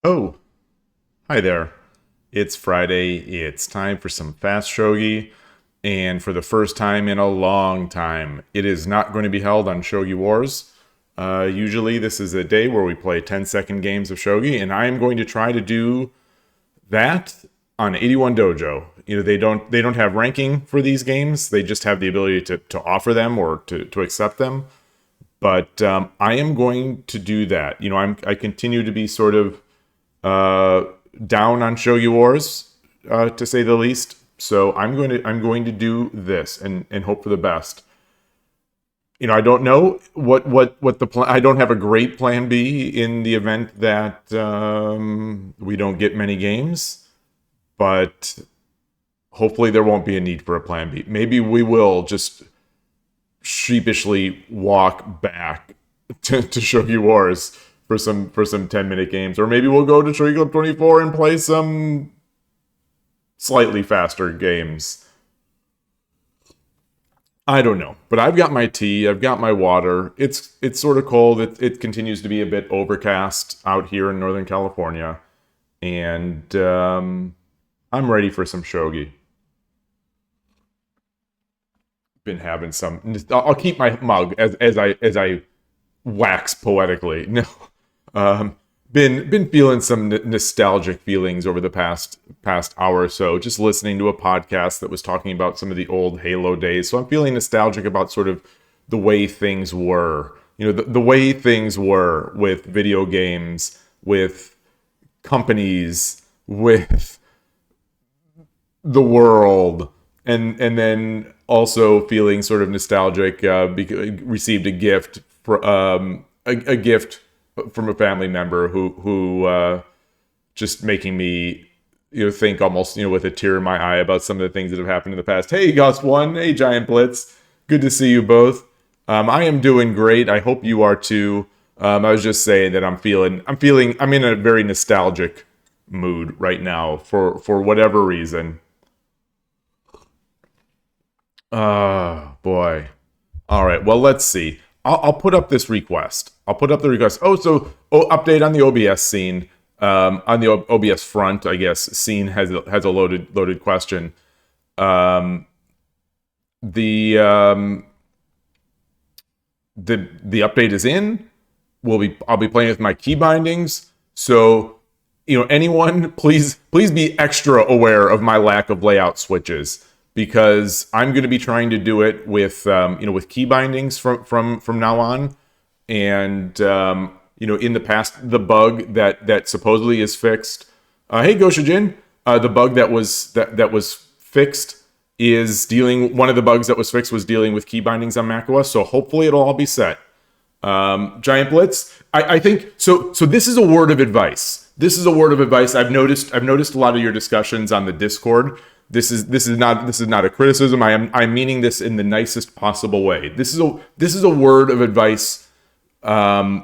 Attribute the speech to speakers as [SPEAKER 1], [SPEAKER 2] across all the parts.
[SPEAKER 1] Oh, hi there. It's Friday. It's time for some fast shogi. And for the first time in a long time, it is not going to be held on Shogi Wars. Usually, this is a day where we play 10-second games of shogi, and I am going to try to do that on 81 Dojo. They don't have ranking for these games. They just have the ability to offer them or to accept them. But I am going to do that. I continue to be sort of uh, down on Shogi Wars, to say the least. So I'm going to do this and hope for the best. I don't know what the plan. I don't have a great plan B in the event that we don't get many games, but hopefully there won't be a need for a plan B. Maybe we will just sheepishly walk back to Shogi Wars for some 10-minute games, or maybe we'll go to Shogi Club 24 and play some slightly faster games. I don't know, but I've got my tea, I've got my water. It's sort of cold. It continues to be a bit overcast out here in Northern California, and I'm ready for some shogi. Been having some. I'll keep my mug as I wax poetically. No, been feeling some nostalgic feelings over the past hour or so. Just listening to a podcast that was talking about some of the old Halo days. So I'm feeling nostalgic about sort of the way things were. The way things were with video games, with companies, with the world, and then also feeling sort of nostalgic because received a gift for a gift from a family member who just making me think almost with a tear in my eye about some of the things that have happened in the past. Hey, Gust One. Hey, Giant Blitz. Good to see you both. I am doing great. I hope you are too. I was just saying that I'm in a very nostalgic mood right now for whatever reason. Boy. All right. Well, let's see. I'll put up this request. I'll put up the request. Update on the OBS scene. On the OBS front, I guess scene has a loaded question. Um, the um, the update is in. I'll be playing with my key bindings. So anyone, please be extra aware of my lack of layout switches, because I'm going to be trying to do it with key bindings from now on. And in the past, the bug that supposedly is fixed. Hey, Goshijin, the bug that was fixed is dealing. One of the bugs that was fixed was dealing with key bindings on macOS. So hopefully it'll all be set. Giant Blitz, I think so. So this is a word of advice. This is a word of advice. I've noticed a lot of your discussions on the Discord. This is not a criticism. I'm meaning this in the nicest possible way. This is a word of advice for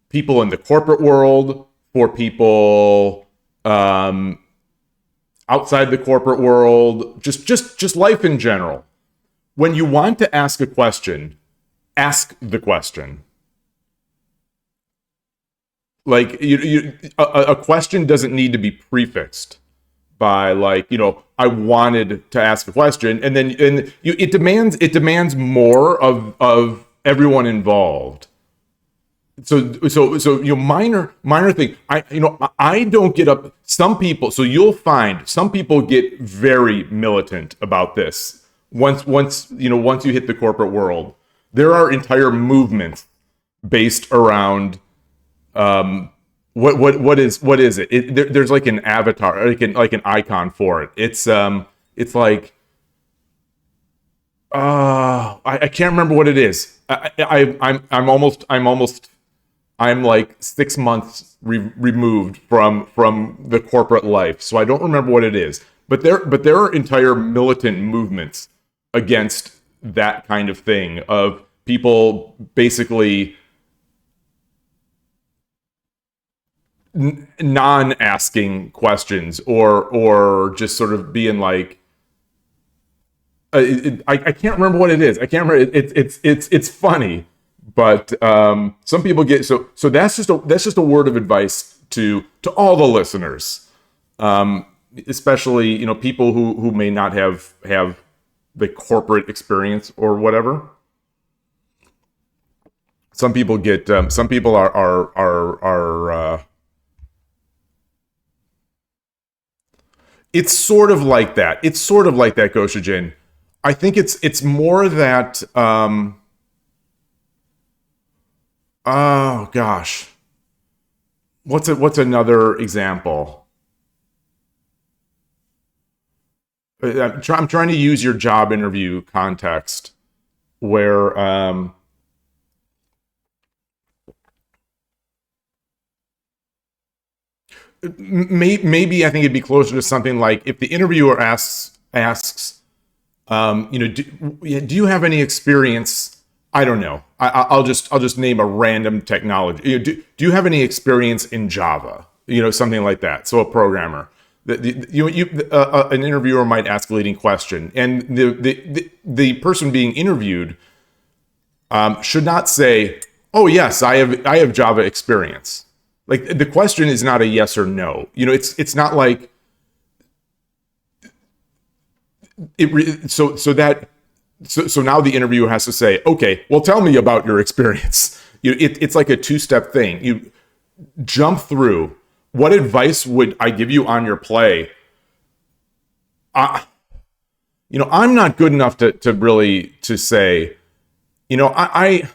[SPEAKER 1] people in the corporate world, for people outside the corporate world, just life in general. When you want to ask a question, ask the question. Like a question doesn't need to be prefixed by I wanted to ask a question, and it demands more of everyone involved. So minor thing. I don't get up. Some people. So you'll find some people get very militant about this. Once you hit the corporate world, there are entire movements based around what is it? There's like an avatar, like an icon for it. It's like I can't remember what it is. I'm like 6 months removed from the corporate life, so I don't remember what it is. But there are entire militant movements against that kind of thing, of people basically non-asking questions, or just sort of being like, I can't remember what it is. I can't remember. It's funny, But some people get so that's just a word of advice to all the listeners, especially people who may not have the corporate experience or whatever. Some people get some people are it's sort of like that. It's sort of like that, Goshijin. I think it's more that oh gosh. What's another example? I'm trying to use your job interview context where maybe I think it'd be closer to something like if the interviewer asks do you have any experience? I don't know. I'll just name a random technology. Do you have any experience in Java? Something like that. So a programmer. An interviewer might ask a leading question, and the person being interviewed should not say, "Oh yes, I have Java experience." Like the question is not a yes or no. It's not like so now the interviewer has to say, okay, well, tell me about your experience. It's like a two-step thing. You jump through. What advice would I give you on your play? I'm not good enough to really to say, I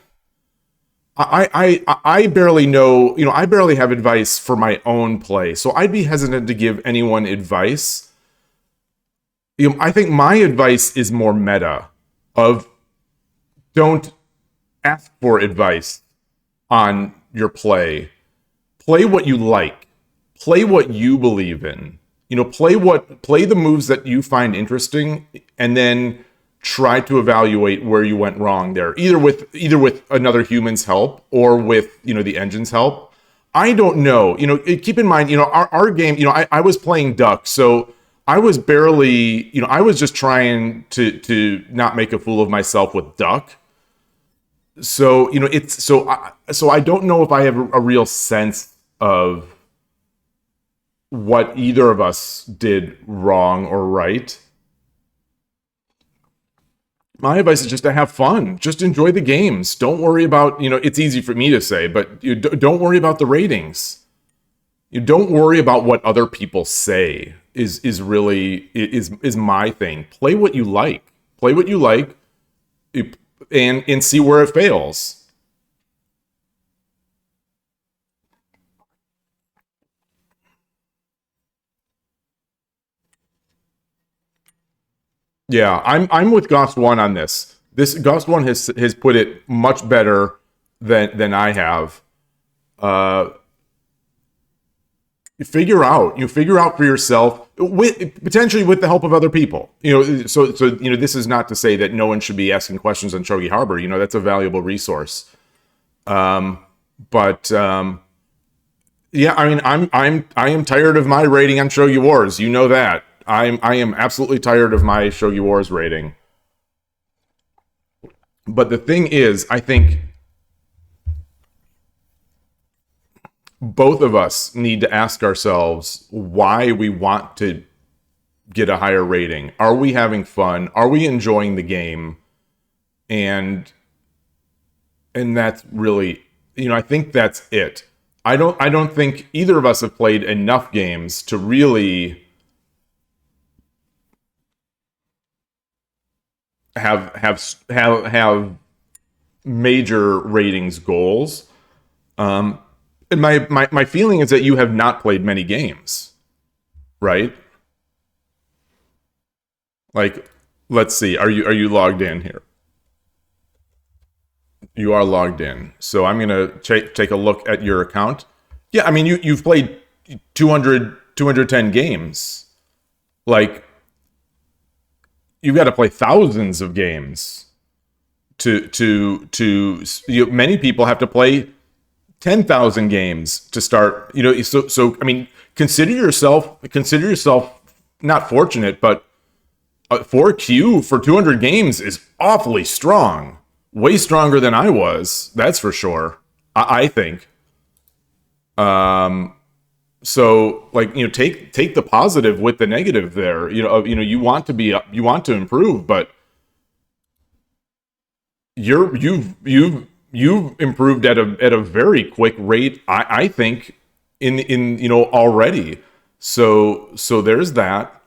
[SPEAKER 1] barely know, I barely have advice for my own play. So I'd be hesitant to give anyone advice. I think my advice is more meta of don't ask for advice on your play. Play what you like. Play what you believe in. Play the moves that you find interesting, and then try to evaluate where you went wrong there, either with another human's help or with the engine's help. I don't know. Keep in mind, our game. I was playing Duck, so I was barely, I was just trying to not make a fool of myself with Duck. So so I don't know if I have a real sense of what either of us did wrong or right. My advice is just to have fun. Just enjoy the games. Don't worry about, it's easy for me to say, but don't worry about the ratings. You don't worry about what other people say is really my thing. Play what you like. Play what you like and see where it fails. Yeah, I'm with Goss One on this. This Goss One has put it much better than I have. Uh, you figure out for yourself with potentially with the help of other people. So this is not to say that no one should be asking questions on Shogi Harbor. That's a valuable resource. But yeah, I mean, I am tired of my rating on Shogi Wars. You know that. I am absolutely tired of my Shogi Wars rating. But the thing is, I think both of us need to ask ourselves why we want to get a higher rating. Are we having fun? Are we enjoying the game? And that's really, I think that's it. I don't think either of us have played enough games to really have major ratings goals. And my feeling is that you have not played many games, right? Like, let's see, are you logged in here? You are logged in. So I'm gonna take a look at your account. Yeah, I mean you've played 210 games. Like, you've got to play thousands of games many people have to play 10,000 games to start, so I mean, consider yourself not fortunate, but 4Q for 200 games is awfully strong. way stronger than I was. That's for sure. I think. So like, take the positive with the negative there. You want to be you want to improve, but you've improved at a very quick rate, I think, in already. So there's that.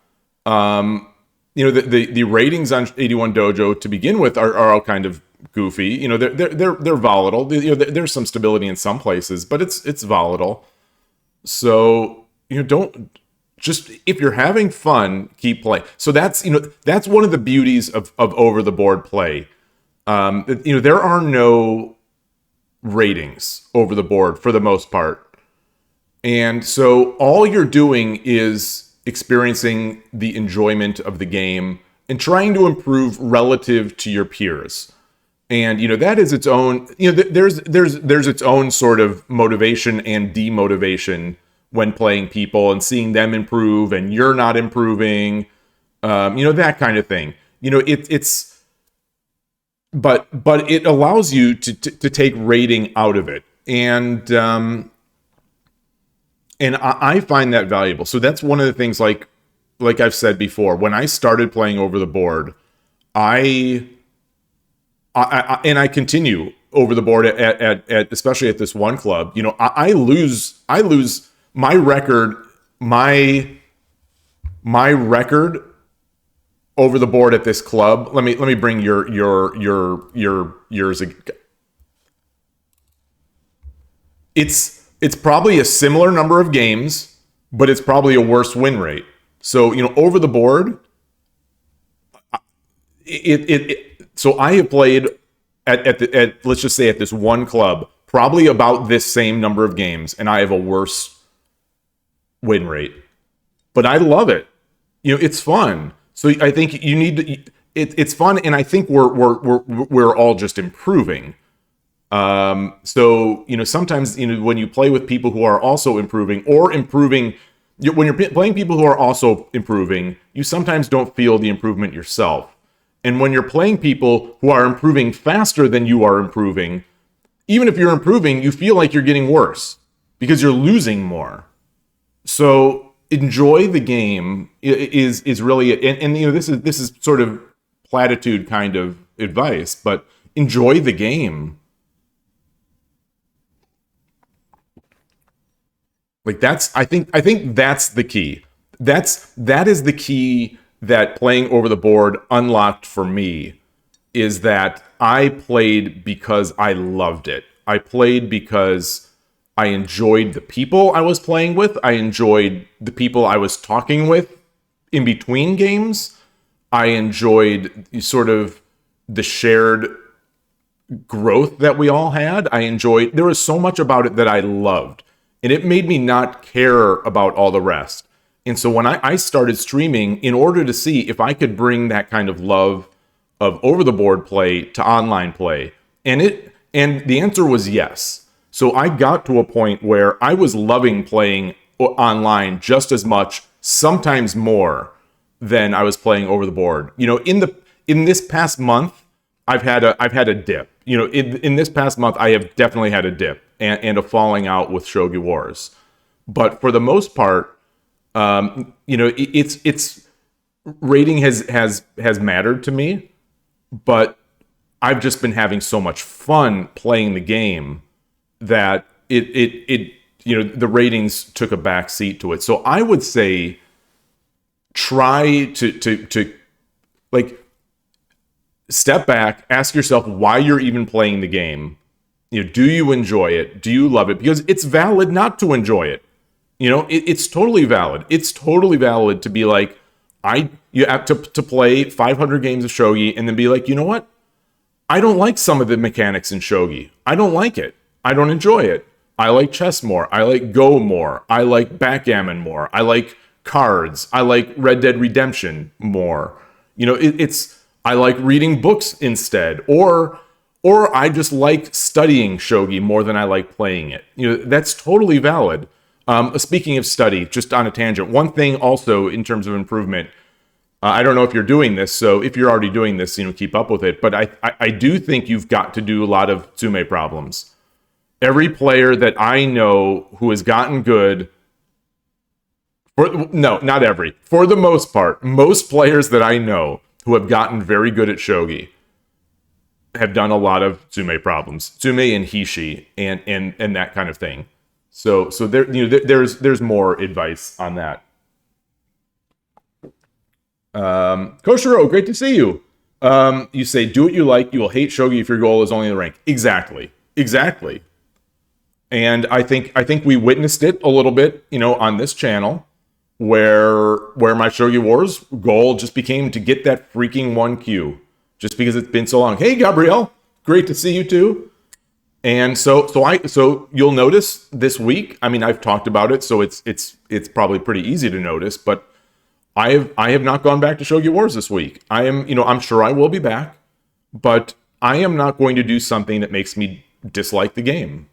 [SPEAKER 1] The ratings on 81 Dojo to begin with are all kind of goofy. They're volatile. There's some stability in some places, but it's volatile. So don't just, if you're having fun, keep playing. So that's one of the beauties of over the board play. There are no ratings over the board for the most part. And so all you're doing is experiencing the enjoyment of the game and trying to improve relative to your peers. And that is its own, there's its own sort of motivation and demotivation when playing people and seeing them improve and you're not improving, that kind of thing. But it allows you to take rating out of it. And I find that valuable. So that's one of the things, like I've said before, when I started playing over the board, I continue over the board at especially at this one club. I lose my record over the board at this club. Let me bring yours. It's probably a similar number of games, but it's probably a worse win rate. So, over the board, so I have played at let's just say at this one club, probably about this same number of games, and I have a worse win rate. But I love it. It's fun. So I think you need to. It's fun, and I think we're all just improving. So sometimes when you play with people who are also improving when you're playing people who are also improving, you sometimes don't feel the improvement yourself. And when you're playing people who are improving faster than you are improving, even if you're improving, you feel like you're getting worse because you're losing more. So enjoy the game is really it. And this is sort of platitude kind of advice, but enjoy the game. Like I think that's the key. That is the key that playing over the board unlocked for me, is that I played because I loved it. I played because I enjoyed the people I was playing with. I enjoyed the people I was talking with in between games. I enjoyed sort of the shared growth that we all had. There was so much about it that I loved. And it made me not care about all the rest. And so when I started streaming, in order to see if I could bring that kind of love of over-the-board play to online play, and the answer was yes. So I got to a point where I was loving playing online just as much, sometimes more, than I was playing over the board. In this past month, I've had a dip. In this past month, I have definitely had a dip and a falling out with Shogi Wars. But for the most part, it's rating has mattered to me, but I've just been having so much fun playing the game that the ratings took a back seat to it. So I would say try to like step back, ask yourself why you're even playing the game. Do you enjoy it? Do you love it? Because it's valid not to enjoy it. It's totally valid. It's totally valid to be like, you have to play 500 games of Shogi and then be like, you know what? I don't like some of the mechanics in Shogi. I don't like it. I don't enjoy it. I like chess more. I like Go more. I like backgammon more. I like cards. I like Red Dead Redemption more. I like reading books instead, or I just like studying Shogi more than I like playing it. That's totally valid. Speaking of study, just on a tangent, one thing also in terms of improvement, I don't know if you're doing this, so if you're already doing this, keep up with it. But I do think you've got to do a lot of Tsume problems. Every player that I know who has gotten good, no, not every, for the most part, most players that I know who have gotten very good at Shogi have done a lot of Tsume problems, Tsume and Hishi, and that kind of thing. So there, there's more advice on that. Koshiro, great to see you. You say, do what you like. You will hate Shogi if your goal is only the rank. Exactly. And I think we witnessed it a little bit, on this channel, where my Shogi Wars goal just became to get that freaking 1Q, just because it's been so long. Hey, Gabrielle, great to see you too. And so you'll notice this week. I mean, I've talked about it, so it's probably pretty easy to notice, but I have not gone back to Shogi Wars this week. I'm sure I will be back, but I am not going to do something that makes me dislike the game.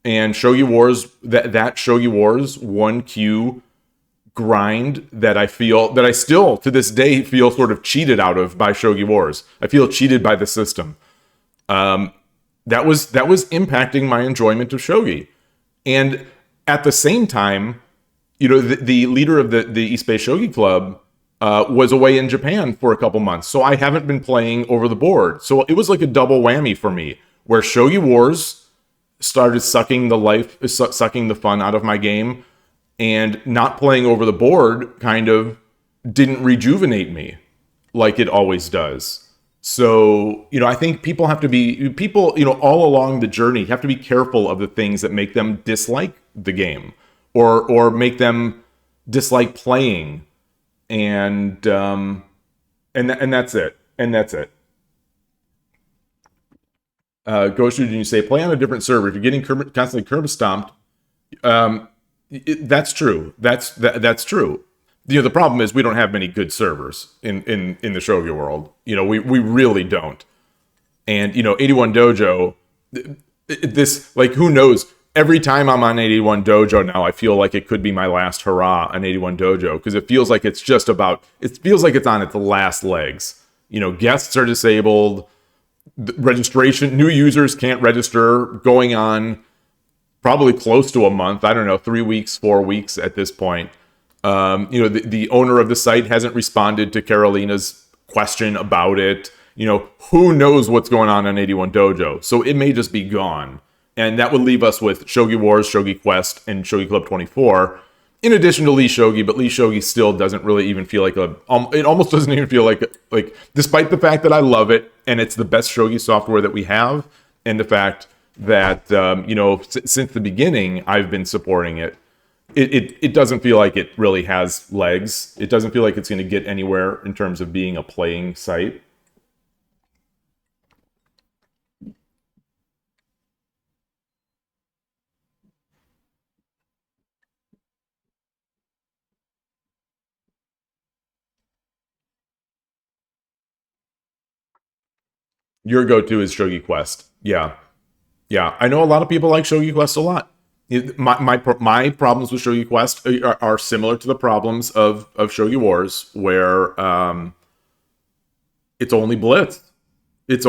[SPEAKER 1] And Shogi Wars, that Shogi Wars 1Q grind that I still to this day feel sort of cheated out of by Shogi Wars. I feel cheated by the system. That was impacting my enjoyment of Shogi. And at the same time, the leader of the East Bay Shogi Club was away in Japan for a couple months. So I haven't been playing over the board. So it was like a double whammy for me, where Shogi Wars started sucking the fun out of my game, and not playing over the board kind of didn't rejuvenate me like it always does. So, I think people all along the journey have to be careful of the things that make them dislike the game or make them dislike playing. And that's it. Goshu, did you say play on a different server? If you're getting constantly curb stomped, that's true. That's true. The problem is we don't have many good servers in the Shogi world. We really don't. And 81 Dojo, this, like, who knows? Every time I'm on 81 Dojo now, I feel like it could be my last hurrah on 81 Dojo, because it feels like it's on its last legs. Guests are disabled. Registration, new users can't register, going on probably close to a month. I don't know, 3 weeks, 4 weeks at this point. The owner of the site hasn't responded to Carolina's question about it. Who knows what's going on 81 Dojo? So it may just be gone. And that would leave us with Shogi Wars, Shogi Quest, and Shogi Club 24, in addition to Lee Shogi. But Lee Shogi still doesn't really even feel like it almost doesn't even feel like, despite the fact that I love it, and it's the best Shogi software that we have, and the fact that, since the beginning, I've been supporting it, it doesn't feel like it really has legs. It doesn't feel like it's going to get anywhere in terms of being a playing site. Your go-to is Shogi Quest. Yeah. I know a lot of people like Shogi Quest a lot. My problems with Shogi Quest are similar to the problems of Shogi Wars, where it's only Blitz. And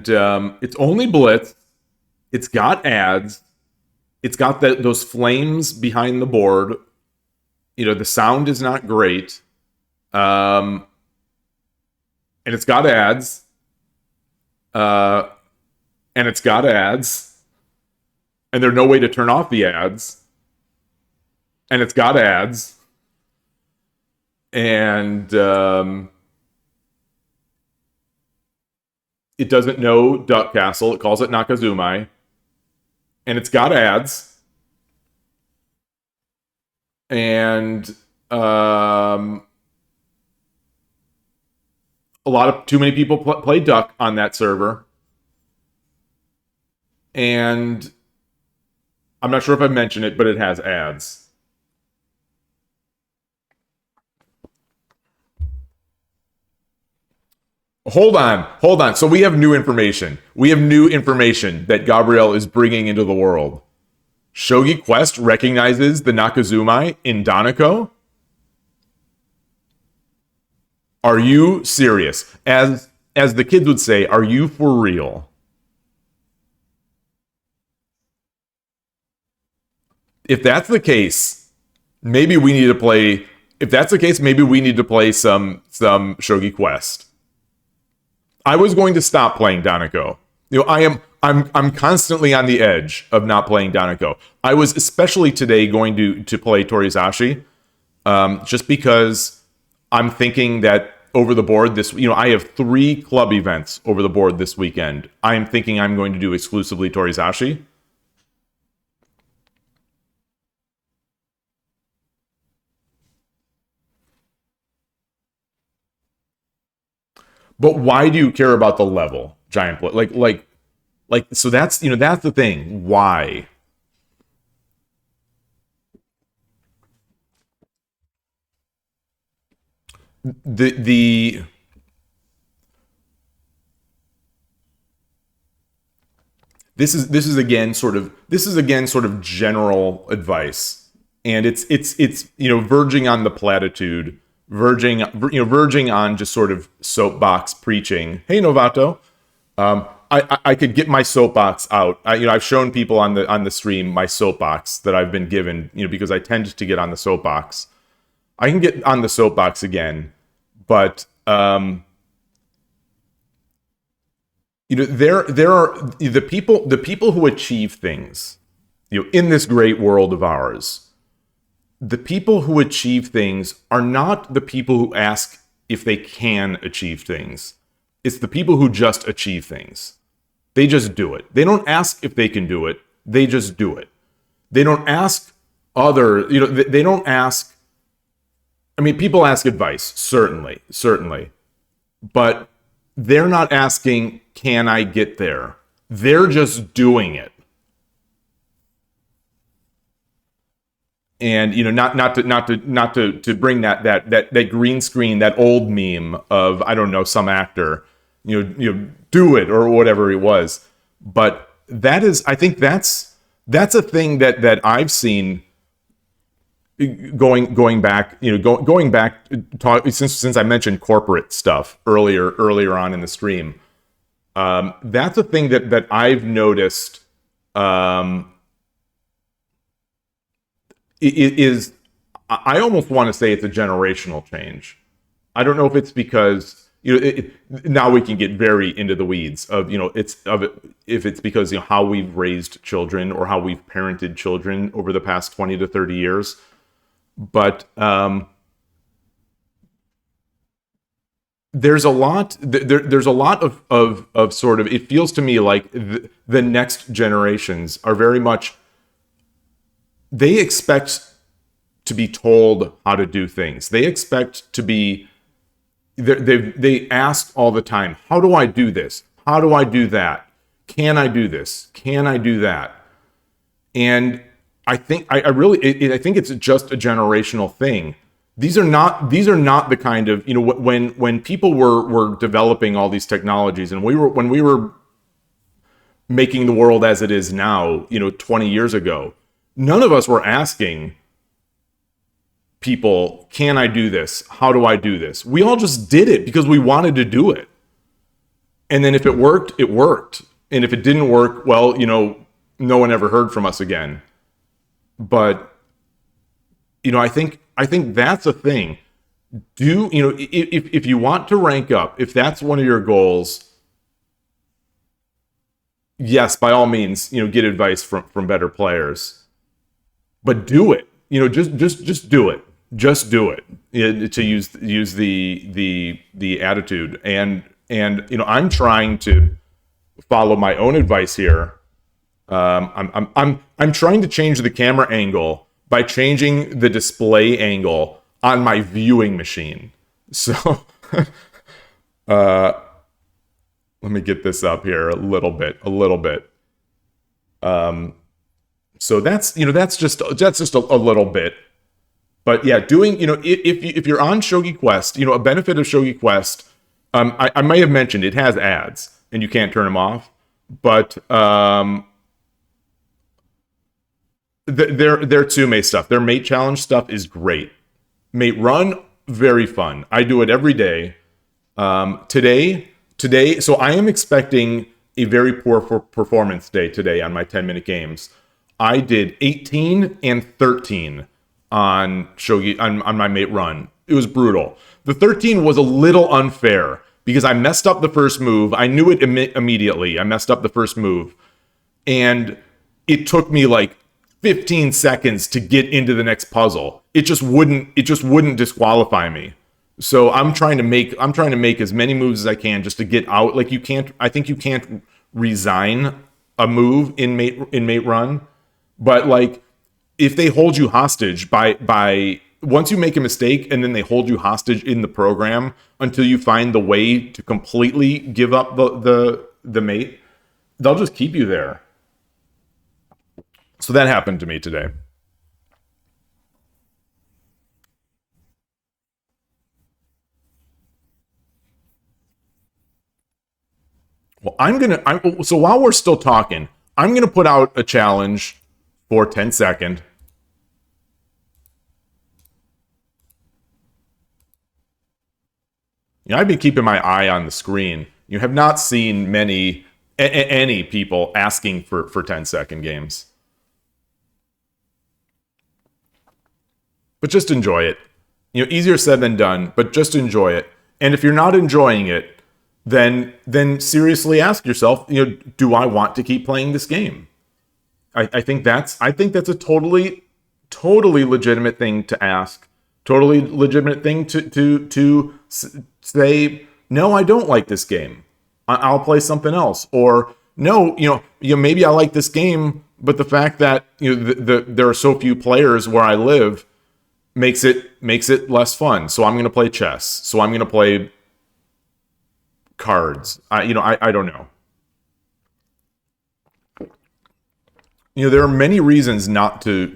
[SPEAKER 1] it's only Blitz. It's got ads. It's got those flames behind the board. The sound is not great. And it's got ads. And there's no way to turn off the ads. And it's got ads. And it doesn't know Duck Castle. It calls it Nakazumai. And it's got ads. And too many people play Duck on that server. And I'm not sure if I've mentioned it, but it has ads. Hold on. So we have new information. That Gabrielle is bringing into the world. Shogi Quest recognizes the Nakazumai in Danako? Are you serious? As the kids would say, are you for real? If that's the case, maybe we need to play. If that's the case, maybe we need to play some Shogi Quest. I was going to stop playing Danako. I'm constantly on the edge of not playing Danako. I was especially today going to play Torizashi, just because I'm thinking that over the board I have 3 club events over the board this weekend. I'm thinking I'm going to do exclusively Torizashi. But why do you care about the level, giant play? So that's the thing. Why? The this is again sort of general advice, and it's verging on the platitude, verging on just sort of soapbox preaching. Hey Novato, I could get my soapbox out. I've shown people on the stream my soapbox that I've been given, because I tend to get on the soapbox. I can get on the soapbox again, but there are the people who achieve things, in this great world of ours. The people who achieve things are not the people who ask if they can achieve things. It's the people who just achieve things. They just do it. They don't ask if they can do it. They just do it. They don't ask they don't ask. I mean, people ask advice, certainly. But they're not asking, can I get there? They're just doing it. And not to bring that green screen, that old meme of, I don't know, some actor, do it or whatever it was. But I think that's a thing that I've seen going back, since I mentioned corporate stuff earlier on in the stream. That's a thing that I've noticed. Is I almost want to say it's a generational change. I don't know if it's because now we can get very into the weeds of if it's because how we've raised children or how we've parented children over the past 20 to 30 years. But there's a lot of sort of, it feels to me like the next generations are very much, they expect to be told how to do things. They expect to be, they ask all the time, how do I do this? How do I do that? Can I do this? Can I do that? And I think I think it's just a generational thing. These are not the kind of, when people were developing all these technologies, and when we were making the world as it is now, 20 years ago, none of us were asking people, can I do this? How do I do this? We all just did it because we wanted to do it. And then if it worked, it worked. And if it didn't work, well, no one ever heard from us again. But, I think that's a thing. If you want to rank up, if that's one of your goals, yes, by all means, get advice from better players. But do it. Just do it. Just do it. To use the attitude. And I'm trying to follow my own advice here. I'm trying to change the camera angle by changing the display angle on my viewing machine. So let me get this up here a little bit. So that's just a little bit. But yeah, doing, if you're on Shogi Quest, a benefit of Shogi Quest, I may have mentioned it has ads and you can't turn them off, but their 2 mate stuff, their mate challenge stuff is great. Mate run very fun. I do it every day. Today, so I am expecting a very poor performance day today on my 10-minute games. I did 18 and 13 on Shogi on my mate run. It was brutal. The 13 was a little unfair because I messed up the first move. I knew it immediately. I messed up the first move, and it took me like 15 seconds to get into the next puzzle. It just wouldn't disqualify me. So I'm trying to make as many moves as I can just to get out. Like I think you can't resign a move in mate run, but like if they hold you hostage by once you make a mistake and then they hold you hostage in the program until you find the way to completely give up the mate, they'll just keep you there. So that happened to me today. Well, so while we're still talking, I'm gonna put out a challenge for 10 second. You know, I've been keeping my eye on the screen. You have not seen any people asking for 10-second games. But just enjoy it. You know, easier said than done, but just enjoy it. And if you're not enjoying it, then seriously ask yourself, you know, do I want to keep playing this game? I think that's a totally legitimate thing to ask. Totally legitimate thing to say, no, I don't like this game. I'll play something else. Or no, maybe I like this game, but the fact that there are so few players where I live makes it less fun. So I'm going to play chess. So I'm going to play cards. I don't know. There are many reasons not to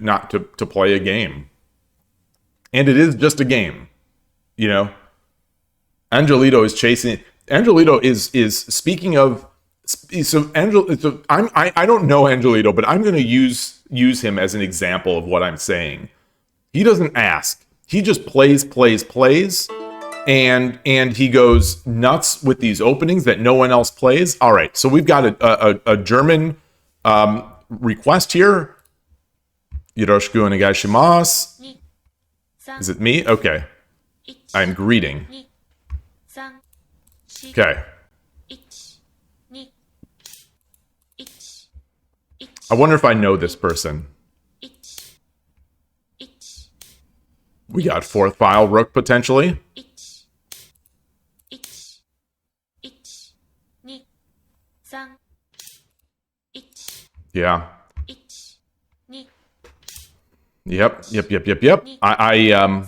[SPEAKER 1] play a game. And it is just a game. Angelito is chasing. Angelito is speaking of. I don't know Angelito, but I'm going to use him as an example of what I'm saying. He doesn't ask. He just plays, and he goes nuts with these openings that no one else plays. All right, so we've got a German request here. Yoroshiku onegaishimasu. Is it me? Okay. I'm greeting. Okay. I wonder if I know this person. We got fourth file rook potentially. Yeah. Yep. I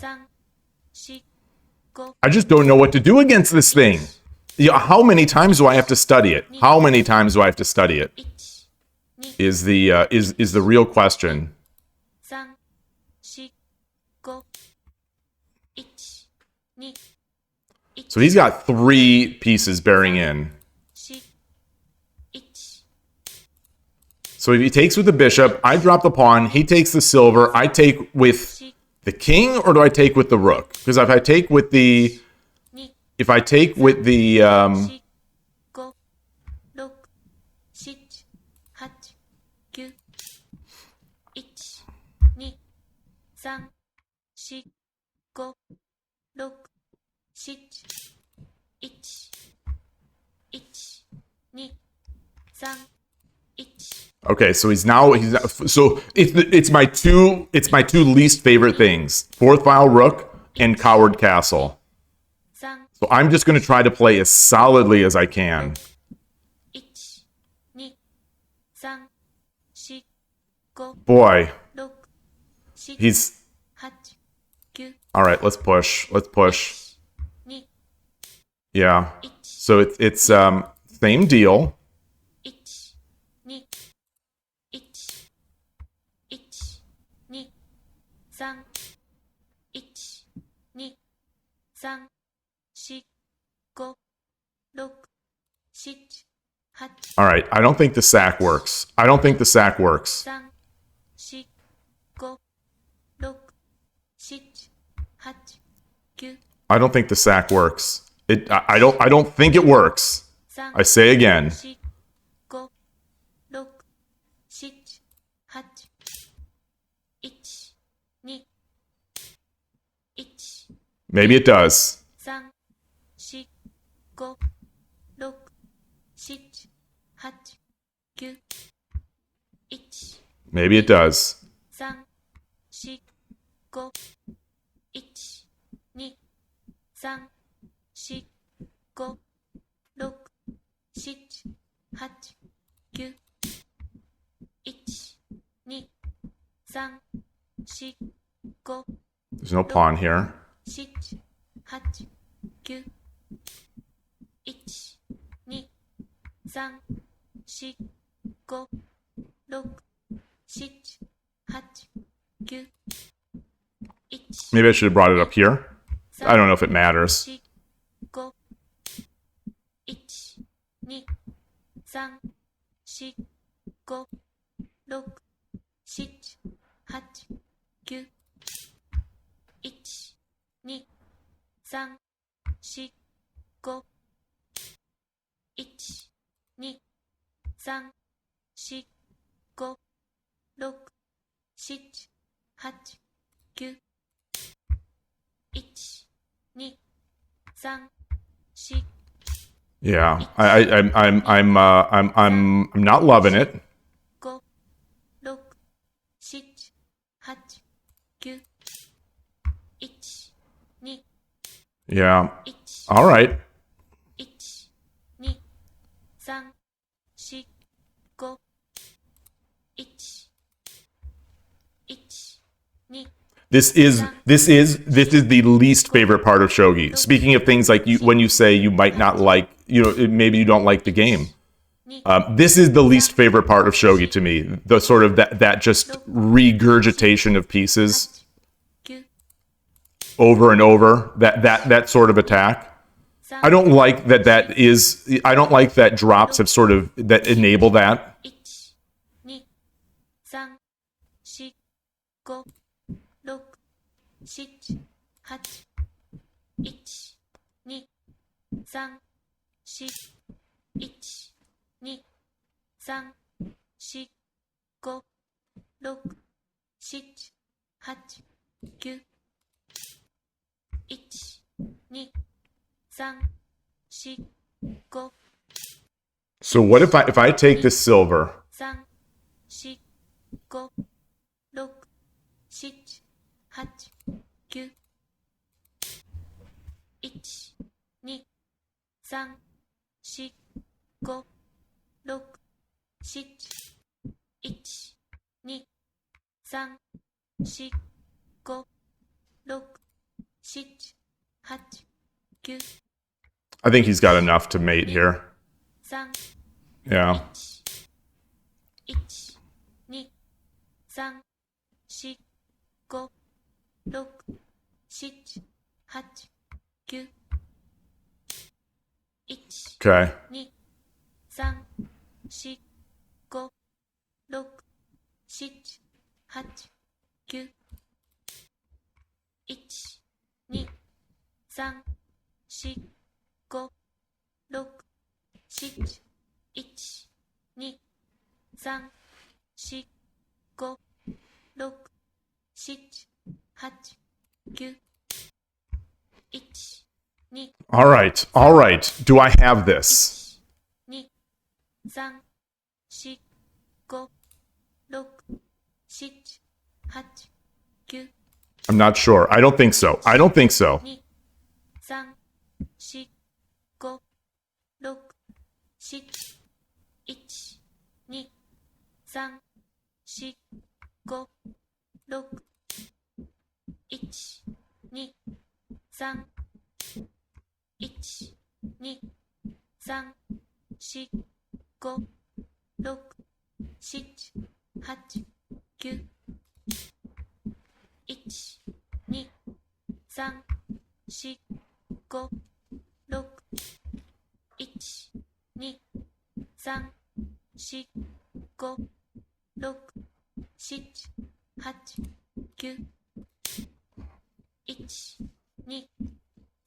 [SPEAKER 1] just don't know what to do against this thing. How many times do I have to study it? Is the real question. So he's got 3 pieces bearing in. So if he takes with the bishop, I drop the pawn, he takes the silver, I take with the king, or do I take with the rook? Because if I take with the Okay, so so it's my two least favorite things: fourth file rook and coward castle. So I'm just going to try to play as solidly as I can. Boy, he's all right. Let's push. Yeah. So it's same deal. All right, I don't think the sack works. I don't think the sack works. I don't think it works. I say again. Maybe it does. Maybe it does. There's no pawn here. Maybe I should have brought it up here. I don't know if it matters. Yeah, I'm not loving it. Yeah. All right. This is the least favorite part of shogi. Speaking of things like when you say you might not like, maybe you don't like the game. This is the least favorite part of shogi to me. The sort of that just regurgitation of pieces over and over. That sort of attack. I don't like that. I don't like that drops have sort of that enable that. So what if I take this silver? I think he's got enough to mate here. Yeah. Okay. All right. Do I have this? I'm not sure. I don't think so.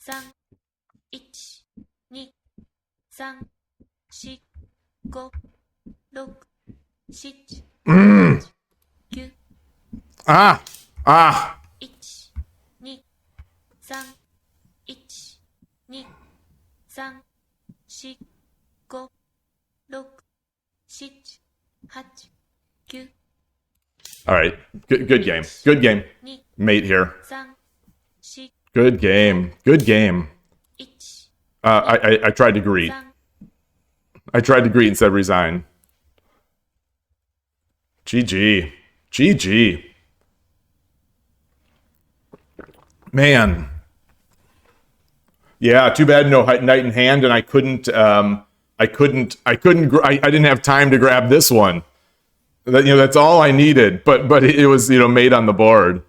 [SPEAKER 2] 3、1、2、3、4、5、6、7、9、Ah!
[SPEAKER 1] Ah!
[SPEAKER 2] 1、2、3、1、2、3、4、5、6、7、8、9、All
[SPEAKER 1] right. Good game. Good game.
[SPEAKER 2] 2、Mate
[SPEAKER 1] here.
[SPEAKER 2] 3、4、Good
[SPEAKER 1] game. Good game.
[SPEAKER 2] 1、I
[SPEAKER 1] tried to greet.
[SPEAKER 2] 3、I
[SPEAKER 1] tried to greet and said resign. GG. GG. Man. Yeah, too bad no knight in hand, and I didn't have time to grab this one. That's all I needed, but it was, made on the board.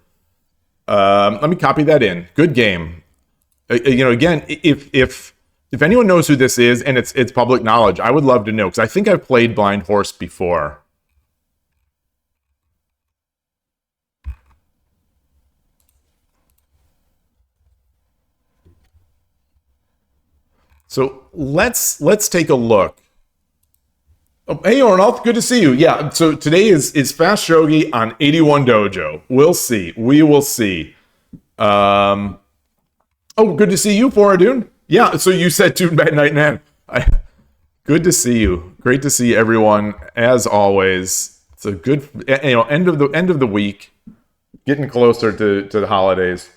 [SPEAKER 1] Let me copy that in. Good game. Again, if anyone knows who this is and it's public knowledge, I would love to know, because I think I've played Blind Horse before. So let's take a look. Oh, hey Arnold, good to see you. Yeah, so today is Fast Shogi on 81 Dojo. We'll see. We will see. Oh, good to see you, Foradun. Yeah, so you said tune bad night, man. Good to see you. Great to see everyone as always. It's a good end of the week, getting closer to the holidays.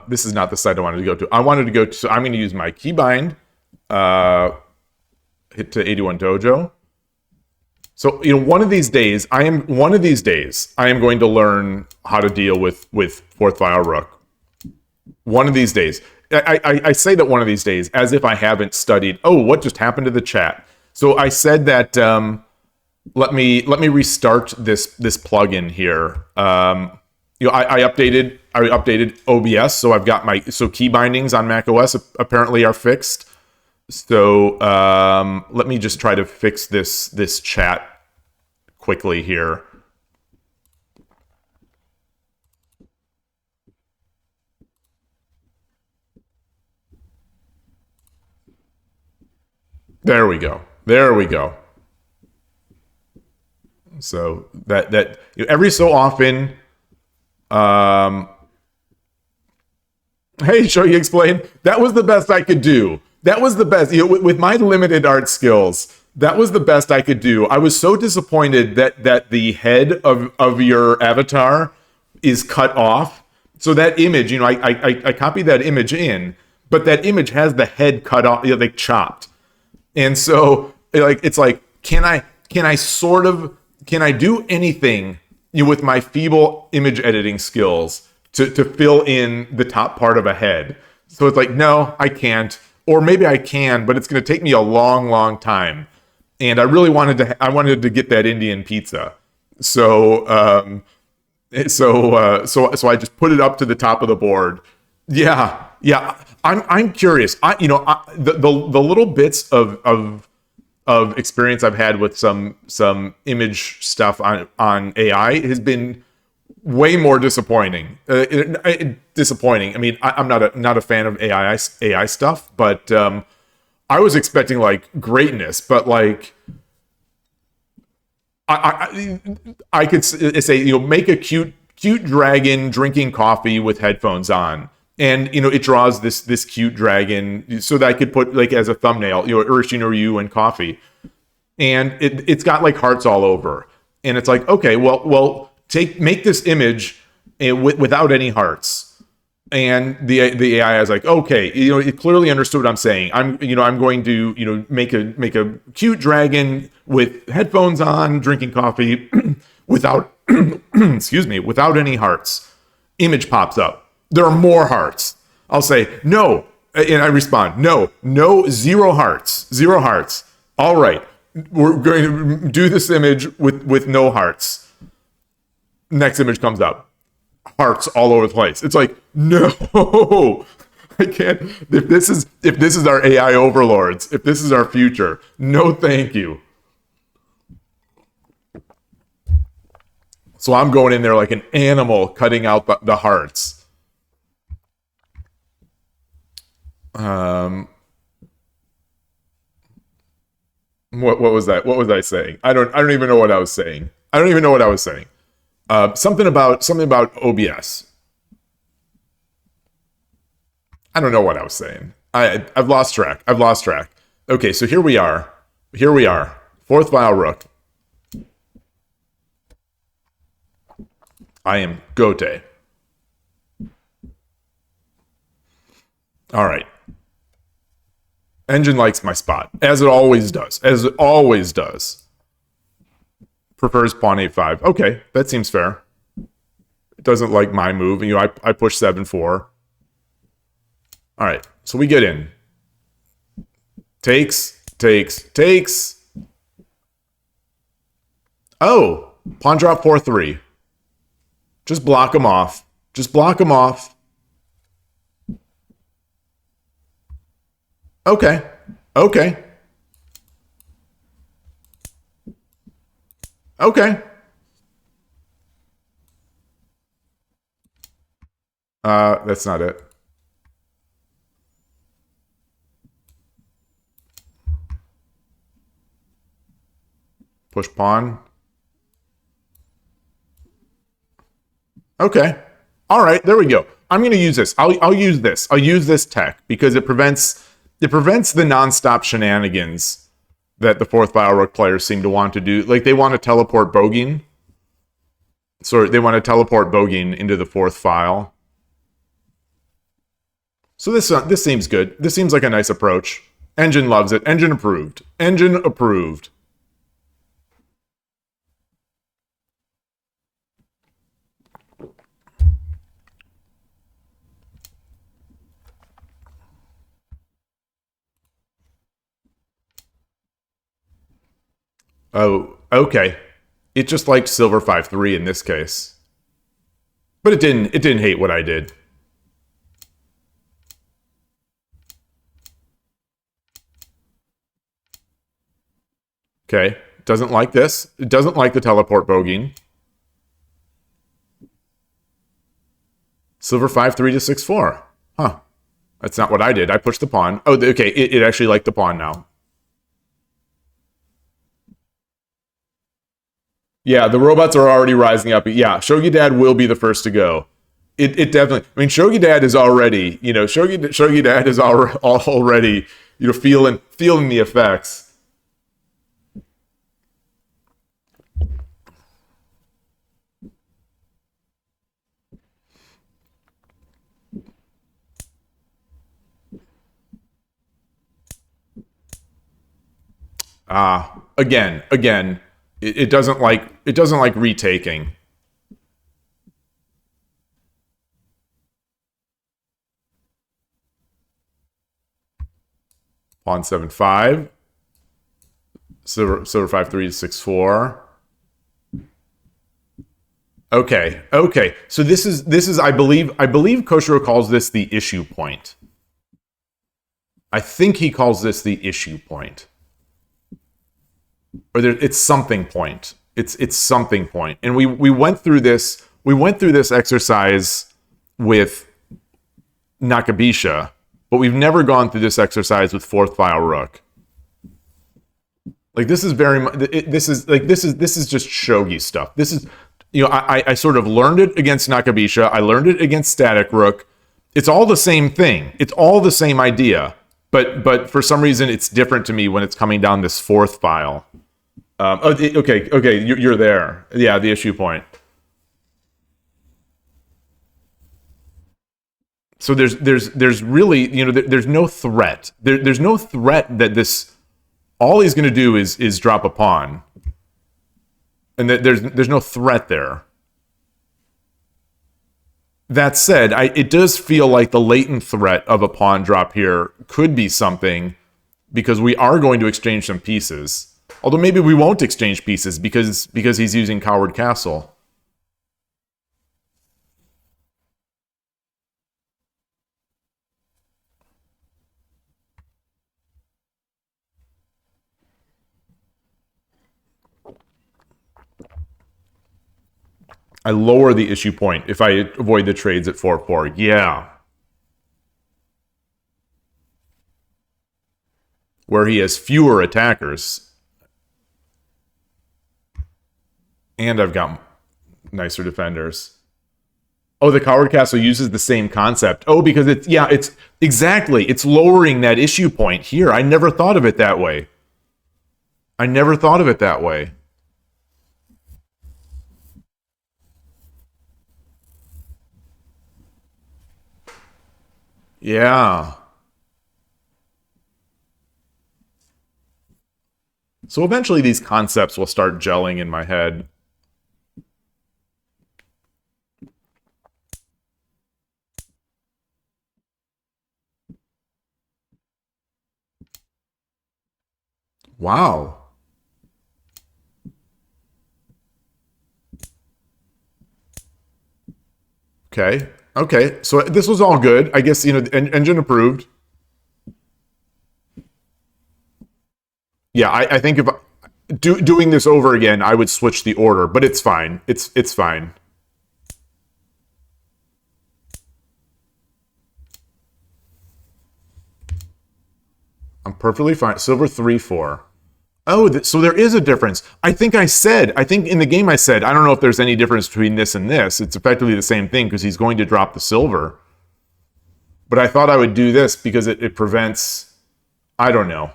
[SPEAKER 1] This is not the site I wanted to go to. I wanted to go to, so I'm going to use my keybind, hit to 81 Dojo. So, one of these days, I am going to learn how to deal with fourth file rook. One of these days. I say that one of these days as if I haven't studied. Oh, what just happened to the chat? So I said that, let me restart this plugin here. I updated OBS, so I've got key bindings on macOS apparently are fixed. So let me just try to fix this chat quickly here. There we go. So that every so often. Hey, Shogi explained. That was the best I could do. That was the best. With my limited art skills, that was the best I could do. I was so disappointed that the head of your avatar is cut off. So that image, I copied that image in, but that image has the head cut off, like chopped. And so, it's like, can I do anything with my feeble image editing skills to fill in the top part of a head? So it's like, no, I can't. Or maybe I can, but it's going to take me a long, long time. And I really wanted to get that Indian pizza. So I just put it up to the top of the board. Yeah. I'm curious. The little bits of experience I've had with some image stuff on AI has been way more disappointing. Disappointing. I mean, I'm not a fan of AI stuff, but I was expecting like greatness. But like, I could say make a cute dragon drinking coffee with headphones on. And, it draws this cute dragon so that I could put like as a thumbnail, Urshin or you and coffee. And it's got like hearts all over. And it's like, okay, well, make this image without any hearts. And the AI is like, okay, it clearly understood what I'm saying. I'm going to, make a cute dragon with headphones on, drinking coffee without, without any hearts. Image pops up. There are more hearts. I'll say, no. And I respond, no, zero hearts. All right. We're going to do this image with no hearts. Next image comes up. Hearts all over the place. It's like, no, I can't. If this is our AI overlords, if this is our future, no thank you. So I'm going in there like an animal cutting out the hearts. Um, what was that? What was I saying? I don't even know what I was saying. I don't even know what I was saying. Something about OBS. I don't know what I was saying. I've lost track. I've lost track. Okay, so here we are. Here we are. Fourth file rook. I am Gote. All right. Engine likes my spot, as it always does. As it always does. Prefers pawn a5. Okay, that seems fair. It doesn't like my move. You know, I push 7-4. All right, so we get in. Takes, takes, takes. Oh, pawn drop 4-3. Just block him off. Just block him off. Okay. Okay. Okay. That's not it. Push pawn. Okay. All right, there we go. I'm going to use this. I'll use this. I'll use this tech because it prevents the nonstop shenanigans that the fourth file rook players seem to want to do. Like they want to teleport bogeying. So they want to teleport bogeying into the fourth file. So this seems good. This seems like a nice approach. Engine loves it. Engine approved. Engine approved. Oh, okay. It just liked silver 5-3 in this case. But it didn't hate what I did. Okay. Doesn't like this. It doesn't like the teleport bogeying. Silver 5-3 to 6-4. Huh. That's not what I did. I pushed the pawn. Oh, okay. It actually liked the pawn now. Yeah, the robots are already rising up. Yeah, Shogi Dad will be the first to go. It definitely. I mean, Shogi Dad is already, Shogi Dad is already, feeling the effects. Again, it doesn't like retaking. Pawn 7-5. Silver 5-3 to 6-4. Okay. So this is I believe Koshiro calls this the issue point. I think he calls this the issue point. Or it's something point. It's something point. And we went through this exercise with Nakabisha, but we've never gone through this exercise with fourth file rook. Like this is very much this is just shogi stuff. This is I sort of learned it against Nakabisha. I learned it against static rook. It's all the same thing. It's all the same idea. But for some reason it's different to me when it's coming down this fourth file. Okay, you're there. Yeah, the issue point. So there's really there's no threat. There's no threat that this all he's going to do is drop a pawn, and that there's no threat there. That said, it does feel like the latent threat of a pawn drop here could be something, because we are going to exchange some pieces. Although maybe we won't exchange pieces because he's using Coward Castle. I lower the issue point if I avoid the trades at 4-4. Yeah. where he has fewer attackers. And I've got nicer defenders. Oh, the Coward Castle uses the same concept. Oh, because it's exactly. It's lowering that issue point here. I never thought of it that way. I never thought of it that way. Yeah. So eventually these concepts will start gelling in my head. Wow. Okay. Okay. So this was all good. I guess, engine approved. Yeah, I think if doing this over again, I would switch the order, but it's fine. It's fine. I'm perfectly fine. Silver 3-4. Oh, so there is a difference. I think in the game I said, I don't know if there's any difference between this and this. It's effectively the same thing because he's going to drop the silver. But I thought I would do this because it prevents. I don't know.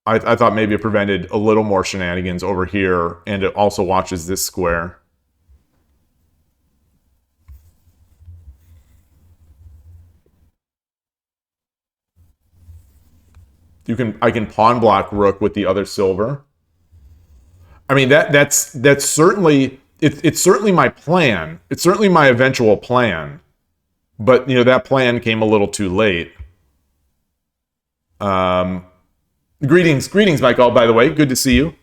[SPEAKER 1] I thought maybe it prevented a little more shenanigans over here, and it also watches this square. I can pawn block rook with the other silver. I mean that's certainly it's certainly my plan. It's certainly my eventual plan. But that plan came a little too late. Um, greetings, Michael. By the way, good to see you.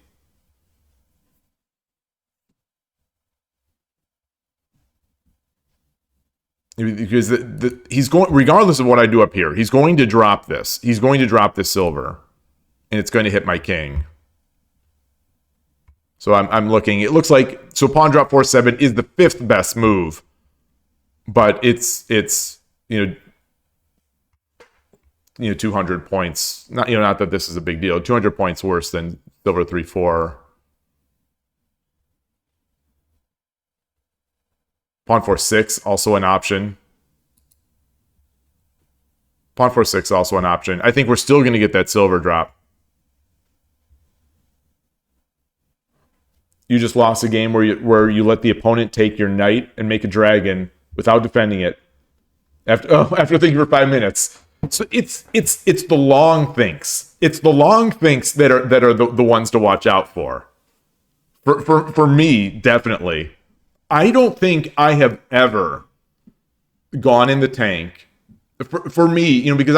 [SPEAKER 1] Because he's going, regardless of what I do up here, he's going to drop this. He's going to drop this silver, and it's going to hit my king. So I'm looking. It looks like so pawn drop 4-7 is the fifth best move, but it's 200 points. Not that this is a big deal. 200 points worse than silver 3-4. Pawn 4-6 also an option. Pawn 4-6 also an option. I think we're still going to get that silver drop. You just lost a game where you let the opponent take your knight and make a dragon without defending it after thinking for 5 minutes. So it's the long thinks. It's the long thinks that are the ones to watch out for. For me, definitely. I don't think I have ever gone in the tank. For me, because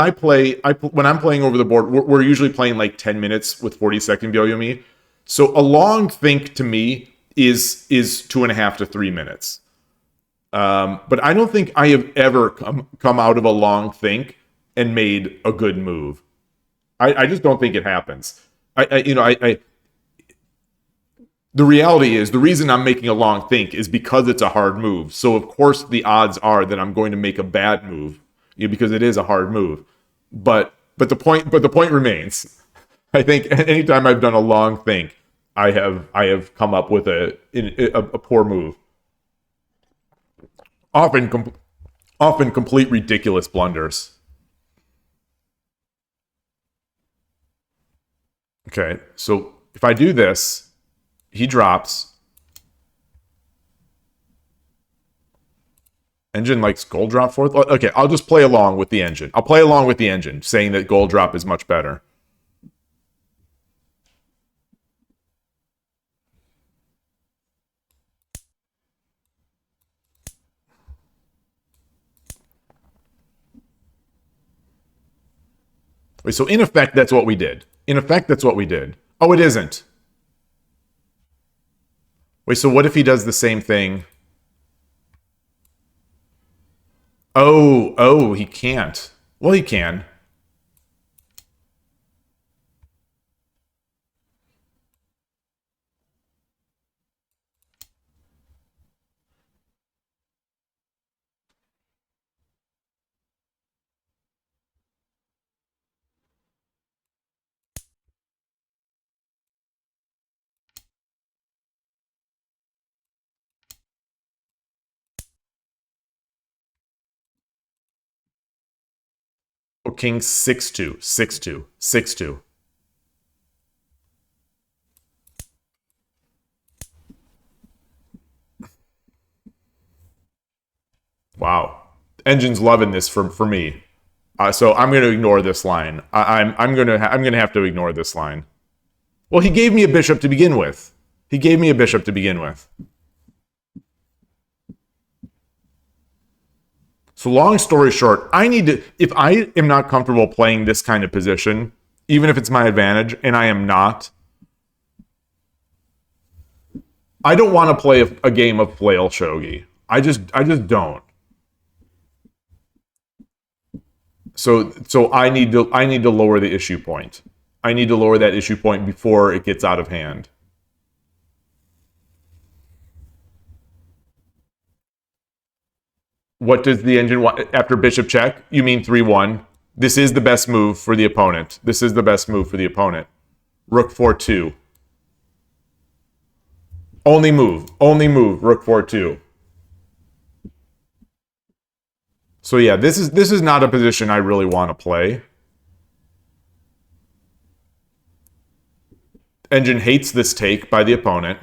[SPEAKER 1] when I'm playing over the board, we're usually playing like 10 minutes with 40-second Byoyomi. So a long think to me is 2.5 to 3 minutes. But I don't think I have ever come out of a long think and made a good move. I just don't think it happens. The reality is the reason I'm making a long think is because it's a hard move. So of course the odds are that I'm going to make a bad move, because it is a hard move. But the point remains. I think anytime I've done a long think, I have come up with a poor move. Often complete ridiculous blunders. Okay, so if I do this, he drops. Engine likes gold drop fourth. Okay, I'll just play along with the engine. I'll play along with the engine, saying that gold drop is much better. Wait, so in effect, that's what we did. Oh, it isn't. Wait, so what if he does the same thing? Oh, he can't. Well, he can. Rook king 6-2, 6-2, 6-2. Wow. Engine's loving this for me. So I'm going to ignore this line. I'm going to have to ignore this line. Well, he gave me a bishop to begin with. He gave me a bishop to begin with. So long story short, if I am not comfortable playing this kind of position, even if it's my advantage, and I am not, I don't want to play a game of flail shogi. I just don't. So I need to lower the issue point. I need to lower that issue point before it gets out of hand. What does the engine want after bishop check? You mean 3-1. This is the best move for the opponent. This is the best move for the opponent. Rook 4-2. Only move, rook 4-2. So yeah, this is not a position I really want to play. Engine hates this take by the opponent.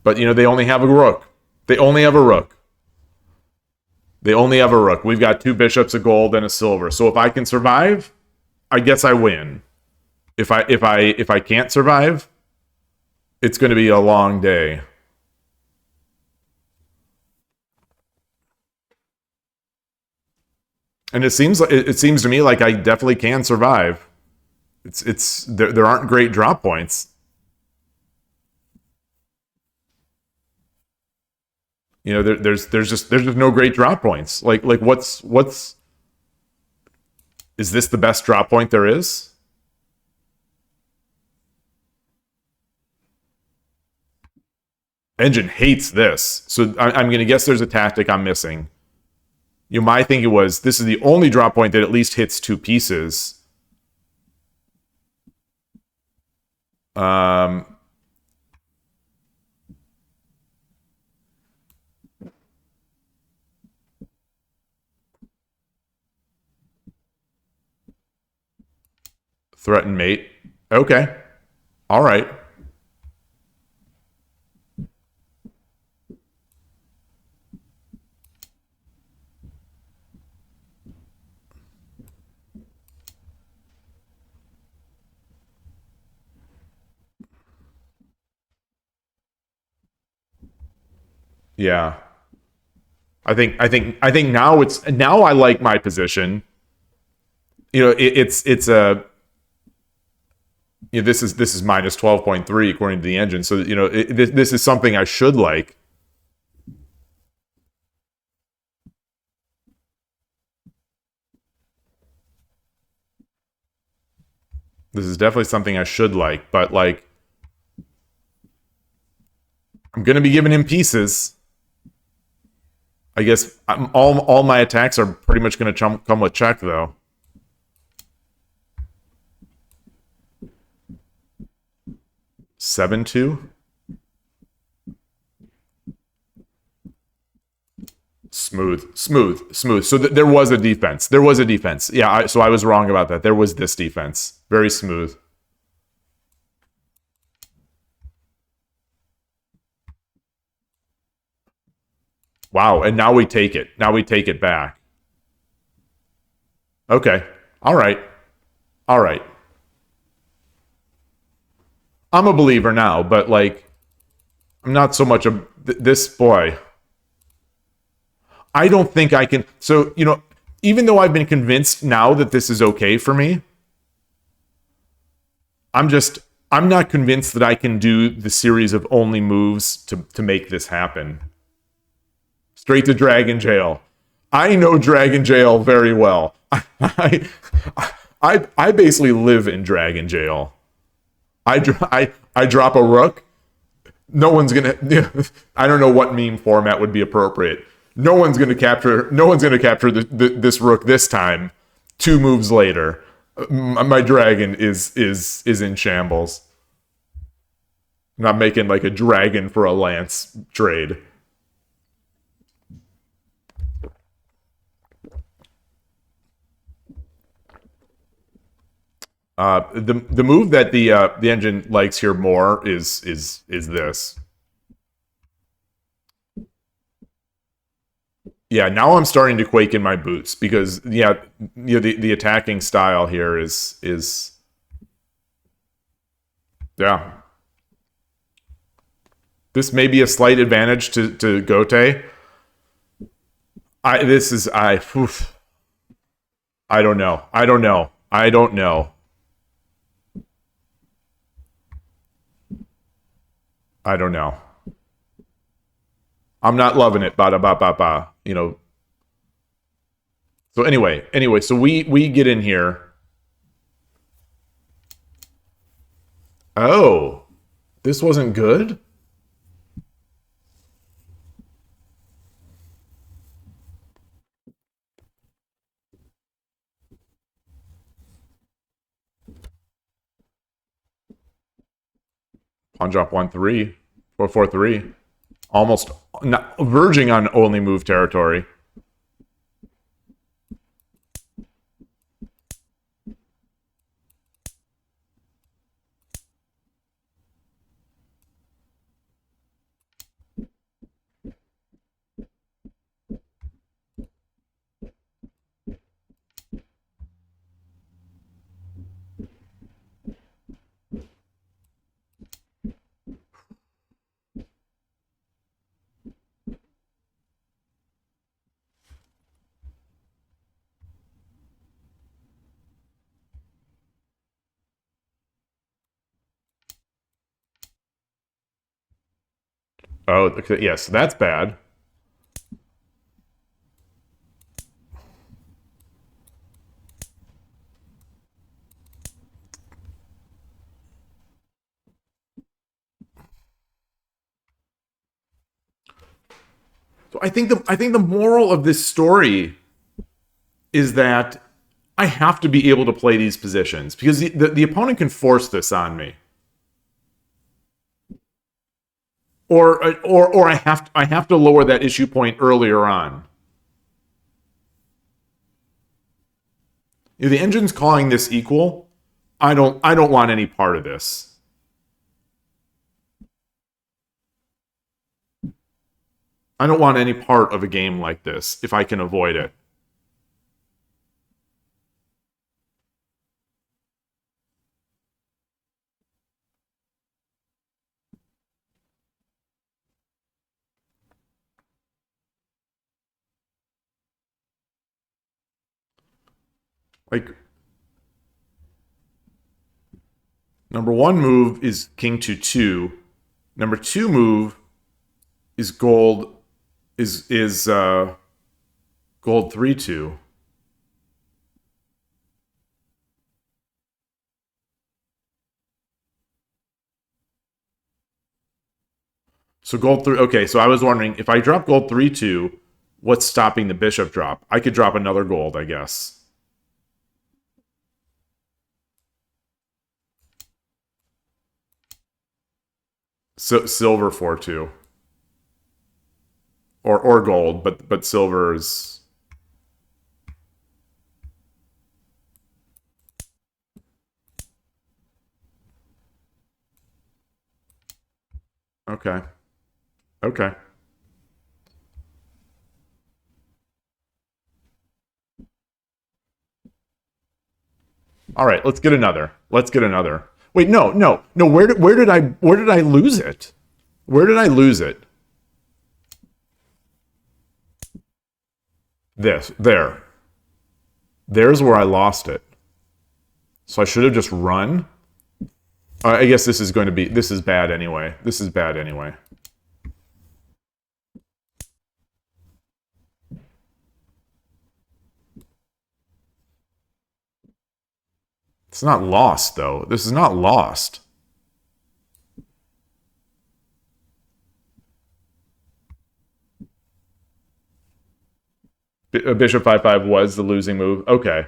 [SPEAKER 1] But, they only have a rook. They only have a rook. We've got 2 bishops, a gold, and a silver. So if I can survive, I guess I win. If I can't survive, it's going to be a long day. And it seems to me like I definitely can survive. There aren't great drop points. There's just no great drop points. Like what's is this the best drop point there is? Engine hates this. So I'm going to guess there's a tactic I'm missing. My thinking was this is the only drop point that at least hits 2 pieces. Threaten mate. Okay. All right. Yeah. I think now I like my position. It's a this is minus 12.3 according to the engine. So this is something I should like. This is definitely something I should like, but like I'm gonna be giving him pieces. I guess all my attacks are pretty much going to come with check, though. Seven two. Smooth. So there was a defense. Yeah, so I was wrong about that. There was this defense. Very smooth. Wow, and now we take it. Now we take it back. Okay. All right. I'm a believer now, but like, I'm not so much a this boy. I don't think I can. So, even though I've been convinced now that this is okay for me, I'm not convinced that I can do the series of only moves to make this happen. Straight to Dragon Jail. I know Dragon Jail very well. I basically live in Dragon Jail. I drop a rook. No one's gonna. I don't know what meme format would be appropriate. No one's gonna capture this rook this time. 2 moves later, my dragon is in shambles. Not making like a dragon for a lance trade. The move that the engine likes here more is this. Yeah, now I'm starting to quake in my boots because the attacking style here is yeah. This may be a slight advantage to Gote. I don't know. I don't know. I don't know. I don't know. I'm not loving it. Ba da ba ba ba. You know. So anyway, so we get in here. Oh, this wasn't good? Pawn drop 1-3. 4-4-3. Almost not, verging on only move territory. Oh, okay, yes, that's bad. So I think the moral of this story is that I have to be able to play these positions because the opponent can force this on me. Or I have to lower that issue point earlier on. If the engine's calling this equal, I don't want any part of this. I don't want any part of a game like this if I can avoid it. Like number one move is king to 2. Number 2 move is gold gold 3-2. So gold 3. Okay, so I was wondering if I drop gold 3-2, what's stopping the bishop drop? I could drop another gold, I guess. So silver 4-2. Or gold, but silver is okay. Okay. All right, let's get another. Let's get another. Wait, no. Where did I lose it? Where did I lose it? This there. There's where I lost it. So I should have just run. I guess this is going to be. This is bad anyway. This is bad anyway. It's not lost though. This is not lost. Bishop 5-5 was the losing move. Okay.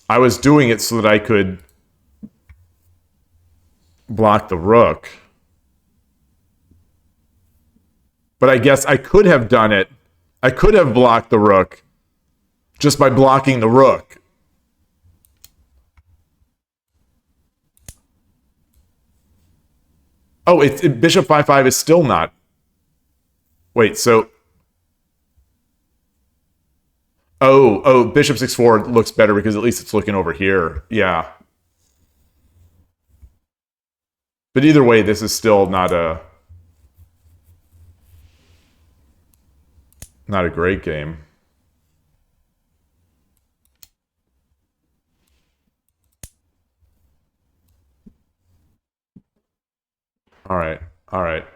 [SPEAKER 1] I was doing it so that I could block the rook. But I guess I could have done it. I could have blocked the rook just by blocking the rook. Oh, bishop 5-5 is still not. Wait, so... Oh, bishop 6-4 looks better because at least it's looking over here. Yeah. But either way, this is still not a great game. All right. All right.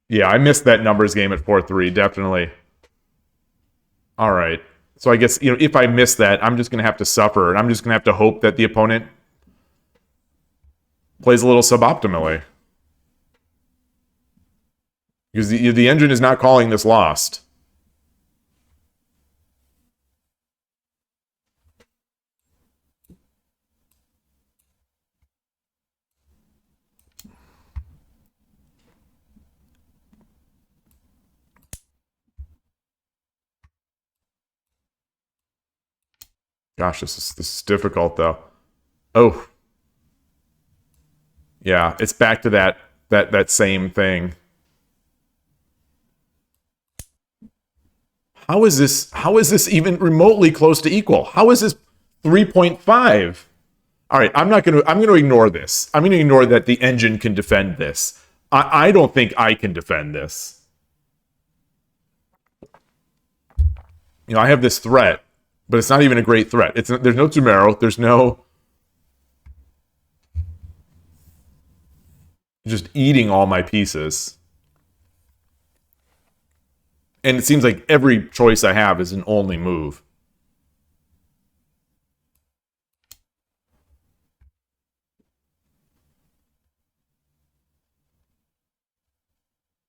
[SPEAKER 1] Yeah, I missed that numbers game at 4-3, definitely. All right. So I guess, if I miss that, I'm just going to have to suffer, and I'm just going to have to hope that the opponent plays a little suboptimally. Because the engine is not calling this lost. Gosh, this is difficult though. Oh. Yeah, it's back to that same thing. How is this even remotely close to equal? How is this 3.5? All right, I'm going to ignore this. I'm going to ignore that the engine can defend this. I don't think I can defend this. I have this threat, but it's not even a great threat. There's no Tumero. There's no... Just eating all my pieces. And it seems like every choice I have is an only move.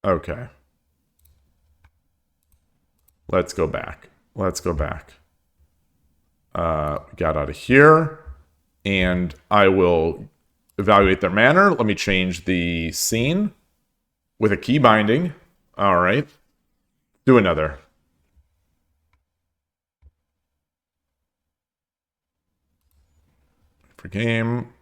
[SPEAKER 1] Okay. Let's go back. Let's go back. Got out of here. And I will evaluate their manner. Let me change the scene with a key binding. All right. Do another. For game.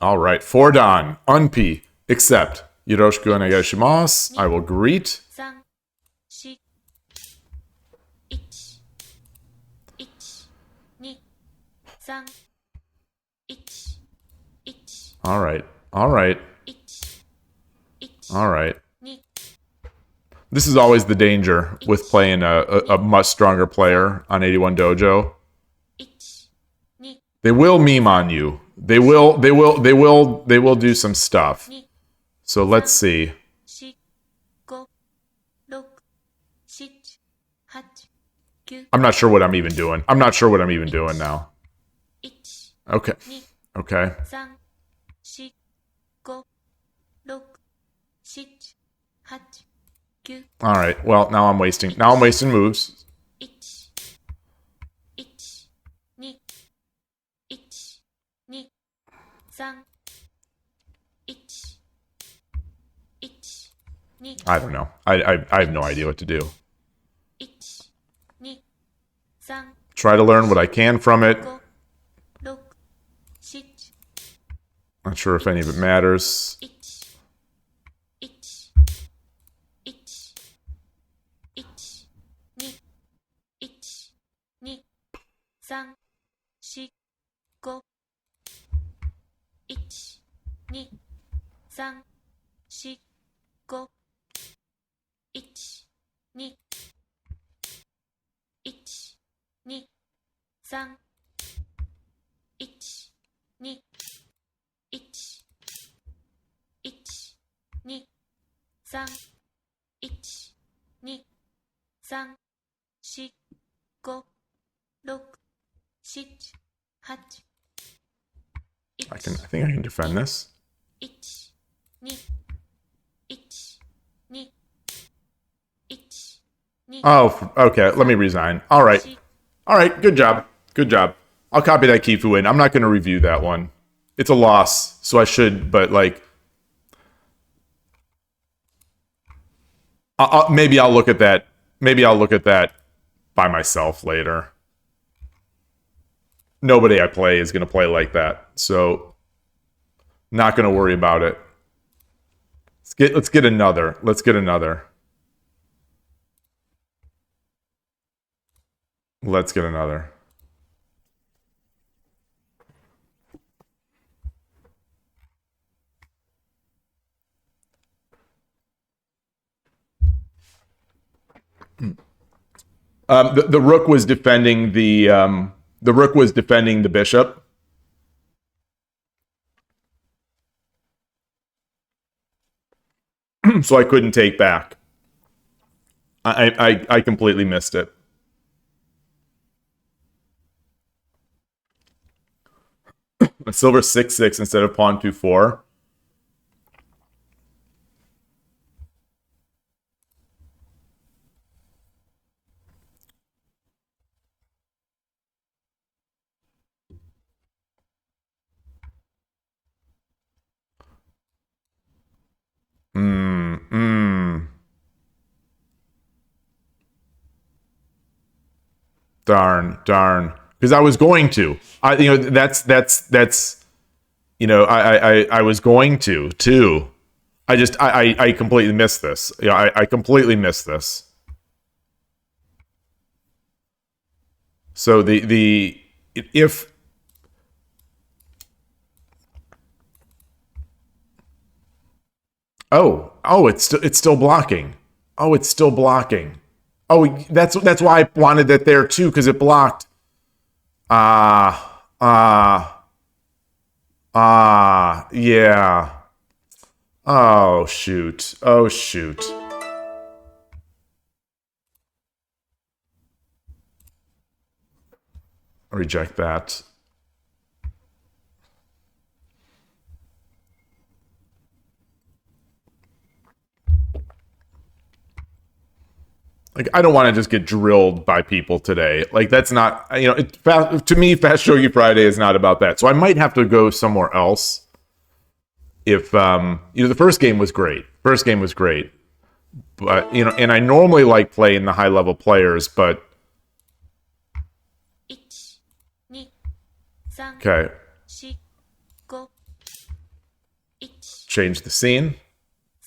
[SPEAKER 1] All right. For Don. Unp. Accept. Yoroshiku onegaishimasu. I will greet.
[SPEAKER 2] 3、4、1、1、2、3、1、1、All
[SPEAKER 1] right. All right.
[SPEAKER 2] 1、1、
[SPEAKER 1] All right.
[SPEAKER 2] 2、
[SPEAKER 1] This is always the danger with playing a much stronger player on 81 Dojo.
[SPEAKER 2] 1、2、
[SPEAKER 1] They will meme on you. They will do some stuff. So let's see.
[SPEAKER 2] 4、5、6、7、8、9、
[SPEAKER 1] I'm not sure what I'm even doing. I'm not sure what I'm even doing now.
[SPEAKER 2] 1、
[SPEAKER 1] Okay.
[SPEAKER 2] 2、
[SPEAKER 1] Okay.
[SPEAKER 2] 3、4、5、6、7、8、9、
[SPEAKER 1] All right. Well, now I'm wasting moves.
[SPEAKER 2] 1、1、2、1、2、3、1、1、2、
[SPEAKER 1] I don't know. I have no idea what to do.
[SPEAKER 2] 1、2、3、
[SPEAKER 1] Try to learn what I can from it.
[SPEAKER 2] 5、6、7、
[SPEAKER 1] Not sure if any of it matters.
[SPEAKER 2] 1、1、1、1、2、1、2、3、4、5、1、2、3、4、5、1、2、1、2、3、1、2、1、1、2、3、1、2、3、4、5、6、
[SPEAKER 1] I think I can defend this.
[SPEAKER 2] 1、2、1、2、1、2、Oh,
[SPEAKER 1] okay. Let me resign. All right. All right. Good job. Good job. I'll copy that Kifu in. I'm not going to review that one. It's a loss, so I should, but like, maybe I'll look at that. Maybe I'll look at that by myself later. Nobody I play is going to play like that, so not going to worry about it. Let's get another. Let's get another. Let's get another. The rook was defending the rook was defending the bishop. So I couldn't take back. I completely missed it. A silver 6/6 instead of pawn 2/4. Darn. Because I was going to. That's I was going to too. I completely missed this. Yeah, I completely missed this. So the if it's still blocking. Oh, it's still blocking. Oh, that's why I wanted that there too, because it blocked. Yeah. Oh shoot. Oh shoot. Reject that. Like, I don't want to just get drilled by people today. Like, that's not, to me, Fast Shogi Friday is not about that. So I might have to go somewhere else. If, the first game was great. But, and I normally like playing the high level players, but.
[SPEAKER 2] 1、2、3、Okay. 4、5、1、Change
[SPEAKER 1] the scene.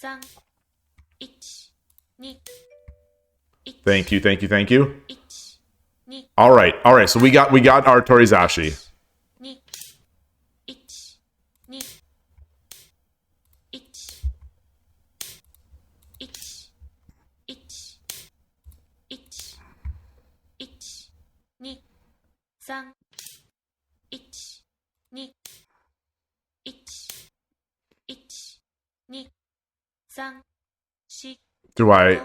[SPEAKER 2] 3、1、2、Thank
[SPEAKER 1] you.
[SPEAKER 2] 1、2、All
[SPEAKER 1] right. So we got our Torizashi.
[SPEAKER 2] 2、1、2、1、1、1、1、1、2、3、1、2、1、1、2、3、4、Do
[SPEAKER 1] I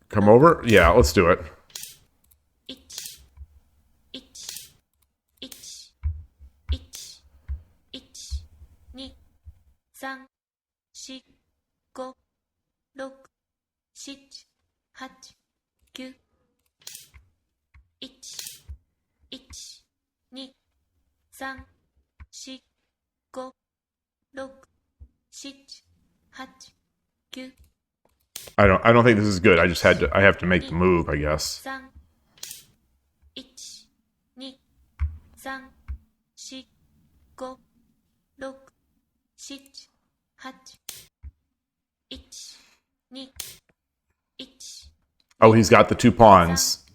[SPEAKER 1] come over? Yeah, let's do it.
[SPEAKER 2] 1、1、1、1、1、2、3、4、5、6、7、8、9、1、1、2、3、4、5、6、7、8、9、I
[SPEAKER 1] don't think this is good. I have to make the move, I guess.
[SPEAKER 2] 3、1、2、3、4、5、6、7、8、1、2、1、
[SPEAKER 1] Oh, he's got the two pawns.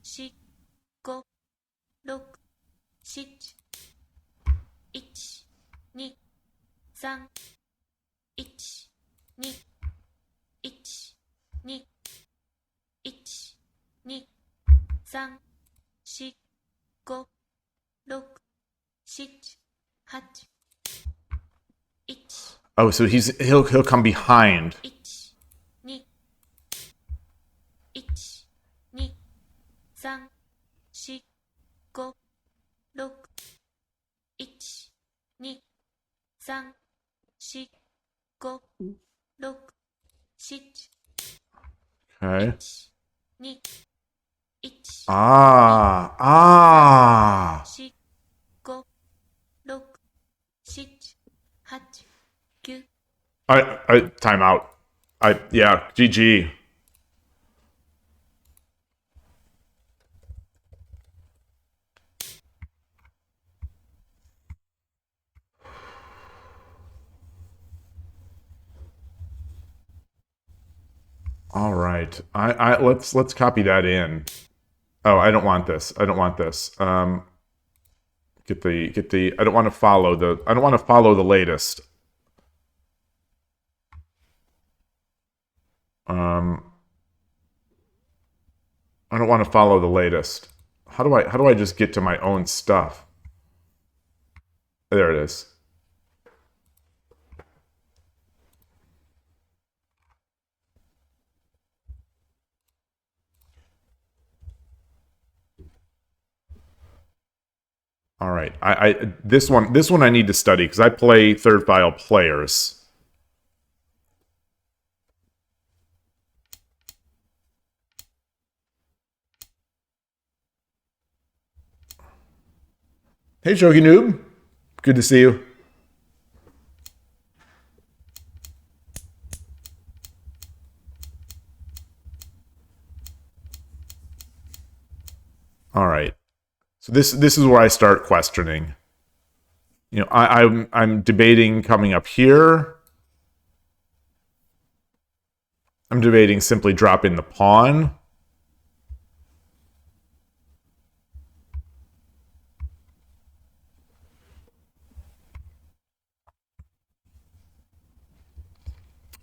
[SPEAKER 2] 4、5、6、7、1、2、3、1、2、1、2、1、2、3、4、5、6、7、8、1、Oh,
[SPEAKER 1] so he'll come behind.
[SPEAKER 2] 1、2、1、2、3、4、5、6、1、2、3、4、5、6、7、Okay. 1、2、1、Ah,
[SPEAKER 1] ah.
[SPEAKER 2] 4、5、6、7、8、9。Time
[SPEAKER 1] out. Yeah, GG. All right. Let's copy that in. Oh, I don't want this. I don't want this. Get the. I don't want to follow the. I don't want to follow the latest. Um, I don't want to follow the latest. How do I just get to my own stuff? There it is. All right. I this one I need to study because I play third file players. Hey, Shogi Noob. Good to see you. All right. So this is where I start questioning. You know, I'm debating coming up here. I'm debating simply dropping the pawn.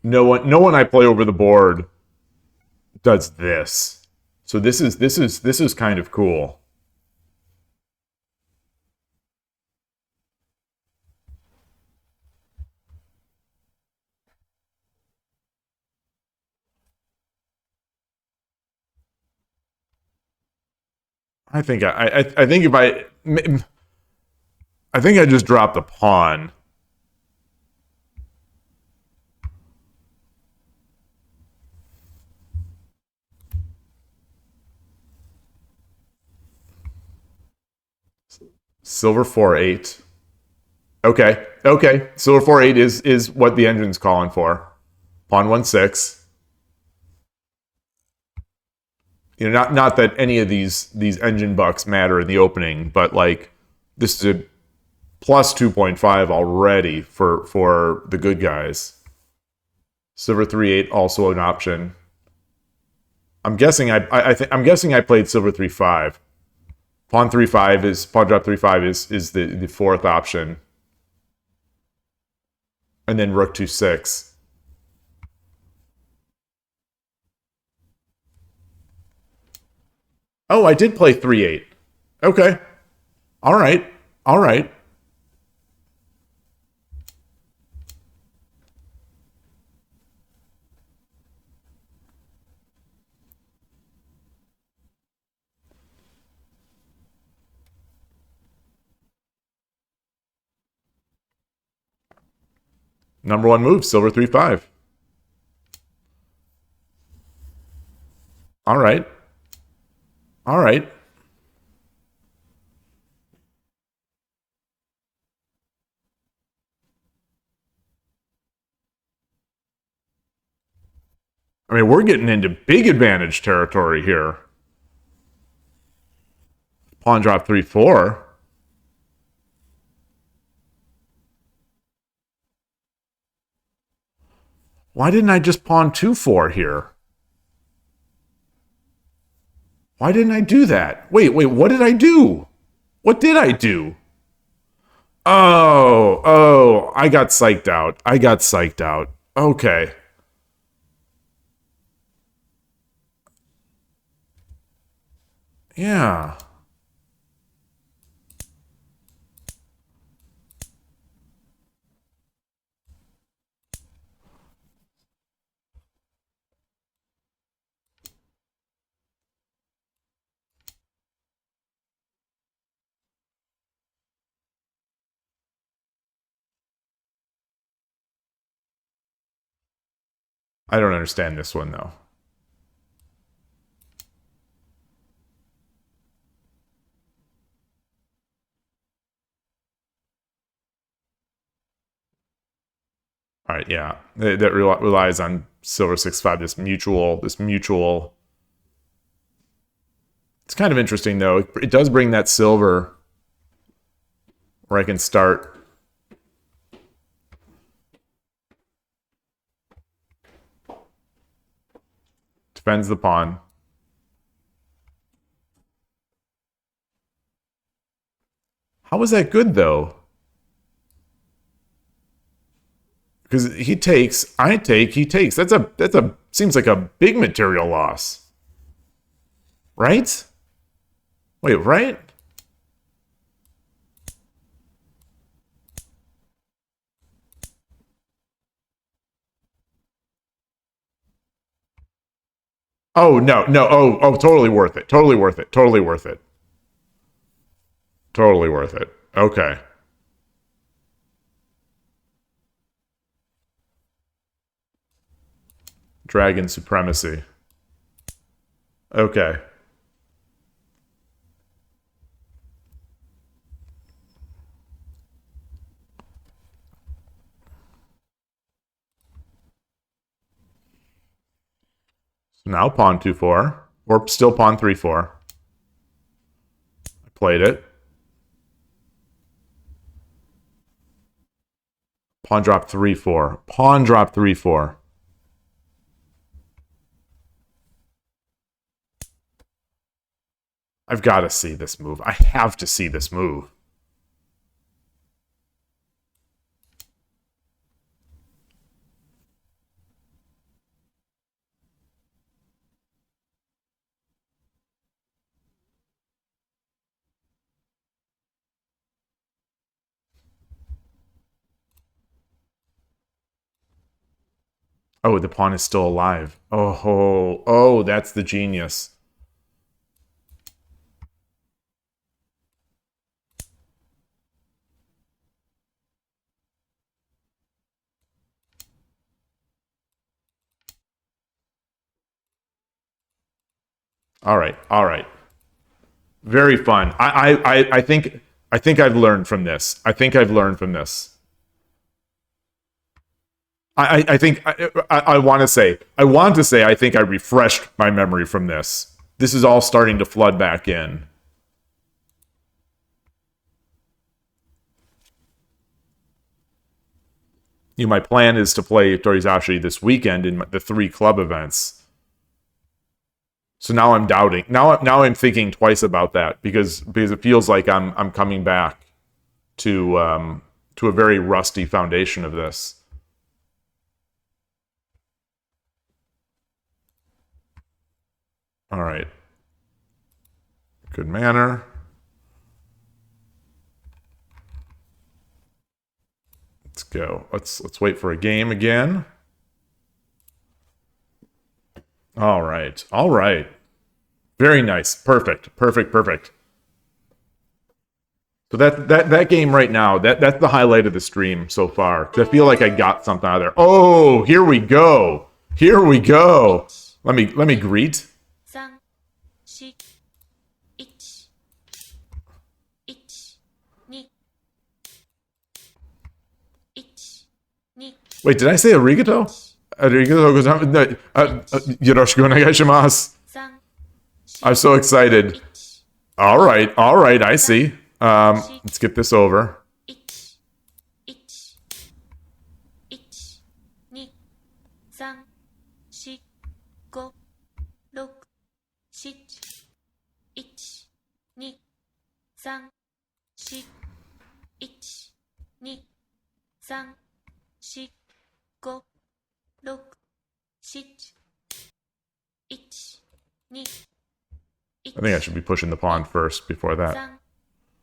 [SPEAKER 1] No one I play over the board does this. So this is kind of cool. I think if I think I just dropped the pawn. Silver 4-8. Okay. Okay. Silver 4-8 is what the engine's calling for. Pawn 1-6. You know, not that any of these engine bucks matter in the opening, but like this is a plus 2.5 already for the good guys. Silver 3-8 also an option. I'm guessing I played silver 3-5. Pawn 3-5 is pawn drop 3-5 is the fourth option. And then rook 2-6. Oh, I did play 3-8. Okay. All right. All right. Number one move, silver 3-5. All right. All right. I mean, we're getting into big advantage territory here. Pawn drop 3-4. Why didn't I just pawn 2-4 here? Why didn't I do that? Wait, what did I do? What did I do? Oh, I got psyched out. I got psyched out. Okay. Yeah. I don't understand this one, though. All right, yeah, that relies on silver 6-5. This mutual. It's kind of interesting though. It does bring that silver where I can start. Defends the pawn. How was that good though? Because he takes, I take, he takes. That's a seems like a big material loss. Right? Wait, right? Oh no, no, totally worth it. Totally worth it. Totally worth it. Totally worth it. Okay. Dragon supremacy. Okay. So now pawn 2-4. Or still pawn 3-4. I played it. Pawn drop 3-4. Pawn drop 3-4. I've got to see this move. I have to see this move. Oh, the pawn is still alive. Oh, that's the genius. All right, all right. Very fun. I think I've learned from this. I think I've learned from this. I think I want to say I think I refreshed my memory from this. This is all starting to flood back in. My plan is to play Torizashi this weekend in the 3 club events. So now I'm doubting. Now I'm thinking twice about that because it feels like I'm coming back to a very rusty foundation of this. All right. Good manner. Let's go. Let's wait for a game again. All right. All right. Very nice. Perfect. Perfect. Perfect. So that game right now, that's the highlight of the stream so far. I feel like I got something out of there. Oh, here we go. Here we go. Let me greet.
[SPEAKER 2] 3、4、1、1、2、1、2、Wait,
[SPEAKER 1] did I say arigato? Arigato gozaimasu. Yoroshiku onegaishimasu.
[SPEAKER 2] 3、I'm
[SPEAKER 1] so excited. All right, I see. Let's get this over.
[SPEAKER 2] 1、1、1、2、3、4、5、6、7、1、2、3、4、1、2、3、4、5、6、7、1、2、I
[SPEAKER 1] think I should be pushing the pawn first before that.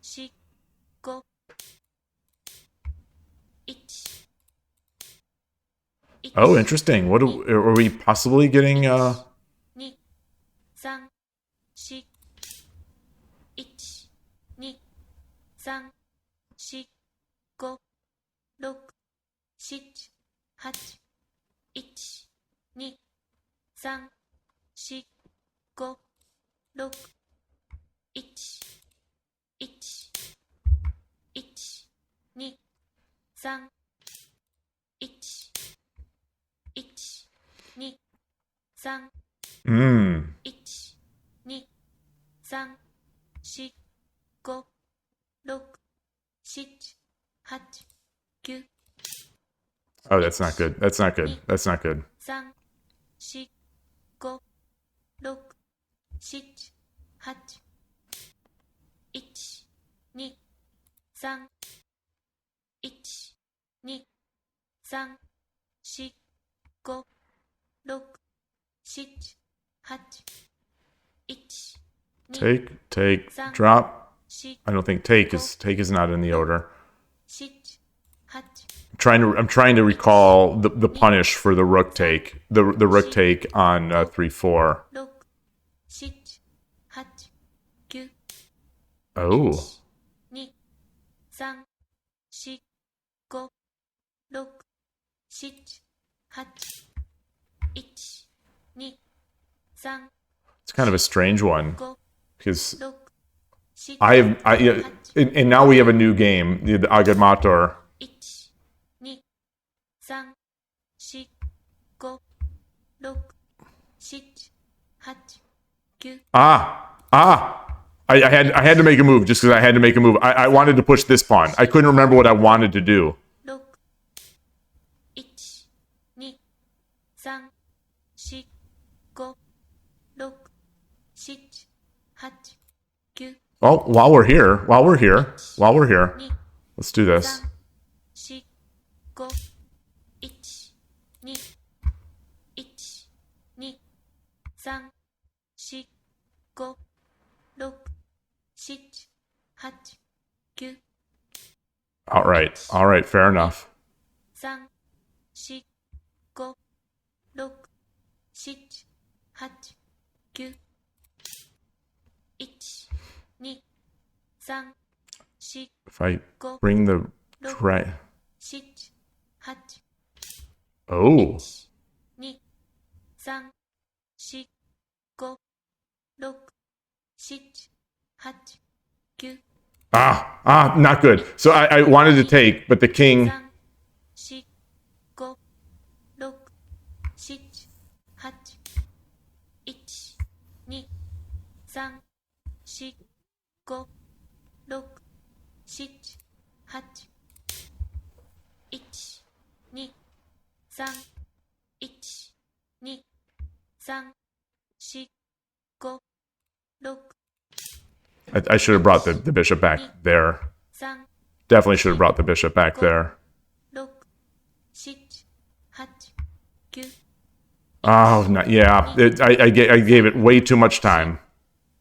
[SPEAKER 2] 3、4、5、1、Oh,
[SPEAKER 1] interesting. What are we possibly getting?
[SPEAKER 2] 2、3、4、1、2、3、4、5、6、7、8、1、2、3、4、5、6、1、1、1、2、3、1、1、2、3、Mmm. 1、2、3、4、5、6、7、8、9、Oh,
[SPEAKER 1] that's not good. That's not good. That's not good.
[SPEAKER 2] 3、4、5、6、7、8、1、2、3、1、2、3、4、5、6、7、8、1、2、Take, 3、drop. 4、I
[SPEAKER 1] don't think take is not in the order.
[SPEAKER 2] 7、8、I'm
[SPEAKER 1] trying to recall the punish for the rook take. The rook take on 3-4.
[SPEAKER 2] 6、7、8、9、Oh. 2、3、4、5、6、7、8、1、2、3、It's
[SPEAKER 1] kind of a strange one
[SPEAKER 2] 5、because 6、7、yeah,
[SPEAKER 1] and now we have a new game, the Agamator.
[SPEAKER 2] 1、2、3、4、5、6、7、8、9、I
[SPEAKER 1] had to make a move just because I had to make a move. I wanted to push this pawn. I couldn't remember what I wanted to do.
[SPEAKER 2] 6、1、2、3、4、5、6、7、8、9、Well,
[SPEAKER 1] while we're here, let's do this.
[SPEAKER 2] 3、4、5、1、2、1、2、3、4、5、6、7、8、9、All
[SPEAKER 1] right, fair enough.
[SPEAKER 2] 3、4、5、6、7、8、9、1、2、3、4、If
[SPEAKER 1] I
[SPEAKER 2] 5、bring
[SPEAKER 1] the
[SPEAKER 2] 6、right, 7、8、oh, 2、3、4、5、6、7、8、9、not
[SPEAKER 1] good. So I wanted to take, but the king.
[SPEAKER 2] 3、4、5、6、7、8、1、2、3、4、5、6、7、8、1、2、3、1、2、3、4、5、6、I
[SPEAKER 1] should have brought the bishop back there.
[SPEAKER 2] 3、Definitely
[SPEAKER 1] should have brought the bishop back there.
[SPEAKER 2] 6、7、8、9、Oh,
[SPEAKER 1] yeah. I gave it way too much time.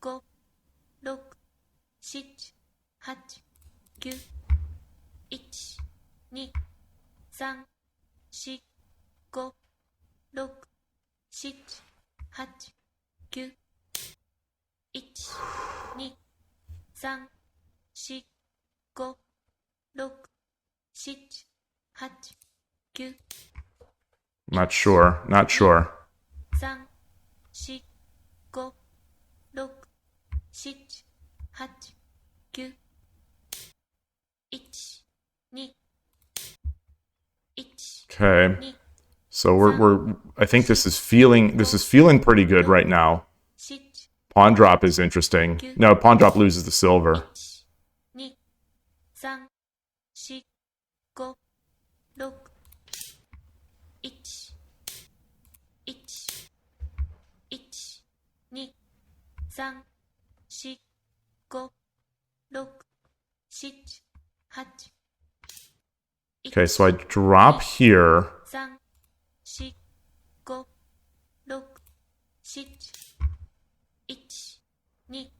[SPEAKER 2] 5、6、7、8、9、1、2、3、4、5、6、7、8、9、1、2、3、4、5、6、7、8、9、Not
[SPEAKER 1] sure.
[SPEAKER 2] 3、4、5、6、7、8、9、1、2、1、Okay. 2、So
[SPEAKER 1] we're I think this is feeling pretty good right now.
[SPEAKER 2] 7、Pawn
[SPEAKER 1] drop is interesting. No, pawn drop loses the silver.
[SPEAKER 2] 1、2、3、4、5、6、1、1、1、2、3、4、5、6、7、8、Okay,
[SPEAKER 1] so I drop here.
[SPEAKER 2] 3、4、5、6、7、1、2、3、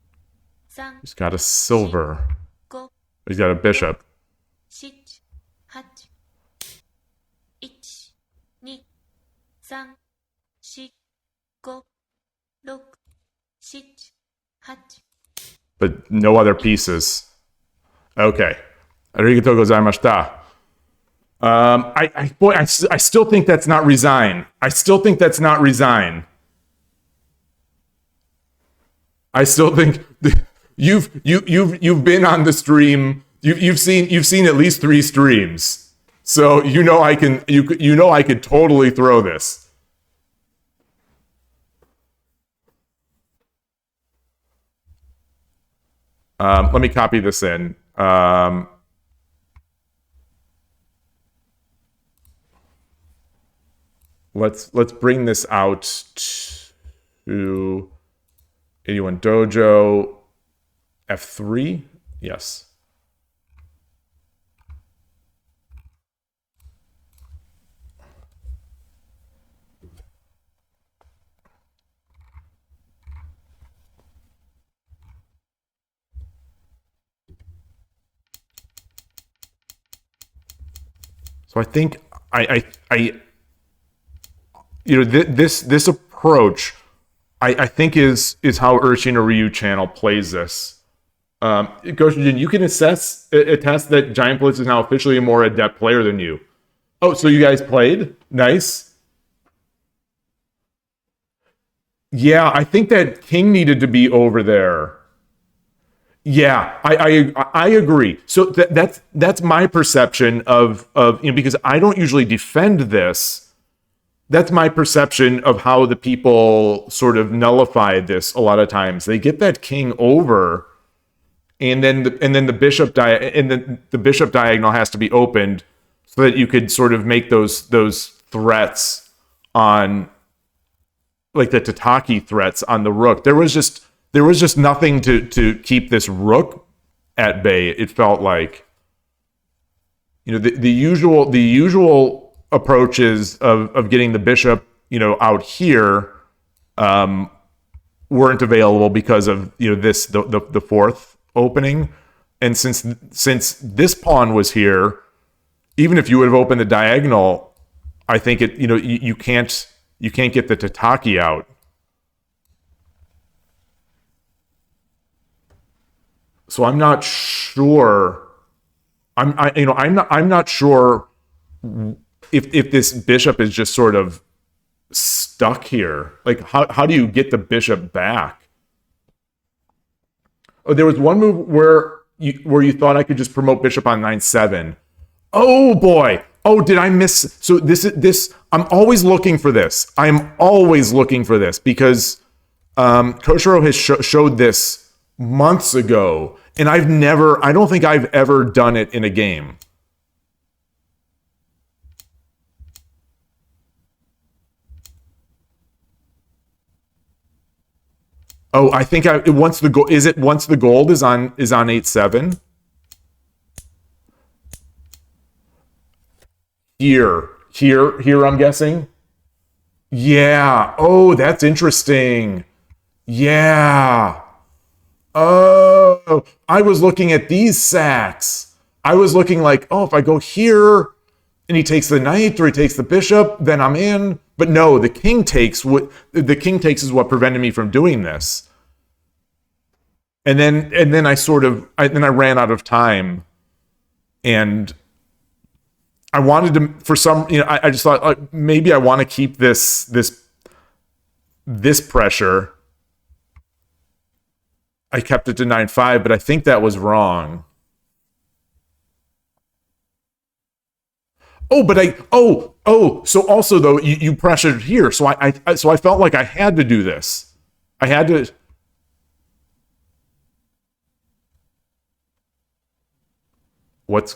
[SPEAKER 1] He's got a silver.
[SPEAKER 2] 5、
[SPEAKER 1] He's got a bishop.
[SPEAKER 2] 7、8、1、2、3、4、5、6、7、8、
[SPEAKER 1] But no other pieces. Okay. Arigatou gozaimashita. I still think that's not resign. I still think that's not resign. I still think you've been on the stream. You've seen at least 3 streams, so you know I can I could totally throw this. Let me copy this in. Let's bring this out to 81 Dojo F3. Yes. So I think I this approach I think is how Urshin Ryu channel plays this. Goshijin, you can attest that Giant Blitz is now officially a more adept player than you. Oh, so you guys played? Nice. Yeah, I think that King needed to be over there. Yeah, I agree. So that's my perception of because I don't usually defend this. That's my perception of how the people sort of nullify this a lot of times. They get that king over, and then the bishop the bishop diagonal has to be opened so that you could sort of make those threats on, like the Tataki threats on the rook. There was just nothing to keep this rook at bay. It felt like, the usual approaches of getting the bishop, out here, weren't available because of this the fourth opening, and since this pawn was here, even if you would have opened the diagonal, I think it you can't get the Tataki out. So I'm not sure. I'm not sure if this bishop is just sort of stuck here. Like, how do you get the bishop back? Oh, there was one move where you thought I could just promote bishop on 9-7. Oh boy. Oh, did I miss? So this. I'm always looking for this. I am always looking for this because Koshiro has showed this months ago, and I don't think I've ever done it in a game. Oh, I think once the gold is on 8-7. Here, I'm guessing. Yeah. Oh, that's interesting. Yeah. Oh, I was looking at these sacks. I was looking like, oh, if I go here and he takes the knight or he takes the bishop, then I'm in. But no, the king takes is what prevented me from doing this. And then I ran out of time, and I wanted to, for some, I just thought maybe I want to keep this pressure. I kept it to 9-5, but I think that was wrong. Oh, but so also though you pressured here, so I felt like I had to do this. I had to. What?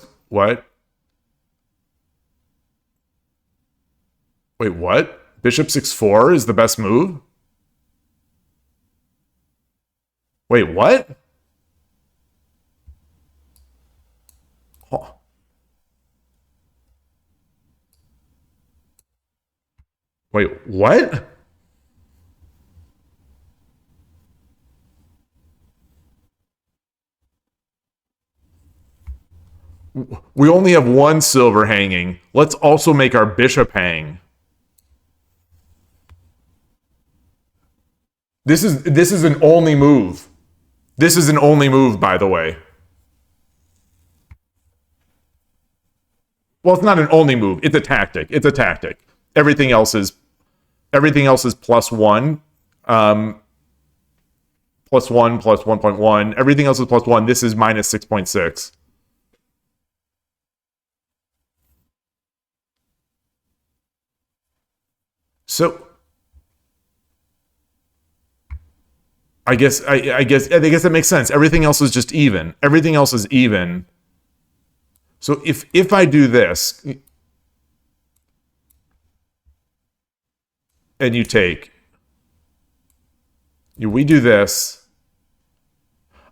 [SPEAKER 1] Wait, what? Bishop 6-4 is the best move? Wait, what? Oh. Wait, what? We only have one silver hanging. Let's also make our bishop hang. This is an only move. This is an only move, by the way. Well, it's not an only move. It's a tactic. It's a tactic. Everything else is plus one. Plus one, plus 1.1. Everything else is plus one. This is minus 6.6. So I guess that makes sense. Everything else is just even. Everything else is even. So if I do this and you take, we do this.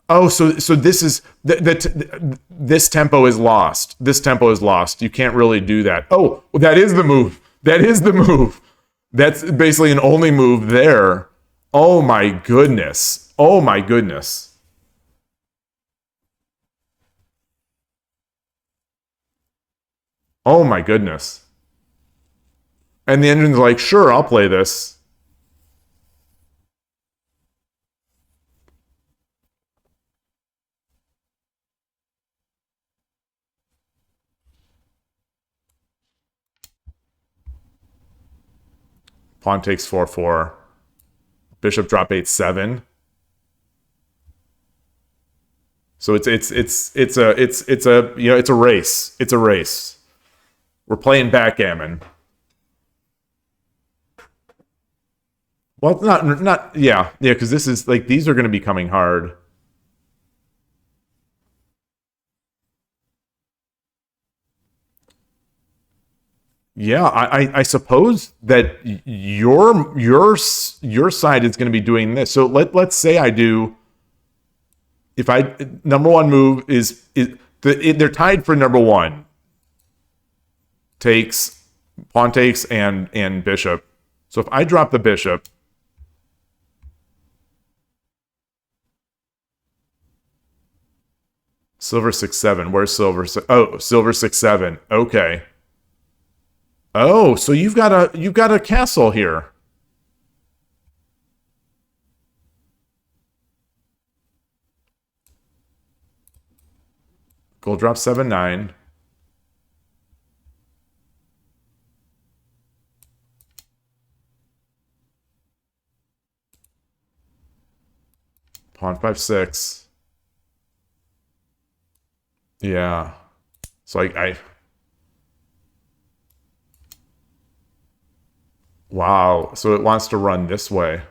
[SPEAKER 1] Oh, so this is this tempo is lost. This tempo is lost. You can't really do that. Oh, that is the move. That is the move. That's basically an only move there. Oh my goodness. Oh my goodness. Oh my goodness. And the engine's like, sure, I'll play this. Pawn takes 4-4. Bishop drop 8-7. So it's a race. It's a race. We're playing backgammon. Well, it's not yeah, because this is like these are going to be coming hard. Yeah, I suppose that your side is going to be doing this. So let's say I do. If I number one move they're tied for number one. Pawn takes and bishop. So if I drop the bishop, silver 6-7. Where's silver? Oh, silver 6-7. Okay. Oh, so you've got a castle here. Gold drop 7-9. Pawn 5-6. Yeah. So I wow. So it wants to run this way.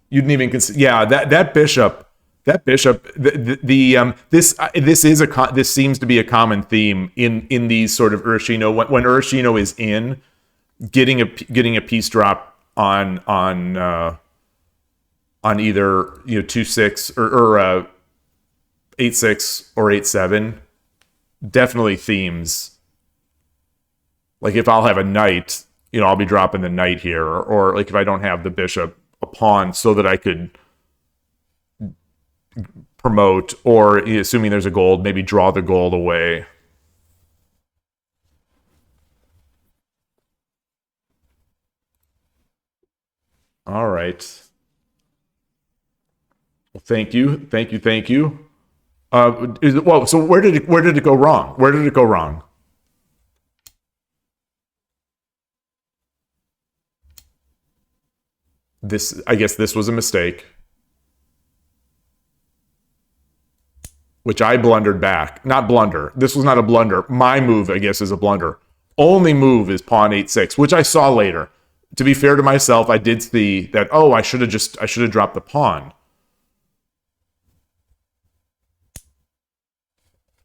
[SPEAKER 1] You didn't even consider. Yeah, that bishop. This seems to be a common theme in these sort of Urshino when Urshino is in getting a piece drop on either 2-6 or 8-6 or 8-7 definitely themes. Like if I'll have a knight, I'll be dropping the knight here, or like if I don't have the bishop, a pawn, so that I could promote, or assuming there's a gold, maybe draw the gold away. All right. Well, thank you. So where did it go wrong? Where did it go wrong? I guess this was a mistake, which I blundered back. Not blunder. This was not a blunder. My move, I guess, is a blunder. Only move is pawn 8-6, which I saw later. To be fair to myself, I did see that. Oh, I should have dropped the pawn.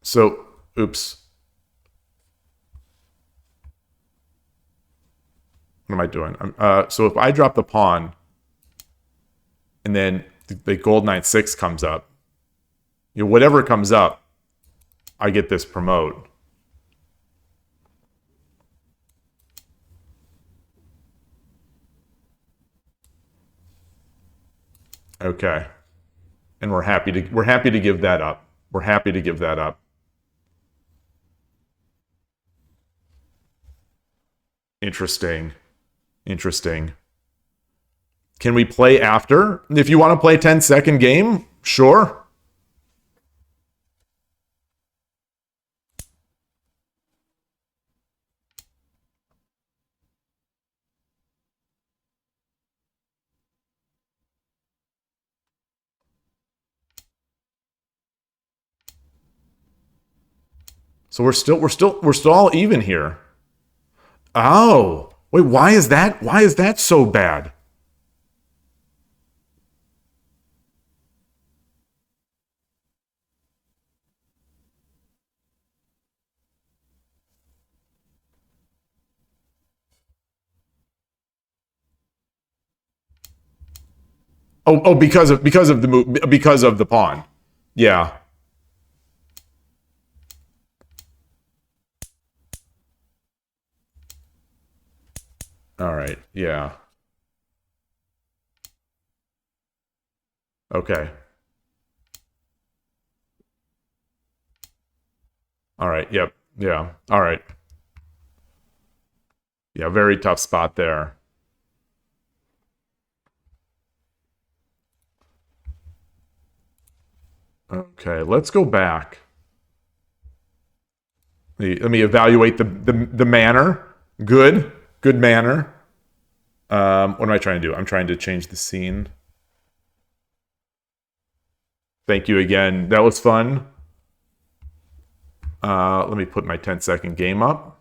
[SPEAKER 1] So, oops. What am I doing? So if I drop the pawn, and then the gold 9-6 comes up, whatever comes up, I get this promote. Okay, and we're happy to give that up. We're happy to give that up. Interesting. Can we play after? If you want to play a 10-second game, sure. So we're still all even here. Oh, wait, why is that? Why is that so bad? Oh, because of the pawn. Yeah. All right. Yeah. Okay. All right. Yep. Yeah. All right. Yeah, very tough spot there. Okay, let's go back. Let me evaluate the manner. Good manner. What am I trying to do? I'm trying to change the scene. Thank you again. That was fun. Let me put my 10-second game up.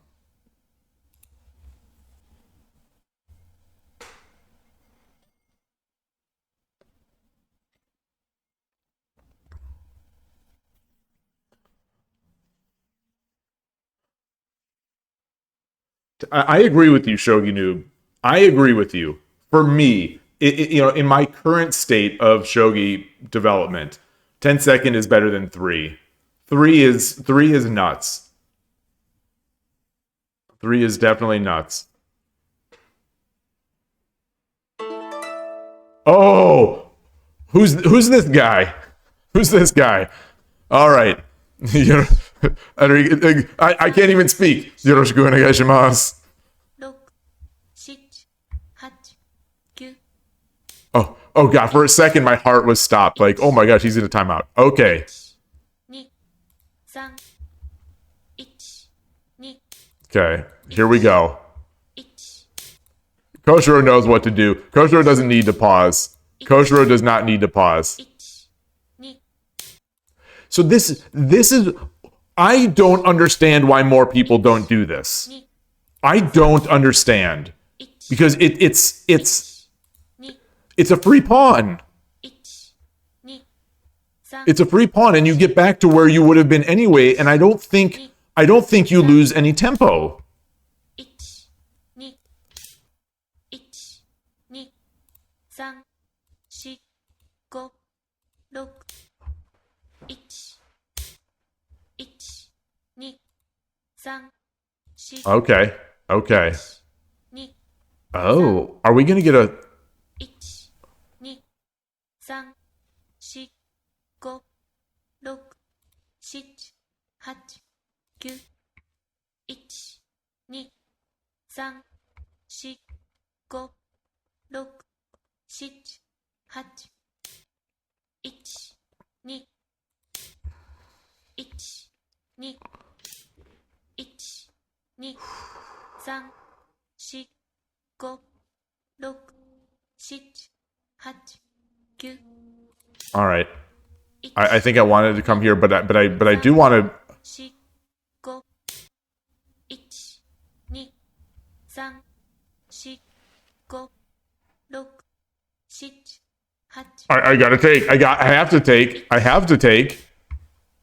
[SPEAKER 1] I agree with you, Shogi Noob. I agree with you. For me, in my current state of Shogi development, 10-second is better than 3. 3 is nuts. 3 is definitely nuts. Oh, who's this guy? Who's this guy? All right. I can't even speak. よろしくお願いします。
[SPEAKER 2] 6、7、8、9。
[SPEAKER 1] Oh god, for a second my heart was stopped. Like, oh my gosh, he's in a timeout. Okay.
[SPEAKER 2] 2、3、1、2、Okay,
[SPEAKER 1] here we go.
[SPEAKER 2] 1、Koshiro
[SPEAKER 1] knows what to do. Koshiro doesn't need to pause. Koshiro does not need to pause.
[SPEAKER 2] 1、2。So
[SPEAKER 1] this is I don't understand why more people don't do this. I don't understand. Because it's a free pawn. It's a free pawn and you get back to where you would have been anyway, and I don't think you lose any tempo.
[SPEAKER 2] 1、2、1、2、3、4、5、6、1、1、2、3、4。
[SPEAKER 1] Okay. Okay.
[SPEAKER 2] 2、Oh,
[SPEAKER 1] are we going to get a
[SPEAKER 2] 1、2、3、4、5、6、7、8、9、1、2、3、4、5、6、7、8、1、2、1、2、1、2、3、4、5、6、7、8、9。
[SPEAKER 1] All right. I think I wanted to come here, but I do want to.
[SPEAKER 2] 4、5、1、2、3、4、5、6、7、8。
[SPEAKER 1] I gotta take. I have to take. I have to take.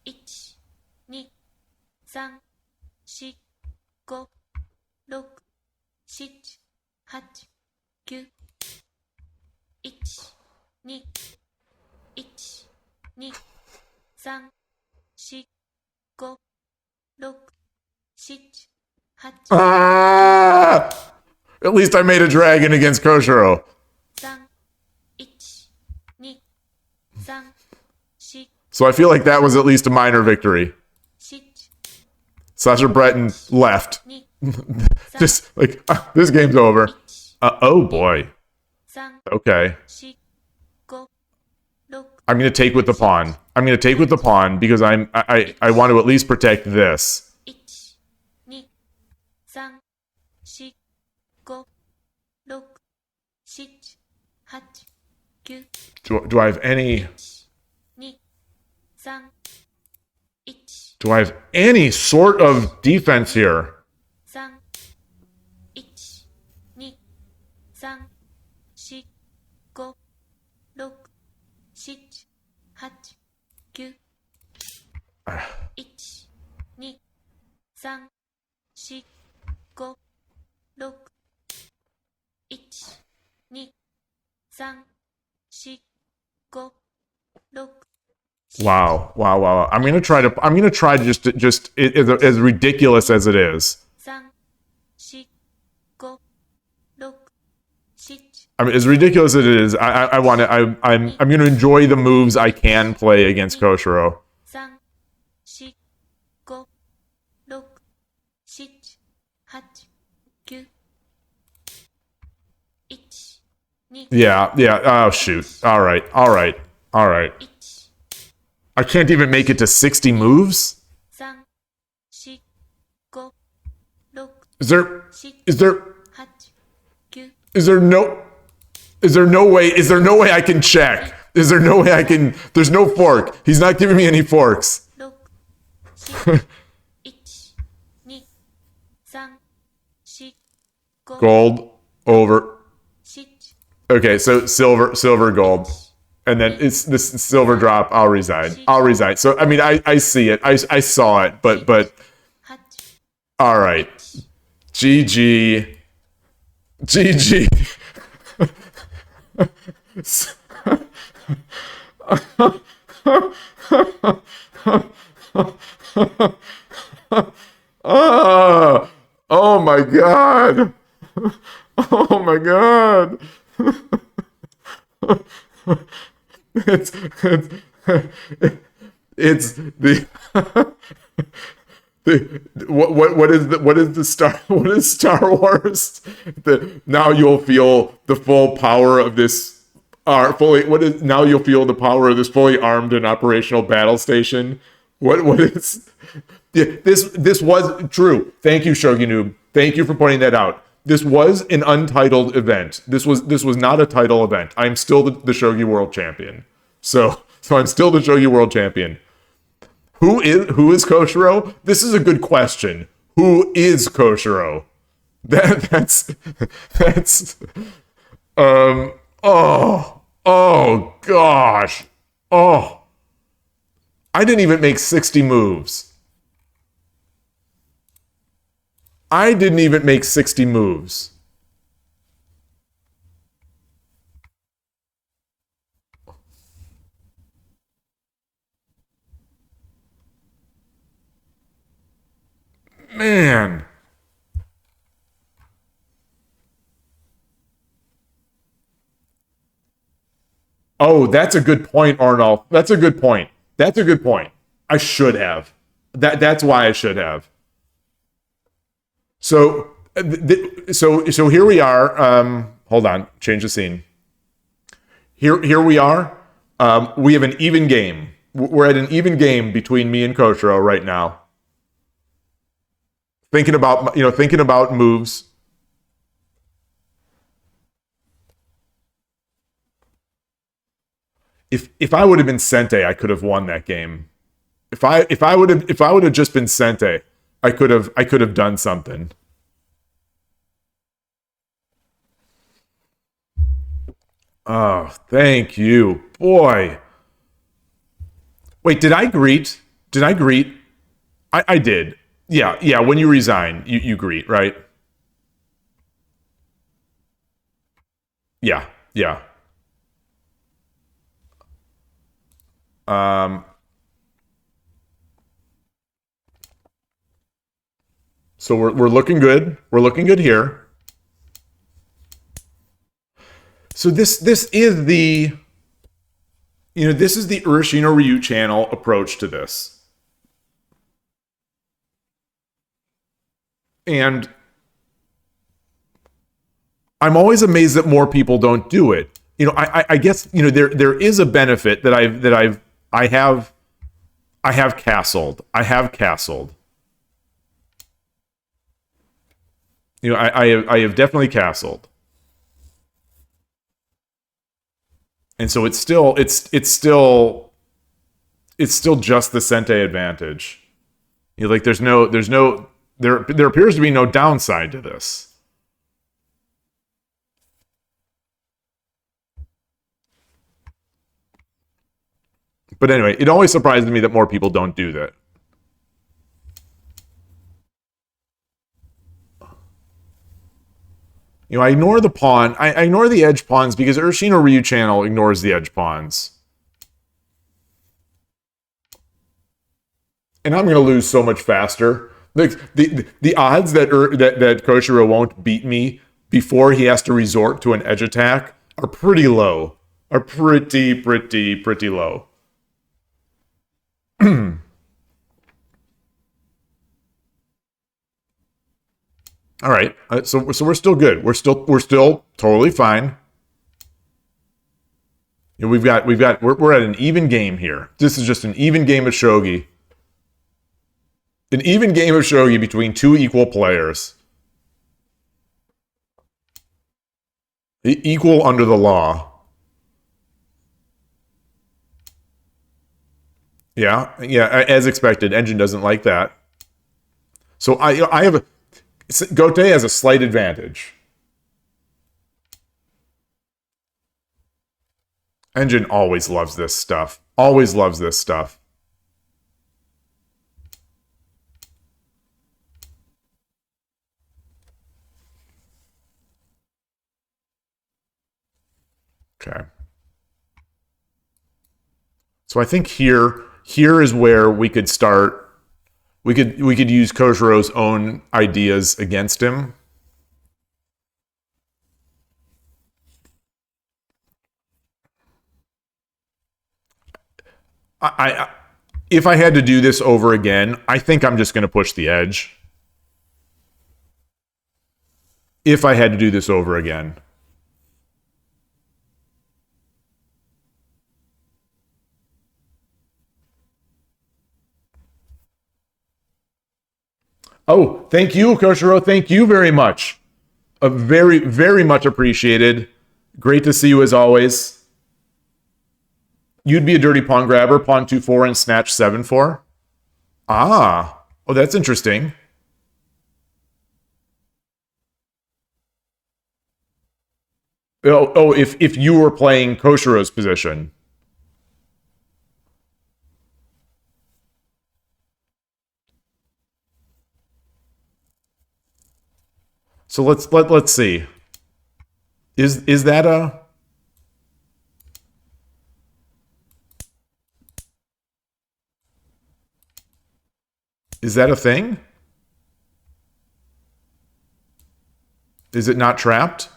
[SPEAKER 2] 1、2、3、4、5、6、7、8、9。 1、2、1、2、3、4、5、6、7、8。
[SPEAKER 1] Ah! At least I made a dragon against Koshiro.
[SPEAKER 2] 3、1、2、3、4、
[SPEAKER 1] So I feel like that was at least a minor victory.
[SPEAKER 2] 7、Sasha
[SPEAKER 1] Breton left.
[SPEAKER 2] 2、Just
[SPEAKER 1] like, this game's over. Oh boy.
[SPEAKER 2] 3、Okay. 4、5、6、I'm
[SPEAKER 1] going to take with the pawn. I'm going to take with the pawn because I want to at least protect this.
[SPEAKER 2] 1、2、3、4、5、6、7、8、9、Do
[SPEAKER 1] I have any...
[SPEAKER 2] 2、3、1、Do
[SPEAKER 1] I have any sort of defense here?
[SPEAKER 2] 3、1、2、3、4、5、6、7、8、9、1、2、3、4、5、6、1、2、3、4、5、6、Wow.
[SPEAKER 1] I'm gonna try to just as ridiculous as it is.
[SPEAKER 2] 3、4、5、6、7、I
[SPEAKER 1] mean, as ridiculous as it is, I want to. I'm gonna enjoy the moves I can play against Koshiro.
[SPEAKER 2] 3、4、5、6、7、8、9、1、2、Yeah.
[SPEAKER 1] Oh shoot. All right.
[SPEAKER 2] 1、I
[SPEAKER 1] can't even make it to 60 moves.
[SPEAKER 2] 3、4、5、6、Is
[SPEAKER 1] there
[SPEAKER 2] 8、9、is
[SPEAKER 1] there no way I can check? Is there no way I can? There's no fork. He's not giving me any forks.
[SPEAKER 2] 6、7、1、2、3、4、5、Gold
[SPEAKER 1] over.
[SPEAKER 2] 7、Okay,
[SPEAKER 1] so silver, gold. And then it's this silver drop. I'll resign. So I mean, I see it. I saw it, but
[SPEAKER 2] 8、all
[SPEAKER 1] right. GG. Oh my god. Oh my god. It's the what is Star Wars? Now you'll feel the full power of this now you'll feel the power of this fully armed and operational battle station. What is this was true. Thank you, Shogi Noob. Thank you for pointing that out. This was an untitled event. This was not a title event. I'm still the Shogi World Champion. So I'm still the Shogi World Champion. Who is Koshiro? This is a good question. Who is Koshiro? That's oh gosh. Oh. I didn't even make 60 moves. I didn't even make 60 moves. Man. Oh, that's a good point, Arnold. That's a good point. I should have. That's why I should have. So here we are. Hold on, change the scene. Here we are. We have an even game. We're at an even game between me and Koshiro right now. Thinking about moves. If I would have been Sente, I could have won that game. If I would have just been Sente, I could have done something. Oh, thank you. Boy. Wait, did I greet? I did. Yeah, when you resign, you greet, right? Yeah. So we're looking good. We're looking good here. So this is the Urashino Ryu channel approach to this. And I'm always amazed that more people don't do it. I guess there is a benefit that I have castled. I have castled. I have definitely castled. And so it's still just the Sente advantage. Like there appears to be no downside to this. But anyway, it always surprises me that more people don't do that. I ignore the pawn. I ignore the edge pawns because Urshin or Ryu Channel ignores the edge pawns. And I'm going to lose so much faster. Like the odds that Koshiro won't beat me before he has to resort to an edge attack are pretty low. Are pretty low. All right, so we're still good. We're still totally fine. We're at an even game here. This is just an even game of shogi. An even game of shogi between two equal players. Equal under the law. Yeah, as expected. Engine doesn't like that. So I have a Gote has a slight advantage. Engine always loves this stuff. Always loves this stuff. Okay. So I think here is where we could start. We could use Koshiro's own ideas against him. If I had to do this over again, I think I'm just going to push the edge. If I had to do this over again. Oh, thank you, Koshiro. Thank you very much. Very much appreciated. Great to see you as always. You'd be a dirty pawn grabber, pawn 2-4 and snatch 7-4. Ah, oh, that's interesting. If you were playing Koshiro's position. So let's see. Is that a thing? Is it not trapped?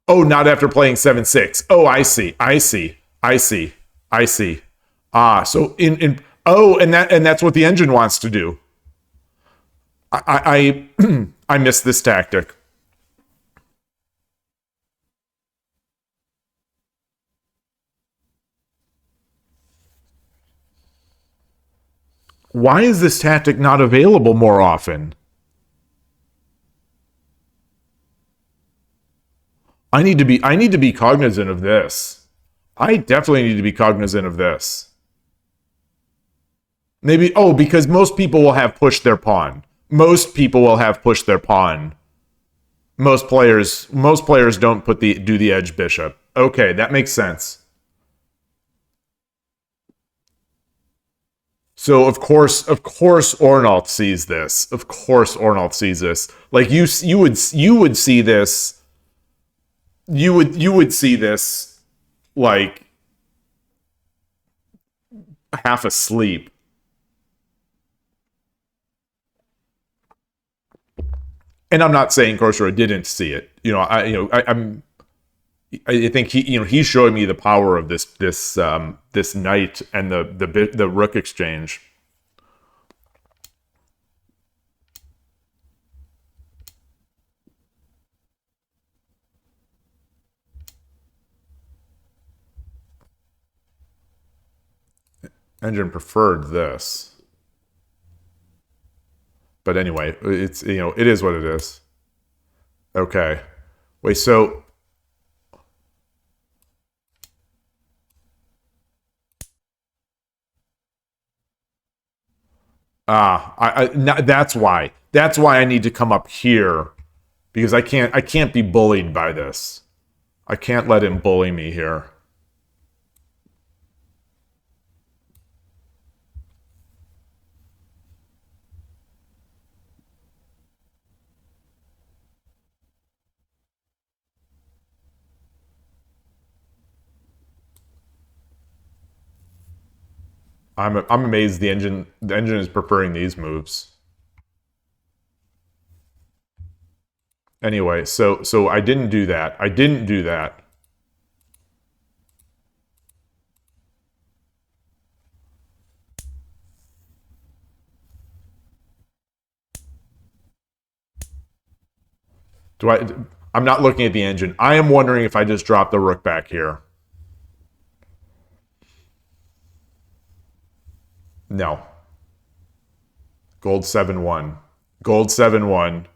[SPEAKER 1] Oh, not after playing 7-6. Oh, I see. Ah, so in and that's what the engine wants to do. I missed this tactic. Why is this tactic not available more often? I need to be cognizant of this. I definitely need to be cognizant of this. Maybe because most people will have pushed their pawn. Most people will have pushed their pawn. Most players don't do the edge bishop. Okay, that makes sense. So of course Ornalt sees this. Of course Ornalt sees this. Like you would see this. You would see this like half asleep. And I'm not saying Koshiro didn't see it. I'm I think he's showing me the power of this knight and the rook exchange. Engine preferred this, but anyway, it's it is what it is. Okay, wait, so that's why. That's why I need to come up here because I can't be bullied by this. I can't let him bully me here. I'm amazed the engine is preferring these moves. Anyway, so I didn't do that. I didn't do that. Do I? I'm not looking at the engine. I am wondering if I just drop the rook back here. No. Gold 7-1. Gold 7-1.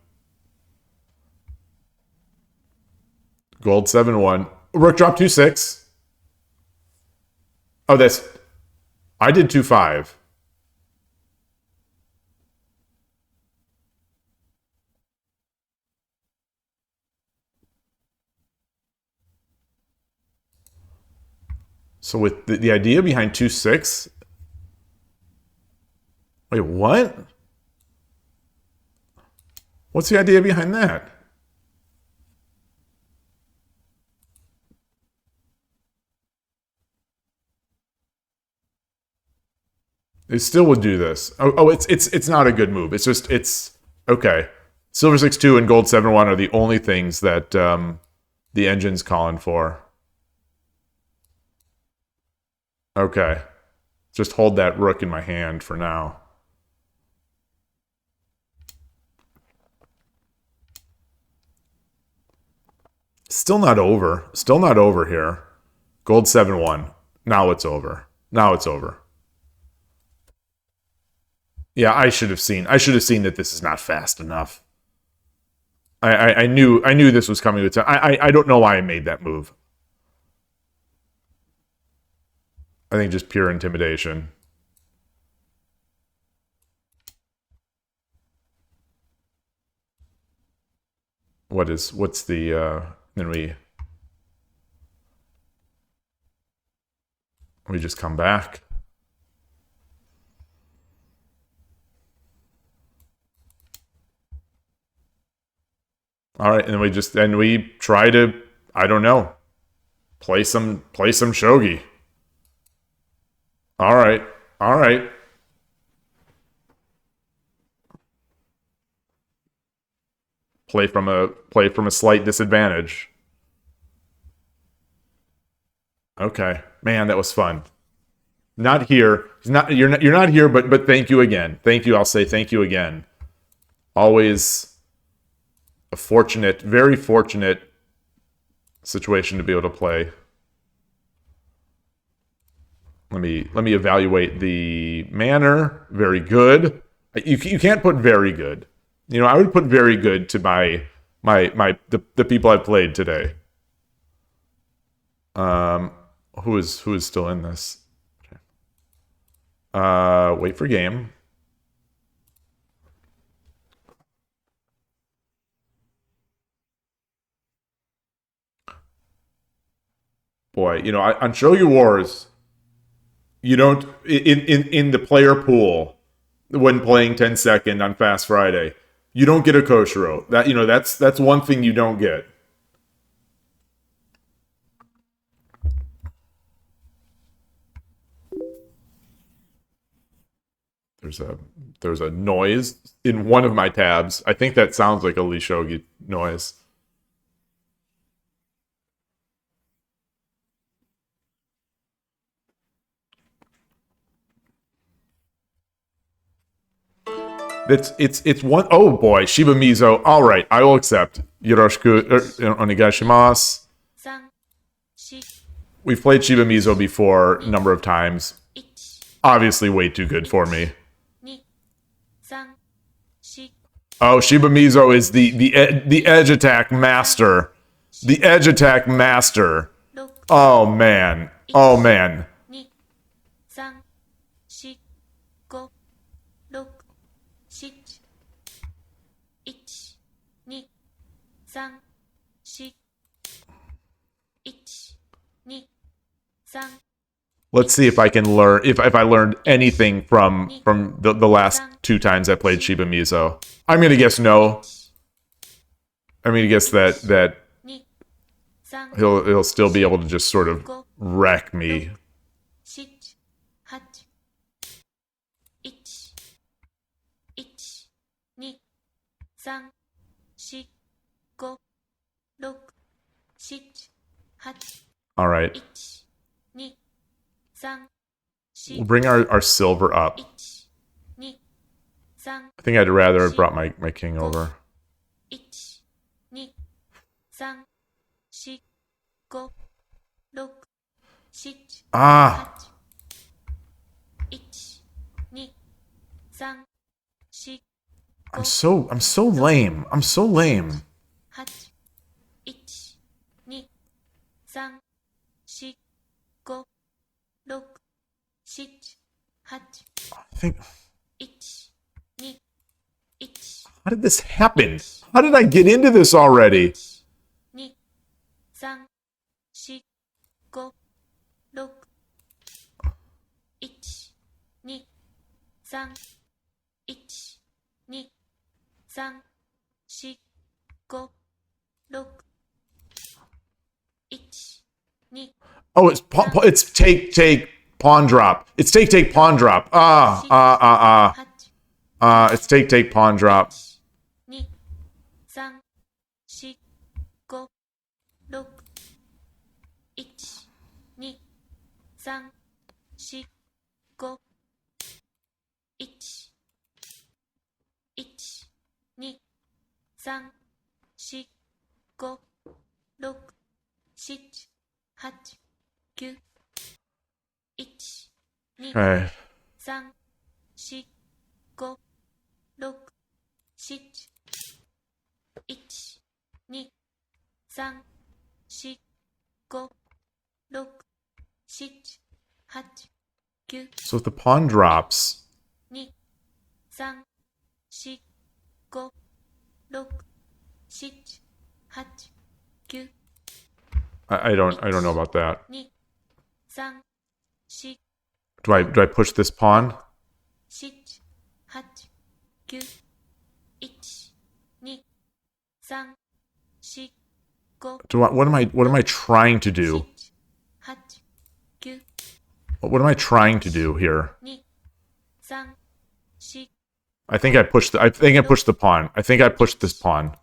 [SPEAKER 1] Gold 7-1. Rook drop 2-6. Oh, that's. I did 2-5. So with the idea behind 2-6. Wait, what? What's the idea behind that? It still would do this. Oh, it's not a good move. It's okay. Silver 6-2 and gold 7-1 are the only things that the engine's calling for. Okay. Just hold that rook in my hand for now. Still not over. Still not over here. Gold 7-1. Now it's over. Now it's over. Yeah, I should have seen. I should have seen that this is not fast enough. I knew this was coming. I don't know why I made that move. I think just pure intimidation. What's the then we just come back. All right, and we try to, I don't know, play some shogi. All right. All right. Play from a slight disadvantage. Okay. Man, that was fun. Not here. You're not here, but thank you again. Thank you. I'll say thank you again. Always a fortunate, very fortunate situation to be able to play. Let me evaluate the manner. Very good. You can't put very good. I would put very good to the people I've played today. Who is still in this? Wait for game. Boy, on Shogi Wars, you don't in the player pool when playing 10-second on Fast Friday, you don't get a Koshiro. That's one thing you don't get. There's a noise in one of my tabs. I think that sounds like a Lee Shogi noise. It's one. Oh boy, Shiba Mizo. All right, I will accept. Yoroshiku onegaishimasu.
[SPEAKER 2] 3、4、We've
[SPEAKER 1] played Shiba Mizo before a number of times.
[SPEAKER 2] 1、Obviously,
[SPEAKER 1] way too good for me.
[SPEAKER 2] 2、3、4、Oh,
[SPEAKER 1] Shiba Mizo is the edge attack master. The edge attack master.
[SPEAKER 2] 6、Oh
[SPEAKER 1] man. Oh man.
[SPEAKER 2] 2、3、4、5、6、7、1、2、3、4、1、2、3、Let's
[SPEAKER 1] see if I can learn if I learned anything from the last 2 times I played Shiba Mizo. I'm gonna guess no. I'm gonna guess that
[SPEAKER 2] 2、3、he'll
[SPEAKER 1] still be able to just sort of wreck me.
[SPEAKER 2] 7、8、1、1、2、3、4、5、6、7、8、All
[SPEAKER 1] right.
[SPEAKER 2] 1、2、3、We'll 4、bring
[SPEAKER 1] our silver up.
[SPEAKER 2] 1、2、3、
[SPEAKER 1] I think I'd rather have brought my king over.
[SPEAKER 2] 1、2、3、4、5、6、7、Ah, 8、1、2、3、4、
[SPEAKER 1] I'm so lame. I'm so lame.
[SPEAKER 2] 8、1、2、3、4、5、6、7、8、
[SPEAKER 1] I think
[SPEAKER 2] 1、2、1、
[SPEAKER 1] how did this happen? How did I get into this already?
[SPEAKER 2] 2、3、4、5、6、1、2、3、1、2、3、4、5、6、1、2、
[SPEAKER 1] Oh, it's take pawn drop. It's take pawn drop. It's take pawn drop.
[SPEAKER 2] 2、3、4、5、6、1、2、3、4、5、1、1、2、3、4、5、6、7、8、9、1、2、
[SPEAKER 1] Okay.
[SPEAKER 2] 3、4、5、6、7、1、2、3、4、5、6、7、8、9、
[SPEAKER 1] So if the pawn drops,
[SPEAKER 2] 2、3、4、5、6、7、8、9、
[SPEAKER 1] I don't know about that.
[SPEAKER 2] 2、3、4、
[SPEAKER 1] Do I push this pawn?
[SPEAKER 2] 7、8、9、1、2、3、4、5、
[SPEAKER 1] What am I trying to do?
[SPEAKER 2] 7、8、9、
[SPEAKER 1] What am I trying to do here?
[SPEAKER 2] 2、3、4、
[SPEAKER 1] I think I pushed the pawn. I think I pushed this pawn.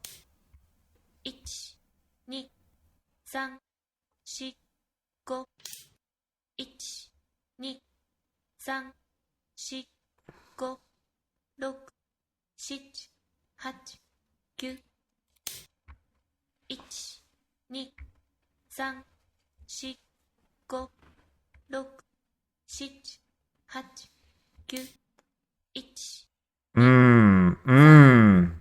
[SPEAKER 2] 1、2、3、4、5、1、2、3、4、5、6、7、8、9、1、2、3、4、5、6、7、8、9、1、
[SPEAKER 1] Mmm.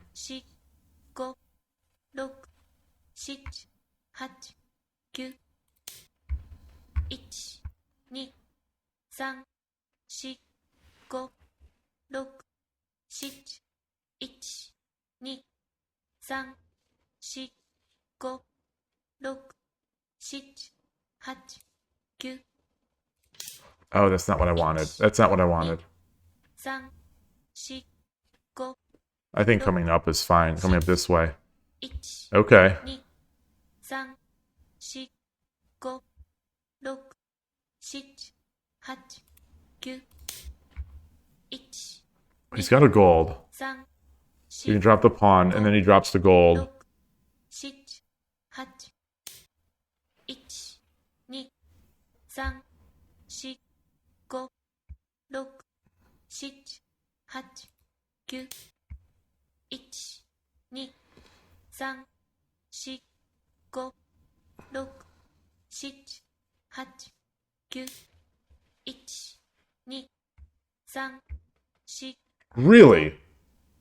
[SPEAKER 2] 4、5、6、7、8、9、1、2、3、4、5、6、7、1、2、3、4、5、6、7、8、9、
[SPEAKER 1] Oh, that's not what I wanted. That's not what I wanted.
[SPEAKER 2] 3、4、5、
[SPEAKER 1] I think coming up is fine. Coming up this way.
[SPEAKER 2] 1、
[SPEAKER 1] Okay.
[SPEAKER 2] 2、3、4、5、6、7、8、9、 1、
[SPEAKER 1] He's got a gold.
[SPEAKER 2] 3、
[SPEAKER 1] So you can drop the pawn, and then he drops the gold.
[SPEAKER 2] 6、7、8、 1、2、3、4、5、6、7、8、9、1、2、3、4、5、6、7、8、9、1、2、3、4、Really?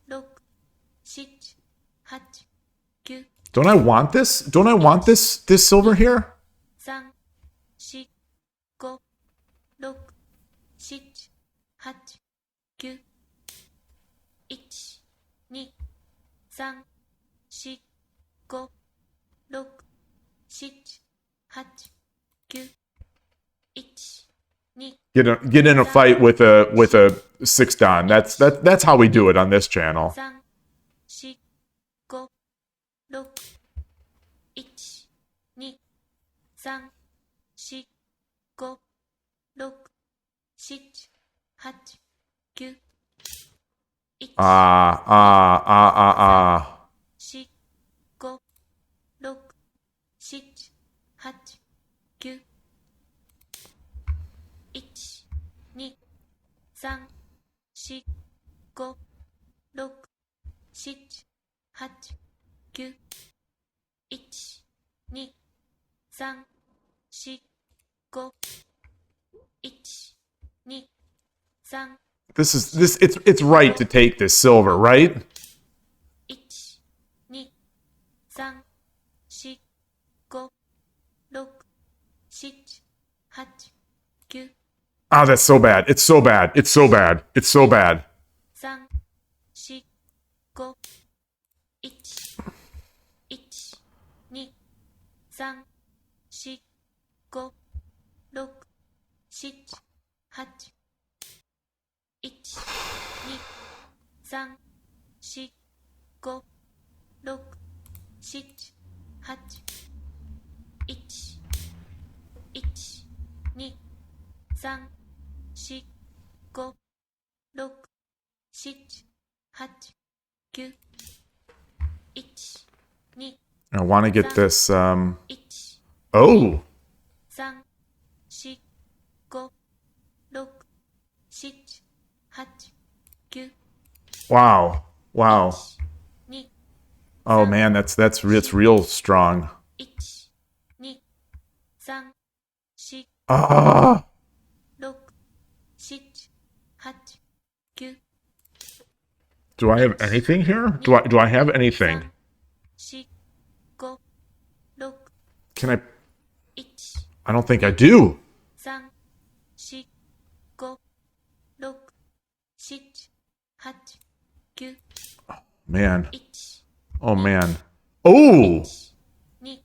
[SPEAKER 2] 6、7、8、9、Don't
[SPEAKER 1] I want this? Don't I want this silver here?
[SPEAKER 2] 3、4、5、6、7、8、9、1、2、3、4、5、6、7、8、9、1、2、Get
[SPEAKER 1] in a fight with a 6 dan. That's how we do it on this channel.
[SPEAKER 2] 3、4、5、6、1、2、3、4、5、6、7、8、9、1、4、5、6、7、8、9、1、2、3、4、5、6、7、8、9、1、2、3、4、5、1、2、3、It's
[SPEAKER 1] right to take this silver, right?
[SPEAKER 2] 1、2、3、4、5、6、7、8、9、
[SPEAKER 1] Ah, that's so bad. It's so bad. It's so bad. It's so bad.
[SPEAKER 2] 3、4、5、1、1、2、3、4、5、6、7、8、1、2、3、4、5、6、7、8、1、1、2、3、4、5、6、7、8、9、1、2、
[SPEAKER 1] I want to get this.
[SPEAKER 2] 1、Oh, 3、4、5、6、7、8、9、
[SPEAKER 1] wow, wow.
[SPEAKER 2] 2、
[SPEAKER 1] Oh man, that's real strong.
[SPEAKER 2] 1、2、3、4、
[SPEAKER 1] Ah,
[SPEAKER 2] 6、7、8、9、
[SPEAKER 1] do I have anything here? Do I have anything?
[SPEAKER 2] 3、4、5、6、
[SPEAKER 1] Can I?
[SPEAKER 2] 1、
[SPEAKER 1] I don't think I do.
[SPEAKER 2] 3、4、5、6、7、8、9、
[SPEAKER 1] Man.
[SPEAKER 2] 1、
[SPEAKER 1] Oh man. Oh.
[SPEAKER 2] 2、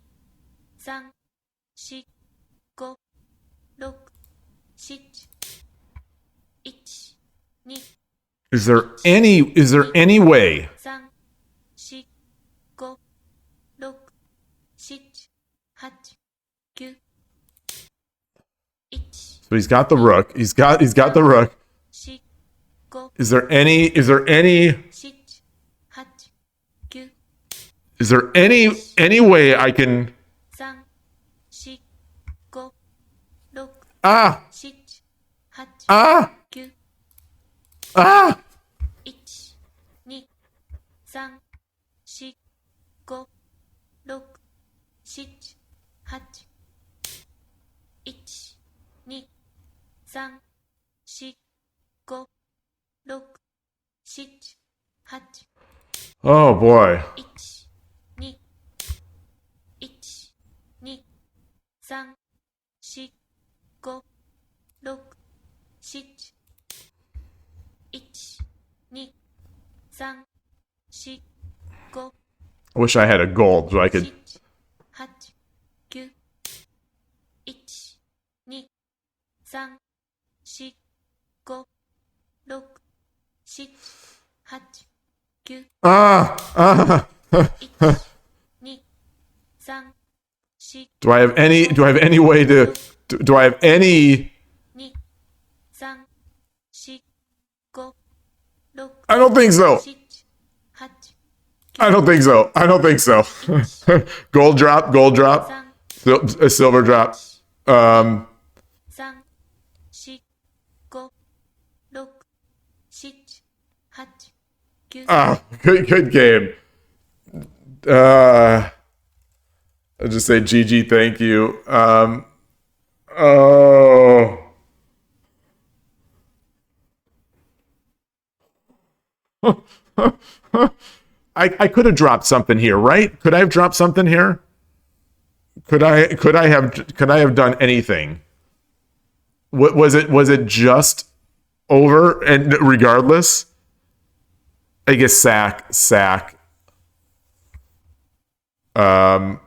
[SPEAKER 2] 3、4、5、6、7、1、2、
[SPEAKER 1] Is there any way?
[SPEAKER 2] 3、4、5、6、7、8、9、 1、
[SPEAKER 1] So he's got the rook. He's got the rook.
[SPEAKER 2] 4、 5、
[SPEAKER 1] Is there any
[SPEAKER 2] 7、 8、 9、
[SPEAKER 1] is there any way I can
[SPEAKER 2] 3、4、 5、 6、
[SPEAKER 1] ah
[SPEAKER 2] 7、 8、
[SPEAKER 1] ah
[SPEAKER 2] 9、
[SPEAKER 1] ah
[SPEAKER 2] 1、2、3、4、 5、 6、7、8、1、2、3、4、 5、 6、7、8、
[SPEAKER 1] Oh boy.
[SPEAKER 2] 1、2、1、2、3、4、 5、 6、7、1、2、3、4、 5、
[SPEAKER 1] I wish I had a gold so I could
[SPEAKER 2] 7、8、9、 1、2、3、4、 5、 6、7、8、9、
[SPEAKER 1] ah ah
[SPEAKER 2] 1、2、3、4、
[SPEAKER 1] Do I have any way to do I have any
[SPEAKER 2] 2、3、4、 5、 6、
[SPEAKER 1] I don't think so.
[SPEAKER 2] 7、 8、
[SPEAKER 1] I don't think so. I don't think so. Gold drop,
[SPEAKER 2] 3、
[SPEAKER 1] a silver drop.
[SPEAKER 2] 3、 4、 5、 6、 7、8、
[SPEAKER 1] Oh, good game. Uh, I'll just say GG, thank you. Oh. I could have dropped something here, right? Could I have dropped something here? Could I have done anything? Was it just over and regardless? I guess sack, um,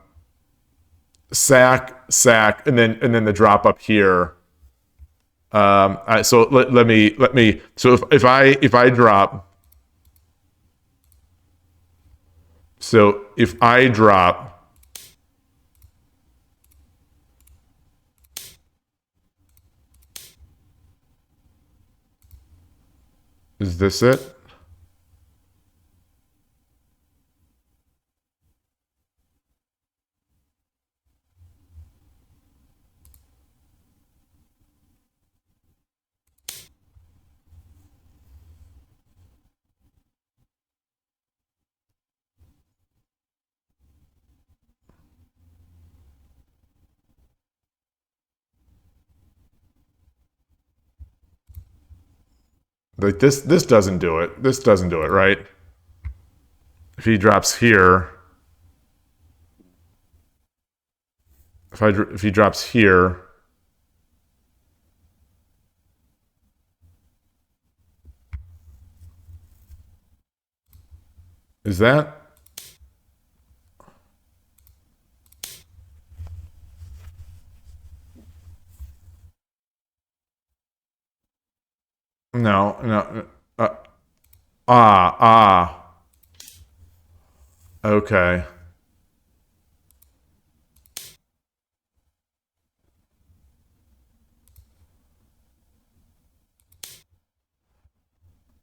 [SPEAKER 1] sack, and then the drop up here. So let me. So if I drop, so if I drop, is this it? Like this doesn't do it. This doesn't do it, right? If he drops here, if he drops here, is that? No, no. Ah. Okay.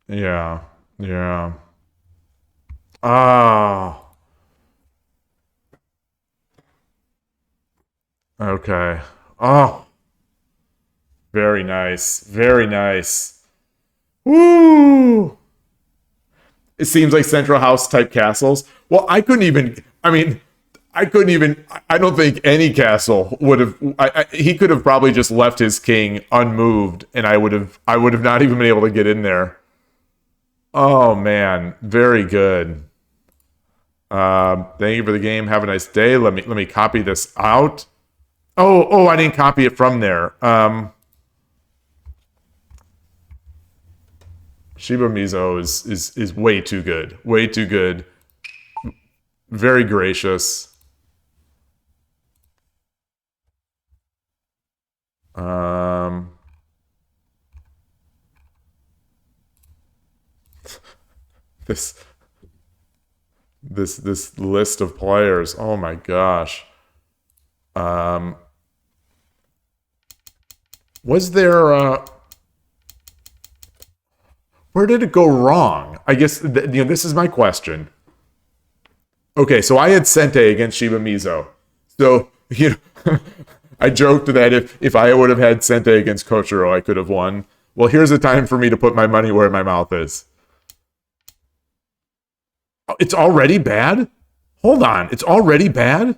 [SPEAKER 1] Yeah. Yeah. Ah. Okay. Oh, very nice. Very nice. Woo! It seems like Central House type castles. Well, I couldn't even. I mean, I couldn't even. I don't think any castle would have. He could have probably just left his king unmoved, and I would have. I would have not even been able to get in there. Oh man, very good. Thank you for the game. Have a nice day. Let me copy this out. Oh, I didn't copy it from there. Shiba Mizo is way too good. Way too good. Very gracious. Um, this this list of players. Oh my gosh. Um, was there? Where did it go wrong? I guess this is my question. Okay, so I had Sente against Shiba Mizo. So I joked that if I would have had Sente against Koshiro, I could have won. Well, here's the time for me to put my money where my mouth is. Oh, it's already bad? Hold on, it's already bad?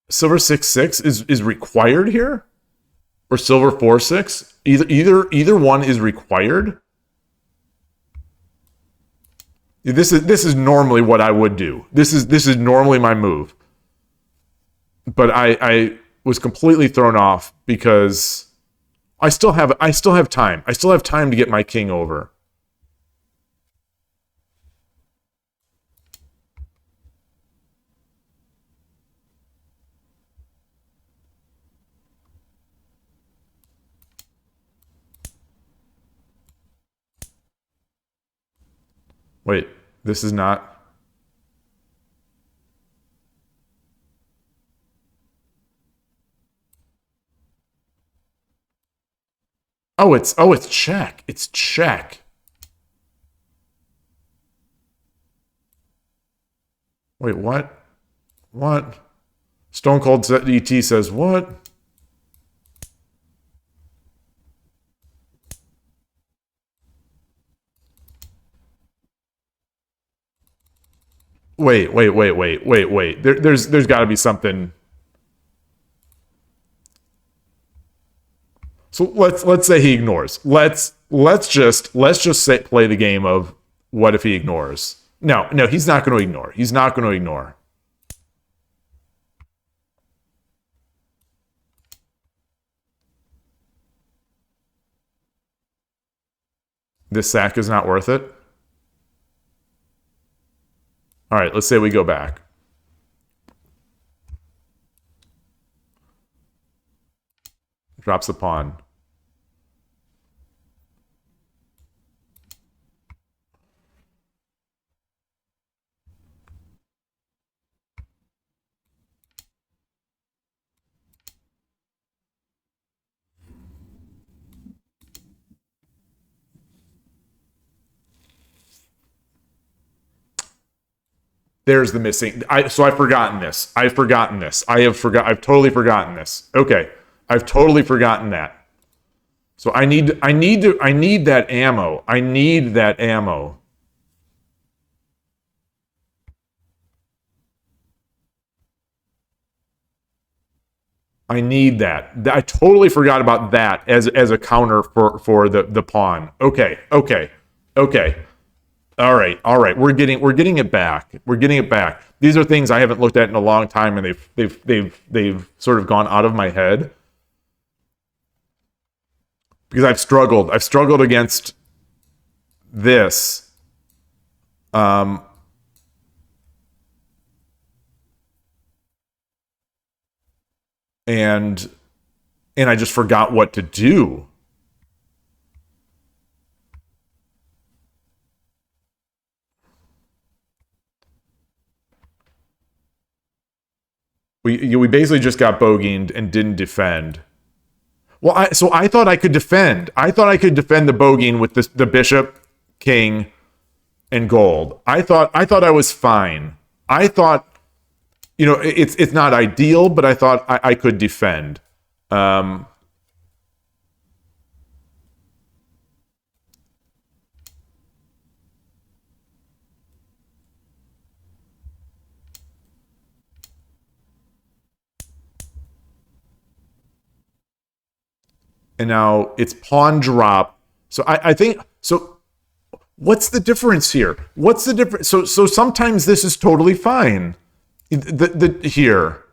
[SPEAKER 1] Silver 6-6 is required here? Or silver 4-6? Either one is required? This is normally what I would do. This is normally my move. But I was completely thrown off because I still have time. I still have time to get my king over. Wait, this is not. Oh, it's check. It's check. Wait, what? What? Stone Cold ET says what? Wait. There's got to be something. So let's say he ignores. Let's just play the game of what if he ignores. No, he's not going to ignore. He's not going to ignore. This sack is not worth it. All right, let's say we go back. Drops the pawn. There's the missing. So I've forgotten this. I've totally forgotten this. Okay, I've totally forgotten that. So I need that ammo. I need that ammo. I need that. I totally forgot about that as a counter for the pawn. Okay. All right. We're getting it back. We're getting it back. These are things I haven't looked at in a long time, and they've sort of gone out of my head because I've struggled. I've struggled against this. And I just forgot what to do. We basically just got bogeyed and didn't defend. Well, I thought I could defend. I thought I could defend the bogeying with the bishop, king, and gold. I thought I was fine. I thought, it's not ideal, but I thought I could defend. And now it's pawn drop. So I think so. What's the difference here? What's the difference? So sometimes this is totally fine. Here.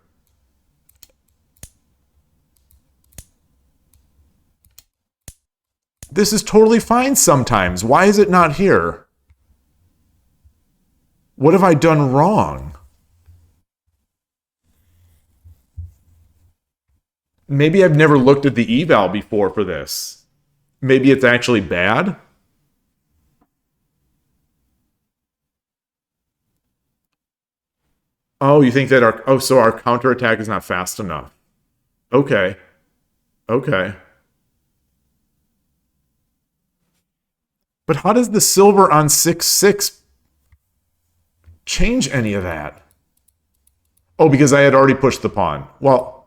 [SPEAKER 1] This is totally fine sometimes. Why is it not here? What have I done wrong? Maybe I've never looked at the eval before for this. Maybe it's actually bad. Oh, you think that so our counterattack is not fast enough. Okay. But how does the silver on 6-6 change any of that? Oh, because I had already pushed the pawn. Well,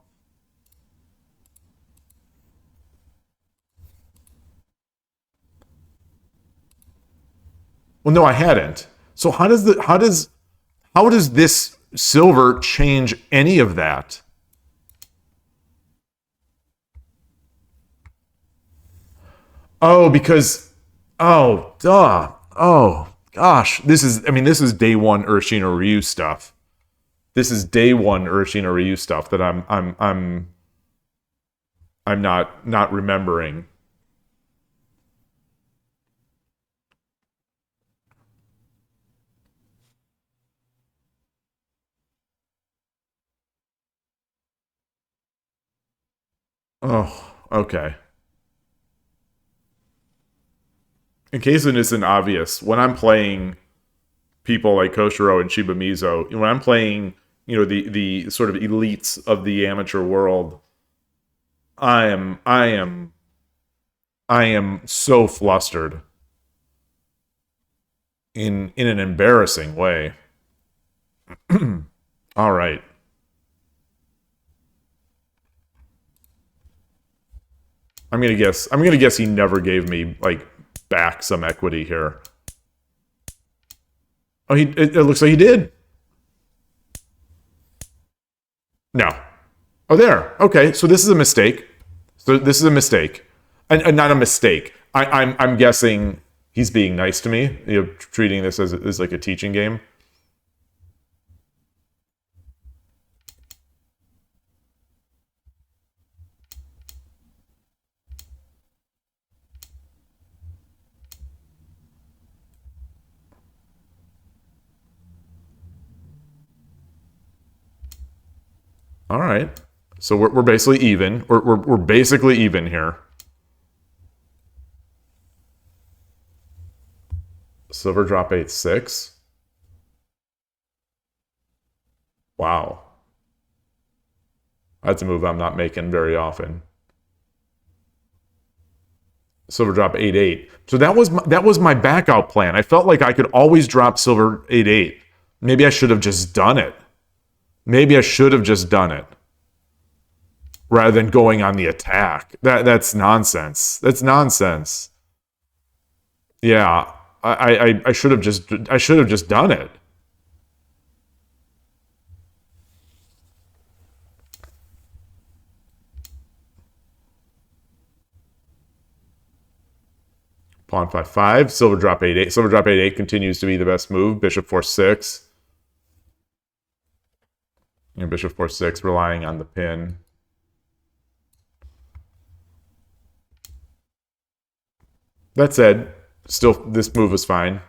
[SPEAKER 1] no, I hadn't. So how does this silver change any of that? Oh, because duh. Oh, gosh. This is day one Urshina Ryu stuff. This is day one Urshina Ryu stuff that I'm not remembering. Oh, okay. In case it isn't obvious, when I'm playing people like Koshiro and Shiba Mizo, when I'm playing, the sort of elites of the amateur world, I am so flustered in an embarrassing way. All right. I'm gonna guess he never gave me back some equity here. Oh, it looks like he did. No. Oh, there. Okay, so this is a mistake. So this is a mistake, and not a mistake. I'm guessing he's being nice to me. You know, treating this as like a teaching game. All right. So we're basically even. We're basically even here. Silver drop 8-6. Wow. That's a move I'm not making very often. Silver drop 8-8. So that was my back out plan. I felt like I could always drop silver 8-8. Maybe I should have just done it. Maybe I should have just done it rather than going on the attack. That's nonsense. That's nonsense. Yeah, I should have just done it. Pawn 5-5. Silver drop 8-8. Silver drop 8-8 continues to be the best move. Bishop 4-6. And bishop 4-6 relying on the pin. That said, still this move was fine.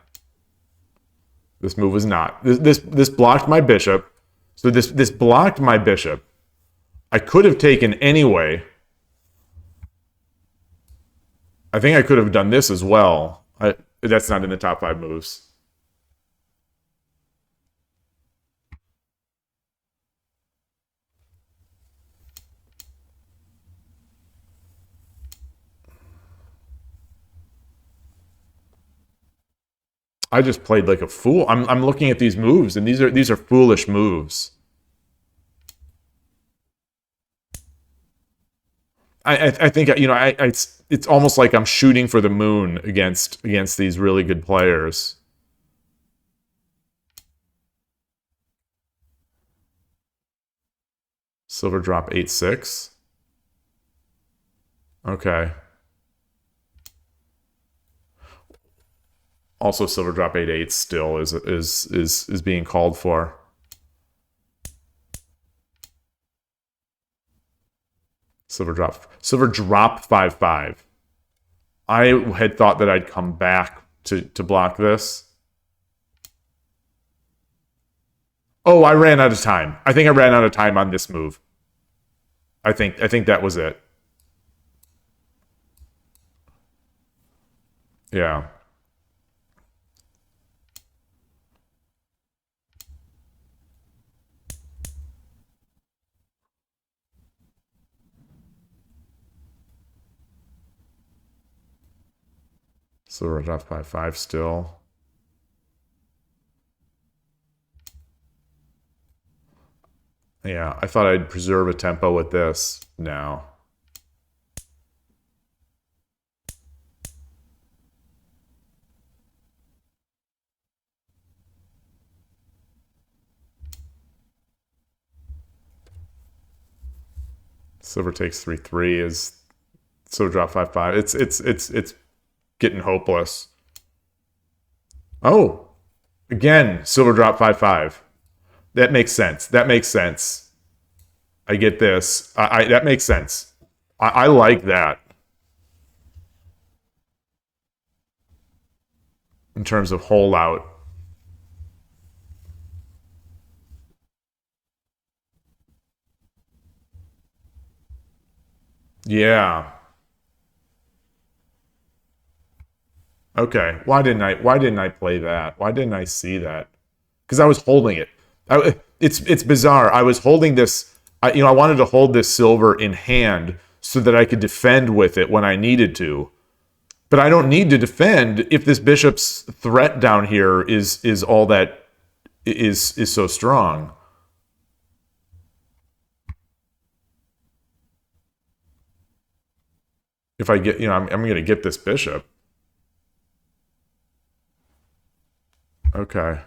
[SPEAKER 1] This move was not. This blocked my bishop. So this blocked my bishop. I could have taken anyway. I think I could have done this as well. That's not in the top 5 moves. I just played like a fool. I'm looking at these moves, and these are foolish moves. I think it's almost like I'm shooting for the moon against these really good players. Silver drop 8-6. Okay. Also, silver drop 8-8 still is being called for. Silver drop 5-5. I had thought that I'd come back to block this. Oh, I ran out of time. I think I ran out of time on this move. I think that was it. Yeah. Silver drop 5-5 still. Yeah, I thought I'd preserve a tempo with this. No. Silver takes 3-3 is silver drop 5-5. It's getting hopeless. Oh, again, silver drop 5-5. That makes sense. That makes sense. I get this. That makes sense. I like that. In terms of holdout. Yeah. Okay. Why didn't I play that? Why didn't I see that? Because I was holding it. It's bizarre. I was holding this. I wanted to hold this silver in hand so that I could defend with it when I needed to. But I don't need to defend if this bishop's threat down here is all that is so strong. If I get, I'm going to get this bishop. Okay.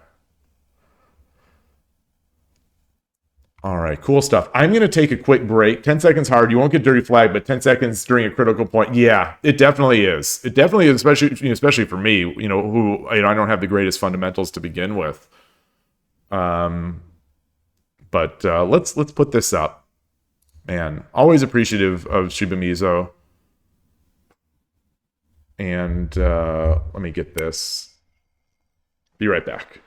[SPEAKER 1] All right, cool stuff. I'm going to take a quick break. 10 seconds hard. You won't get dirty flag, but 10 seconds during a critical point. Yeah, it definitely is. It definitely is, especially for me, who I don't have the greatest fundamentals to begin with. But let's put this up. Man, always appreciative of Shibamizo. And let me get this. Be right back.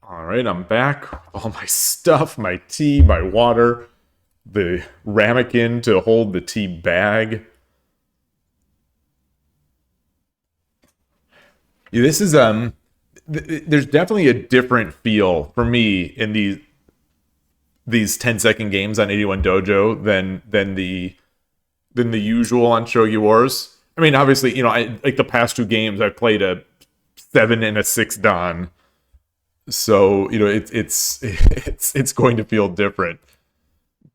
[SPEAKER 1] All right, I'm back. All my stuff, my tea, my water, the ramekin to hold the tea bag. Yeah, this is there's definitely a different feel for me in these 10-second games on 81 Dojo than the usual on Shogi Wars. I mean, obviously, I like the past two games I played a 7 and a 6 Dan. So, it's going to feel different.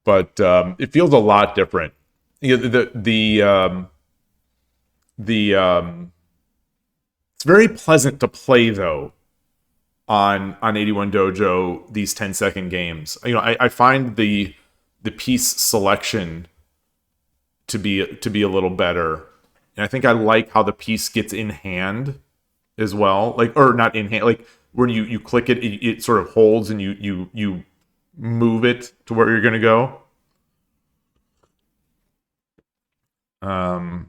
[SPEAKER 1] But it feels a lot different. The it's very pleasant to play though on 81 Dojo these 10-second games. I find the piece selection to be a little better, and I think I like how the piece gets in hand as well. Like, or not in hand, like when you click it, it sort of holds and you move it to where you're gonna go. The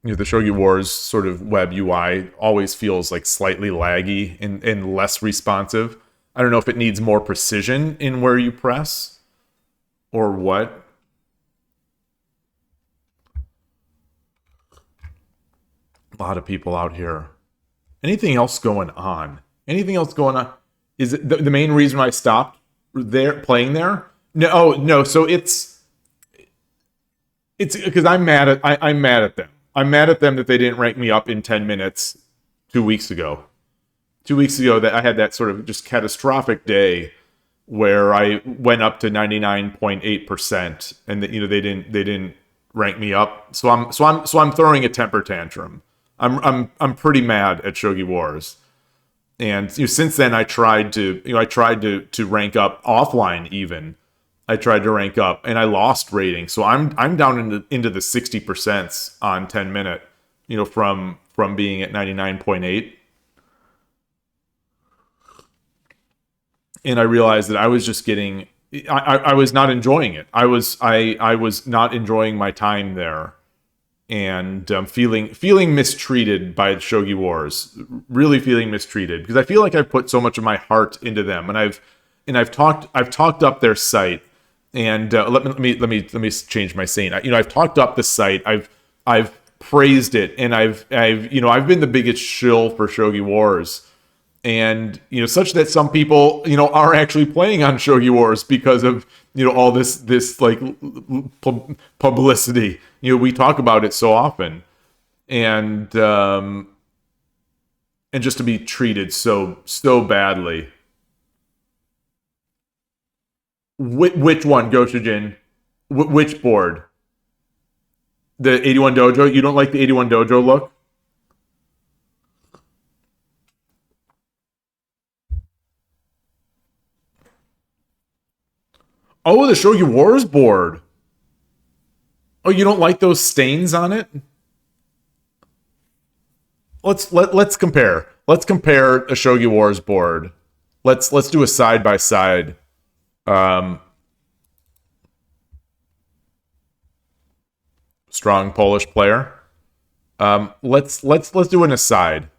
[SPEAKER 1] Shogi Wars sort of web UI always feels like slightly laggy and less responsive. I don't know if it needs more precision in where you press or what. A lot of people out here. Anything else going on? Anything else going on? Is it the main reason I stopped there playing there? No, oh, no. So it's It's because I'm mad at them. I'm mad at them that they didn't rank me up in 10 minutes 2 weeks ago. 2 weeks ago, that I had that sort of just catastrophic day where I went up to 99.8%, and that they didn't rank me up. So I'm throwing a temper tantrum. I'm pretty mad at Shogi Wars. And since then, I tried to rank up offline. Even I tried to rank up, and I lost rating. So I'm down into the 60% on 10 minute. From being at 99.8, and I realized that I was just getting. I was not enjoying it. I was not enjoying my time there, and feeling mistreated by Shogi Wars, really feeling mistreated because I feel like I've put so much of my heart into them, and I've talked up their site, and let me change my saying. I've talked up the site. I've praised it, and I've been the biggest shill for Shogi Wars, and such that some people are actually playing on Shogi Wars because of all this like publicity. We talk about it so often, and just to be treated so badly. Which one, Goshujin? Which board? The 81 Dojo? You don't like the 81 Dojo look? Oh, the Shogi Wars board. Oh, you don't like those stains on it? Let's compare. Let's compare a Shogi Wars board. Let's do a side by side. Strong Polish player. Let's do an aside.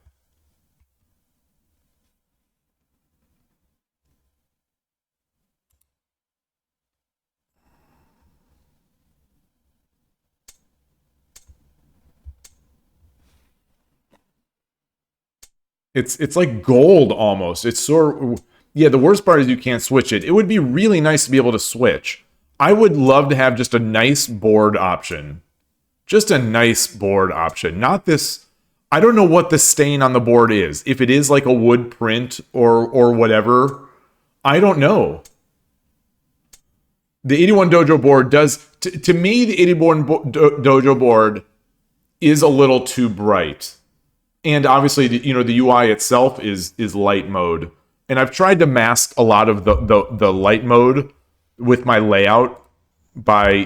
[SPEAKER 1] It's like gold almost. It's sort yeah. The worst part is you can't switch it. It would be really nice to be able to switch. I would love to have just a nice board option. Just a nice board option. Not this. I don't know what the stain on the board is. If it is like a wood print or whatever, I don't know. The 81 Dojo board does to me. The 81 Dojo board is a little too bright, and obviously the UI itself is light mode. And I've tried to mask a lot of the light mode with my layout by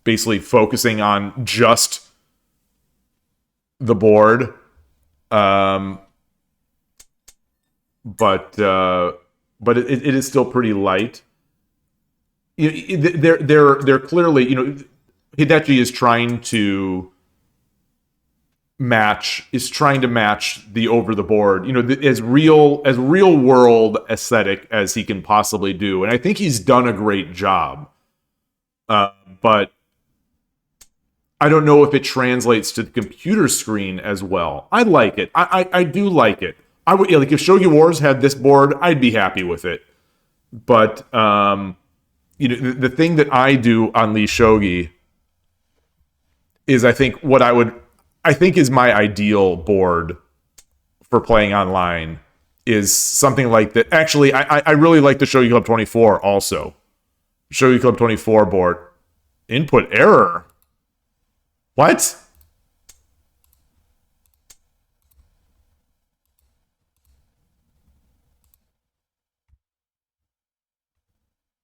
[SPEAKER 1] basically focusing on just the board. But it is still pretty light. They're clearly Hidechi is trying to match the over the board, as real world aesthetic as he can possibly do, and I think he's done a great job. But I don't know if it translates to the computer screen as well. I like it. I do like it. I would like if Shogi Wars had this board, I'd be happy with it. But the thing that I do on Lee Shogi is I think is my ideal board for playing online is something like that. Actually, I really like the Shogi Club 24 also. Shogi Club 24 board. Input error. What?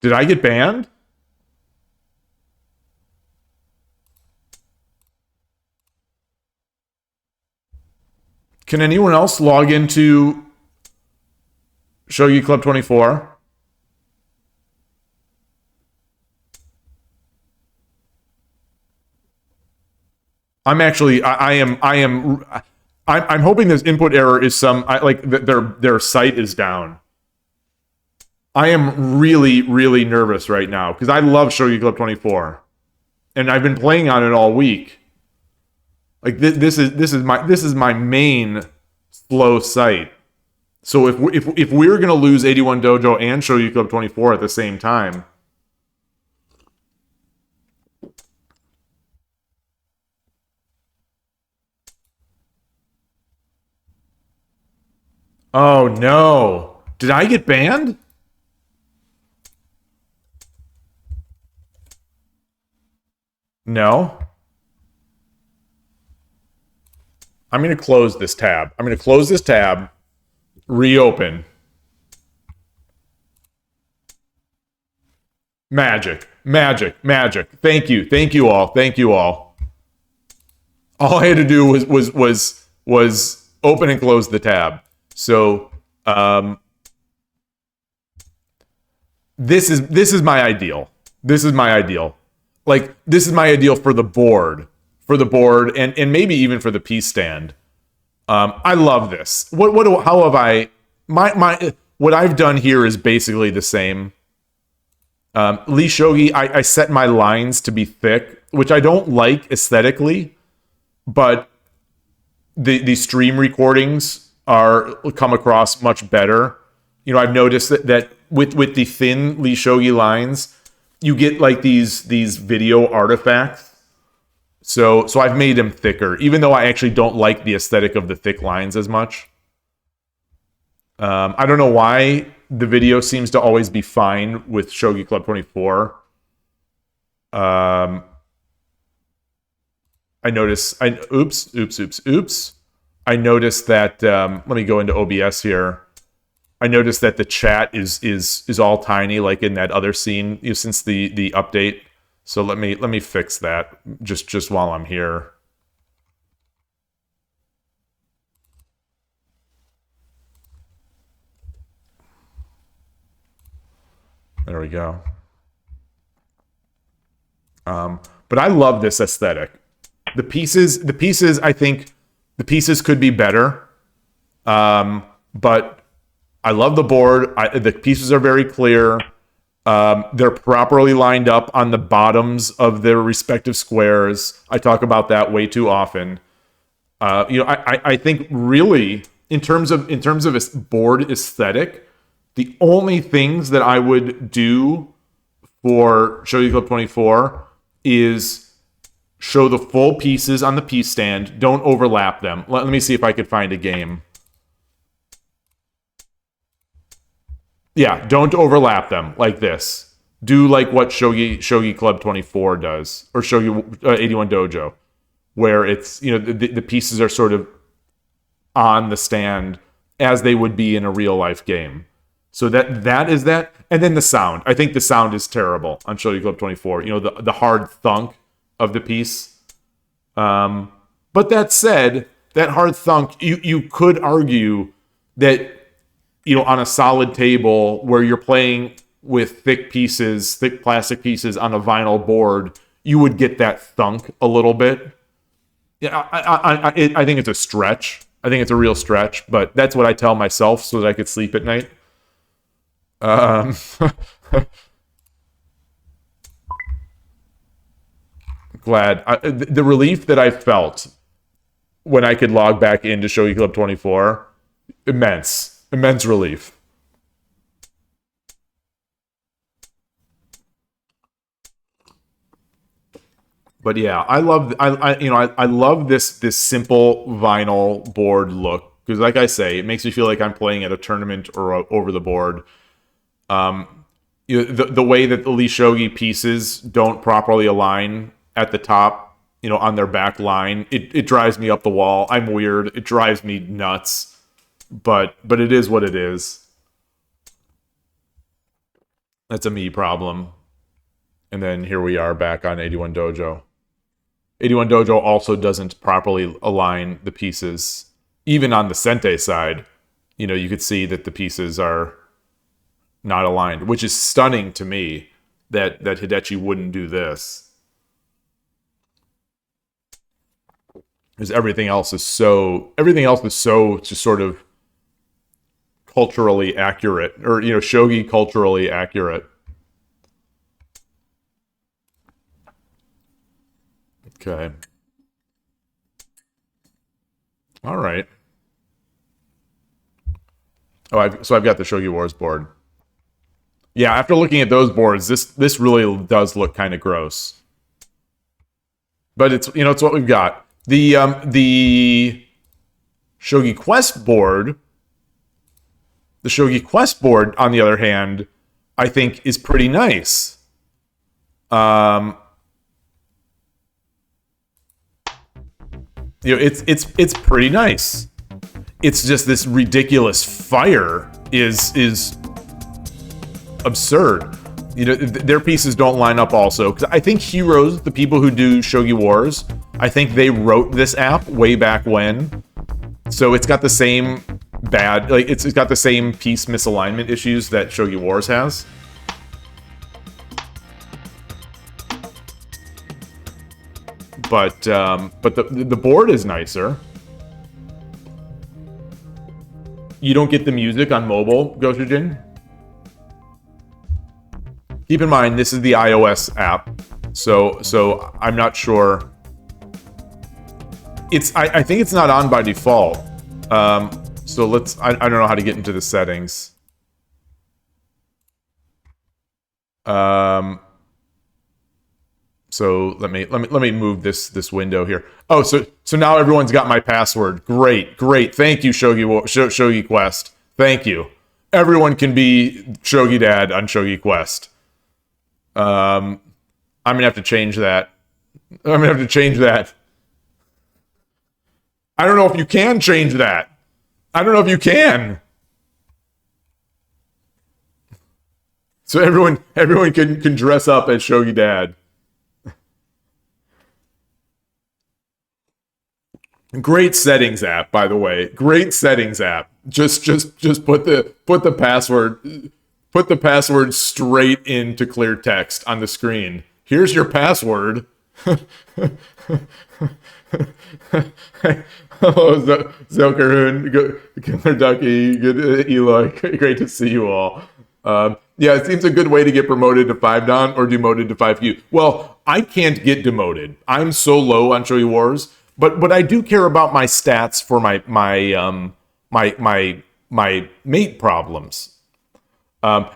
[SPEAKER 1] Did I get banned? Can anyone else log into Shogi Club 24? I'm actually I'm hoping this input error is their site is down. I am really really nervous right now because I love Shogi Club 24, and I've been playing on it all week. Like this is my main slow site. So if we're gonna lose 81 Dojo and Shogi Club 24 at the same time, Oh no. Did I get banned? No. I'm going to close this tab. I'm going to close this tab, reopen. Magic, magic, magic. Thank you. Thank you all. Thank you all. All I had to do was open and close the tab. So this is my ideal. This is my ideal. Like this is my ideal for the board, and maybe even for the piece stand. I love this. How have I my what I've done here is basically the same. Lee Shogi, I set my lines to be thick, which I don't like aesthetically, but the stream recordings come across much better. You know, I've noticed that with the thin Lee Shogi lines, you get like these video artifacts. So I've made them thicker, even though I actually don't like the aesthetic of the thick lines as much. I don't know why the video seems to always be fine with Shogi Club 24. I notice. Oops. I noticed that. Let me go into OBS here. I noticed that the chat is all tiny, like in that other scene, since the update. So let me fix that just while I'm here. There we go. But I love this aesthetic. The pieces. I think the pieces could be better. But I love the board. The pieces are very clear. They're properly lined up on the bottoms of their respective squares. I talk about that way too often. I think really in terms of a board aesthetic, the only things that I would do for Shogi Club 24 is show the full pieces on the piece stand. Don't overlap them. Let me see if I could find a game. Yeah, don't overlap them like this. Do like what Shogi Club 24 does, or Shogi 81 Dojo, where it's, the pieces are sort of on the stand as they would be in a real life game. So that is that. And then the sound. I think the sound is terrible on Shogi Club 24. The hard thunk of the piece. But that said, that hard thunk, you could argue that, on a solid table where you're playing with thick plastic pieces on a vinyl board, you would get that thunk a little bit. Yeah, I think it's a stretch. I think it's a real stretch, but that's what I tell myself so that I could sleep at night. Glad. The relief that I felt when I could log back into Shogi Club 24, immense relief. But yeah, I love this simple vinyl board look, because like I say, it makes me feel like I'm playing at a tournament or over the board. The way that the Lee Shogi pieces don't properly align at the top, on their back line, it drives me up the wall. I'm weird. It drives me nuts. But it is what it is. That's a me problem. And then here we are back on 81 Dojo. 81 Dojo also doesn't properly align the pieces. Even on the Sente side, you could see that the pieces are not aligned, which is stunning to me that Hidechi wouldn't do this. Because everything else is so just sort of culturally accurate, or shogi culturally accurate. Okay. All right. Oh, I've got the Shogi Wars board. Yeah, after looking at those boards, this really does look kind of gross. But it's what we've got. The Shogi Quest board The Shogi Quest board, on the other hand, I think is pretty nice. It's pretty nice. It's just this ridiculous fire is absurd. Their pieces don't line up also, because I think Heroes, the people who do Shogi Wars, I think they wrote this app way back when, so it's got the same it's got the same piece misalignment issues that Shogi Wars has. But the board is nicer. You don't get the music on mobile, Goshujin. Keep in mind, this is the iOS app, so I'm not sure. I think it's not on by default. So I don't know how to get into the settings. So let me move this window here. Oh, so now everyone's got my password. Great. Thank you, Shogi Quest. Thank you. Everyone can be Shogi Dad on Shogi Quest. I'm gonna have to change that. I don't know if you can change that. I don't know if you can. So everyone can dress up as Shogi Dad. Great settings app, by the way. Great settings app. Just put the password straight into clear text on the screen. Here's your password. Hello, Zelkaroon, Killer Ducky, good Eloy. Great to see you all. Yeah, it seems a good way to get promoted to 5 Dan or demoted to 5Q. Well, I can't get demoted. I'm so low on Shogi Wars, but I do care about my stats for my mate problems.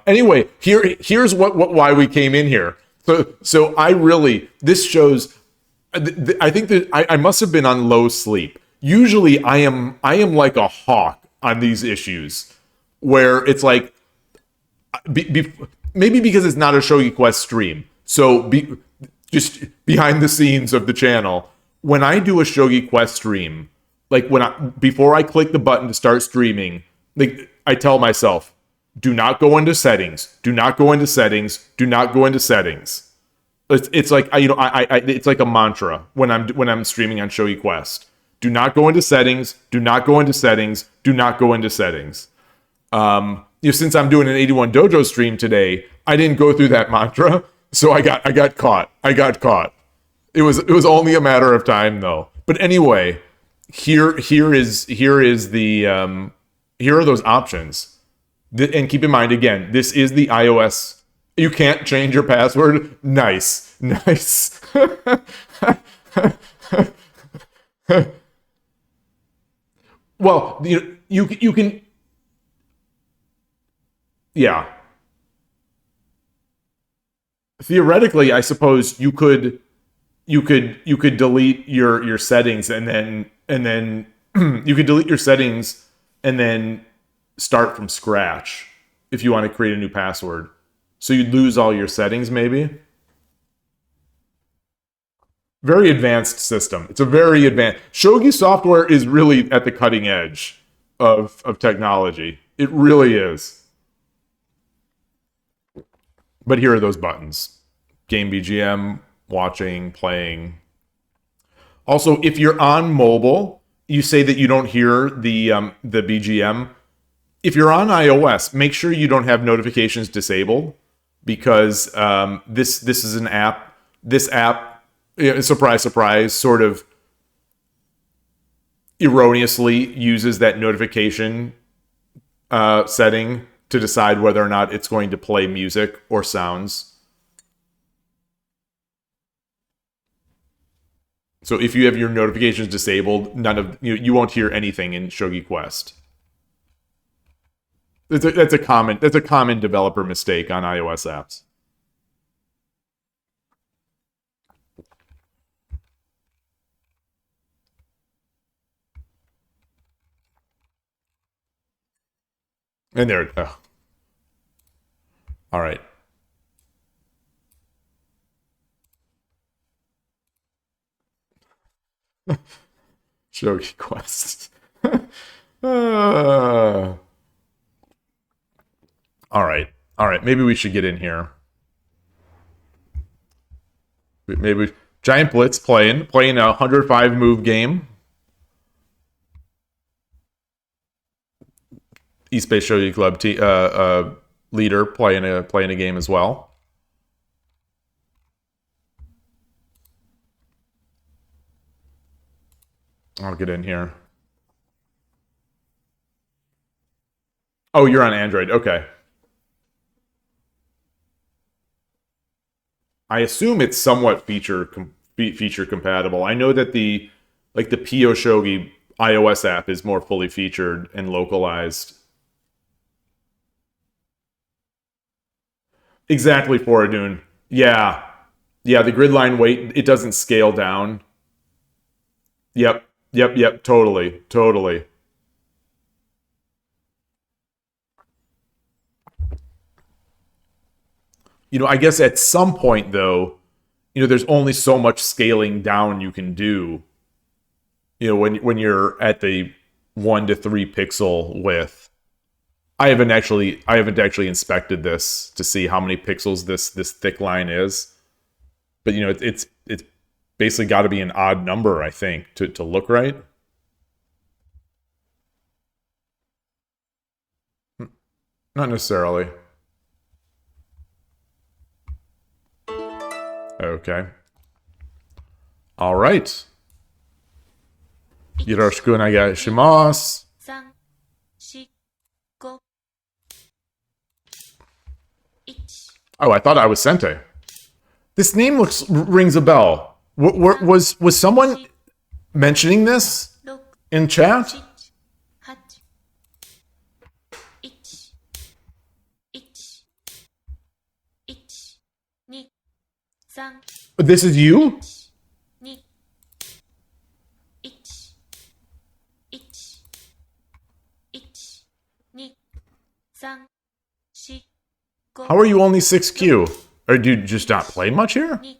[SPEAKER 1] Anyway, here's why we came in here. So this shows. I think that I must have been on low sleep. Usually, I am like a hawk on these issues, where it's like, maybe because it's not a Shogi Quest stream. So just behind the scenes of the channel, when I do a Shogi Quest stream, like before I click the button to start streaming, like I tell myself, do not go into settings. Do not go into settings. Do not go into settings. It's like it's like a mantra when I'm streaming on Shogi Quest. Do not go into settings. Do not go into settings. Do not go into settings. Since I'm doing an 81 Dojo stream today, I didn't go through that mantra, so I got caught. It was only a matter of time though. But anyway, here are those options. And keep in mind, again, this is the iOS. You can't change your password. Nice. Well, you can. Yeah. Theoretically, I suppose you could delete your settings and then you could delete your settings and then start from scratch if you want to create a new password. So you'd lose all your settings, maybe. Very advanced system. It's a very advanced. Shogi software is really at the cutting edge of technology. It really is. But here are those buttons. Game BGM, watching, playing. Also, if you're on mobile, you say that you don't hear the BGM. If you're on iOS, make sure you don't have notifications disabled, because this is an app. This app, surprise, surprise, sort of erroneously uses that notification setting to decide whether or not it's going to play music or sounds. So if you have your notifications disabled, you won't hear anything in Shogi Quest. That's a common developer mistake on iOS apps. And there. All right. Shogi Quest. uh, all right. All right. Maybe we should get in here. Maybe Giant Blitz playing a 105 move game. East Bay Shogi Club leader playing a game as well. I'll get in here. Oh, you're on Android. Okay. I assume it's somewhat feature compatible. I know that the Pio Shogi iOS app is more fully featured and localized. Exactly, Foradun. Yeah. Yeah, the grid line weight, it doesn't scale down. Yep. Yep. Totally. Totally. I guess at some point though, there's only so much scaling down you can do. When you're at the 1 to 3 pixel width. I haven't actually inspected this to see how many pixels this thick line is. But it's basically got to be an odd number, I think, to look right. Not necessarily. Okay. All right. Yoroshiku onegaishimasu.
[SPEAKER 2] 3、4、5、1、Oh,
[SPEAKER 1] I thought I was Sente. This name rings a bell. Was someone mentioning this
[SPEAKER 2] 6、in
[SPEAKER 1] chat?
[SPEAKER 2] 7、8、1、1、1、2、3、This
[SPEAKER 1] is you?
[SPEAKER 2] 2、1、1、1、2、3、4、5、
[SPEAKER 1] How are you only 6Q? Or do you just not play much here?
[SPEAKER 2] 2、1、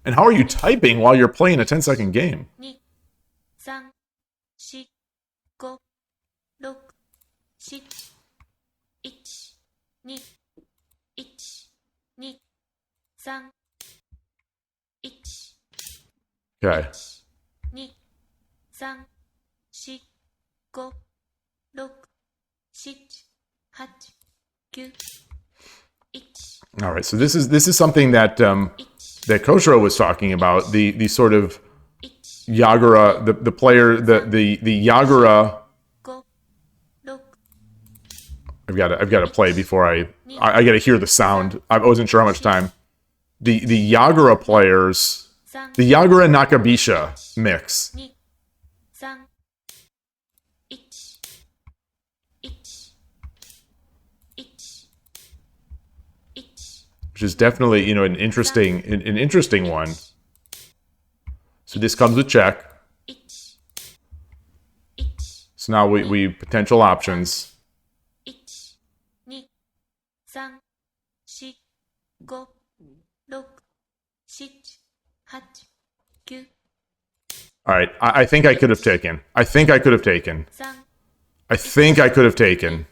[SPEAKER 1] And how are you typing while you're playing a 10-second game?
[SPEAKER 2] 2、3、4、5、6、7、1、2、1、2、3、1、Okay. 2、3、4、5、6、7、8、9、1、All
[SPEAKER 1] right. So this is something that
[SPEAKER 2] 1、
[SPEAKER 1] that Koshiro was talking about. The sort of
[SPEAKER 2] 1、
[SPEAKER 1] Yagura, the player, the Yagura.
[SPEAKER 2] 5、6、
[SPEAKER 1] I've got to play before I got to hear the sound. I wasn't sure how much time. The Yagura players,
[SPEAKER 2] 3、
[SPEAKER 1] the Yagura Nakabisha mix,
[SPEAKER 2] 2、3、1、1、1、1、
[SPEAKER 1] which is definitely an interesting one. So this comes with check.
[SPEAKER 2] 1、1、
[SPEAKER 1] So now we potential options.
[SPEAKER 2] 1、2、3、4、5、6、7、8、9、
[SPEAKER 1] All right, I think I could have taken. I think I could have taken.
[SPEAKER 2] 3、
[SPEAKER 1] I think I could have taken.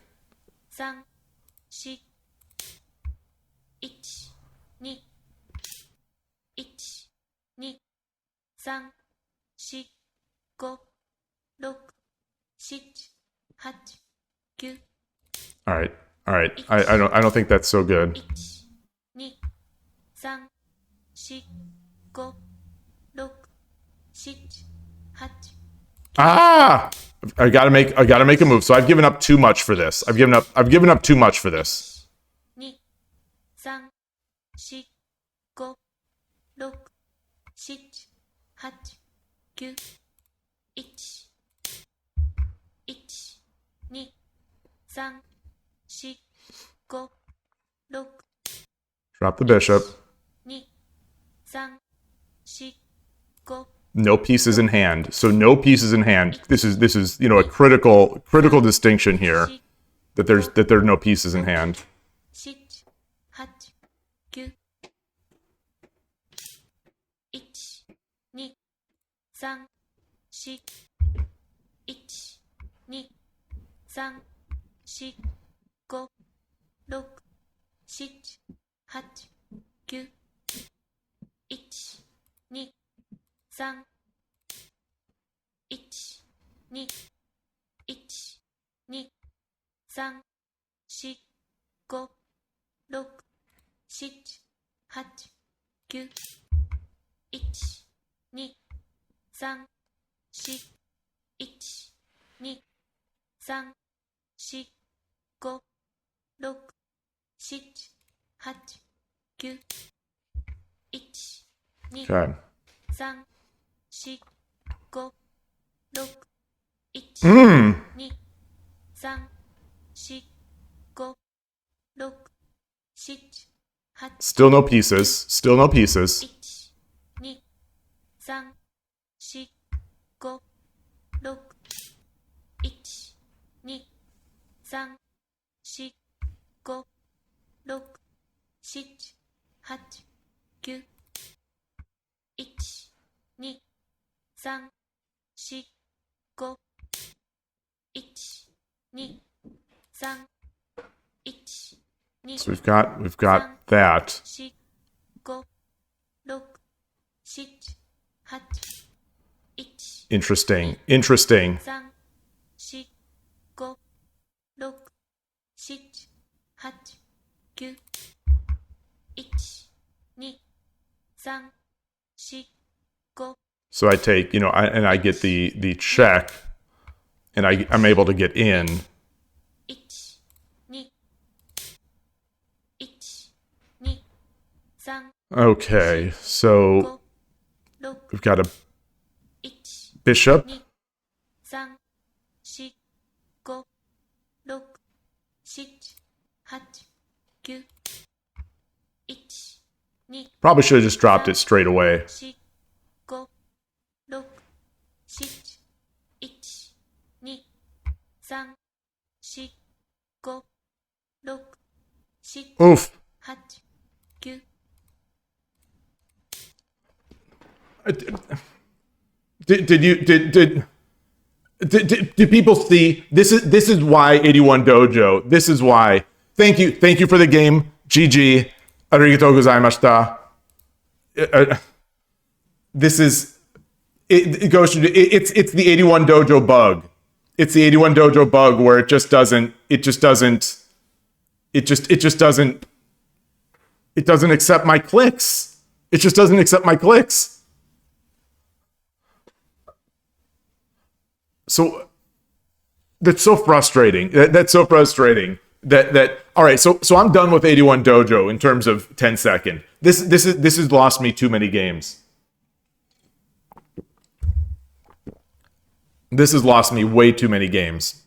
[SPEAKER 2] 3、4、1、2、1、2、3、4、5、6、7、8、9、
[SPEAKER 1] All right. I don't think that's so good.
[SPEAKER 2] 1、2、3、4、5、6、7、8、
[SPEAKER 1] Ah! I gotta make a move. So I've given up too much for this. I've given up too much for this.
[SPEAKER 2] 2、3、4、5、6、7、8、9、1、1、2、3、4、5、6、
[SPEAKER 1] Drop the bishop.
[SPEAKER 2] 2、3、4、5、
[SPEAKER 1] No pieces in hand. So no pieces in hand. This is a critical distinction here, that there are no pieces in hand.
[SPEAKER 2] 7、8、9、1、2、3、4、1、2、3、4、5、6、7、8、9、1、2、3、1、2、1、2、3、4、5、6、7、8、9、1、2、3、4、1、2、3、4、5、6、7、8、9、1、2、Okay. 3、4、5、6、1、2、3、4、5、6、7、8、
[SPEAKER 1] Still no pieces. Still no pieces.
[SPEAKER 2] 1、2、3、4、5、6、1、2、3、4、5、6、7、8、9、1、2、3、4、5、1、2、3、1、2、
[SPEAKER 1] So we've got that.
[SPEAKER 2] 4、5、6、7、8、1、
[SPEAKER 1] Interesting.
[SPEAKER 2] 3、4、5、6、7、8、9、1、2、3、4、5、
[SPEAKER 1] So I take, I get the check, and I'm able to get in.
[SPEAKER 2] 1、2、1、2、3、
[SPEAKER 1] Okay, so
[SPEAKER 2] 5、6、
[SPEAKER 1] we've got a
[SPEAKER 2] 1、
[SPEAKER 1] bishop.
[SPEAKER 2] 2、3、4、5、6、7、8、9、1、2、
[SPEAKER 1] Probably should have just dropped it straight away.
[SPEAKER 2] 4、5、6、7、1、2、3、4、5、6、7、
[SPEAKER 1] Oof.
[SPEAKER 2] 8、 9。
[SPEAKER 1] Did people see this is why 81 Dojo. This is why. Thank you for the game. GG. Arigatou gozaimashita. This is it goes to it's the 81 Dojo bug. It's the 81 Dojo bug where it just doesn't accept my clicks. It just doesn't accept my clicks. So that's so frustrating. That's so frustrating. That all right. So I'm done with 81 Dojo in terms of 10 second. This has lost me too many games. This has lost me way too many games.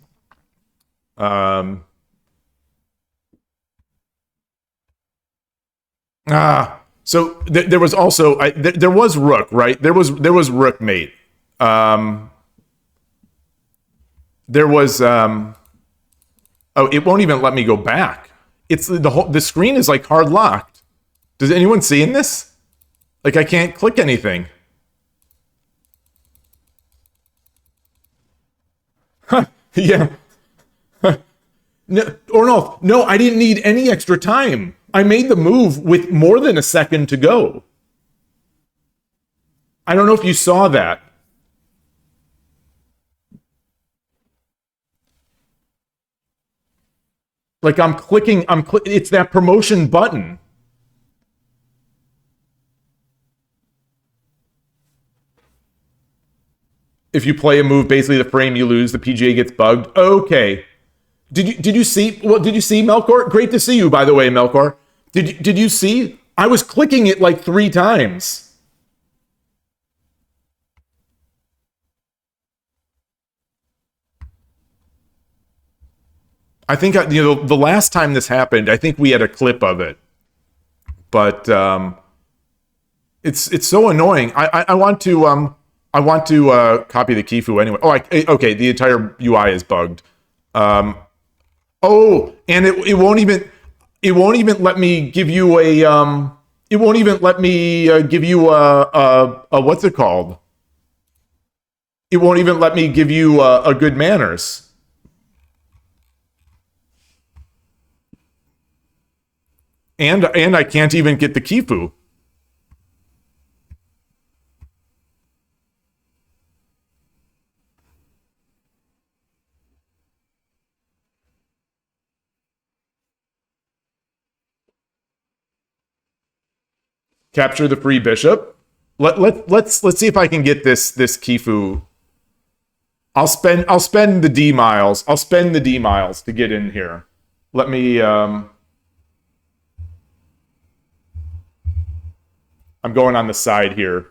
[SPEAKER 1] So there was also there was Rook, right? There was Rook mate. There was it won't even let me go back. It's the screen is like hard locked. Does anyone see in this? Like I can't click anything. Yeah. No, I didn't need any extra time. I made the move with more than a second to go. I don't know if you saw that. Like I'm clicking, it's that promotion button. If you play a move, basically the frame you lose, the PGA gets bugged. Okay. Did you see? Well, did you see Melkor? Great to see you, by the way, Melkor. Did you see? I was clicking it like 3 times. I think the last time this happened, I think we had a clip of it, but it's so annoying. I want to I want to copy the Kifu anyway. Oh, okay. The entire UI is bugged. Oh, and it won't even let me give you a it won't even let me give you a what's it called? It won't even let me give you a good manners. And I can't even get the Kifu. Capture the free bishop. Let's see if I can get this Kifu. I'll spend the D miles. I'll spend the D miles to get in here. Let me I'm going on the side here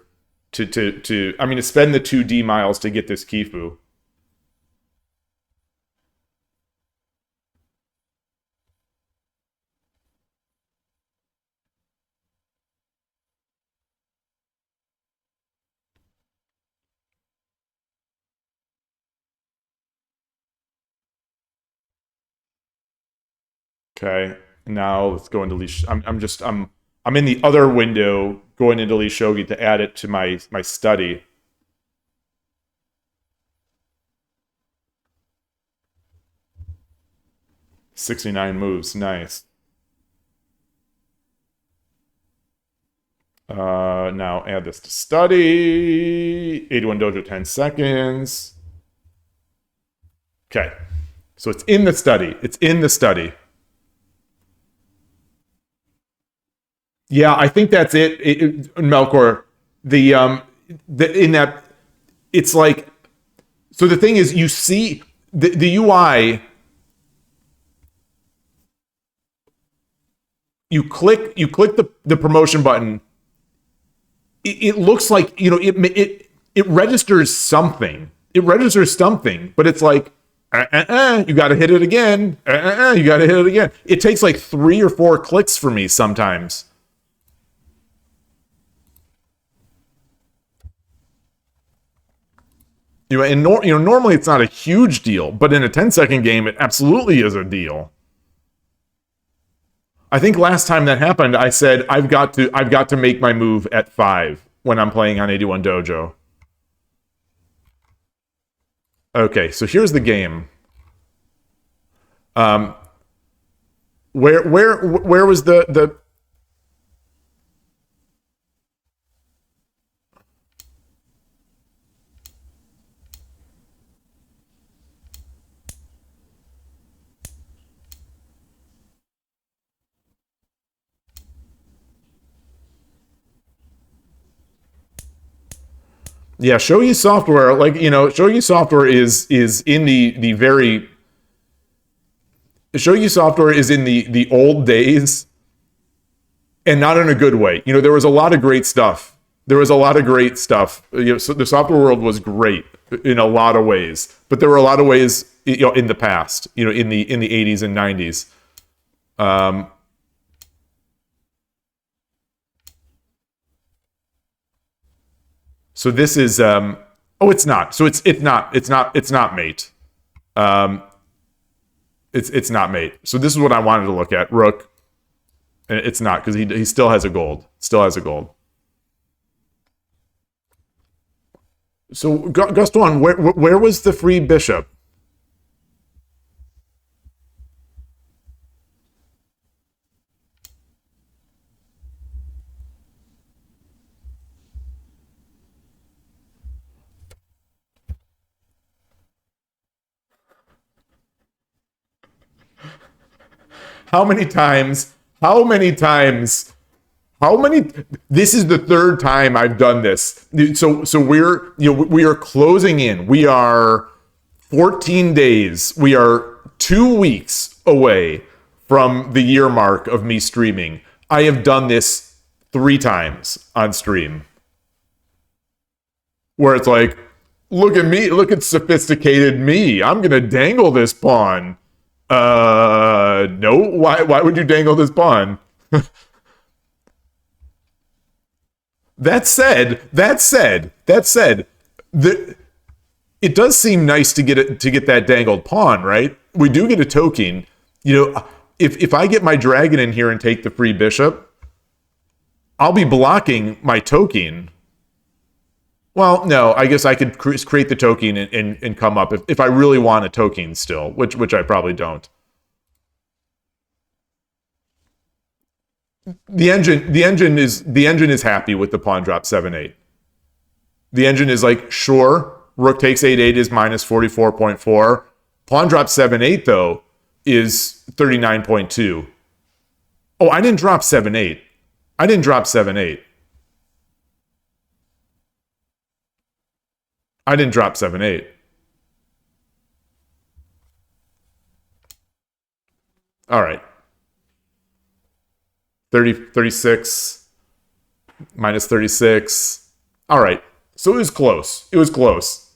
[SPEAKER 1] to spend the 2 D miles to get this Kifu. Okay, now let's go into Lee. I'm in the other window going into Lee Shogi to add it to my study. $69 moves, nice. Now add this to study. 81 dojo 10 seconds. Okay, so it's in the study. It's in the study. Yeah, I think that's it, Melkor. In that, it's like, so the thing is, you see the UI. You click the promotion button. It looks like, you know, it registers something. It registers something, but it's like, you got to hit it again. You got to hit it again. It takes like 3 or 4 clicks for me sometimes. You know, and normally it's not a huge deal, but in a 10-second game, it absolutely is a deal. I think last time that happened, I said I've got to make my move at 5 when I'm playing on 81 Dojo. Okay, so here's the game. Where was the Yeah, Shogi software, like, you know, Shogi software is in the very Shogi software is in the old days, and not in a good way. You know, there was a lot of great stuff. There was a lot of great stuff. You know, so the software world was great in a lot of ways, but there were a lot of ways, you know, in the past, you know, in the 80s and 90s. So this is oh, it's not. So it's not mate. It's not mate. So this is what I wanted to look at. Rook. It's not, because he still has a gold. Still has a gold. So Gaston, where was the free bishop? How many times? How many times? How many? This is the 3rd time I've done this. So we are closing in. We are 14 days. We are 2 weeks away from the year mark of me streaming. I have done this 3 times on stream, where it's like, look at me, look at sophisticated me. I'm gonna dangle this pawn. No. Why would you dangle this pawn? That said, the, it does seem nice to get that dangled pawn, right? We do get a token. If I get my dragon in here and take the free bishop, I'll be blocking my token. Well, no, I guess I could create the token and come up if I really want a token still, which I probably don't. The engine is happy with the pawn drop 7-8. The engine is like, sure, rook takes 8-8 is minus 44.4. Pawn drop 7-8 though is 39.2. Oh, I didn't drop 7-8. I didn't drop 7-8. I didn't drop 7-8. All right. 36 minus 36. All right. So it was close. It was close.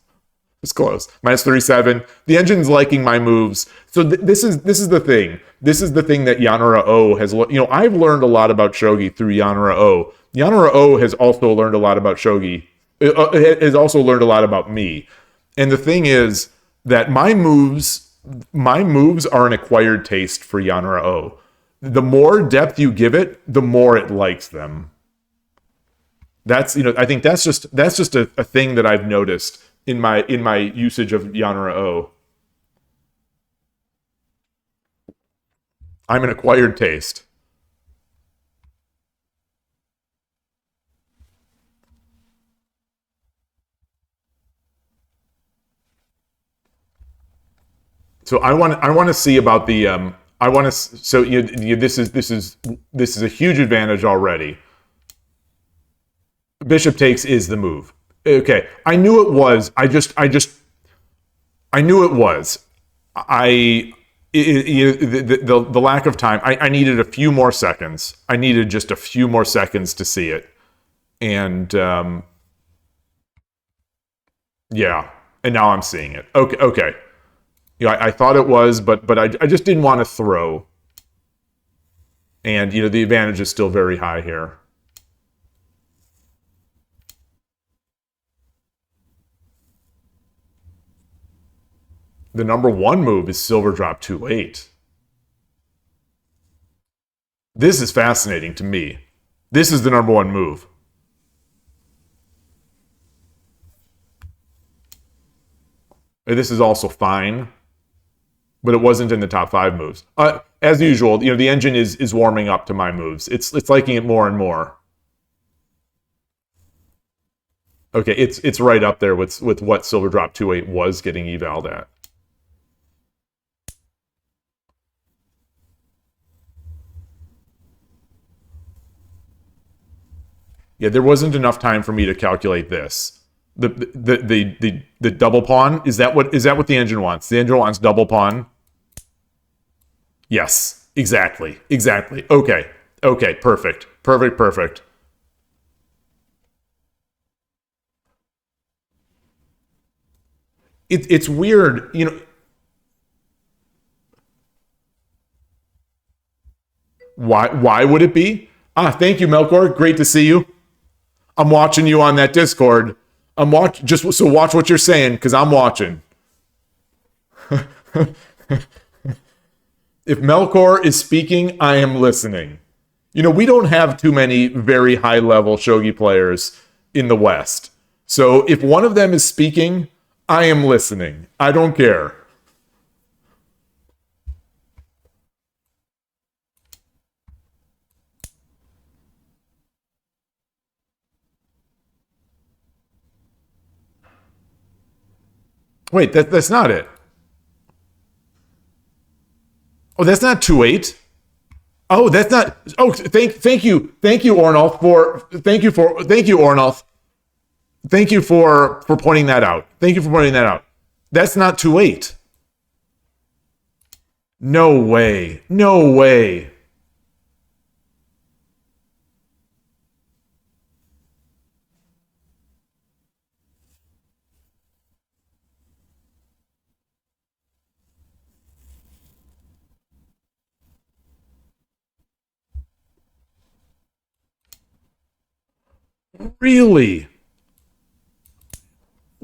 [SPEAKER 1] It's close. Minus 37. The engine's liking my moves. So this is the thing. This is the thing that Yanara O has. I've learned a lot about shogi through Yanara O. Yanara O has also learned a lot about shogi. Has also learned a lot about me. And the thing is that my moves are an acquired taste for Yanara O. The more depth you give it, the more it likes them. I think that's just a thing that I've noticed in my usage of Yanara O. I'm an acquired taste. So I want to see about the I want to so this is a huge advantage already. Bishop takes is the move. Okay, I knew it was. I knew it was. The lack of time. I needed a few more seconds. I needed just a few more seconds to see it, and yeah, and now I'm seeing it. Okay. I thought it was, but I just didn't want to throw, and the advantage is still very high here. The number one move is silver drop 2-8. This is fascinating to me. This is the number one move. This is also fine, but it wasn't in the top 5 moves. As usual, the engine is warming up to my moves. It's liking it more and more. Okay, it's right up there with what silver drop 2-8 was getting evaled at. Yeah, there wasn't enough time for me to calculate this. The double pawn, is that what the engine wants? The engine wants double pawn. Yes, exactly. Okay, perfect. It's weird, Why would it be? Thank you, Melkor. Great to see you. I'm watching you on that Discord. Watch what you're saying, because I'm watching. If Melkor is speaking, I am listening. We don't have too many very high-level shogi players in the West. So if one of them is speaking, I am listening. I don't care. Wait, that's not it. Oh, that's not 2-8. Oh, that's not. Oh, thank you, Ornolf thank you, Ornolf. Thank you for pointing that out. That's not 2-8. No way. Really?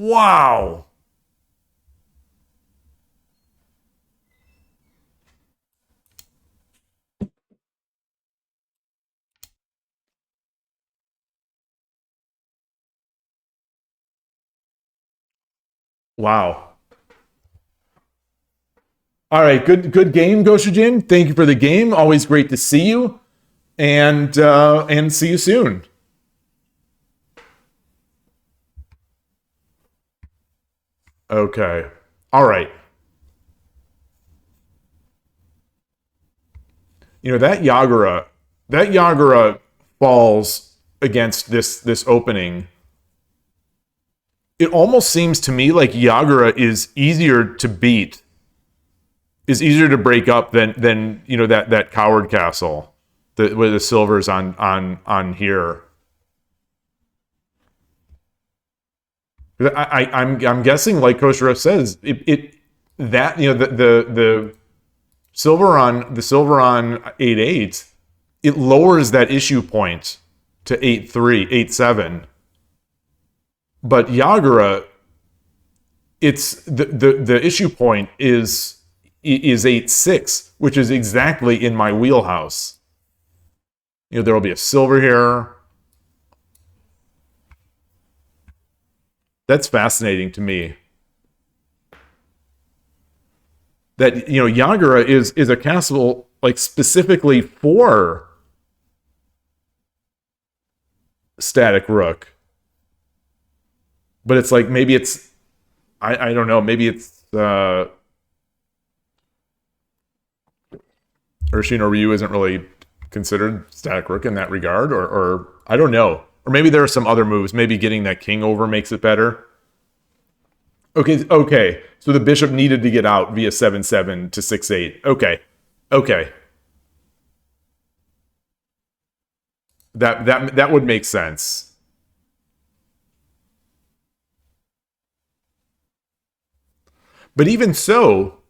[SPEAKER 1] Wow. Wow. All right, good game, Goshujin. Thank you for the game. Always great to see you, and see you soon. Okay. All right. You know that Yagura falls against this opening. It almost seems to me like Yagura is easier to beat, is easier to break up than that coward castle, with the silvers on here. I'm guessing, like Koshiro says, it that the silver on 8-8, it lowers that issue point to 8-3, 8-7. But Yagura, it's the issue point is 8-6, which is exactly in my wheelhouse. There will be a silver here. That's fascinating to me. That Yagura is a castle like specifically for static rook. But it's like maybe it's I don't know, maybe it's Urshin or Ryu isn't really considered static rook in that regard, or I don't know. Or maybe there are some other moves. Maybe getting that king over makes it better. Okay. So the bishop needed to get out via 7-7 to 6-8. Okay. That would make sense. But even so,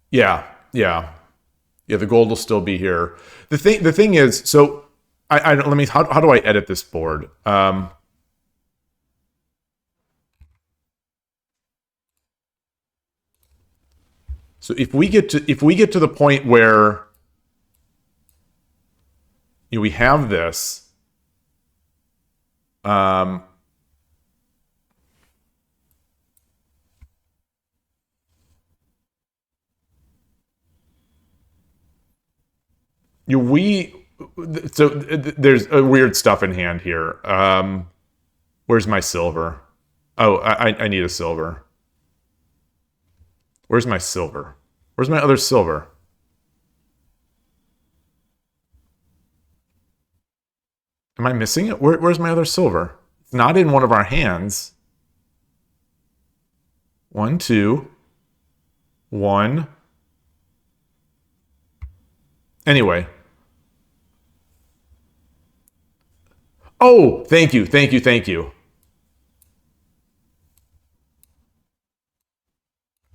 [SPEAKER 1] yeah. The gold will still be here. The thing is, so I let me. How do I edit this board? So if we get to the point where we have this, there's a weird stuff in hand here. Where's my silver? Oh, I need a silver. Where's my silver? Where's my other silver? Am I missing it? Where's my other silver? It's not in one of our hands. 1, 2, 1. Anyway. Oh, thank you.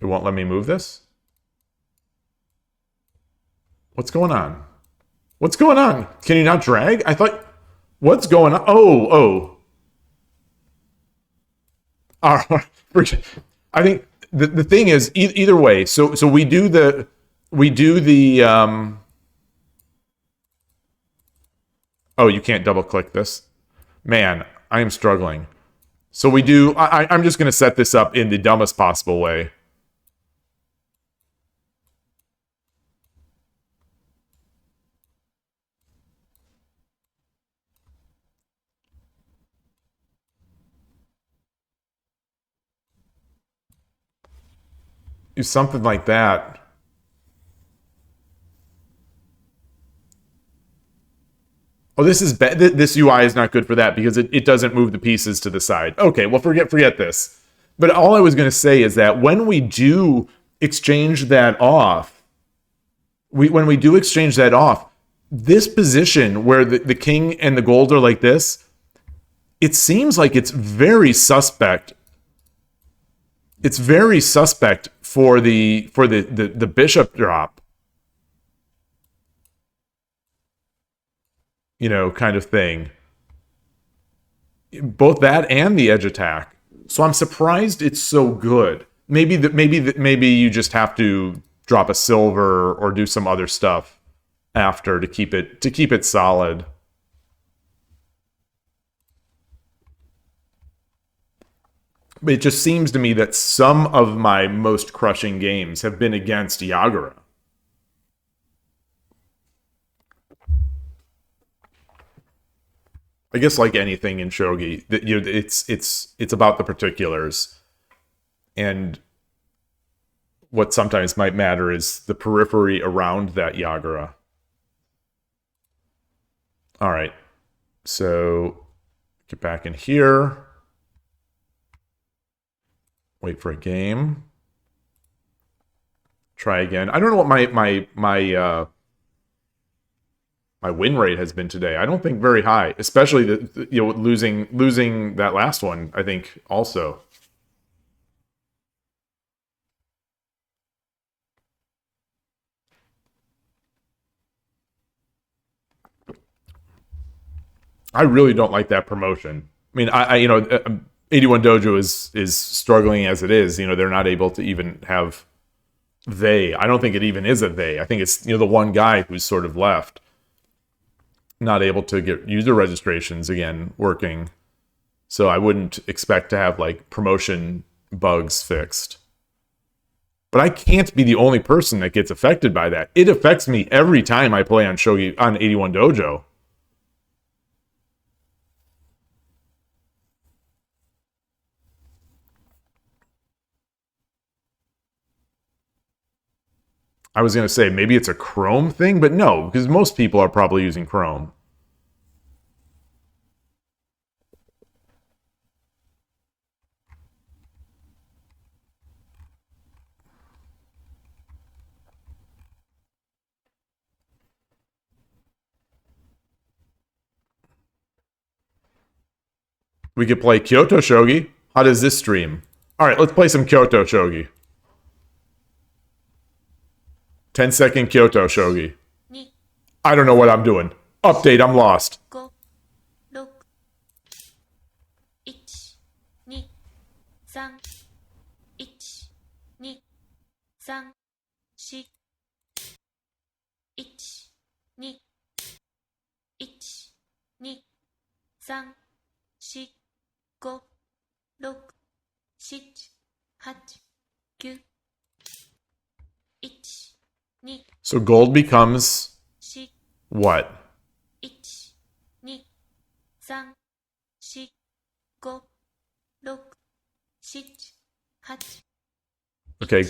[SPEAKER 1] It won't let me move this? What's going on? Can you not drag? I thought... What's going on? Oh. I think the thing is, either way, so we do the... Oh, you can't double click this? Man, I am struggling. So we do... I'm just going to set this up in the dumbest possible way. Do something like that. Oh, this UI is not good for that because it doesn't move the pieces to the side. Okay, well, forget this. But all I was going to say is that when we do exchange that off, this position where the king and the gold are like this, it seems like it's very suspect. It's very suspect for the bishop drop. Kind of thing. Both that and the edge attack. So I'm surprised it's so good. Maybe you just have to drop a silver or do some other stuff after to keep it solid. It just seems to me that some of my most crushing games have been against Yagura. I guess like anything in shogi, it's about the particulars, and what sometimes might matter is the periphery around that Yagura. All right, so get back in here. Wait for a game. Try again. I don't know what my win rate has been today. I don't think very high, especially losing that last one. I think also. I really don't like that promotion. I mean, 81 Dojo is struggling as it is. They're not able to even have they. I don't think it even is a they. I think it's the one guy who's sort of left, not able to get user registrations again working. So I wouldn't expect to have like promotion bugs fixed. But I can't be the only person that gets affected by that. It affects me every time I play on 81 Dojo. I was going to say maybe it's a Chrome thing, but no, because most people are probably using Chrome. We could play Kyoto Shogi. How does this stream? All right, let's play some Kyoto Shogi. 10-second Kyoto Shogi. I don't know what I'm doing. Update, I'm lost.
[SPEAKER 2] 5、6、1、2、3、1、2、3、4、1、2、1、2、3、4、5、6、7、8、9、1、2、
[SPEAKER 1] So gold becomes
[SPEAKER 2] 4、
[SPEAKER 1] what?
[SPEAKER 2] 1、2、3、4、5、6、7、8、
[SPEAKER 1] Okay,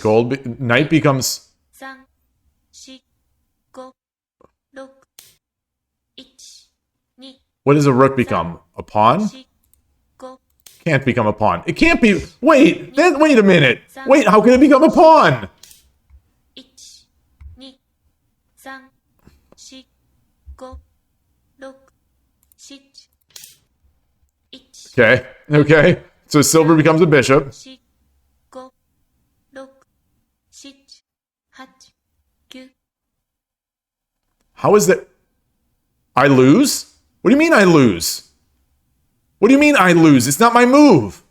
[SPEAKER 1] knight becomes
[SPEAKER 2] 3、4、5、6、1、2、
[SPEAKER 1] what does a rook become? A pawn?
[SPEAKER 2] 4、5、
[SPEAKER 1] Can't become a pawn. It can't be. Wait a minute. Wait, how can it become a pawn?
[SPEAKER 2] 1、2、3、4、5、6、7、1、
[SPEAKER 1] Okay. So silver becomes a bishop.
[SPEAKER 2] 4、5、6、7、8、9。
[SPEAKER 1] How is that? I lose? What do you mean I lose? What do you mean I lose? It's not my move.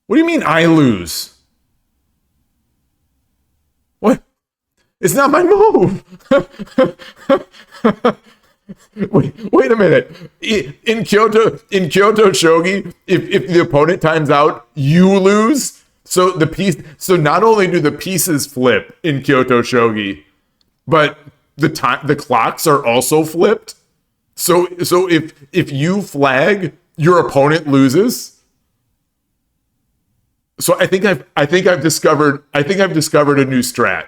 [SPEAKER 1] What do you mean I lose? What? It's not my move. Wait a minute. In Kyoto Shogi, if the opponent times out, you lose. So not only do the pieces flip in Kyoto Shogi, but the clocks are also flipped. So if you flag, your opponent loses. So I think I've discovered a new strat.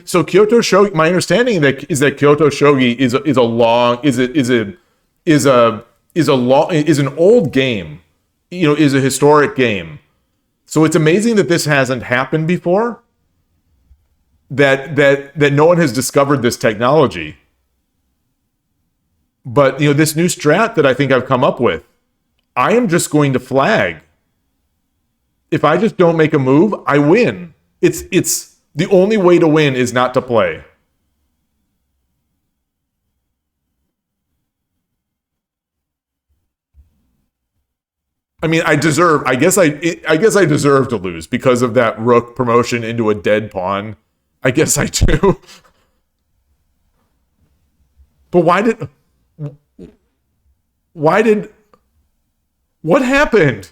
[SPEAKER 1] So Kyoto Shogi. My understanding is that Kyoto Shogi is an old game. Is a historic game. So it's amazing that this hasn't happened before. That no one has discovered this technology. But this new strat that I think I've come up with, I am just going to flag. If I just don't make a move, I win. It's the only way to win is not to play. I mean, I guess I deserve to lose because of that rook promotion into a dead pawn. I guess I do. But what happened?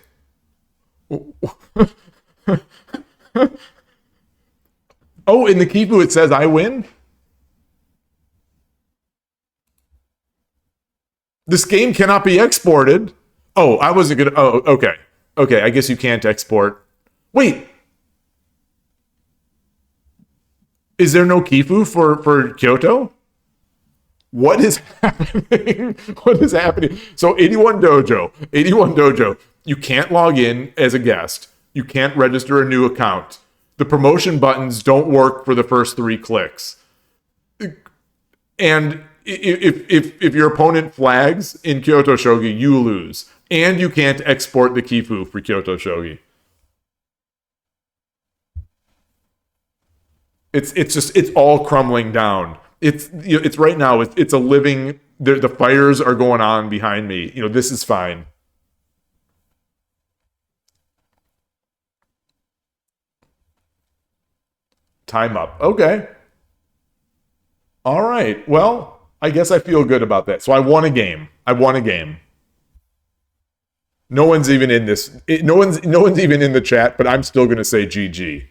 [SPEAKER 1] Oh, in the Kifu it says I win? This game cannot be exported. Oh, I wasn't gonna. Oh, okay. Okay, I guess you can't export. Wait, is there no Kifu for Kyoto? What is happening? What is happening? So 81 Dojo, you can't log in as a guest. You can't register a new account. The promotion buttons don't work for the first 3 clicks. And if your opponent flags in Kyoto Shogi, you lose. And you can't export the Kifu for Kyoto Shogi. It's all crumbling down. It's right now. It's a living. The fires are going on behind me. This is fine. Time up. Okay. All right. Well, I guess I feel good about that. So I won a game. No one's even in this. No one's even in the chat. But I'm still going to say GG.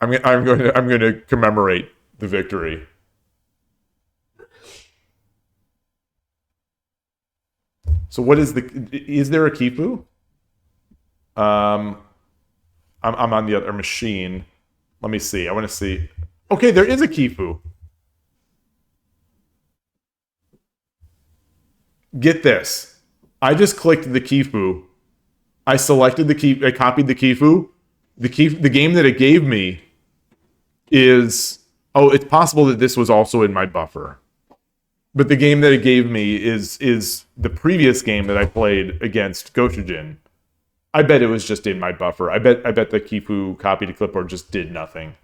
[SPEAKER 1] I'm going to commemorate the victory. So what is there a Kifu? I'm on the other machine. Let me see. I want to see. Okay, there is a Kifu. Get this. I just clicked the Kifu. I selected the Kifu. I copied the Kifu. The game that it gave me is... Oh, it's possible that this was also in my buffer. But the game that it gave me is the previous game that I played against Gochujin. I bet it was just in my buffer. I bet the Kifu copy to clipboard just did nothing.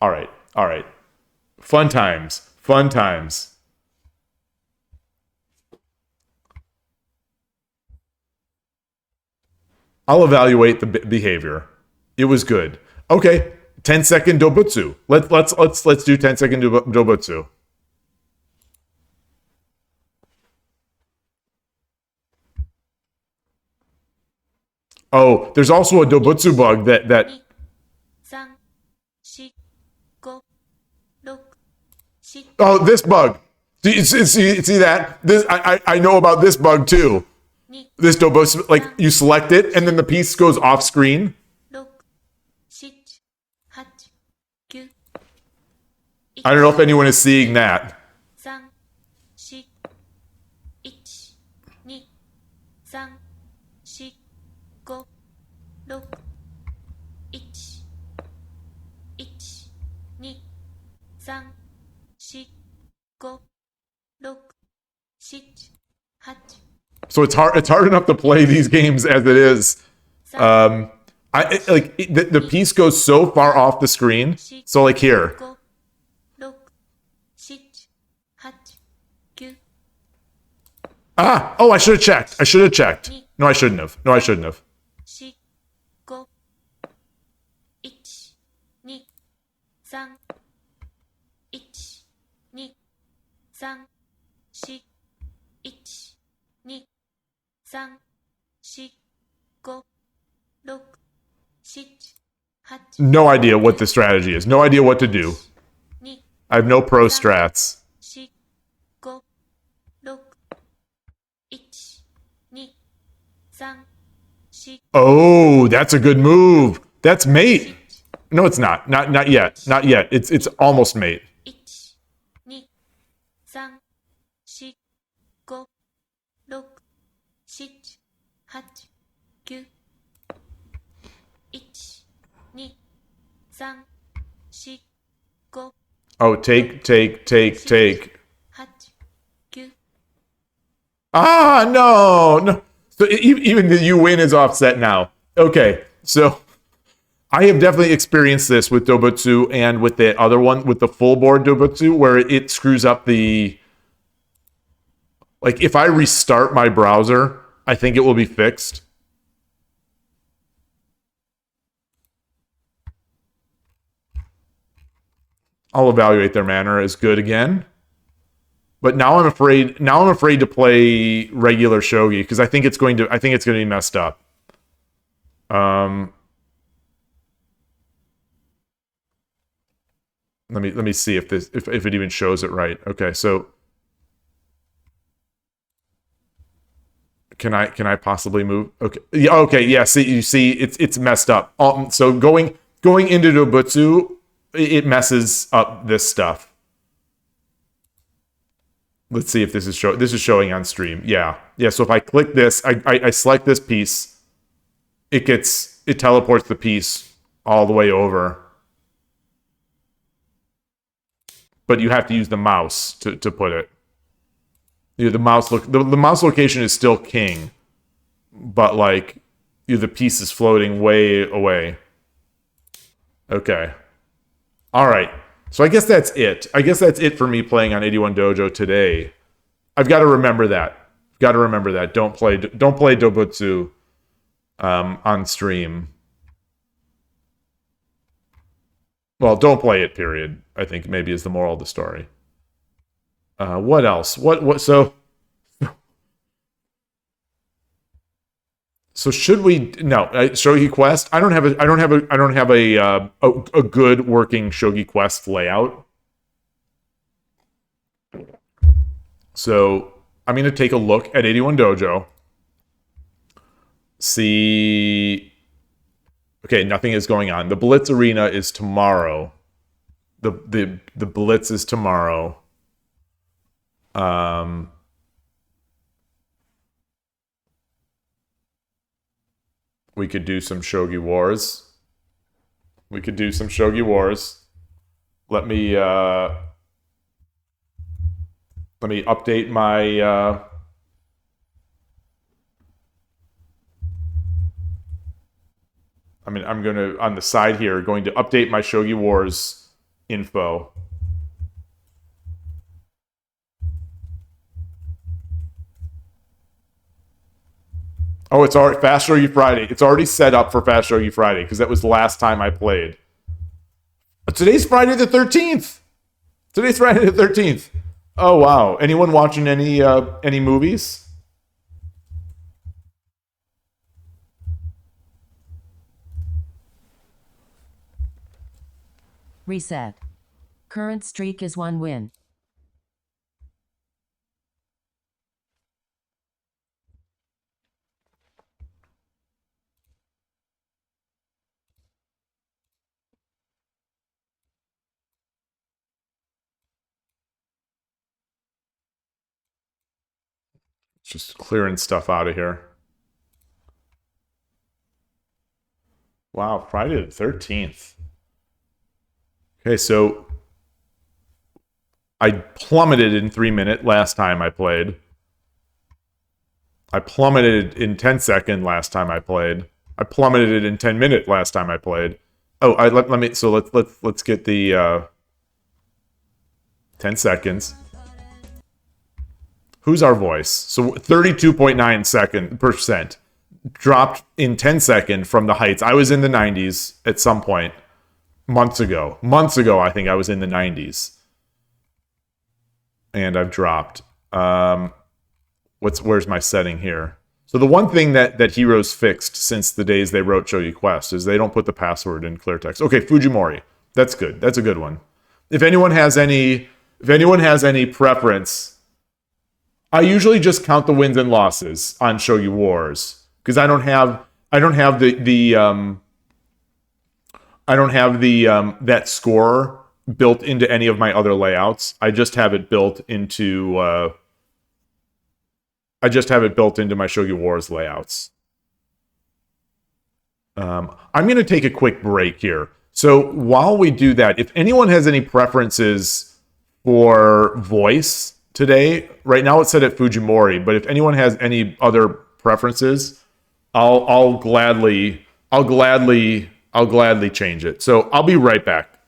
[SPEAKER 1] All right. Fun times. I'll evaluate the behavior. It was good. Okay, 10-second dobutsu. Let's do 10-second dobutsu. Oh, there's also a dobutsu bug that. Oh, this bug. See that? This I know about this bug too. This dobutsu, like you select it and then the piece goes off screen. I don't know if anyone is seeing that. So it's hard enough to play these games as it is. The piece goes so far off the screen. So like here. Oh, I should have checked. No, I shouldn't have. No idea what the strategy is. No idea what to do. I have no pro strats. Oh, that's a good move. That's mate. No, it's not. Not yet. It's almost mate. Oh, take. No. So even the you win is offset now. Okay, so I have definitely experienced this with Dobutsu and with the other one, with the full board Dobutsu, where it screws up the... Like, if I restart my browser, I think it will be fixed. I'll evaluate their manner as good again. But now I'm afraid. Now I'm afraid to play regular shogi because I think it's going to. I think it's going to be messed up. Let me see if this if it even shows it right. Okay, so can I possibly move? Okay, yeah, okay, yeah. See, you see, it's messed up. So going into Dobutsu, it messes up this stuff. Let's see if this is This is showing on stream. Yeah, yeah. So if I click this, I select this piece, it teleports the piece all the way over. But you have to use the mouse to put it. The mouse location is still king, but like the piece is floating way away. Okay. All right. So I guess that's it. I guess that's it for me playing on 81 Dojo today. I've got to remember that. Got to remember that. Don't play Dobutsu on stream. Well, don't play it. Period. I think maybe is the moral of the story. What else? What? So should we? No, Shogi Quest. I don't have a good working Shogi Quest layout. So I'm going to take a look at 81 Dojo. See. Okay, nothing is going on. The Blitz Arena is tomorrow. The Blitz is tomorrow. We could do some Shogi Wars. Let me update my I'm going to, on the side here, going to update my Shogi Wars info. Oh, it's already Fast Shogi Friday. It's already set up for Fast Shogi Friday because that was the last time I played. Today's Friday the 13th. Oh wow! Anyone watching any movies?
[SPEAKER 3] Reset. Current streak is 1 win.
[SPEAKER 1] Just clearing stuff out of here. Wow, Friday the 13th. Okay, so I plummeted in 3 minutes last time I played. I plummeted in 10-second last time I played. I plummeted in 10-minute last time I played. Oh, let's get the 10 seconds. Who's our voice? So 32.9% dropped in 10-second from the heights. I was in the 90s at some point months ago. I think I was in the 90s. And I've dropped. Where's my setting here? So the one thing that Heroes fixed since the days they wrote Shogi Quest is they don't put the password in clear text. Okay, Fujimori. That's good. That's a good one. If anyone has any preference, I usually just count the wins and losses on Shogi Wars because I don't have that score built into any of my other layouts. I just have it built into my Shogi Wars layouts. I'm going to take a quick break here. So while we do that, if anyone has any preferences for voice today, right now it's set at Fujimori, but if anyone has any other preferences, I'll gladly change it. So I'll be right back.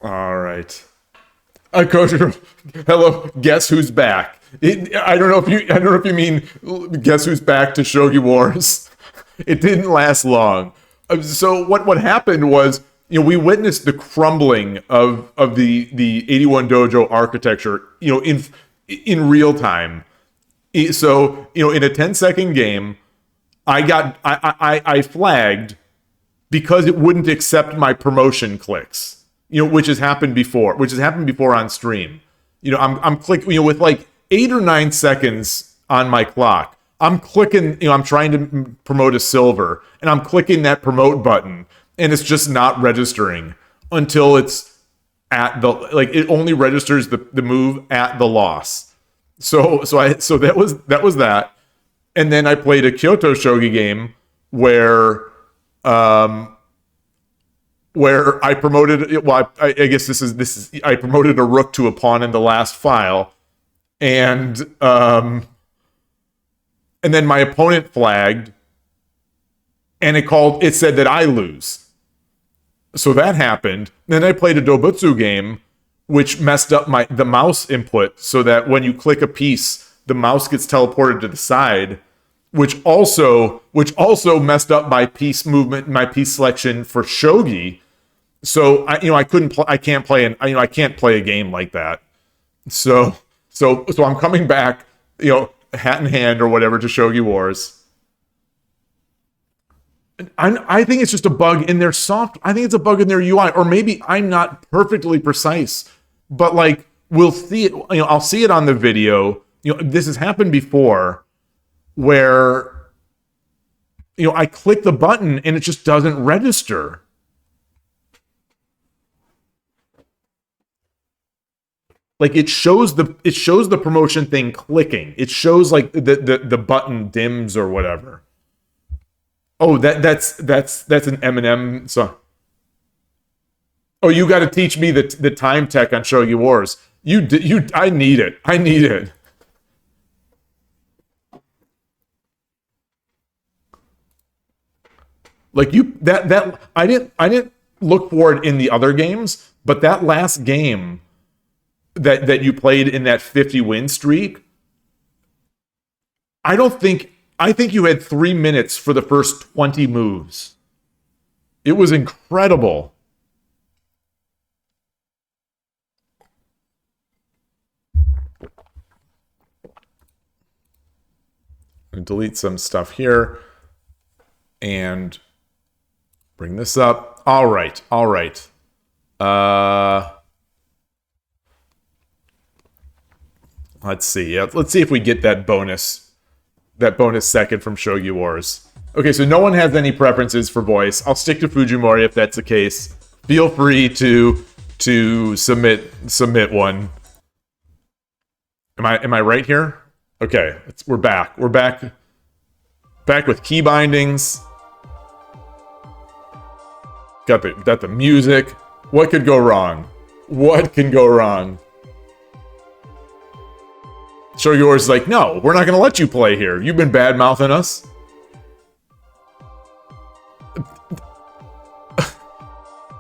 [SPEAKER 1] All right. Coach, hello. Guess who's back? I don't know if you mean guess who's back to Shogi Wars. It didn't last long. So what happened was, we witnessed the crumbling of the 81 dojo architecture, in real time. So, in a 10-second game, I flagged because it wouldn't accept my promotion clicks. Which has happened before on stream. I'm clicking, with like 8 or 9 seconds on my clock. I'm clicking, I'm trying to promote a silver, and I'm clicking that promote button, and it's just not registering until it's at the, like, it only registers the move at the loss. So that was that. And then I played a Kyoto Shogi game where I promoted, well, I guess this is I promoted a rook to a pawn in the last file, and then my opponent flagged, and it said that I lose. So that happened. Then I played a Dobutsu game, which messed up the mouse input, so that when you click a piece, the mouse gets teleported to the side, which also messed up my piece movement, my piece selection for Shogi. So I can't play a game like that. So I'm coming back, hat in hand or whatever, to Shogi Wars. I think it's just a bug in their I think it's a bug in their UI, or maybe I'm not perfectly precise, but like, we'll see it, I'll see it on the video. This has happened before, where I click the button and it just doesn't register. Like, it shows the promotion thing clicking. It shows like the button dims or whatever. Oh, that's an Eminem song. Oh, you got to teach me the time tech on Shogi Wars. I need it. I need it. Like, I didn't look for it in the other games, but that last game that you played in that 50 win streak, I think you had 3 minutes for the first 20 moves. It was incredible. I'm gonna delete some stuff here and bring this up. All right. Let's see. Let's see if we get that bonus second from Shogi Wars. Okay, so no one has any preferences for voice. I'll stick to Fujimori if that's the case. Feel free to submit one. Am I right here? Okay, we're back. We're back with key bindings. Got the music. What could go wrong? What can go wrong? Shogi Wars is like, no, we're not going to let you play here. You've been bad-mouthing us.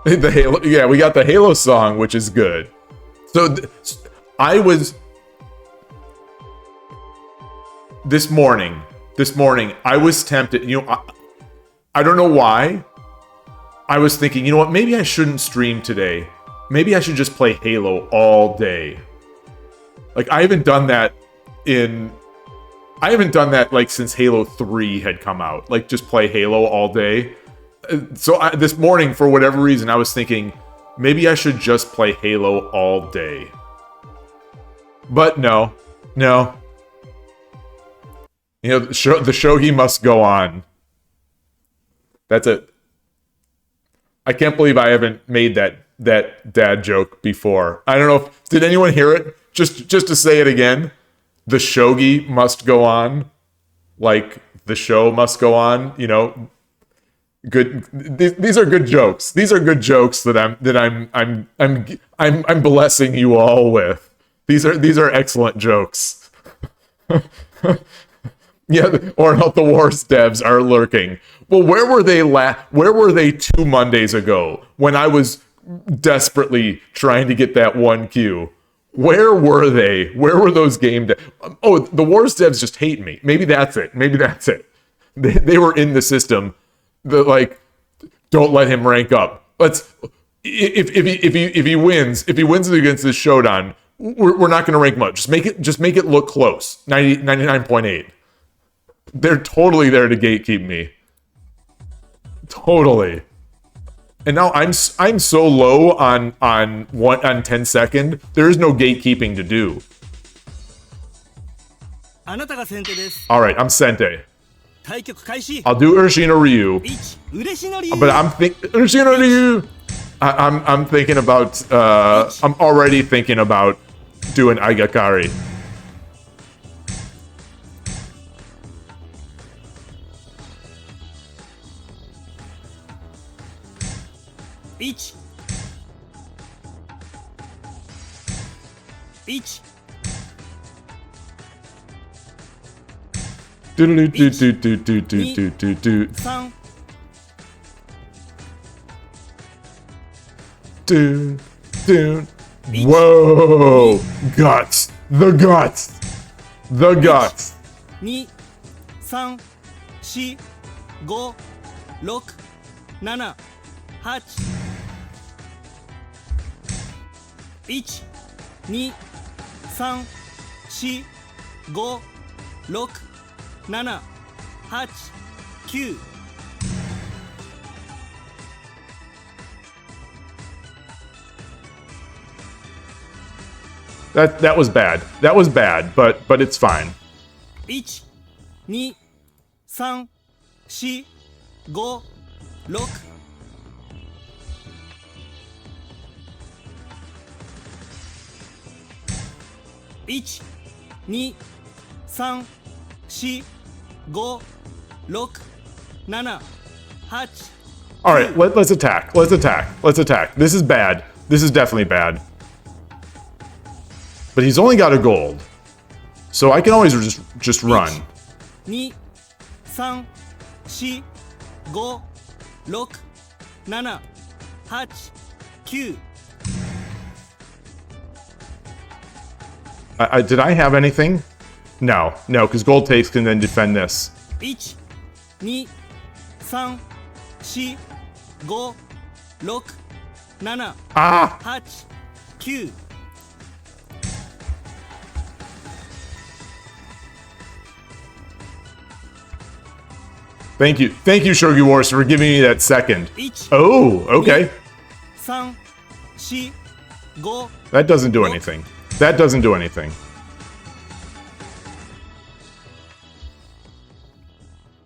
[SPEAKER 1] The Halo, yeah, we got the Halo song, which is good. So this morning, I was tempted. I don't know why. I was thinking, you know what? Maybe I shouldn't stream today. Maybe I should just play Halo all day. Like, I haven't done that like since Halo 3 had come out. Like, just play Halo all day. So this morning, for whatever reason, I was thinking maybe I should just play Halo all day. But no. The shogi must go on. That's it. I can't believe I haven't made that dad joke before. I don't know did anyone hear it? Just to say it again. The shogi must go on. Like, the show must go on, Good. These are good jokes. These are good jokes that I'm blessing you all with. These are excellent jokes. Yeah, or not the Wars devs are lurking. Well, where were they 2 Mondays ago when I was desperately trying to get that 1Q. Where were they? Where were those game devs? Oh, the Wars devs just hate me. Maybe that's it. They were in the system. Like, don't let him rank up. If he wins against this Shodan, we're not going to rank much. Just make it look close. 99.8. They're totally there to gatekeep me. Totally. And now I'm so low on 10 second. There is no gatekeeping to do. All right, I'm Sente. I'll do Urshino Ryu. But I'm Urshino Ryu. I'm thinking about. I'm already thinking about doing Aigakari. Whoa! Guts! The guts! The guts!
[SPEAKER 4] 2、3、4、5、6、7、8。1、2、3、4、5、6、7、8、9。That
[SPEAKER 1] was bad. That was bad, but it's fine.
[SPEAKER 4] 1、2、3、4、5、6。1、2、3、4、5、6、7、8。All
[SPEAKER 1] right, let's attack. Let's attack. This is bad. This is definitely bad. But he's only got a gold, so I can always just run.
[SPEAKER 4] 2、3、4、5、6、7、8、9。Did
[SPEAKER 1] I have anything? No, because gold takes can then defend this.
[SPEAKER 4] 1、2、3、4、5、6、7、8、9。Thank
[SPEAKER 1] you, Shogi Wars, for giving me that second. Oh, okay.
[SPEAKER 4] 3、4、5。That
[SPEAKER 1] doesn't do anything. That doesn't do anything.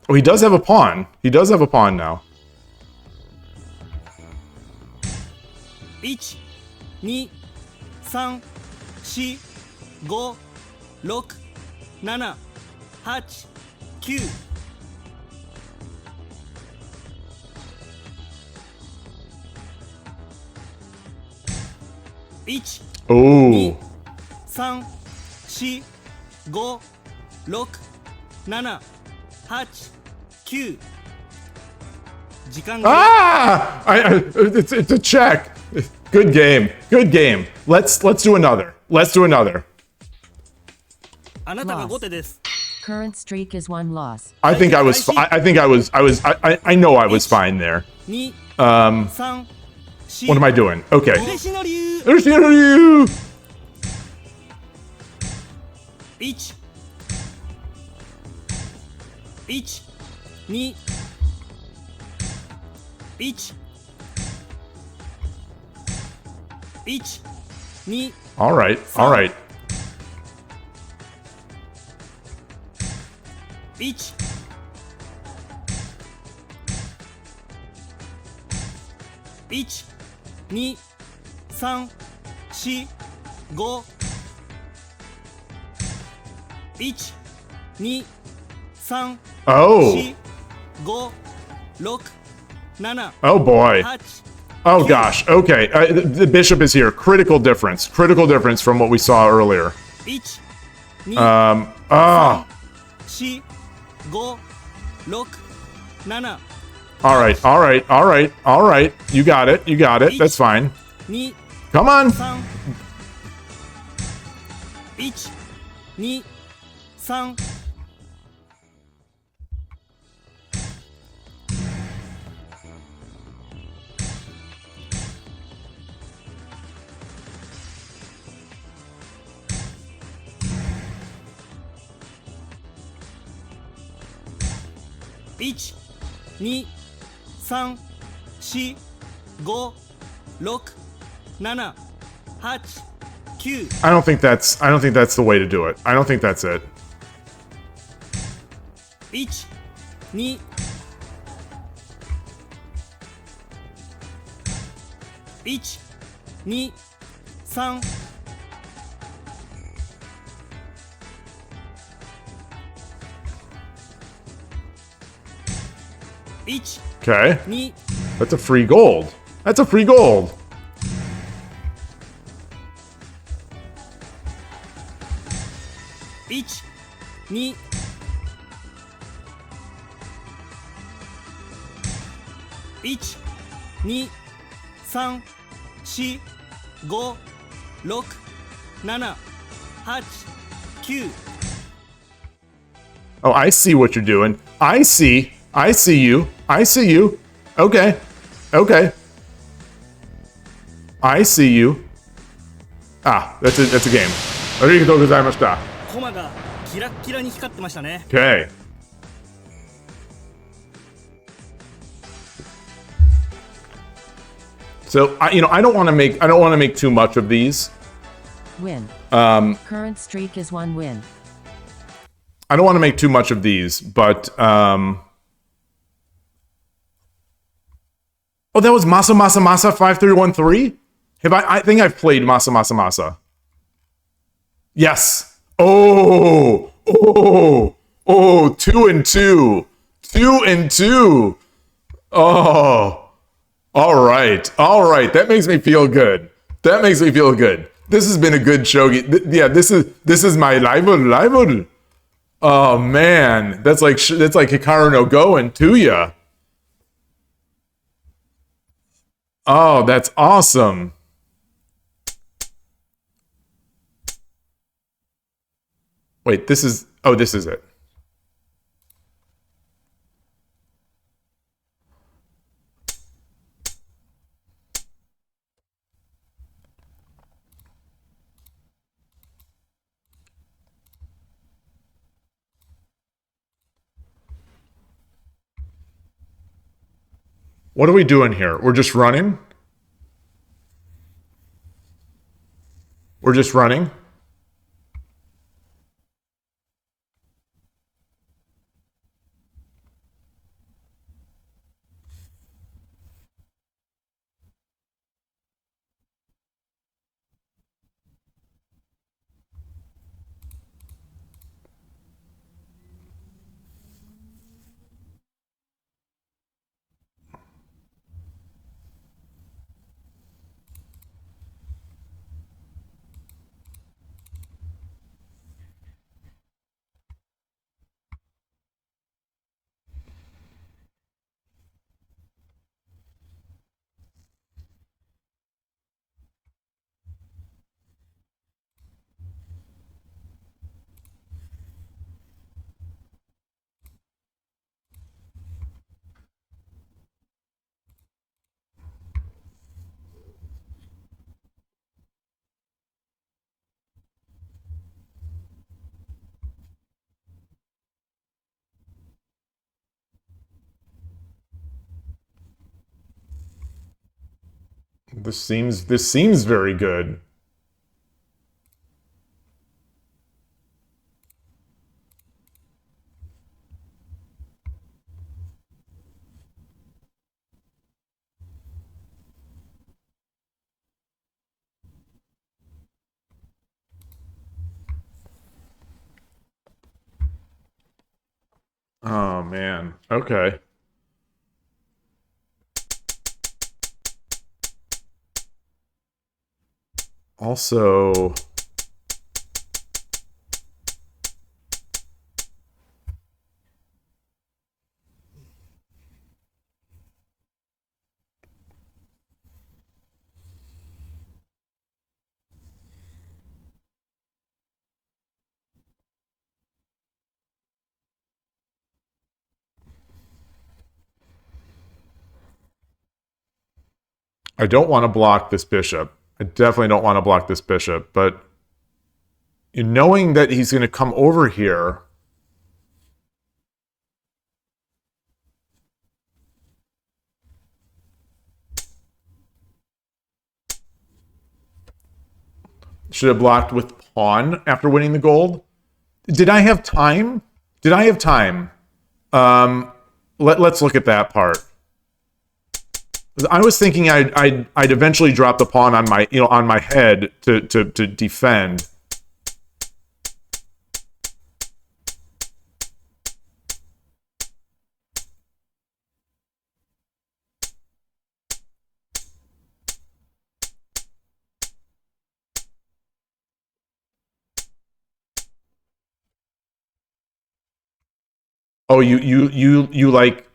[SPEAKER 1] Oh, he does have a pawn. He does have a pawn now.
[SPEAKER 4] 1、2、3、4、5、6、7、8、9。1、Oh. 3、4、5、6、7、8、9。時間が。
[SPEAKER 1] It's a check. Good game. Let's do another.
[SPEAKER 4] あなたが後手です。
[SPEAKER 3] Current streak is 1 loss.
[SPEAKER 1] I know I was fine there.
[SPEAKER 4] 2、3、4。
[SPEAKER 1] What am I doing? Okay.
[SPEAKER 4] 嬉野流。 1、1、2、1、1、2。
[SPEAKER 1] All right.
[SPEAKER 4] 1、1、2、3、4、5。1、2、3、Oh. 4、5、6、7、
[SPEAKER 1] Oh boy.
[SPEAKER 4] 8。
[SPEAKER 1] Oh gosh. Okay. The bishop is here. Critical difference from what we saw earlier.
[SPEAKER 4] 1、2、
[SPEAKER 1] Ah.
[SPEAKER 4] 4、5、6、7、
[SPEAKER 1] All right, all right, all right, all right. You got it. You got it. That's fine.
[SPEAKER 4] 2
[SPEAKER 1] Come on.
[SPEAKER 4] 3 1 2 3 1 2 3 4 5 6 7 8 9
[SPEAKER 1] I don't think that's the way to do it. I don't think that's it.
[SPEAKER 4] 1 2 1 2 3 1
[SPEAKER 1] Okay.
[SPEAKER 4] 2
[SPEAKER 1] That's a free gold. That's a free gold.
[SPEAKER 4] 1 2 1 2 3 4 5 6 7 8 9
[SPEAKER 1] Oh, I see what you're doing. I see you. I see you. Okay. Okay. I see you. Ah, that's a game. Arigatou gozaimashita.
[SPEAKER 4] コマがキラッキラに光ってましたね。
[SPEAKER 1] Okay. So I don't want to make too much of these.
[SPEAKER 3] Win. Current streak is 1 win.
[SPEAKER 1] I don't want to make too much of these, but oh, that was Masa 5313. I think I've played Masa. Yes. Oh, 2 and 2. 2 and 2. Oh. All right. That makes me feel good. This has been a good shogi. This is my rival. Oh man, that's like Hikaru no Go and Tuya. Oh, that's awesome. Wait, this is it. What are we doing here? We're just running? We're just running? This seems very good. Oh man. Okay. Also, I don't want to block this bishop. I definitely don't want to block this bishop, but knowing that he's going to come over here... Should have blocked with pawn after winning the gold. Did I have time? Did I have time? Let's look at that part. I was thinking I'd eventually drop the pawn on my on my head to defend. Oh, you like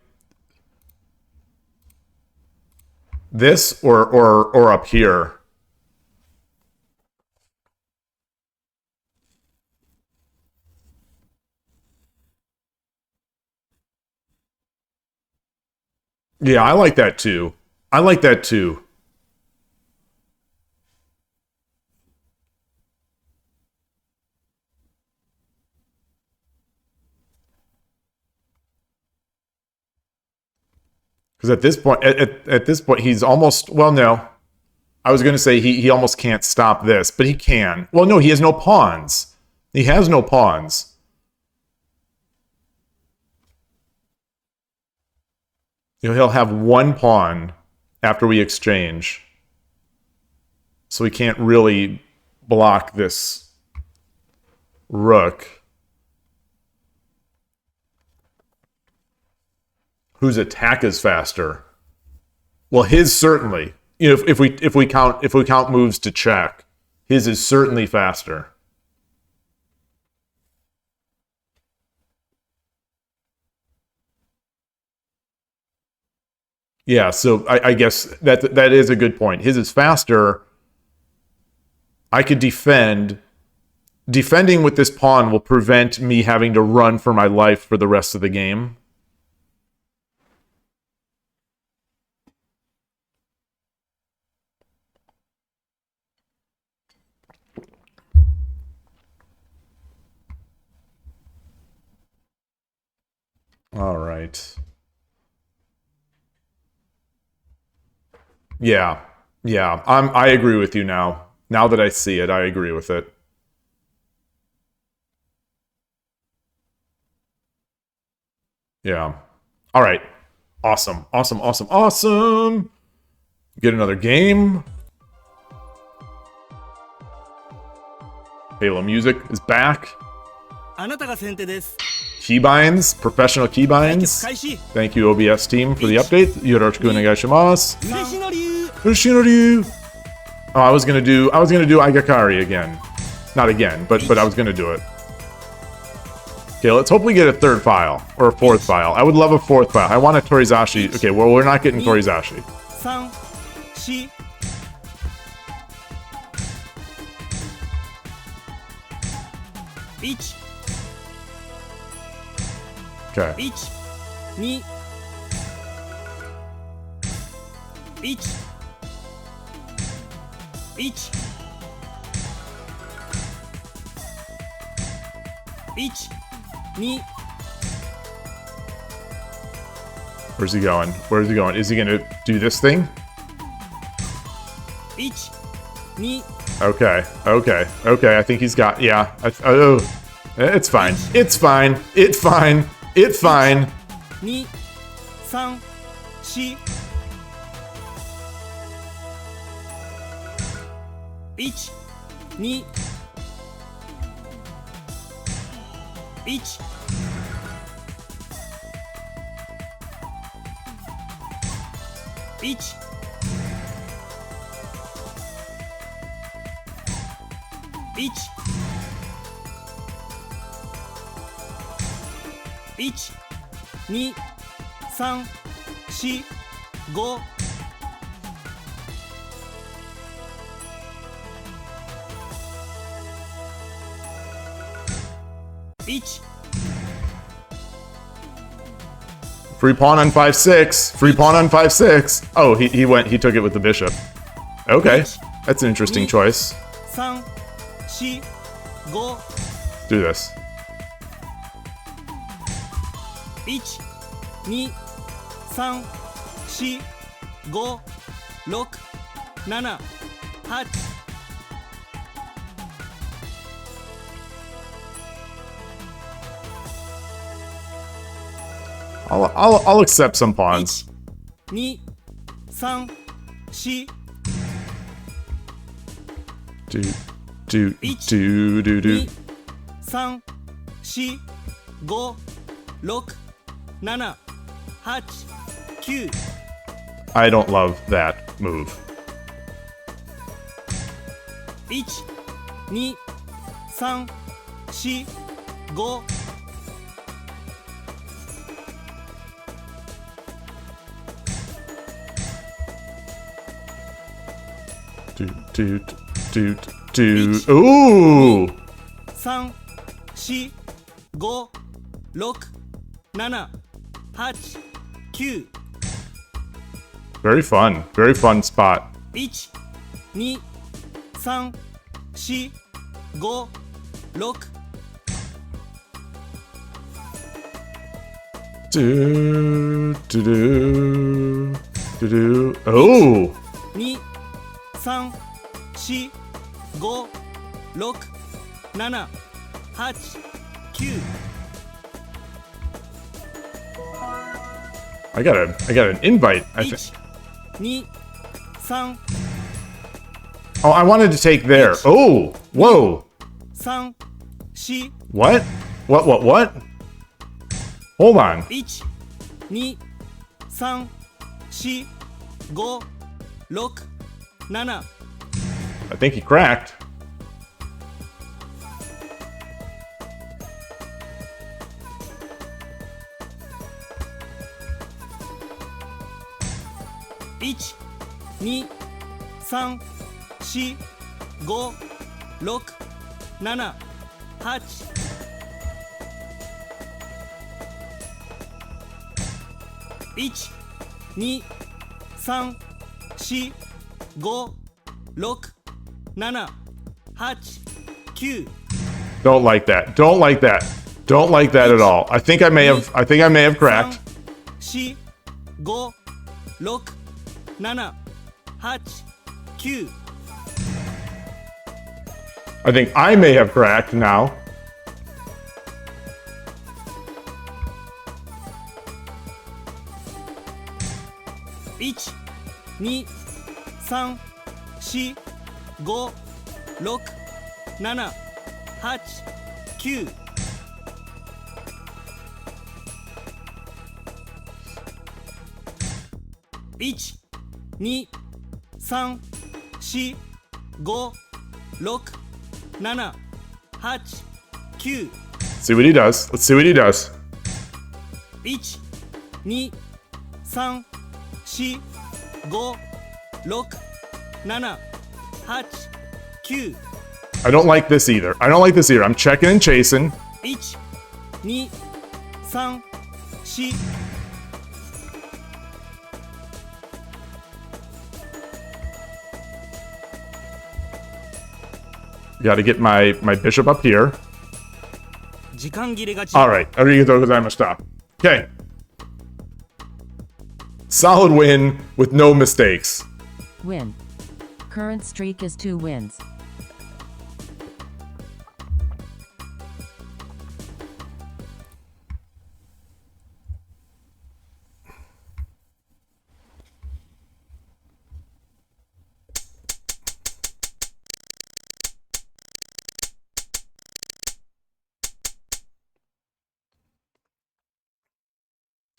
[SPEAKER 1] this or up here? Yeah, I like that too. I like that too. Because at this point, he's almost, well, no. I was going to say he almost can't stop this, but he can. Well, no, he has no pawns. He has no pawns. He'll have one pawn after we exchange. So we can't really block this rook. Whose attack is faster? Well, his certainly. If we count moves to check, his is certainly faster. Yeah, so I guess that is a good point. His is faster. I could defend. Defending with this pawn will prevent me having to run for my life for the rest of the game. All right. Yeah. Yeah. I agree with you now. Now that I see it, I agree with it. Yeah. All right. Awesome. Awesome. Awesome. Awesome. Get another game. Halo music is back.
[SPEAKER 4] あなたが先手です。
[SPEAKER 1] Keybinds, professional keybinds.
[SPEAKER 4] 開始。
[SPEAKER 1] Thank you, OBS team, for the update. Yoroshiku onegaishimasu.
[SPEAKER 4] 嬉しの竜。
[SPEAKER 1] Yoshinori. Oh, I was gonna do Aigakari again. Not again, but I was gonna do it. Okay, let's hope we get a third file or a fourth file. I would love a fourth file. I want a Torizashi. Okay, well, we're not getting Torizashi.
[SPEAKER 4] 3、4。1、
[SPEAKER 1] Okay.
[SPEAKER 4] 1、2、1、1、1、2。
[SPEAKER 1] Where's he going? Where's he going? Is he gonna do this thing?
[SPEAKER 4] 1、2。
[SPEAKER 1] Okay. Okay. Okay. I think he's got. Yeah. Oh, it's fine. It's fine. It's fine. It's fine.
[SPEAKER 4] 2、3、4。1、2、1、1、1、1、2、3、4、5。 1。
[SPEAKER 1] Free pawn on 5-6. Free pawn on 5-6. Oh, he took it with the bishop. Okay, that's an interesting choice.
[SPEAKER 4] 3、4、5、
[SPEAKER 1] Do this.
[SPEAKER 4] 1、2、3、4、5、6、7、8。I'll
[SPEAKER 1] accept some pawns.
[SPEAKER 4] 1、2、3、4、
[SPEAKER 1] Do
[SPEAKER 4] 1、
[SPEAKER 1] do.
[SPEAKER 4] 2、3、4、5、6、7、8、9。
[SPEAKER 1] I don't love that move.
[SPEAKER 4] 1、2、3、4、5。
[SPEAKER 1] Do. Ooh!
[SPEAKER 4] 3、4、5、6、7、8、9。
[SPEAKER 1] Very fun. Very fun spot.
[SPEAKER 4] 1、2、3、4、5、6。
[SPEAKER 1] Do. Oh!
[SPEAKER 4] 2、3、4、5、6、7、8、9。
[SPEAKER 1] I got an invite. I think.
[SPEAKER 4] 1、2、3、
[SPEAKER 1] Oh, I wanted to take there. Oh! Whoa!
[SPEAKER 4] 3、4、
[SPEAKER 1] What? What? Hold on.
[SPEAKER 4] 1、2、3、4、5、6、7。
[SPEAKER 1] I think he cracked.
[SPEAKER 4] 1、2、3、4、5、6、7、8。 1、2、3、4、5、6、7、8、9。
[SPEAKER 1] Don't like that. Don't like that. Don't like that at all. I think I may have cracked.
[SPEAKER 4] 4、5、6、7、8、9。
[SPEAKER 1] I think I may have cracked now.
[SPEAKER 4] 1、2、3、4、5、6、7、8、9。 1、2、3、4、5、6、7、8、9。
[SPEAKER 1] See what he does. Let's see what he does.
[SPEAKER 4] 1、2、3、4、5、6、7、8、9。
[SPEAKER 1] I don't like this either. I'm checking and chasing.
[SPEAKER 4] 1、2、3、4。
[SPEAKER 1] Got to get my bishop up here.
[SPEAKER 4] 時間切れがち。
[SPEAKER 1] All right. Arigatou gozaimashita. Okay. Solid win with no mistakes.
[SPEAKER 3] Win. Current streak is 2 wins.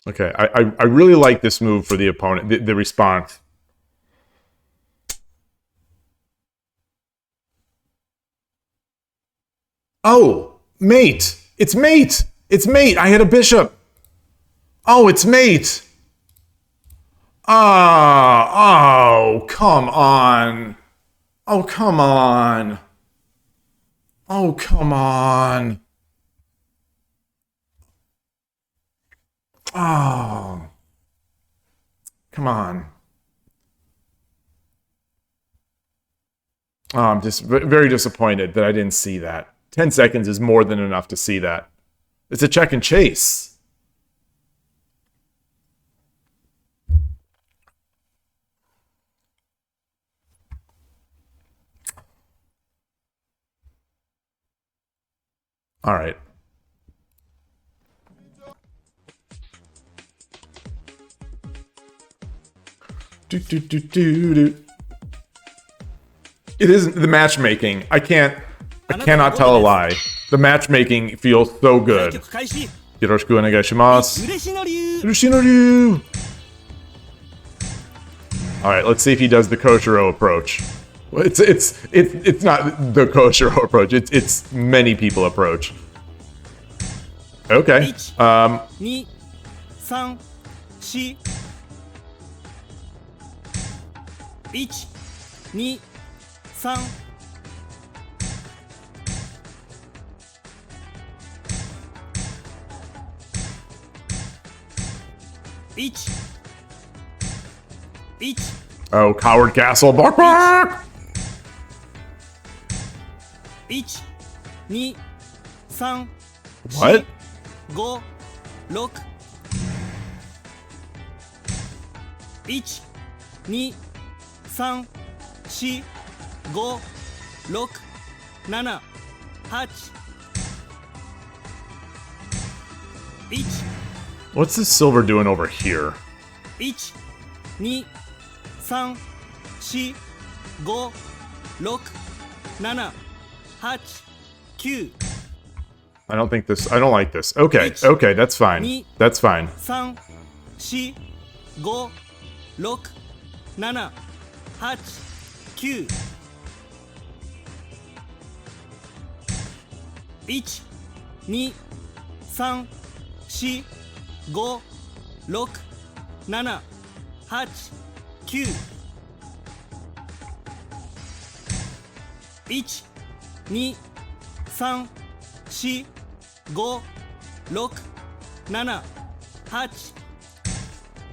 [SPEAKER 1] Okay, I really like this move for the opponent, the response. Oh, mate! It's mate! It's mate! I had a bishop! Oh, it's mate! Oh, come on. Oh, come on. Oh, come on. Oh. Come on. Oh, I'm just very disappointed that I didn't see that. 10 seconds is more than enough to see that. It's a check and chase. All right. It isn't the matchmaking. I cannot tell a lie. The matchmaking feels so
[SPEAKER 4] 対
[SPEAKER 1] good.
[SPEAKER 4] 局開始
[SPEAKER 1] Yoroshiku onegaishimasu.
[SPEAKER 4] 嬉しの流
[SPEAKER 1] Urushinoryu. All right, let's see if he does the Koshiro approach. Well, it's not the Koshiro approach. It's many people approach. Okay.
[SPEAKER 4] 2 3 4 1 2 3 1 1
[SPEAKER 1] Oh, Coward Castle. Bark bark.
[SPEAKER 4] 1 2 3
[SPEAKER 1] What?
[SPEAKER 4] 5 6 1 2 3 4 5 6 7 8 1
[SPEAKER 1] What's this silver doing over here?
[SPEAKER 4] 1 2 3 4 5 6 7 8 9
[SPEAKER 1] I don't like this. Okay, okay, that's fine. That's fine.
[SPEAKER 4] 3 4 5 6 7 8 9 1 2 3 4 5 6 7 8 9 1 2 3 4 5 6 7 8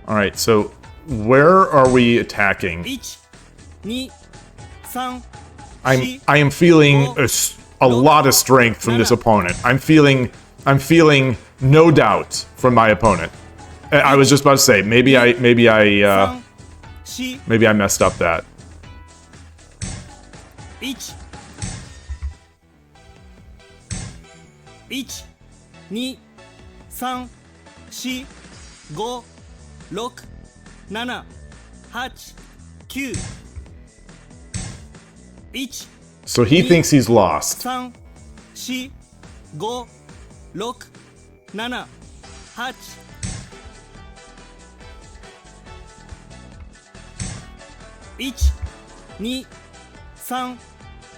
[SPEAKER 1] All right, so where are we attacking?
[SPEAKER 4] 1 2 3
[SPEAKER 1] I am feeling a lot of strength from this opponent. I'm feeling no doubt from my opponent. I was just about to say maybe I
[SPEAKER 4] 4
[SPEAKER 1] messed up that.
[SPEAKER 4] 1 1 2 3 4 5 6 7 8 9 1
[SPEAKER 1] So he thinks he's lost.
[SPEAKER 4] 3 4 5 6 7 8 1 2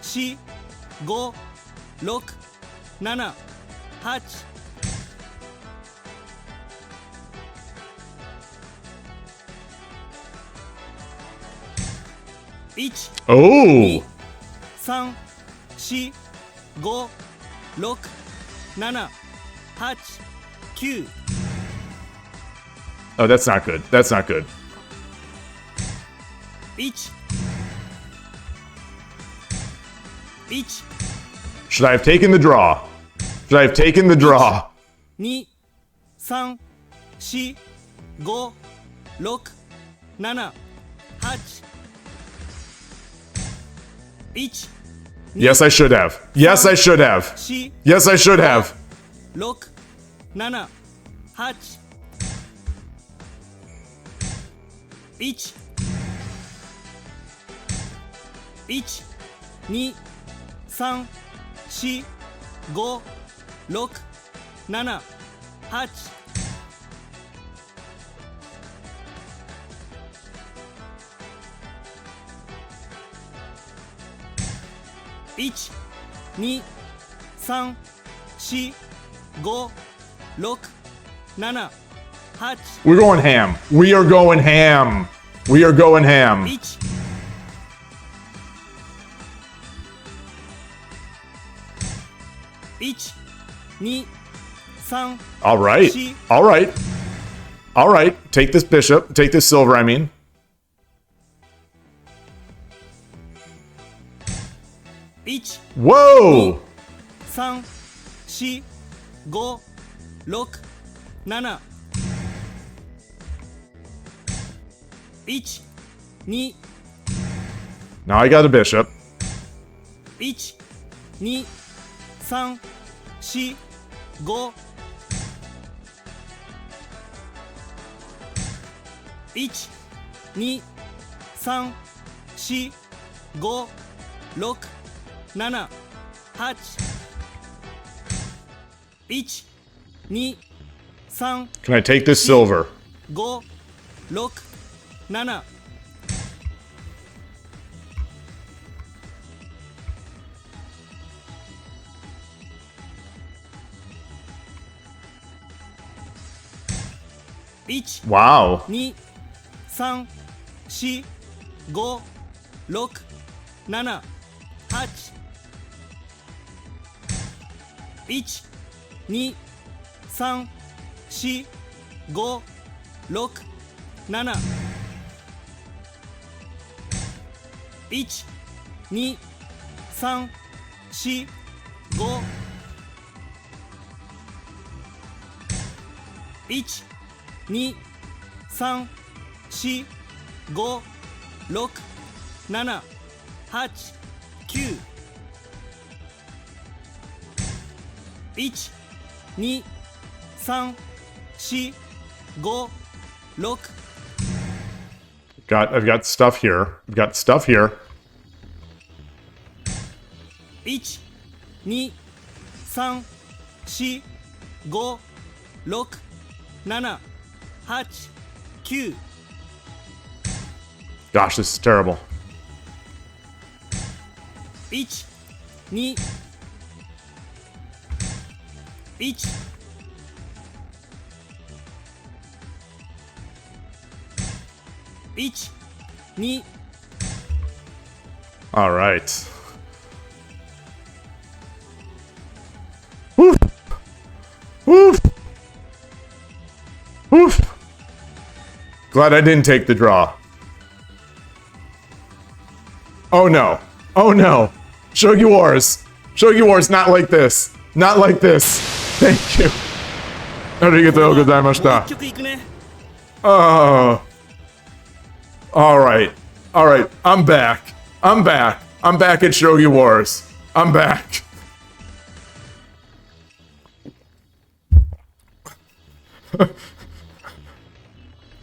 [SPEAKER 4] 3 4 5 6 7 8 1
[SPEAKER 1] Oh,
[SPEAKER 4] 3 4 5 6 7 8 9
[SPEAKER 1] oh, that's not good. That's not good.
[SPEAKER 4] 1 1
[SPEAKER 1] Should I have taken the draw? Should I have taken the draw?
[SPEAKER 4] 2 3 4 5 6 7 8 1
[SPEAKER 1] Yes, I should have. Yes, I should have.
[SPEAKER 4] 4
[SPEAKER 1] Yes, I should have.
[SPEAKER 4] 6 7 8 1 1 2 3 4 5 6 7 8 1 2 3 4 5 6 7 8
[SPEAKER 1] We're going ham. We are going ham. We are going ham.
[SPEAKER 4] 1 1 2 3
[SPEAKER 1] All right.
[SPEAKER 4] 4
[SPEAKER 1] All right. All right, take this bishop. Take this silver, I mean. Whoa!
[SPEAKER 4] 3、4、5、6、7。1、2、Now
[SPEAKER 1] I got a bishop.
[SPEAKER 4] 1、2、3、4、5。1、2、3、4、5、6、7、8。1、2、3、
[SPEAKER 1] Can I take this silver?
[SPEAKER 4] 5、6、7。1、
[SPEAKER 1] Wow.
[SPEAKER 4] 2、3、4、5、6、7、8。1、2、3、4、5、6、7。1、2、3、4、5。1、2、3、4、5、6、7、8、9。1、2、3、4、5、6。
[SPEAKER 1] I've got stuff here. I've got stuff here.
[SPEAKER 4] 1、2、3、4、5、6、7、8、9。
[SPEAKER 1] Gosh, this is terrible.
[SPEAKER 4] 1、2、1、1、2。
[SPEAKER 1] All right. Woof. Woof. Woof. Glad I didn't take the draw. Oh no. Oh no. Shogi Wars. Shogi Wars, not like this. Not like this. Thank you. Arigatou gozaimashita.
[SPEAKER 4] 1曲いくね。
[SPEAKER 1] Oh. All right. All right. I'm back. I'm back. I'm back at Shogi Wars. I'm back.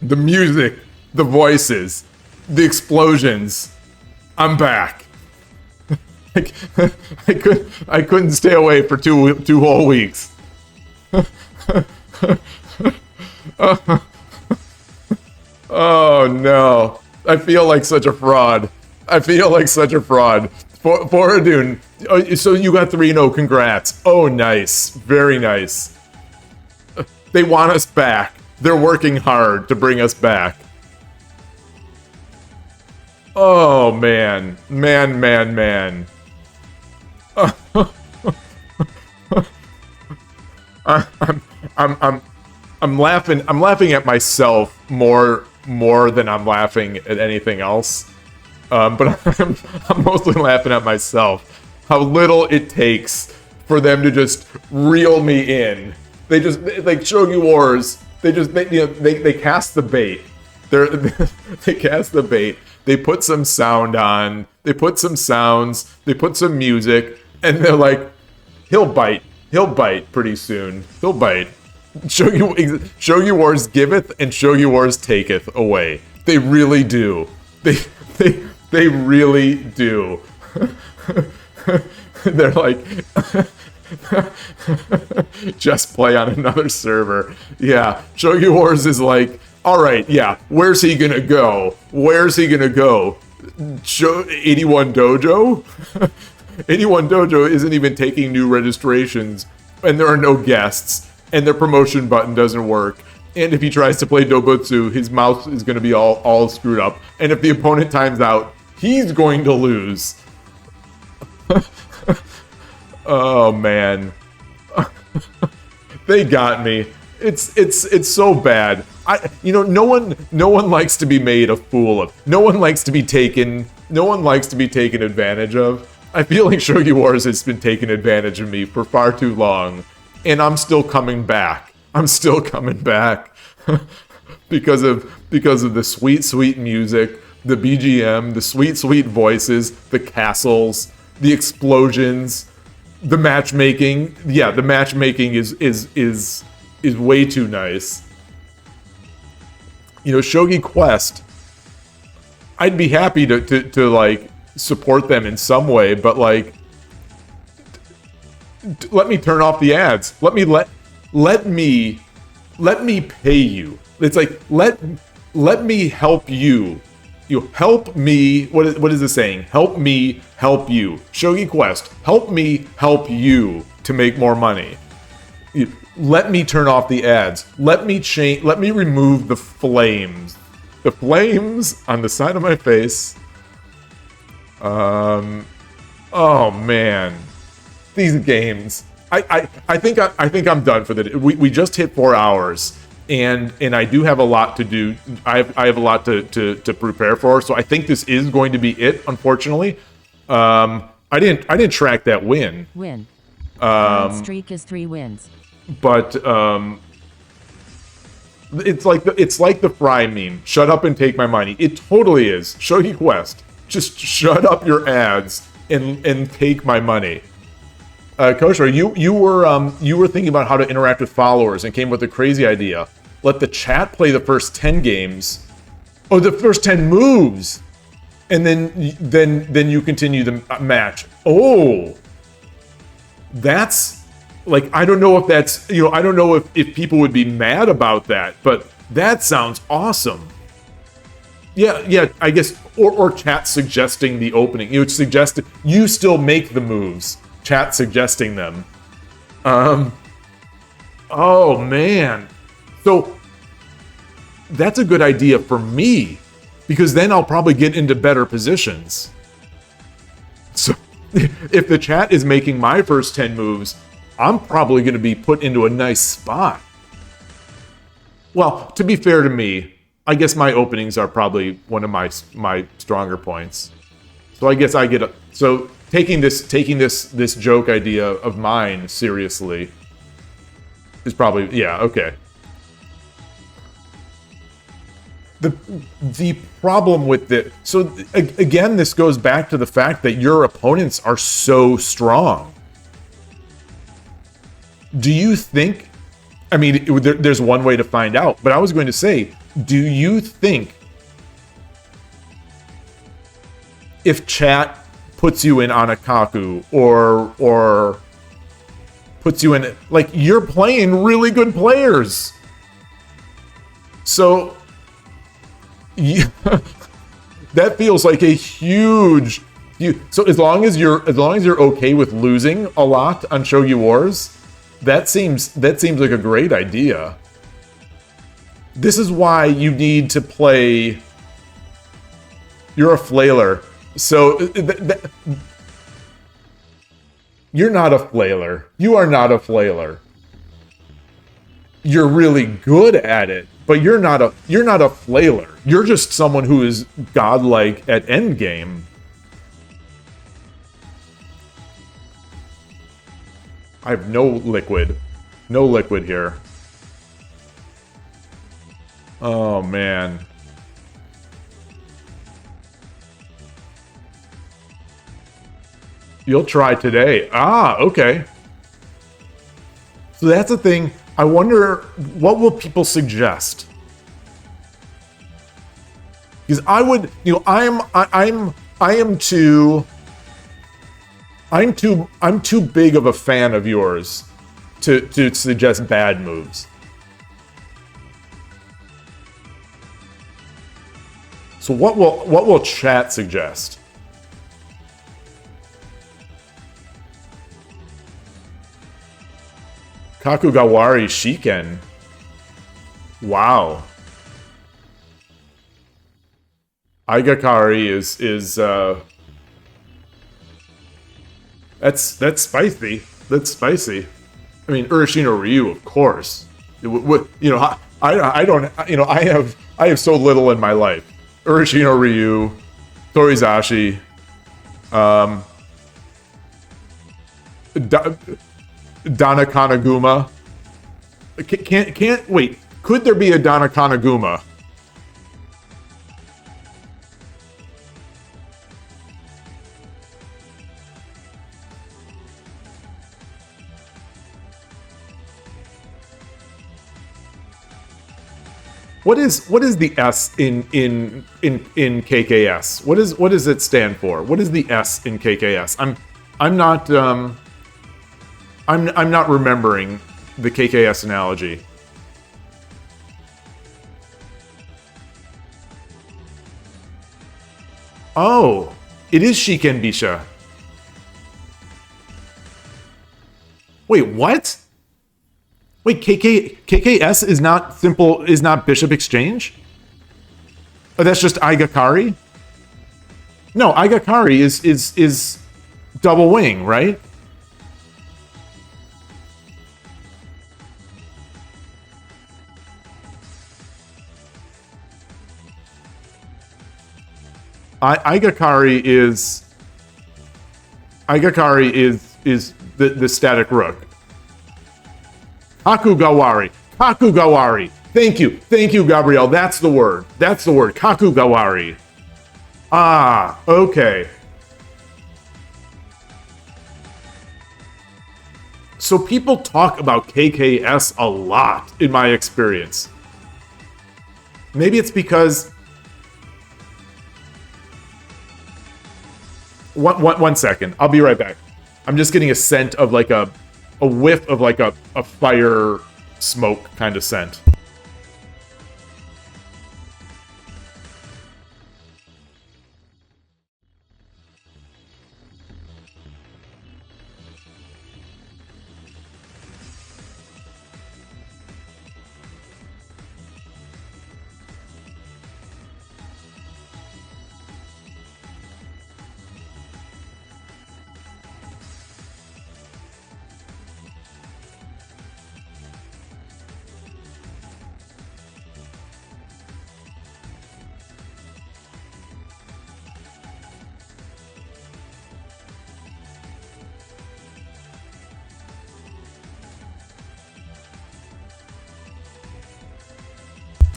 [SPEAKER 1] The music, the voices, the explosions. I'm back. I couldn't stay away for two whole weeks. Oh no. I feel like such a fraud. I feel like such a fraud. Foradun, so you got 3-0, congrats. Oh, nice. Very nice. They want us back. They're working hard to bring us back. Oh, man. Man. I'm laughing at myself more than I'm laughing at anything else. But I'm mostly laughing at myself. How little it takes for them to just reel me in. They just, like Shogi Wars, they cast the bait. They cast the bait. They put some sound on. They put some sounds. They put some music, and they're like, he'll bite. He'll bite pretty soon. He'll bite. Shogi Wars giveth and Shogi Wars taketh away. They really do. They really do. They're like, just play on another server. Yeah, Shogi Wars is like, all right, yeah, where's he gonna go? Where's he gonna go? 81 Dojo? 81 Dojo isn't even taking new registrations, and there are no guests, and their promotion button doesn't work. And if he tries to play Dobutsu, his mouse is going to be all screwed up. And if the opponent times out, he's going to lose. Oh man. They got me. It's so bad. no one likes to be made a fool of. No one likes to be taken advantage of. I feel like Shogi Wars has been taking advantage of me for far too long, and I'm still coming back. I'm still coming back because of the sweet music, the BGM, the sweet voices, the castles, the explosions, the matchmaking. Yeah, the matchmaking is way too nice. You know, Shogi Quest, I'd be happy to like support them in some way, but like let me turn off the ads. Let me pay you. It's like let me help you. You help me. What is it saying? Help me help you. Shogi Quest, help me help you to make more money. Let me turn off the ads. Let me remove the flames. The flames on the side of my face. Oh man, these games. I think I'm done for the day. We just hit 4 hours, and I do have a lot to do. I have a lot to prepare for. So I think this is going to be it. Unfortunately, I didn't track that win.
[SPEAKER 3] Win. Current streak is 3 wins.
[SPEAKER 1] But it's like the Fry meme. Shut up and take my money. It totally is. Shogi Quest. Just shut up your ads and take my money. Kosher, you were thinking about how to interact with followers and came with a crazy idea. Let the chat play the first 10 games. Oh, the first 10 moves, and then you continue the match. Oh, that's like, I don't know if that's, I don't know if people would be mad about that, but that sounds awesome. Yeah, I guess, or chat suggesting the opening. You would suggest you still make the moves. Chat suggesting them. Oh man. So that's a good idea for me, because then I'll probably get into better positions. So if the chat is making my first 10 moves, I'm probably going to be put into a nice spot. Well, to be fair to me, I guess my openings are probably one of my stronger points. So I guess I get so taking this joke idea of mine seriously is probably, yeah, okay. The problem with so again, this goes back to the fact that your opponents are so strong. Do you think, I mean, there's one way to find out, but I was going to say, do you think if chat puts you in Anakaku or puts you in, like, you're playing really good players, so that feels like a huge, so as long as you're okay with losing a lot on Shogi Wars, that seems like a great idea. This is why you need to play. You're a flailer, so you're not a flailer. You are not a flailer. You're really good at it, but you're not a flailer. You're just someone who is godlike at endgame. I have no liquid here. Oh man. You'll try today. Ah, okay. So that's the thing. I wonder, what will people suggest? Because I would, I'm too big of a fan of yours to suggest bad moves. So what will chat suggest? Kakugawari Shiken. Wow. Aigakari is that's spicy. That's spicy. I mean, Urashino Ryu, of course. I don't, I have so little in my life. Urashino Ryu, Torizashi, Donna Kanaguma. Can't wait. Could there be a Donna Kanaguma? What is the S in KKS? What does it stand for? What is the S in KKS? I'm not remembering the KKS analogy. Oh, it is Shiken Bisha. Wait, what? Wait, KKS is not Bishop Exchange? Oh, that's just Aigakari? No, Aigakari is double wing, right? Aigakari is the static rook. Kakugawari. Kakugawari. Thank you, Gabrielle. That's the word. Kakugawari. Ah, okay. So people talk about KKS a lot, in my experience. Maybe it's because... One second. I'll be right back. I'm just getting a scent of like a whiff of like a fire smoke kind of scent.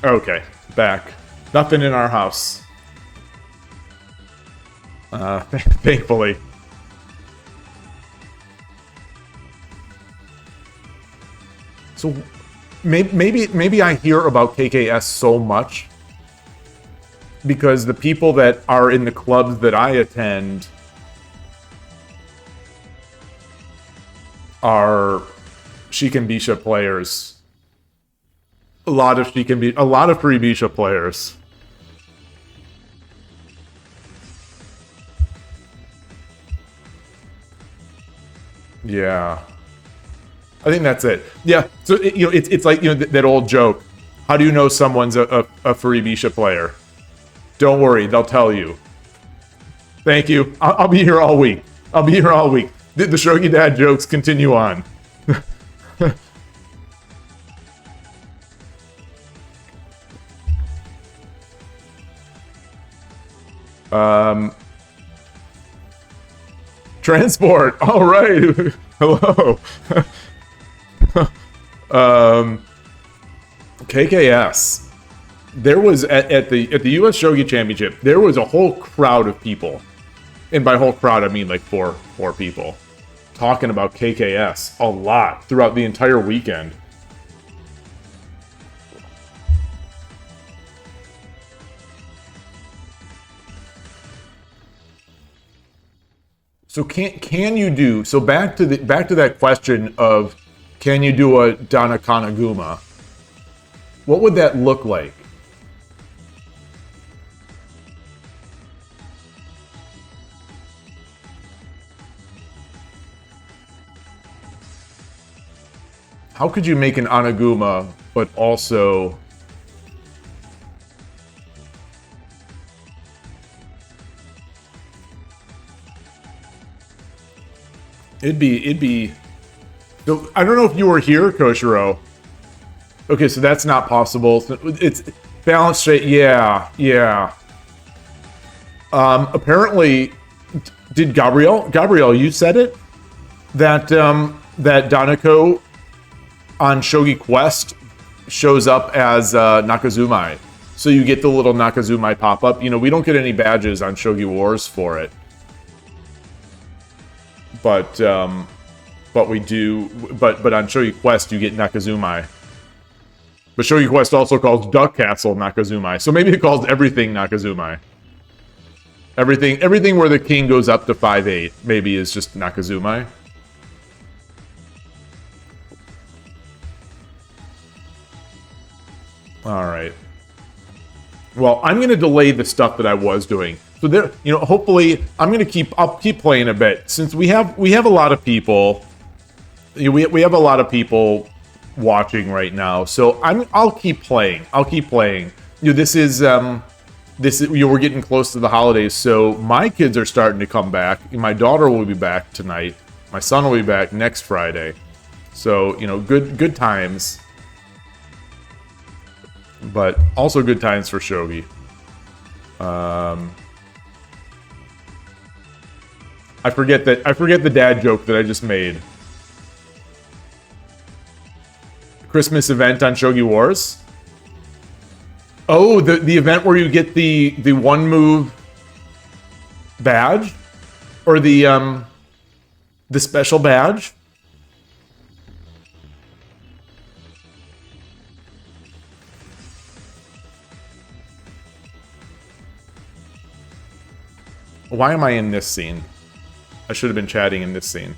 [SPEAKER 1] Okay, back. Nothing in our house. Thankfully. So maybe I hear about KKS so much because the people that are in the clubs that I attend are Shiken Bisha players. A lot of free Bisha players. Yeah. I think that's it. Yeah. So it's like that old joke. How do you know someone's a free Bisha player? Don't worry, they'll tell you. Thank you. I'll be here all week. The Shogi Dad jokes continue on. Transport. All right. Hello. KKS. There was at the US Shogi Championship, there was a whole crowd of people. And by whole crowd I mean like four people talking about KKS a lot throughout the entire weekend. So can you do so back to that question of can you do a Dana Kanaguma? What would that look like? How could you make an Anaguma but also It'd be. So I don't know if you were here, Koshiro, Okay, so that's not possible. It's balance straight. Yeah, yeah. Apparently, did Gabrielle, you said it? That that Danako on Shogi Quest shows up as Nakazumai. So you get the little Nakazumai pop-up. You know, we don't get any badges on Shogi Wars for it. But we do, but on Shogi Quest you get Nakazumai. But Shogi Quest also calls Duck Castle Nakazumai, so maybe it calls everything Nakazumai. Everything where the king goes up to 5/8 maybe is just Nakazumai. All right. Well, I'm going to delay the stuff that I was doing. So there, you know, hopefully I'll keep playing a bit since we have a lot of people. We have a lot of people watching right now. So I'll keep playing. You know, this is we're getting close to the holidays, so my kids are starting to come back. My daughter will be back tonight. My son will be back next Friday. So, you know, good times. But also good times for Shogi. I forget the dad joke that I just made. Christmas event on Shogi Wars. Oh, the event where you get the one move badge, or the special badge. Why am I in this scene? I should have been chatting in this scene.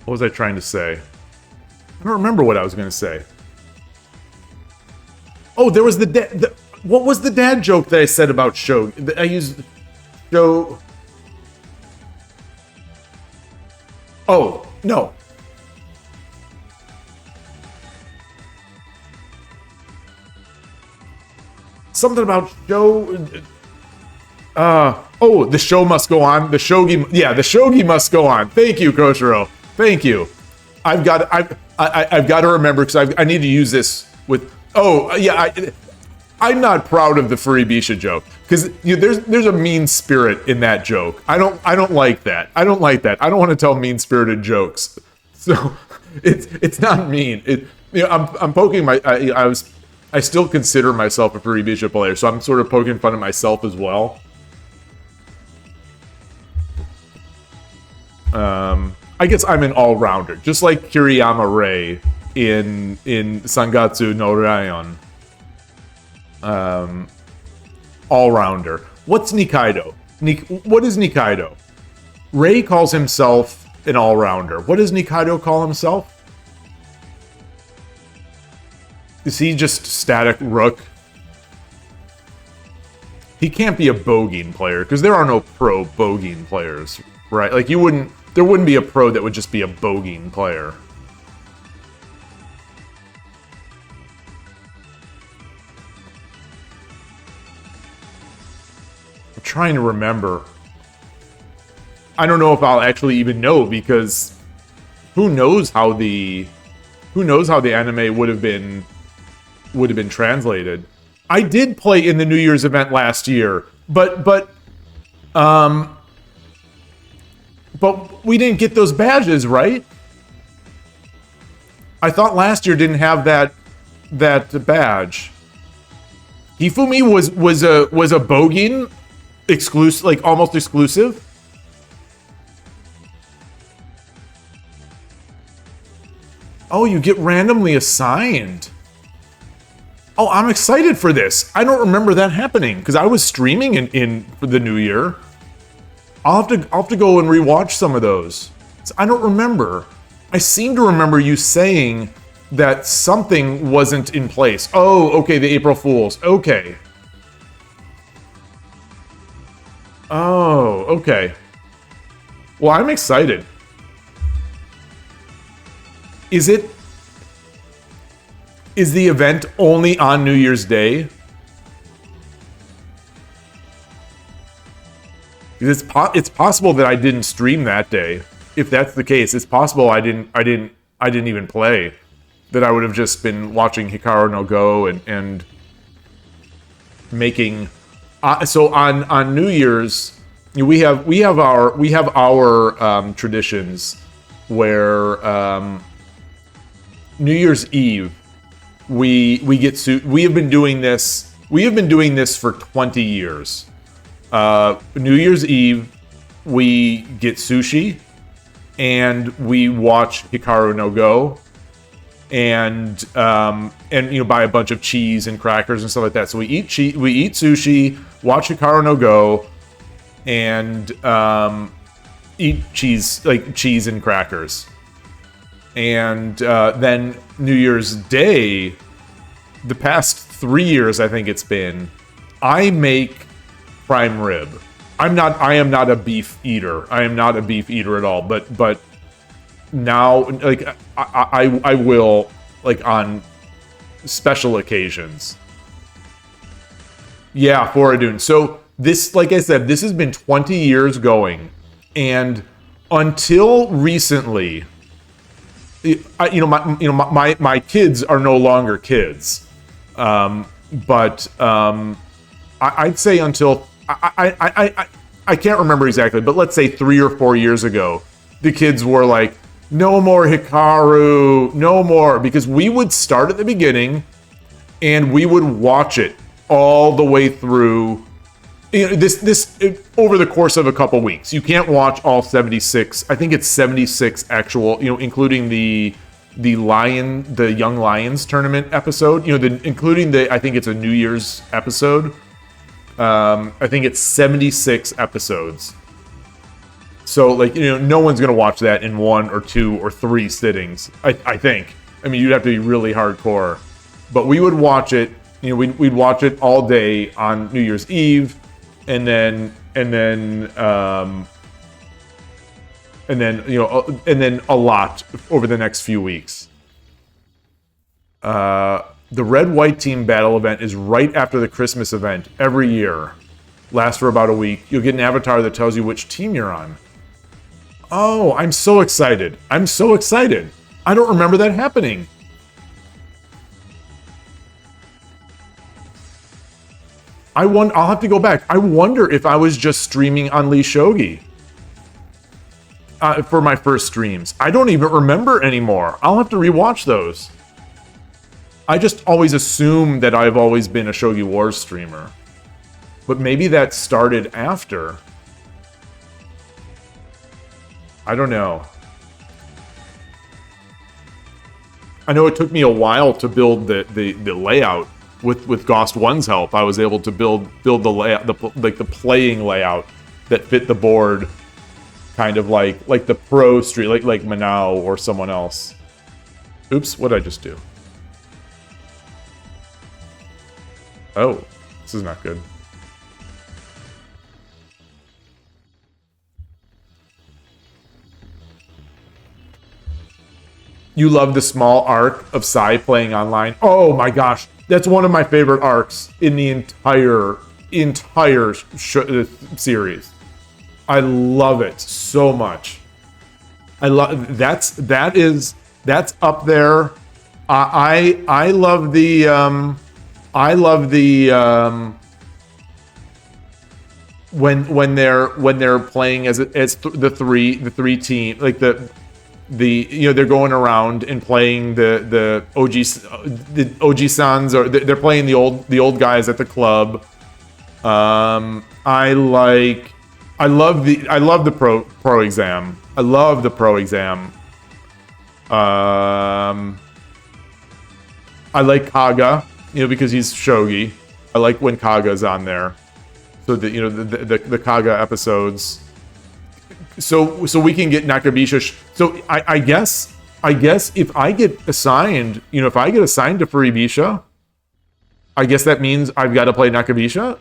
[SPEAKER 1] What was I trying to say? I don't remember what I was going to say. Oh, there was what was the dad joke that I said about Shogi? I used show. Oh, no. Something about show. Oh, the show must go on. The shogi must go on. Thank you, Koshiro. Thank you. I've got to remember because I need to use this with. Oh, yeah. I'm not proud of the Furibisha joke because there's a mean spirit in that joke. I don't like that. I don't like that. I don't want to tell mean-spirited jokes. So it's not mean. I'm poking my. I still consider myself a Furibisha player, so I'm sort of poking fun at myself as well. I guess I'm an all-rounder, just like Kiriyama Rei in Sangatsu no Raion. All-rounder. What's Nikaido? What is Nikaido? Rei calls himself an all-rounder. What does Nikaido call himself? Is he just static rook? He can't be a bogeying player, because there are no pro bogeying players, right? Like, there wouldn't be a pro that would just be a bogeying player. I'm trying to remember. I don't know if I'll actually even know, because who knows how the anime would have been translated. I did play in the New Year's event last year, but we didn't get those badges, right? I thought last year didn't have that badge. Hifumi was a bogeying exclusive, like almost exclusive. Oh, you get randomly assigned. Oh, I'm excited for this. I don't remember that happening because I was streaming in for the New Year. I'll have to go and rewatch some of those. I don't remember. I seem to remember you saying that something wasn't in place. Oh, okay, the April Fools. Okay. Oh, okay. Well, I'm excited. Is the event only on New Year's Day? Because it's possible that I didn't stream that day. If that's the case, it's possible I didn't even play. That I would have just been watching Hikaru no Go and making. So on New Year's, we have our traditions where New Year's Eve we have been doing this. We have been doing this for 20 years. New Year's Eve, we get sushi, and we watch Hikaru no Go, and buy a bunch of cheese and crackers and stuff like that. So we eat sushi, watch Hikaru no Go, and eat cheese and crackers. And then New Year's Day, the past 3 years I think it's been, I make prime rib. I am not a beef eater. I am not a beef eater at all. But now, like, I will, like, on special occasions. Yeah, Foradun. So this, like I said, this has been 20 years going, and until recently, my kids are no longer kids, but I'd say until I can't remember exactly, but let's say 3 or 4 years ago, the kids were like, no more Hikaru, no more, because we would start at the beginning and we would watch it all the way through. This over the course of a couple weeks. You can't watch all 76. I think it's 76 actual, including the Young Lions tournament episode, including I think it's a New Year's episode. I think it's 76 episodes. So, like, no one's going to watch that in 1 or 2 or 3 sittings, I think. I mean, you'd have to be really hardcore. But we would watch it, we'd watch it all day on New Year's Eve, and then a lot over the next few weeks. The red-white team battle event is right after the Christmas event every year. Lasts for about a week. You'll get an avatar that tells you which team you're on. Oh, I'm so excited. I'm so excited. I don't remember that happening. I'll have to go back. I wonder if I was just streaming on Lee Shogi for my first streams. I don't even remember anymore. I'll have to rewatch those. I just always assume that I've always been a Shogi Wars streamer. But maybe that started after. I don't know. I know it took me a while to build the layout. With Ghost 1's help, I was able to build the layout, the playing layout that fit the board, kind of like the pro street, like Manao or someone else. Oops, what did I just do? Oh, this is not good. You love the small arc of Sai playing online? Oh my gosh, that's one of my favorite arcs in the entire series. I love it so much. That's up there. I love the when they're playing as the three team, like they're going around and playing the OG Sans, or they're playing the old guys at the club. I love the pro exam. I love the pro exam. I like Kaga, because he's Shogi. I like when Kaga's on there. So the Kaga episodes. So we can get Nakabisha. So I guess if I get assigned, if I get assigned to Furibisha, I guess that means I've got to play Nakabisha.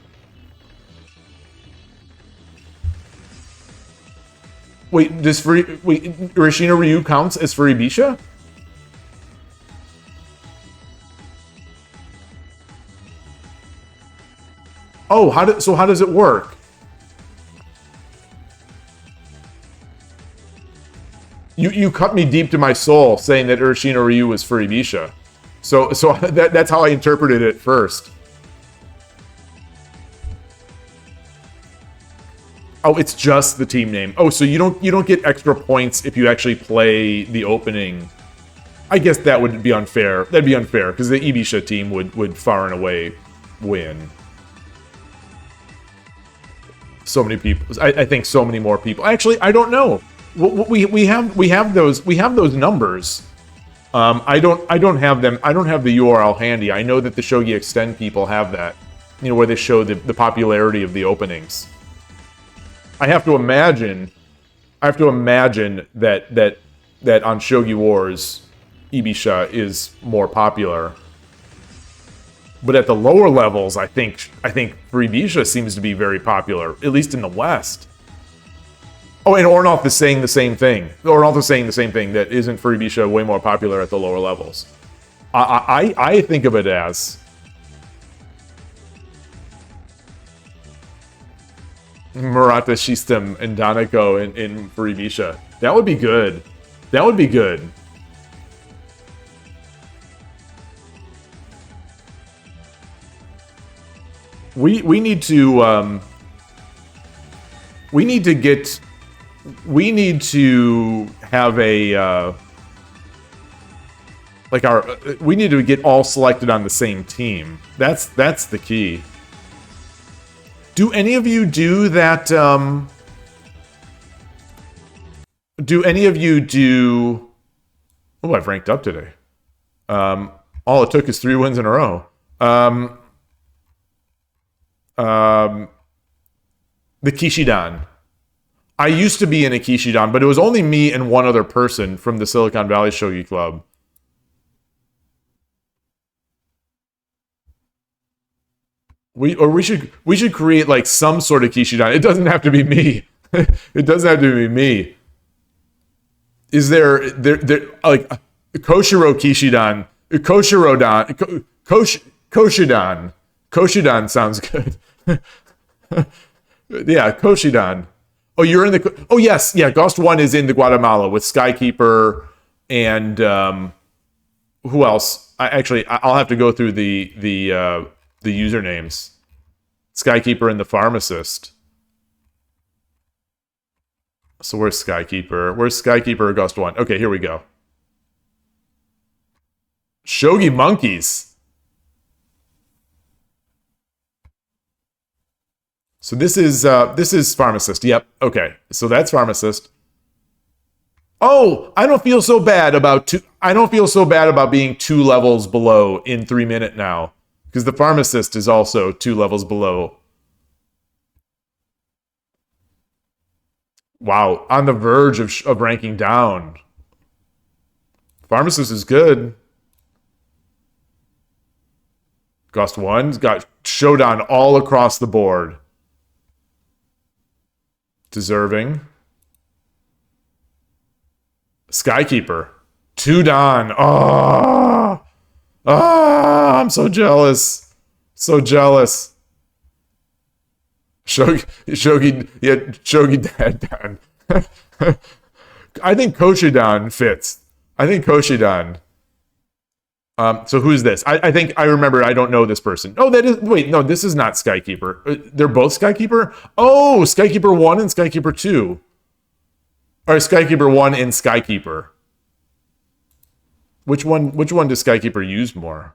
[SPEAKER 1] Wait, Urashino Ryu counts as Furibisha? Oh, how does it work? You cut me deep to my soul saying that Urashino Ryu was for Ibisha. So that's how I interpreted it first. Oh, it's just the team name. Oh, so you don't get extra points if you actually play the opening. I guess that would be unfair. That'd be unfair because the Ibisha team would far and away win. So many people. I think so many more people. Actually, I don't know. We have those numbers. I don't have them. I don't have the URL handy. I know that the Shogi Extend people have that. You know, where they show the popularity of the openings. I have to imagine that on Shogi Wars, Ibisha is more popular. But at the lower levels, I think for Ibisha seems to be very popular, at least in the West. Oh, and Ornoth is saying the same thing. Ornoth is saying the same thing, that isn't for Ibisha way more popular at the lower levels. I think of it as Murata System and Danako in for Ibisha. That would be good. That would be good. We need to have a we need to get all selected on the same team. That's the key. Do any of you do that? Do any of you do? Oh, I've ranked up today. All it took is 3 wins in a row. The Kishidan. I used to be in a Kishidan, but it was only me and one other person from the Silicon Valley Shogi Club. We should create like some sort of Kishidan. It doesn't have to be me. It doesn't have to be me. Is there like Koshiro Kishidan? Koshidan. Koshidan sounds good. Yeah, Koshidan. Oh, you're in the. Oh yes, yeah. Ghost 1 is in the Guatemala with Skykeeper and who else? I'll have to go through the usernames. Skykeeper and the Pharmacist. So where's Skykeeper? Where's Skykeeper Ghost 1? Okay, here we go. Shogi Monkeys. So this is Pharmacist. Yep. Okay. So that's Pharmacist. Oh, I don't feel so bad about being 2 levels below in 3 minute now, because the Pharmacist is also 2 levels below. Wow, on the verge of ranking down. Pharmacist is good. Ghost 1's got Shodan all across the board. Deserving. Skykeeper. 2 Dan. Oh, I'm so jealous. So jealous. Shogi Dad Dan. I think Koshidan fits. So who's this? I think I remember. I don't know this person. Oh, wait, no, this is not Skykeeper. They're both Skykeeper? Oh, Skykeeper 1 and Skykeeper 2. Or Skykeeper 1 and Skykeeper. Which one does Skykeeper use more?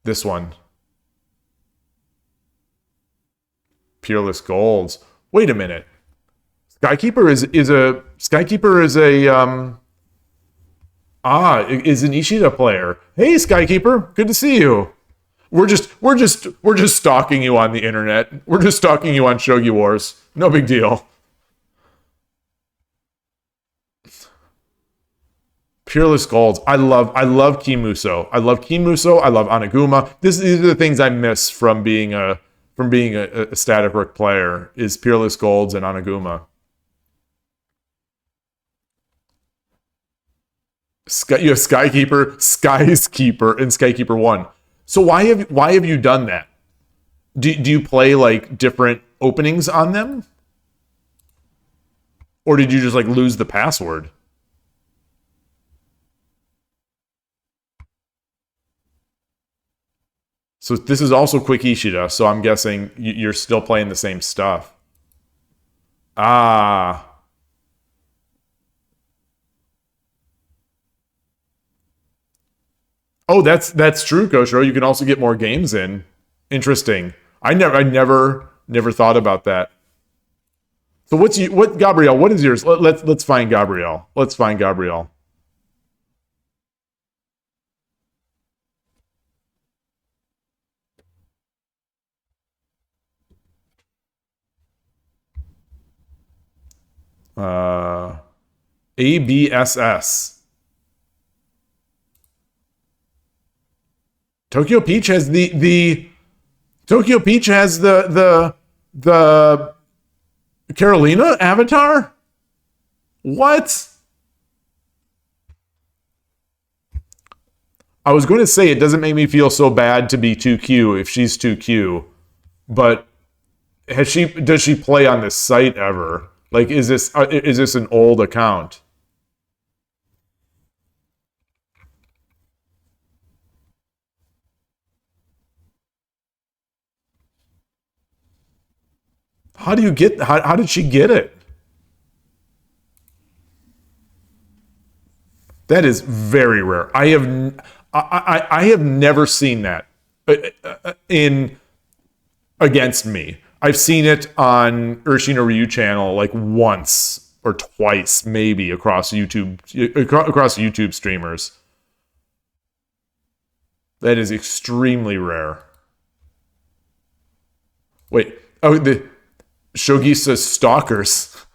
[SPEAKER 1] This one. Peerless Golds. Wait a minute. Skykeeper is an Ishida player. Hey, Skykeeper, good to see you. We're just stalking you on the internet. We're just stalking you on Shogi Wars. No big deal. Peerless Golds. I love Kimuso. I love Anaguma. These are the things I miss from being a Static Rook player, is Peerless Golds and Anaguma. You have Skykeeper, Skyskeeper, and Skykeeper 1. So why have you done that? Do you play like different openings on them? Or did you just like lose the password? So this is also Quick Ishida, so I'm guessing you're still playing the same stuff. Ah. Oh, that's true, Koshiro. You can also get more games in. Interesting. I never thought about that. So what Gabrielle? What is yours? Let's find Gabrielle. Let's find Gabrielle. Uh, ABSS. Tokyo Peach has the Tokyo Peach has the Carolina avatar? What? I was going to say it doesn't make me feel so bad to be 2Q if she's 2Q, but does she play on this site ever? Like is this an old account? How did she get it? That is very rare. I have never seen that in against me. I've seen it on Urshino Ryu channel like once or twice, maybe across YouTube streamers. That is extremely rare. Wait, oh the Shogi says stalkers.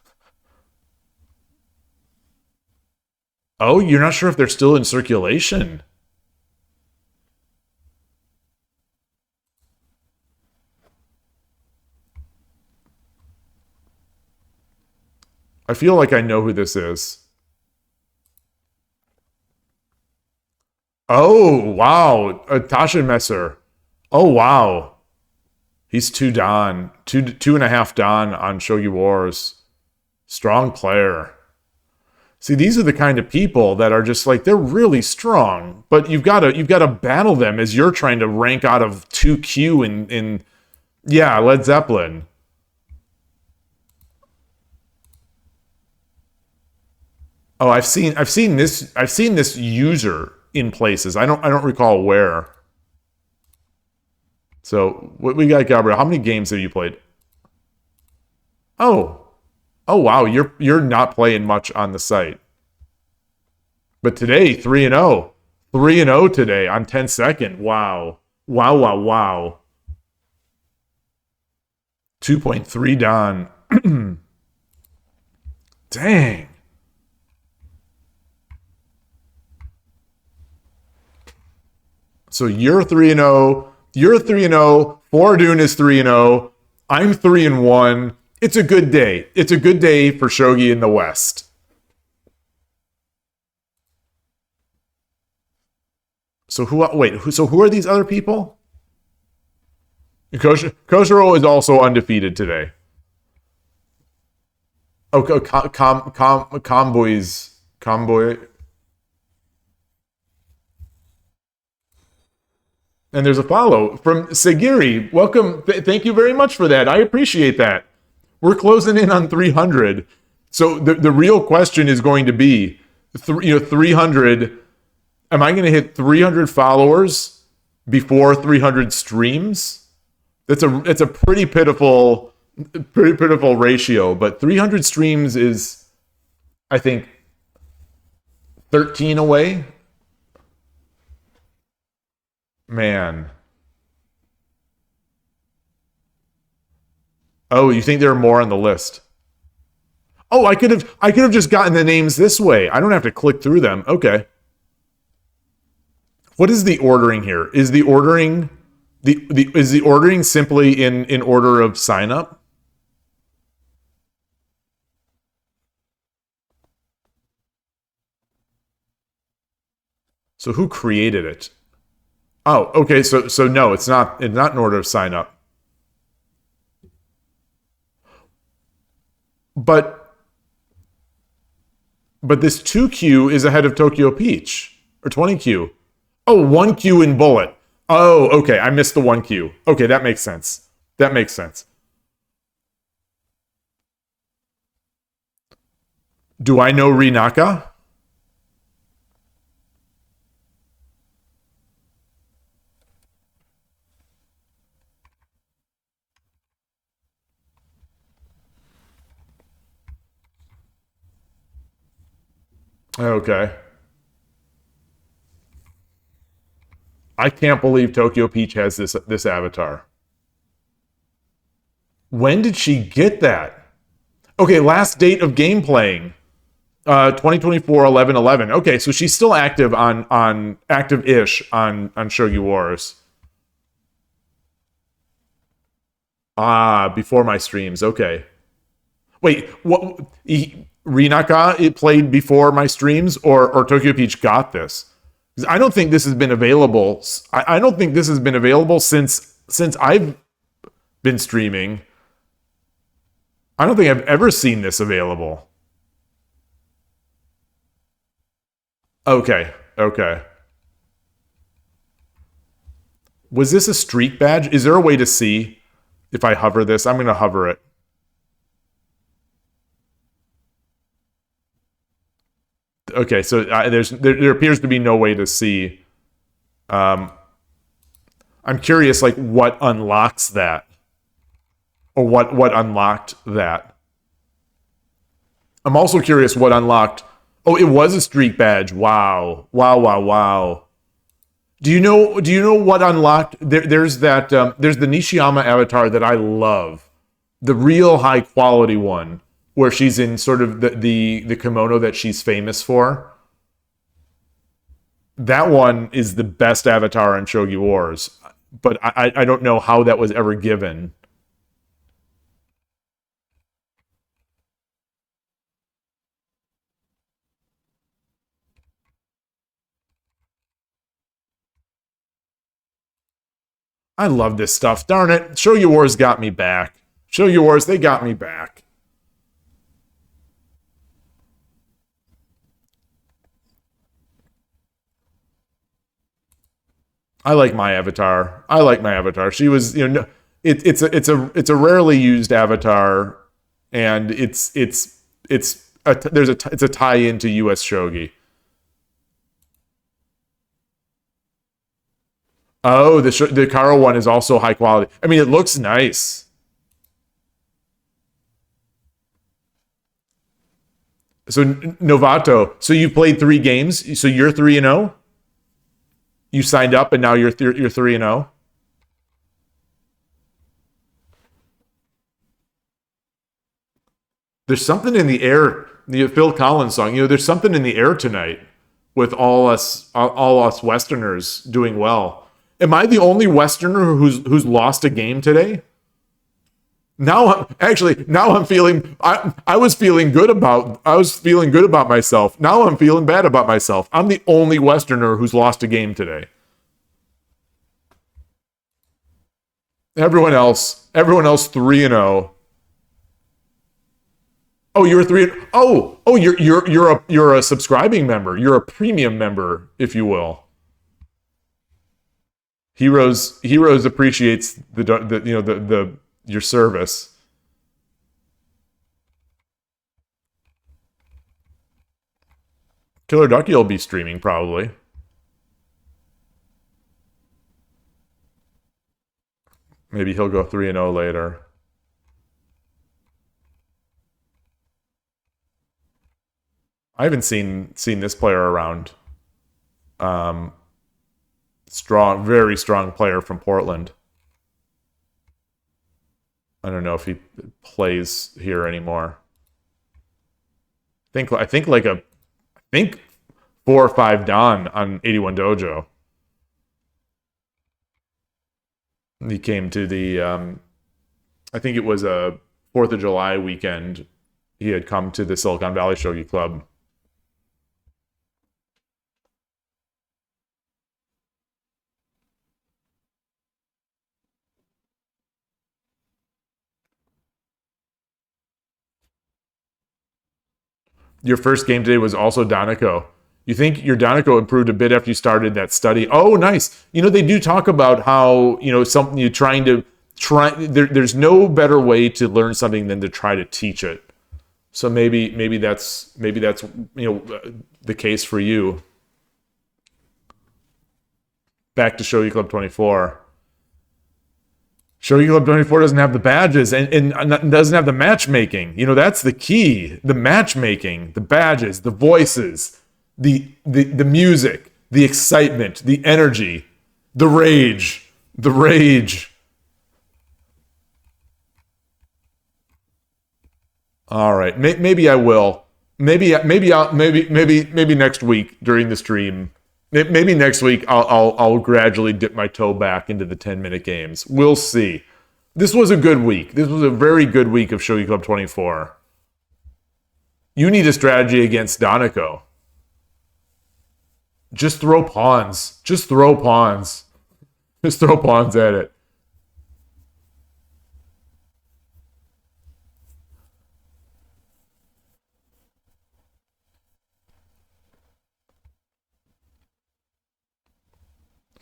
[SPEAKER 1] Oh, you're not sure if they're still in circulation. I feel like I know who this is. Oh, wow. Tasha Messer. Oh, wow. He's 2 Dan. 2.5 Dan on Shogi Wars. Strong player. See, these are the kind of people that are just like, they're really strong, but you've got to battle them as you're trying to rank out of 2Q in yeah, Led Zeppelin. Oh, I've seen this user in places. I don't recall where. So what we got, Gabriel? How many games have you played? Oh, wow, you're not playing much on the site. But today, 3-0. 3-0 today on 10-second. Wow. Wow. 2.3 Dan. Dang. So you're 3-0. You're 3-0. Fordoon is 3-0. I'm 3-1. It's a good day. It's a good day for Shogi in the West. So who are these other people? Koshiro is also undefeated today. Oh, Comboy. And there's a follow from Sagiri. Welcome. Thank you very much for that. I appreciate that. We're closing in on 300. So the real question is going to be, 300. Am I going to hit 300 followers before 300 streams? It's a pretty pitiful ratio. But 300 streams is, I think, 13 away. Man. Oh, you think there are more on the list? Oh, I could have just gotten the names this way. I don't have to click through them. Okay. What is the ordering here? Is the ordering simply in order of sign up? So who created it? Oh, okay. So no, it's not in order of sign up. But But this 2Q is ahead of Tokyo Peach. Or 20Q. Oh, 1Q in Bullet. Oh, okay. I missed the 1Q. Okay, that makes sense. That makes sense. Do I know Rinaka? Okay. I can't believe Tokyo Peach has this avatar. When did she get that? Okay, last date of game playing. 2024 11/11. Okay, so she's still active on active-ish on Shogi Wars. Ah, before my streams. Okay. Wait, what? Rinaka it played before my streams, or Tokyo Peach got this? 'Cause I don't think this has been available. I don't think this has been available since I've been streaming. I don't think I've ever seen this available. Okay, okay. Was this a streak badge? Is there a way to see if I hover this? I'm gonna hover it. Okay, so there appears to be no way to see. I'm curious, like what unlocks that, or what unlocked that. I'm also curious what unlocked. Oh, it was a streak badge. Wow, wow, wow, wow. Do you know what unlocked? There's that. There's the Nishiyama avatar that I love, the real high quality one, where she's in sort of the kimono that she's famous for. That one is the best avatar in Shogi Wars, but I don't know how that was ever given. I love this stuff. Darn it. Shogi Wars got me back. Shogi Wars, they got me back. I like my avatar. I like my avatar. She was, it's a rarely used avatar, and it's a tie into U.S. Shogi. Oh, the Karo one is also high quality. I mean, it looks nice. So Novato, so you played 3 games. So you're 3-0. You signed up, and now you're 3-0. There's something in the air. The Phil Collins song. There's something in the air tonight with all us Westerners doing well. Am I the only Westerner who's lost a game today? Now I'm feeling I was feeling good about myself. Now I'm feeling bad about myself. I'm the only Westerner who's lost a game today. Everyone else 3-0. Oh, you're 3. Oh, you're a subscribing member. You're a premium member, if you will. Heroes appreciates the your service. Killer Ducky will be streaming probably. Maybe he'll go 3-0 later. I haven't seen this player around. Very strong player from Portland. I don't know if he plays here anymore. I think 4 or 5 Don on 81 Dojo. He came to the I think it was a 4th of July weekend. He had come to the Silicon Valley Shogi Club. Your first game today was also Donico. You think your Donico improved a bit after you started that study? Oh, nice. They do talk about how, something you're trying to there's no better way to learn something than to try to teach it. So maybe that's the case for you. Back to Shogi Club 24. Shogi Club 24 doesn't have the badges and doesn't have the matchmaking. That's the key. The matchmaking, the badges, the voices, the music, the excitement, the energy, the rage. All right, maybe I will. Maybe next week during the stream. Maybe next week I'll gradually dip my toe back into the 10-minute games. We'll see. This was a good week. This was a very good week of Shogi Club 24. You need a strategy against Donico. Just throw pawns. Just throw pawns at it.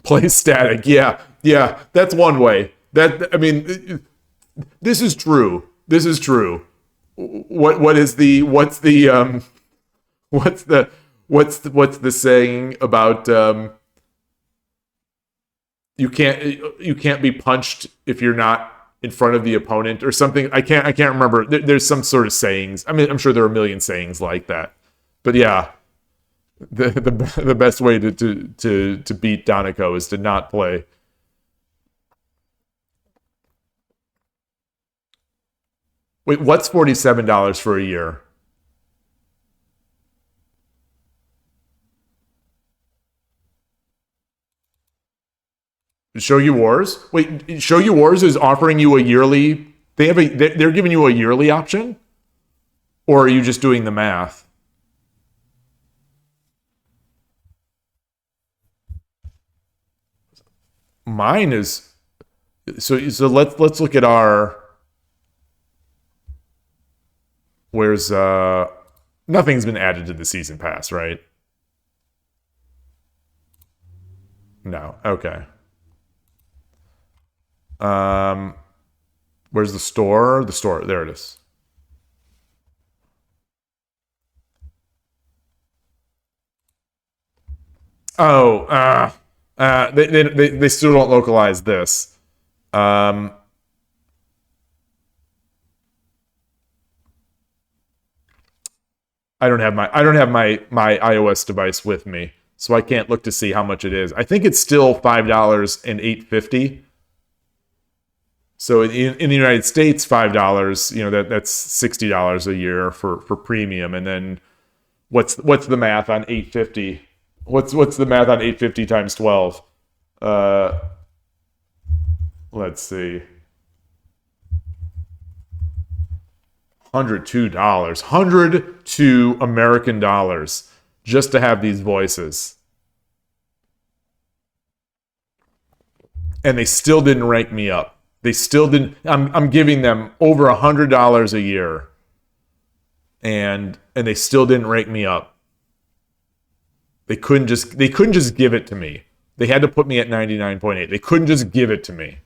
[SPEAKER 1] Play static. Yeah, that's one way. This is true. What's the saying about you can't be punched if you're not in front of the opponent or something. I can't remember. There's some sort of sayings. I'm sure there are a million sayings like that. But yeah. The best way to beat Donico is to not play. Wait, what's $47 for a year? Shogi Wars? Wait, Shogi Wars is offering you a yearly. They're giving you a yearly option, or are you just doing the math? Mine is so let's look at our where's nothing's been added to the season pass, right? No. Okay. Where's the store? The store, there it is. Oh, they still don't localize this. I don't have my iOS device with me, so I can't look to see how much it is. I think it's still $5 and $8.50. So in the United States, $5, that's $60 a year for premium. And then what's the math on $8.50? What's the math on $8.50 times 12? Let's see. $102. $102 American dollars just to have these voices. And they still didn't rank me up. They still didn't. I'm giving them over $100 a year. And they still didn't rank me up. They couldn't just give it to me. They had to put me at 99.8. They couldn't just give it to me.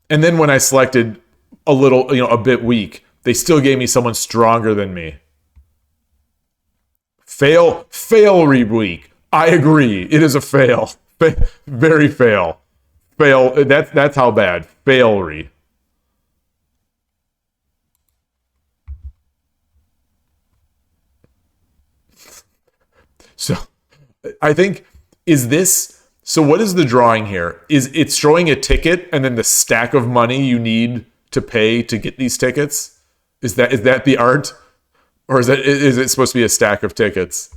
[SPEAKER 1] And then when I selected a little, a bit weak, they still gave me someone stronger than me. Fail week. I agree. It is a fail. Very fail. Fail. That's how bad. Fail-re. So I think so what is the drawing here? It's showing a ticket and then the stack of money you need to pay to get these tickets? Is that the art? Or is it supposed to be a stack of tickets?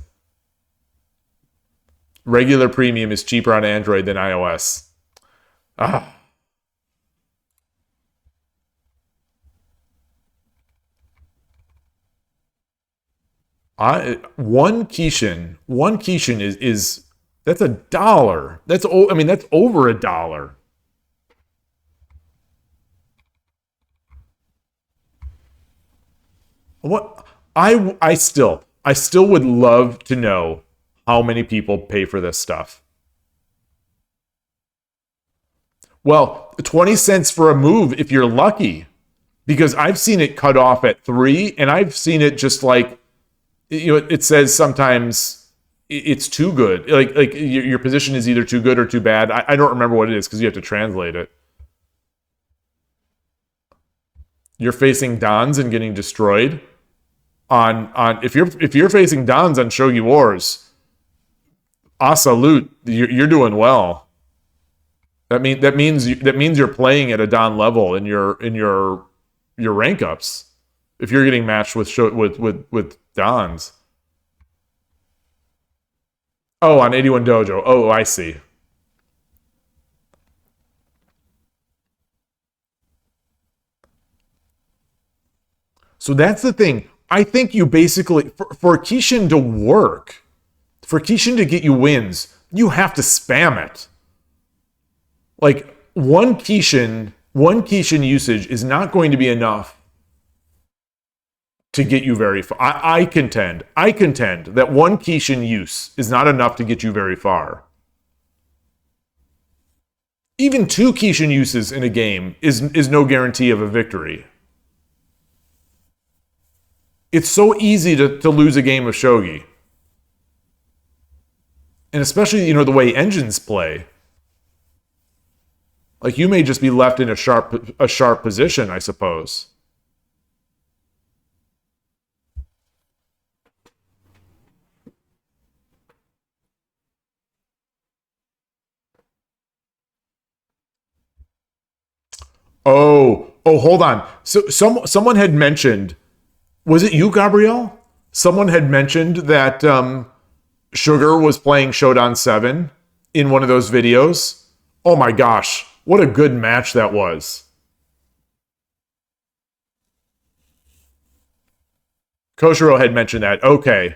[SPEAKER 1] Regular premium is cheaper on Android than iOS. One Kishin is that's $1. That's over $1. What I still would love to know how many people pay for this stuff. Well, 20 cents for a move if you're lucky. Because I've seen it cut off at 3, and I've seen it just like, it says sometimes it's too good. Like your position is either too good or too bad. I don't remember what it is because you have to translate it. You're facing Dons and getting destroyed. On if you're facing Dons on Shogi Wars, salute, you're doing well. That means you're playing at a Don level in your rank ups. If you're getting matched with Dons. Oh, on 81 Dojo. Oh, I see. So that's the thing. I think you basically, for Kishin to work, for Kishin to get you wins, you have to spam it. Like one Kishin usage is not going to be enough to get you very far. I contend that one Kishin use is not enough to get you very far. Even 2 Kishin uses in a game is no guarantee of a victory. It's so easy to lose a game of shogi. And especially, the way engines play. Like, you may just be left in a sharp position, I suppose. Oh, hold on. So someone had mentioned, was it you, Gabrielle? Someone had mentioned that Sugar was playing Shodan 7 in one of those videos. Oh my gosh, what a good match that was. Koshiro had mentioned that. Okay.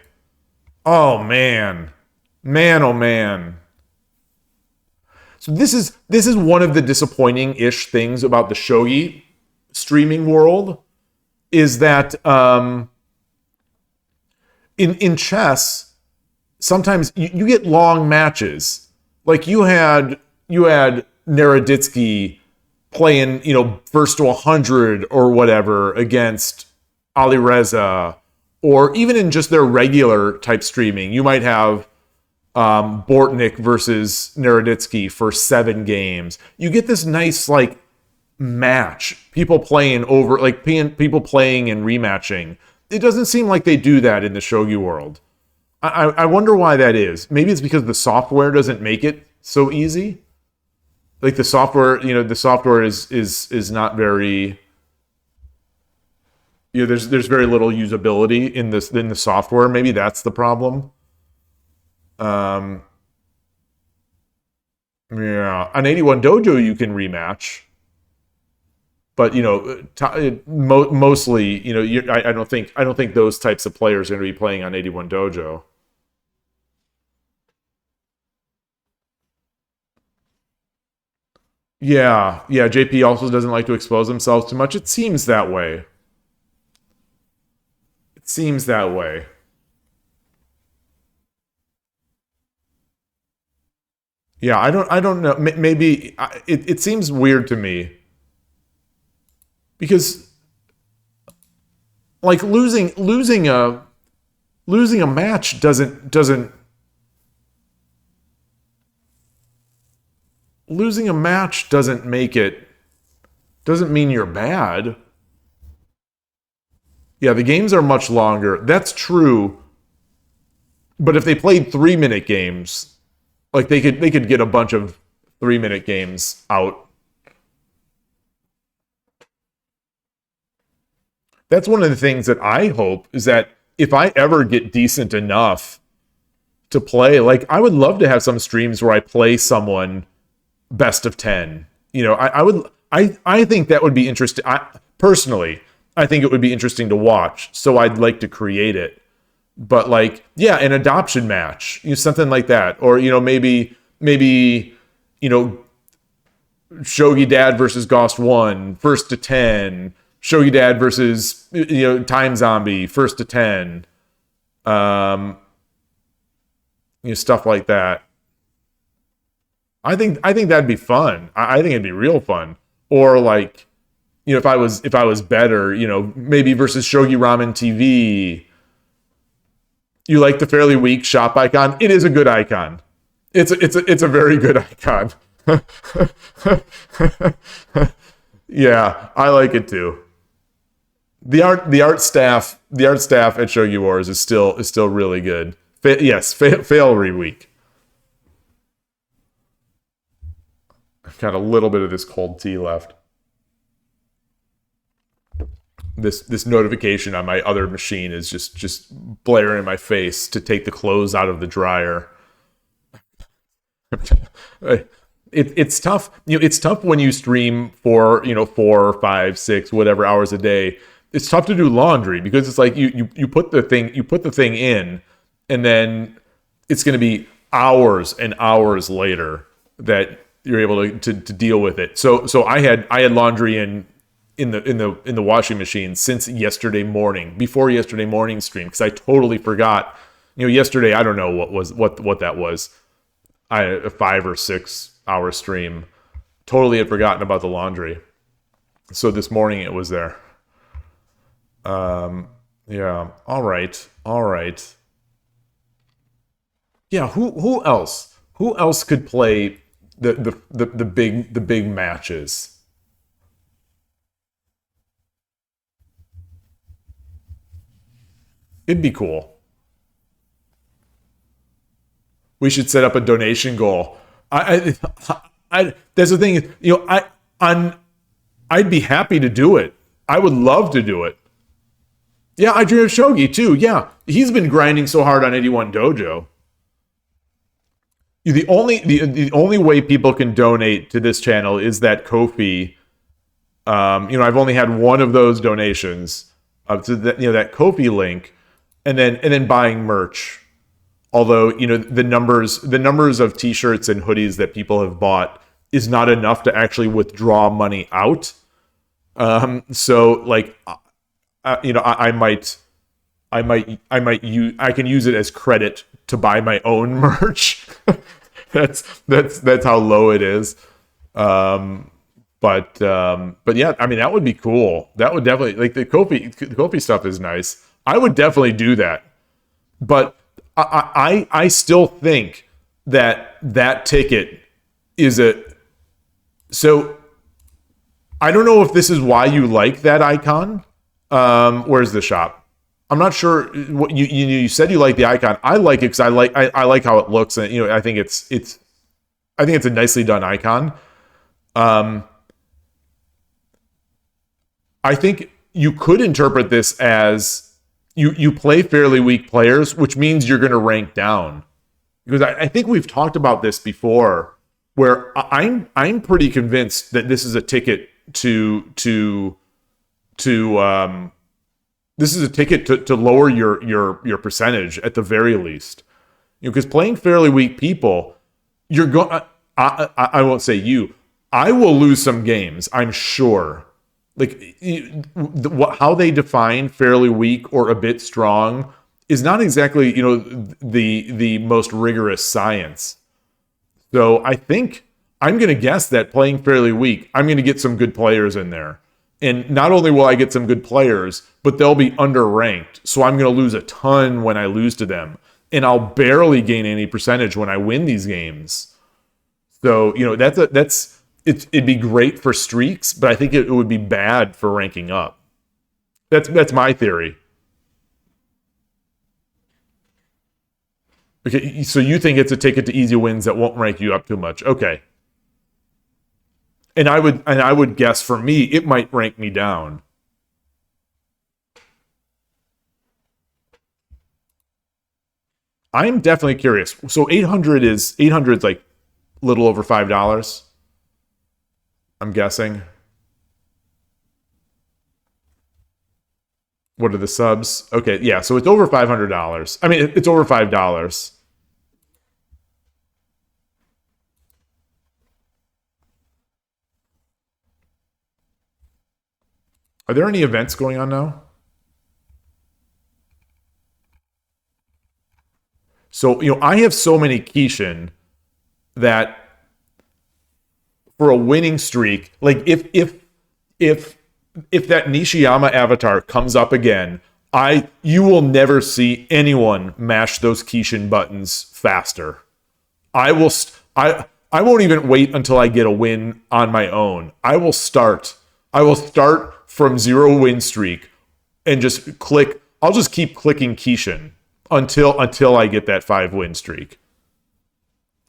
[SPEAKER 1] Oh man. Man, oh man. So this is one of the disappointing-ish things about the shogi streaming world, is that in chess, sometimes you get long matches. Like you had Naroditsky playing, first to 100 or whatever against Ali Reza, or even in just their regular type streaming, you might have Bortnik versus Naroditsky for 7 games. You get this nice match. People playing over, people playing and rematching. It doesn't seem like they do that in the shogi world. I wonder why that is. Maybe it's because the software doesn't make it so easy. Like the software, the software is not very. There's very little usability in the software. Maybe that's the problem. Yeah, on 81 Dojo you can rematch, but mostly, I don't think those types of players are going to be playing on 81 Dojo. Yeah, JP also doesn't like to expose himself too much. It seems that way. Yeah, I don't know. Maybe it seems weird to me because losing a match doesn't losing a match doesn't mean you're bad. Yeah, the games are much longer. That's true. But if they played 3-minute games, they could get a bunch of 3-minute games out. That's one of the things that I hope, is that if I ever get decent enough to play, I would love to have some streams where I play someone best of 10. I think that would be interesting. Personally, I think it would be interesting to watch. So I'd like to create it. But an adoption match, something like that, or maybe Shogi Dad versus Gost 1, first to 10, Shogi Dad versus Time Zombie, first to 10, stuff like that. I think that'd be fun. I think it'd be real fun. Or like, if I was better, maybe versus Shogi Ramen TV. You like the fairly weak shop icon? It is a good icon. It's a very good icon. Yeah, I like it too. The art staff at Shogi Wars is still really good. Fail week. I've got a little bit of this cold tea left. This notification on my other machine is just blaring in my face to take the clothes out of the dryer. It's tough. It's tough when you stream for 4, 5, 6, whatever hours a day. It's tough to do laundry because it's like you put the thing in, and then it's going to be hours and hours later that you're able to deal with it. So I had laundry in the washing machine since yesterday morning, before yesterday morning stream, because I totally forgot. Yesterday, I don't know what that was. A 5 or 6 hour stream. Totally had forgotten about the laundry. So this morning it was there. Yeah. All right. Yeah. Who else? Who else could play the big matches? It'd be cool. We should set up a donation goal. I that's the thing. I'd be happy to do it. I would love to do it. Yeah, I dream of Shogi too. Yeah, he's been grinding so hard on 81 Dojo. The only way people can donate to this channel is that Ko-fi. I've only had one of those donations to that Ko-fi link, and then buying merch. Although the numbers of T-shirts and hoodies that people have bought is not enough to actually withdraw money out. So like, I can use it as credit to buy my own merch. that's how low it is. But yeah, I mean, that would be cool. That would definitely, like, the Ko-fi stuff is nice. I would definitely do that. But I still think that ticket is so I don't know if this is why you like that icon. Where's the shop? I'm not sure. What you said you like the icon. I like it because I like how it looks, and I think it's a nicely done icon. I think you could interpret this as you play fairly weak players, which means you're going to rank down. Because I think we've talked about this before, where I'm pretty convinced that this is a ticket to lower your percentage at the very least. Because playing fairly weak people, you're going. I won't say you. I will lose some games, I'm sure. Like, how they define fairly weak or a bit strong is not exactly the most rigorous science. So I think I'm going to guess that playing fairly weak, I'm going to get some good players in there. And not only will I get some good players, but they'll be underranked. So I'm going to lose a ton when I lose to them. And I'll barely gain any percentage when I win these games. So, it'd be great for streaks, but I think it would be bad for ranking up. That's my theory. Okay, so you think it's a ticket to easy wins that won't rank you up too much. Okay. And I would guess for me, it might rank me down. I'm definitely curious. So 800 is like a little over $5. I'm guessing. What are the subs? Okay, yeah, so it's over $500. I mean, it's over $5. Are there any events going on now? So, I have so many Kishin that for a winning streak, like if that Nishiyama avatar comes up again, you will never see anyone mash those Kishin buttons faster. I won't even wait until I get a win on my own. I will start from 0 win streak and just click. I'll just keep clicking Kishin until I get that 5 win streak.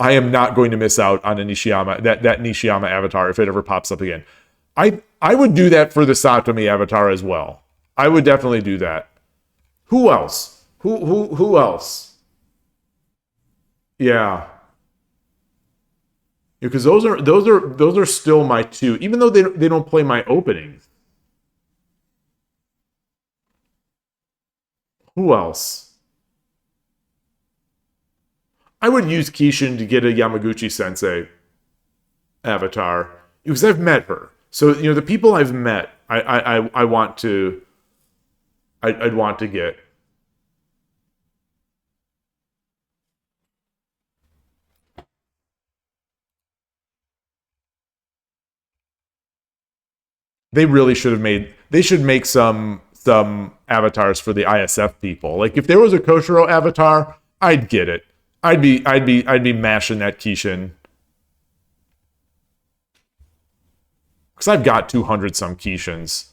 [SPEAKER 1] I am not going to miss out on a Nishiyama, that Nishiyama avatar if it ever pops up again. I would do that for the Satomi avatar as well. I would definitely do that. Who else? Who else? Yeah. Because those are still my 2, even though they don't play my openings. Who else? I would use Kishin to get a Yamaguchi Sensei avatar because I've met her. So the people I've met, I want to, I'd want to get. They really should have made. They should make some avatars for the ISF people. Like if there was a Koshiro avatar, I'd get it. I'd be mashing that Kishin. Because I've got 200 some Kishins.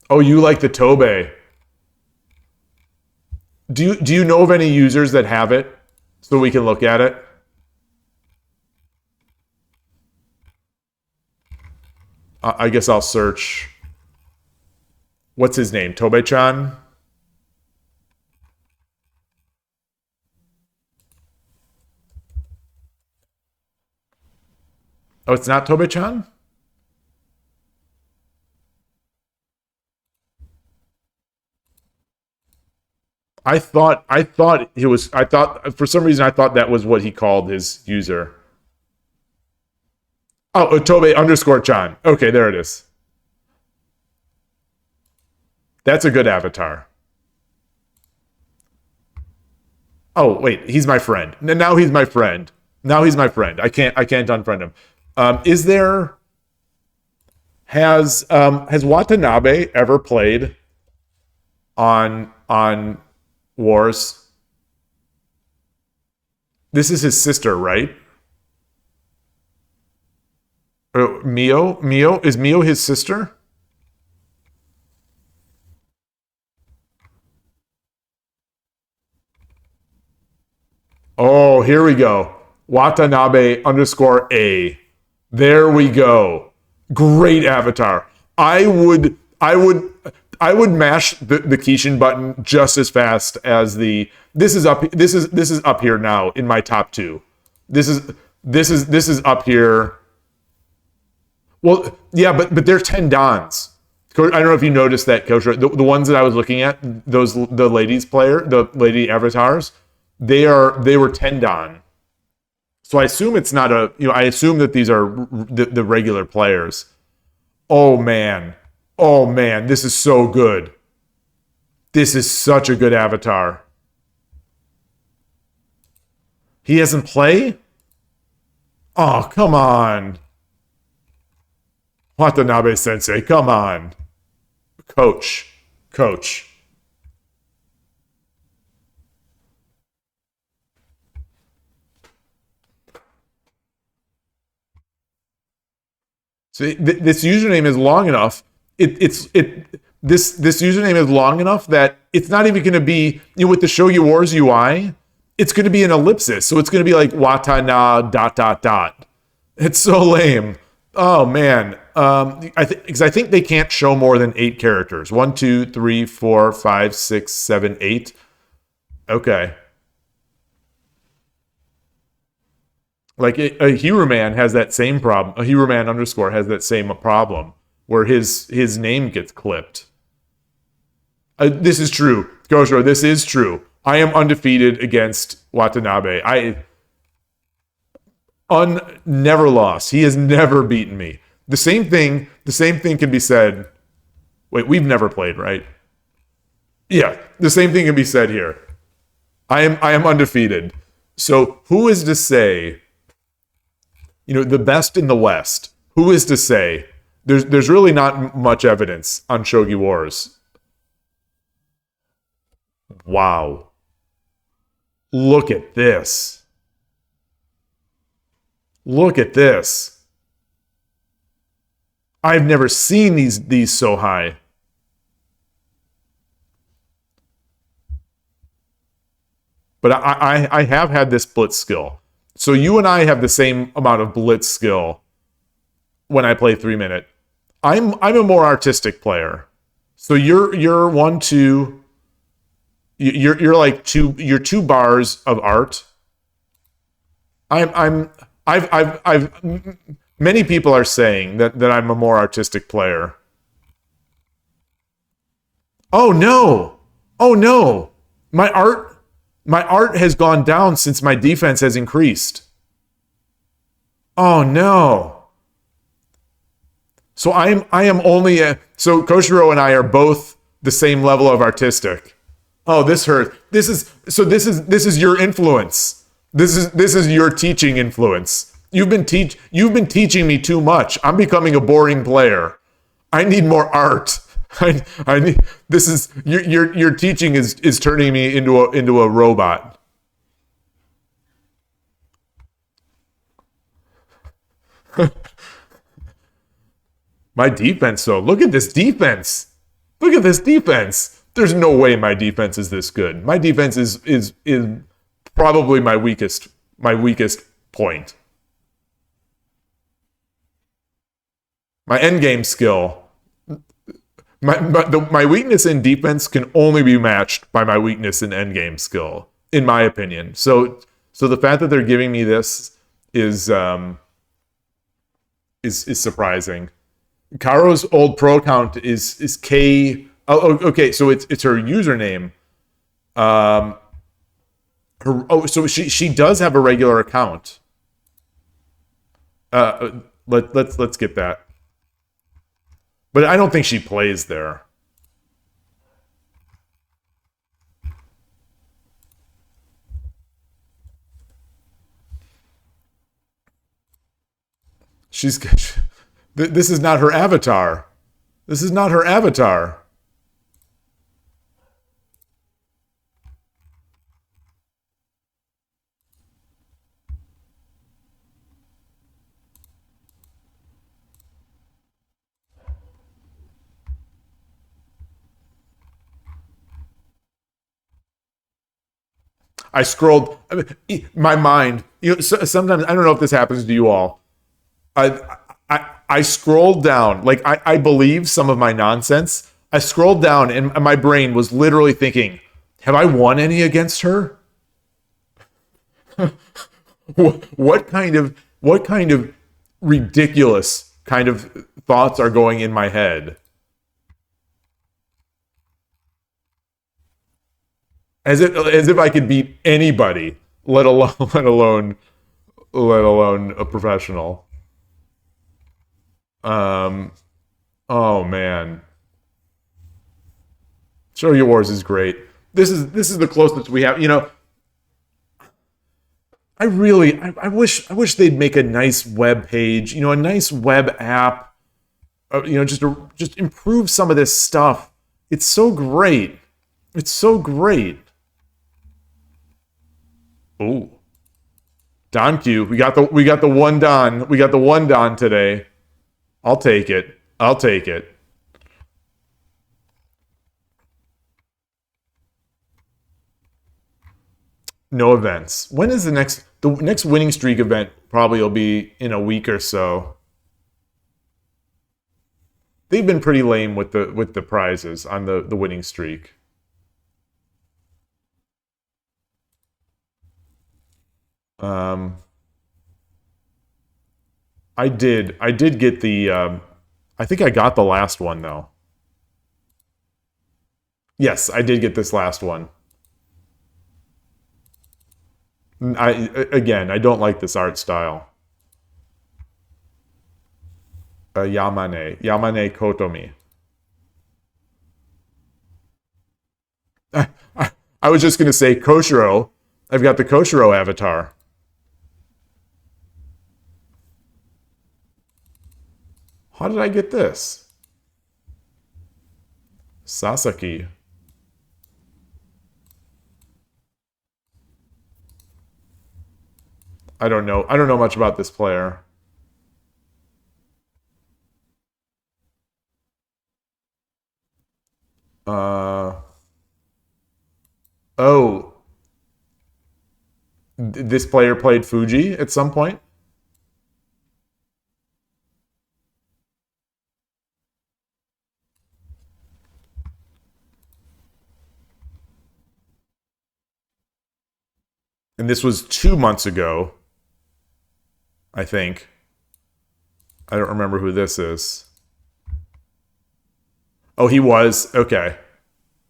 [SPEAKER 1] Oh, you like the Tobe. Do you know of any users that have it? So we can look at it? I guess I'll search. What's his name? Tobe-chan? Oh, it's not Tobe-chan? I thought for some reason I thought that was what he called his user. Oh, Tobe_chan. Okay, there it is. That's a good avatar. Oh, wait, he's my friend. Now he's my friend. I can't unfriend him. Has Watanabe ever played on Wars? This is his sister, right? Mio? Is Mio his sister? Oh, here we go. Watanabe_A. There we go. Great avatar. I would mash the Kishin button just as fast as the. This is up here now in my top 2. This is up here. Well, yeah, but they're 10 dans. I don't know if you noticed that, Coach. The ones that I was looking at, the lady avatars, they were 10 dan. So I assume it's not I assume that these are the regular players. Oh man, this is so good. This is such a good avatar. He hasn't played? Oh, come on. Watanabe Sensei, come on. Coach. See, this username is long enough. This username is long enough that it's not even going to be with the Shogi Wars UI. It's going to be an ellipsis, so it's going to be like Watana ... It's so lame. Oh man, because I think they can't show more than 8 characters. 1, 2, 3, 4, 5, 6, 7, 8. Okay. Like a Hero Man has that same problem. A Hero Man _ has that same problem where his name gets clipped. This is true, Goshro. This is true. I am undefeated against Watanabe. Never lost. He has never beaten me. The same thing can be said. Wait, we've never played, right? Yeah, the same thing can be said here. I am undefeated. So who is to say, the best in the West? Who is to say? There's really not much evidence on Shogi Wars. Wow. Look at this. Look at this. I've never seen these so high. But I have had this blitz skill. So you and I have the same amount of blitz skill when I play 3-minute. I'm a more artistic player. So you're 1, 2. You're like you're 2 bars of art. I've many people are saying that I'm a more artistic player. Oh no. Oh no. My art has gone down since my defense has increased. Oh no. So I am only so Koshiro and I are both the same level of artistic. Oh, this hurt. This is your influence. This is your teaching influence. You've been teaching me too much. I'm becoming a boring player. I need more art. I need this is your teaching is turning me into a robot. My defense, though. Look at this defense. Look at this defense. There's no way my defense is this good. My defense is probably my weakest point. My endgame skill. My weakness in defense can only be matched by my weakness in endgame skill, in my opinion. So the fact that they're giving me this is surprising. Karo's old pro account is K. Oh, okay. So it's her username. So she does have a regular account. Let's get that. But I don't think she plays there. This is not her avatar. This is not her avatar. I scrolled my mind. Sometimes I don't know if this happens to you all. I scrolled down, like I believe some of my nonsense. I scrolled down and my brain was literally thinking, have I won any against her? What kind of ridiculous kind of thoughts are going in my head? As if I could beat anybody, let alone a professional. Oh man. Shogi Wars is great. This is the closest we have. I wish they'd make a nice web page, a nice web app. Just improve some of this stuff. It's so great. It's so great. Ooh. Don Q. We got the one Don. We got the one Don today. I'll take it. I'll take it. No events. When is the next winning streak event? Probably will be in a week or so. They've been pretty lame with the prizes on the winning streak. I did get the I think I got the last one though. Yes, I did get this last one. I don't like this art style. Yamane. Yamane Kotomi. I was just going to say Koshiro. I've got the Koshiro avatar. How did I get this? Sasaki. I don't know. I don't know much about this player. Oh. This player played Fuji at some point? And this was 2 months ago, I think. I don't remember who this is. Oh, he was? Okay.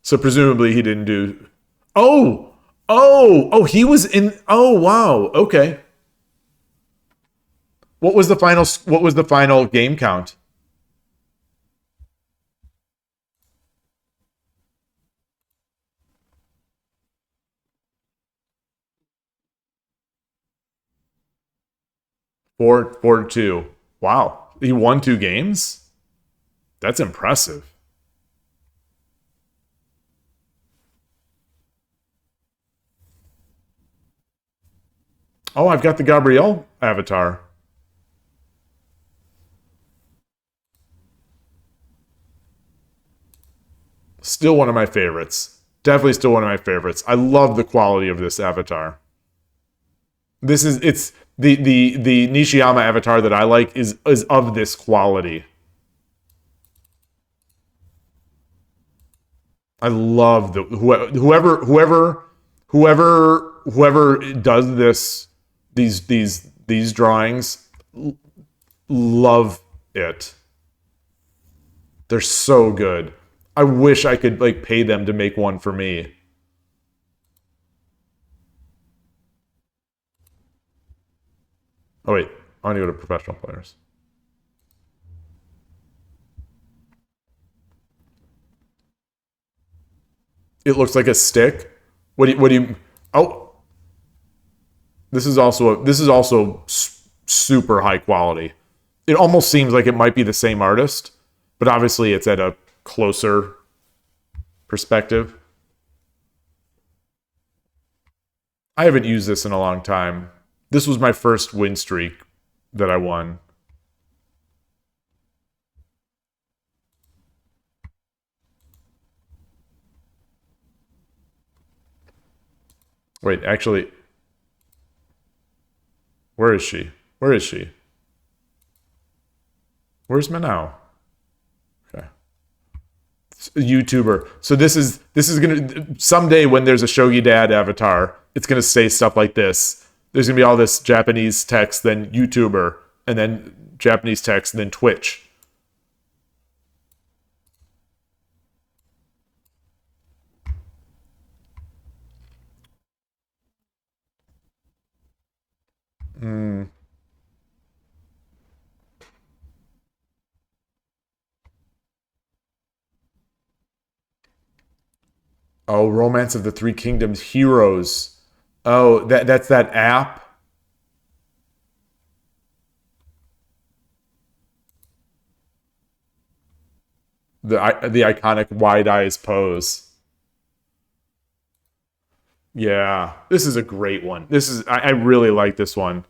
[SPEAKER 1] So presumably he didn't do... Oh! Oh, he was in... Oh, wow. Okay. What was the final game count? Four to two. Wow. He won 2 games? That's impressive. Oh, I've got the Gabrielle avatar. Still one of my favorites. Definitely still one of my favorites. I love the quality of this avatar. It's the Nishiyama avatar that I like is of this quality. I love the whoever does these drawings, love it. They're so good. I wish I could like pay them to make one for me. Oh wait, I want to go to professional players. It looks like a stick. What do you? Oh, this is also super high quality. It almost seems like it might be the same artist, but obviously it's at a closer perspective. I haven't used this in a long time. This was my first win streak that I won. Wait, actually, where is she? Where is she? Where's Manao? Okay. YouTuber. So this is gonna someday when there's a Shogi Dad avatar, it's gonna say stuff like this. There's gonna be all this Japanese text, then YouTuber, and then Japanese text, and then Twitch. Oh, Romance of the Three Kingdoms Heroes. Oh, that's that app. The iconic wide eyes pose. Yeah, this is a great one. I really like this one.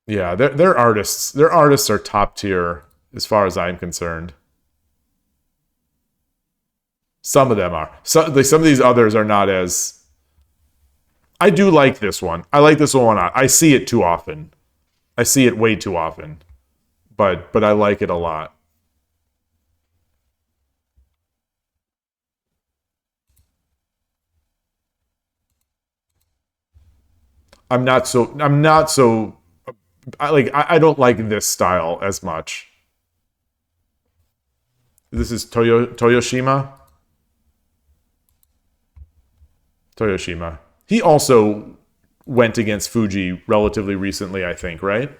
[SPEAKER 1] Yeah, they're artists. Their artists are top tier as far as I'm concerned. Some of them are. Some of these others are not as. I do like this one. I like this one. I see it too often. I see it way too often. But I like it a lot. I'm not so I don't like this style as much. This is Toyoshima. Toyoshima. He also went against Fuji relatively recently, I think, right?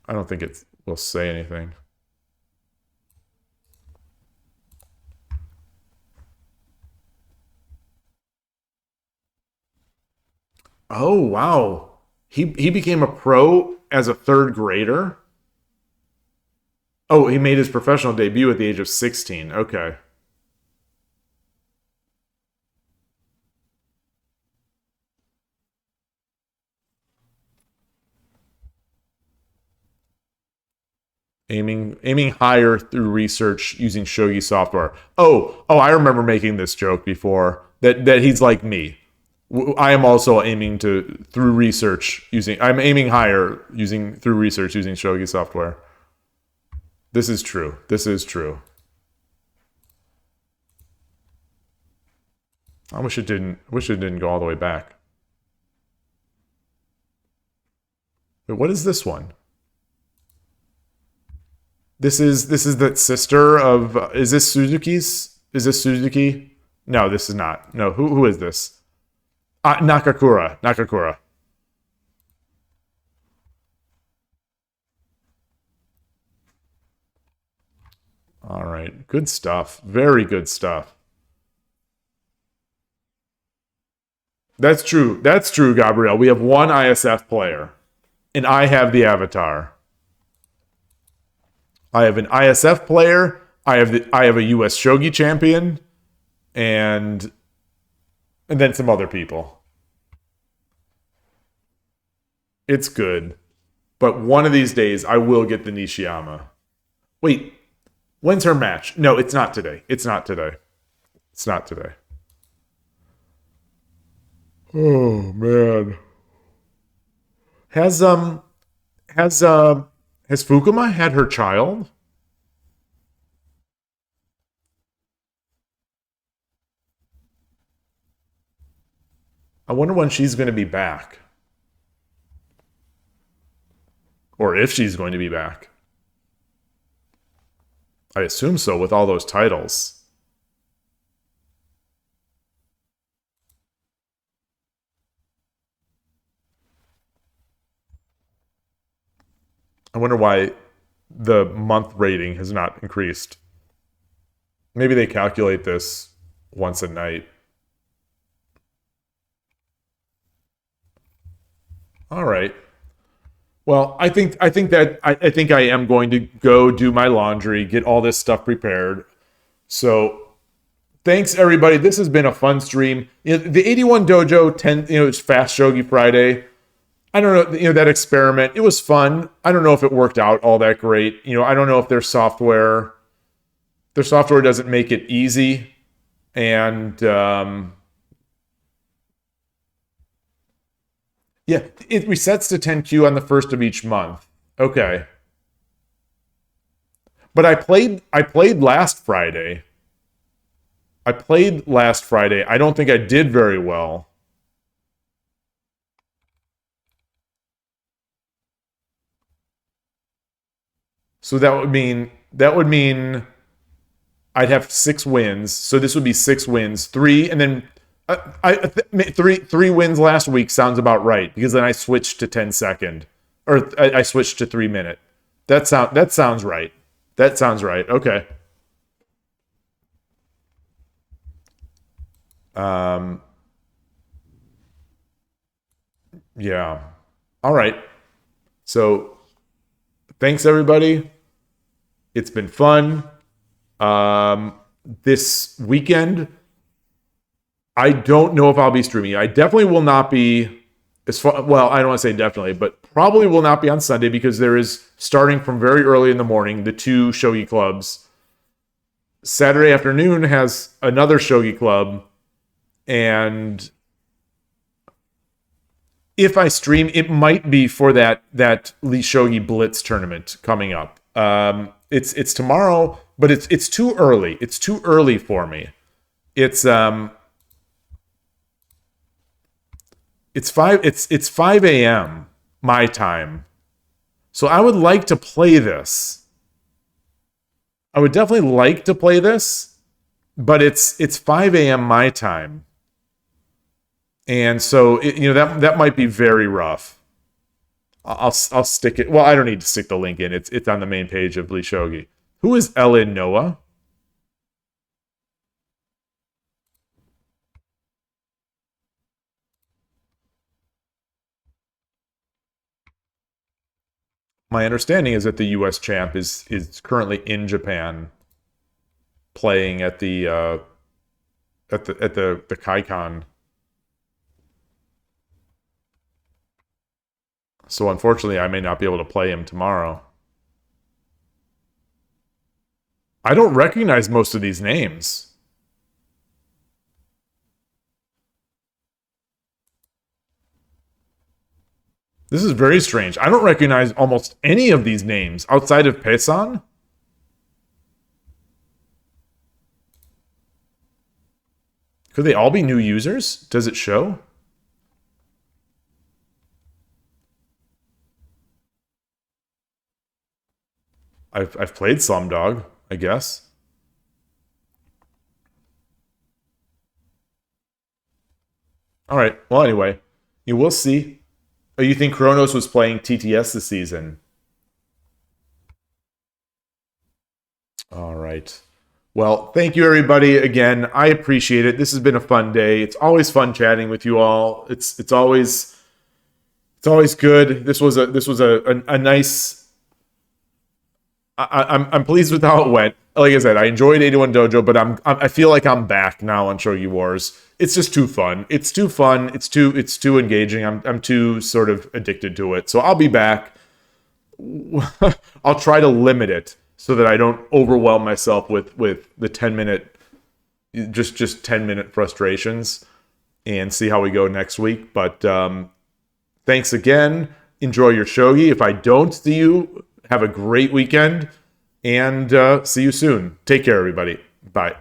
[SPEAKER 1] I don't think it will say anything. Oh, wow. He became a pro as a third grader? Oh, he made his professional debut at the age of 16. Okay. Aiming higher through research using Shogi software. Oh, I remember making this joke before that he's like me. I am also aiming to through research using. I'm aiming higher using through research using Shogi software. This is true. This is true. I wish it didn't. Wish it didn't go all the way back. Wait, what is this one? This is the sister of. Is this Suzuki's? Is this Suzuki? No, this is not. No, who is this? Nakakura. Nakakura. All right, good stuff. Very good stuff. That's true. That's true, Gabrielle. We have one ISF player, and I have the avatar. I have an ISF player. I have a US Shogi champion, and then some other people. It's good, but one of these days I will get the Nishiyama. Wait, when's her match? No, it's not today. It's not today. It's not today. Oh man. Has has Fukuma had her child? I wonder when she's going to be back. Or if she's going to be back. I assume so with all those titles. I wonder why the month rating has not increased. Maybe they calculate this once a night. All right. Well, I think I am going to go do my laundry, get all this stuff prepared. So, thanks everybody. This has been a fun stream. The 81 Dojo 10, it's Fast Shogi Friday. I don't know, that experiment. It was fun. I don't know if it worked out all that great. I don't know if their software doesn't make it easy, and yeah, it resets to 10Q on the first of each month. Okay. But I played last Friday. I don't think I did very well. So that would mean I'd have 6 wins. So this would be 6 wins, 3, and then three wins last week sounds about right, because then I switched to 10-second, or I switched to 3-minute. That sounds right. That sounds right. Okay. Yeah. All right. So thanks everybody. It's been fun. This weekend, I don't know if I'll be streaming. I definitely will not be, well, I don't want to say definitely, but probably will not be on Sunday, because there is, starting from very early in the morning, the 2 shogi clubs. Saturday afternoon has another shogi club, and if I stream, it might be for that Lee Shogi Blitz tournament coming up. It's tomorrow, but it's too early. It's too early for me. It's 5 a.m. my time. So I would like to play this. I would definitely like to play this, but it's 5 a.m. my time. And so, that might be very rough. I'll stick it. Well, I don't need to stick the link in. It's on the main page of Lee Shogi. Who is Ellen Noah? My understanding is that the U.S. champ is currently in Japan, playing at the Kaikon. So unfortunately, I may not be able to play him tomorrow. I don't recognize most of these names. This is very strange. I don't recognize almost any of these names outside of Pesan. Could they all be new users? Does it show? I've played Slumdog, I guess. All right. Well, anyway, you will see. Oh, you think Kronos was playing TTS this season? All right. Well, thank you everybody again. I appreciate it. This has been a fun day. It's always fun chatting with you all. It's always good. This was a nice. I'm pleased with how it went. Like I said, I enjoyed 81 Dojo, but I feel like I'm back now on Shogi Wars. It's just too fun. It's too fun. It's too engaging. I'm too sort of addicted to it. So I'll be back. I'll try to limit it so that I don't overwhelm myself with the 10-minute, just 10-minute frustrations, and see how we go next week. But thanks again. Enjoy your shogi. If I don't see you, have a great weekend, and see you soon. Take care, everybody. Bye.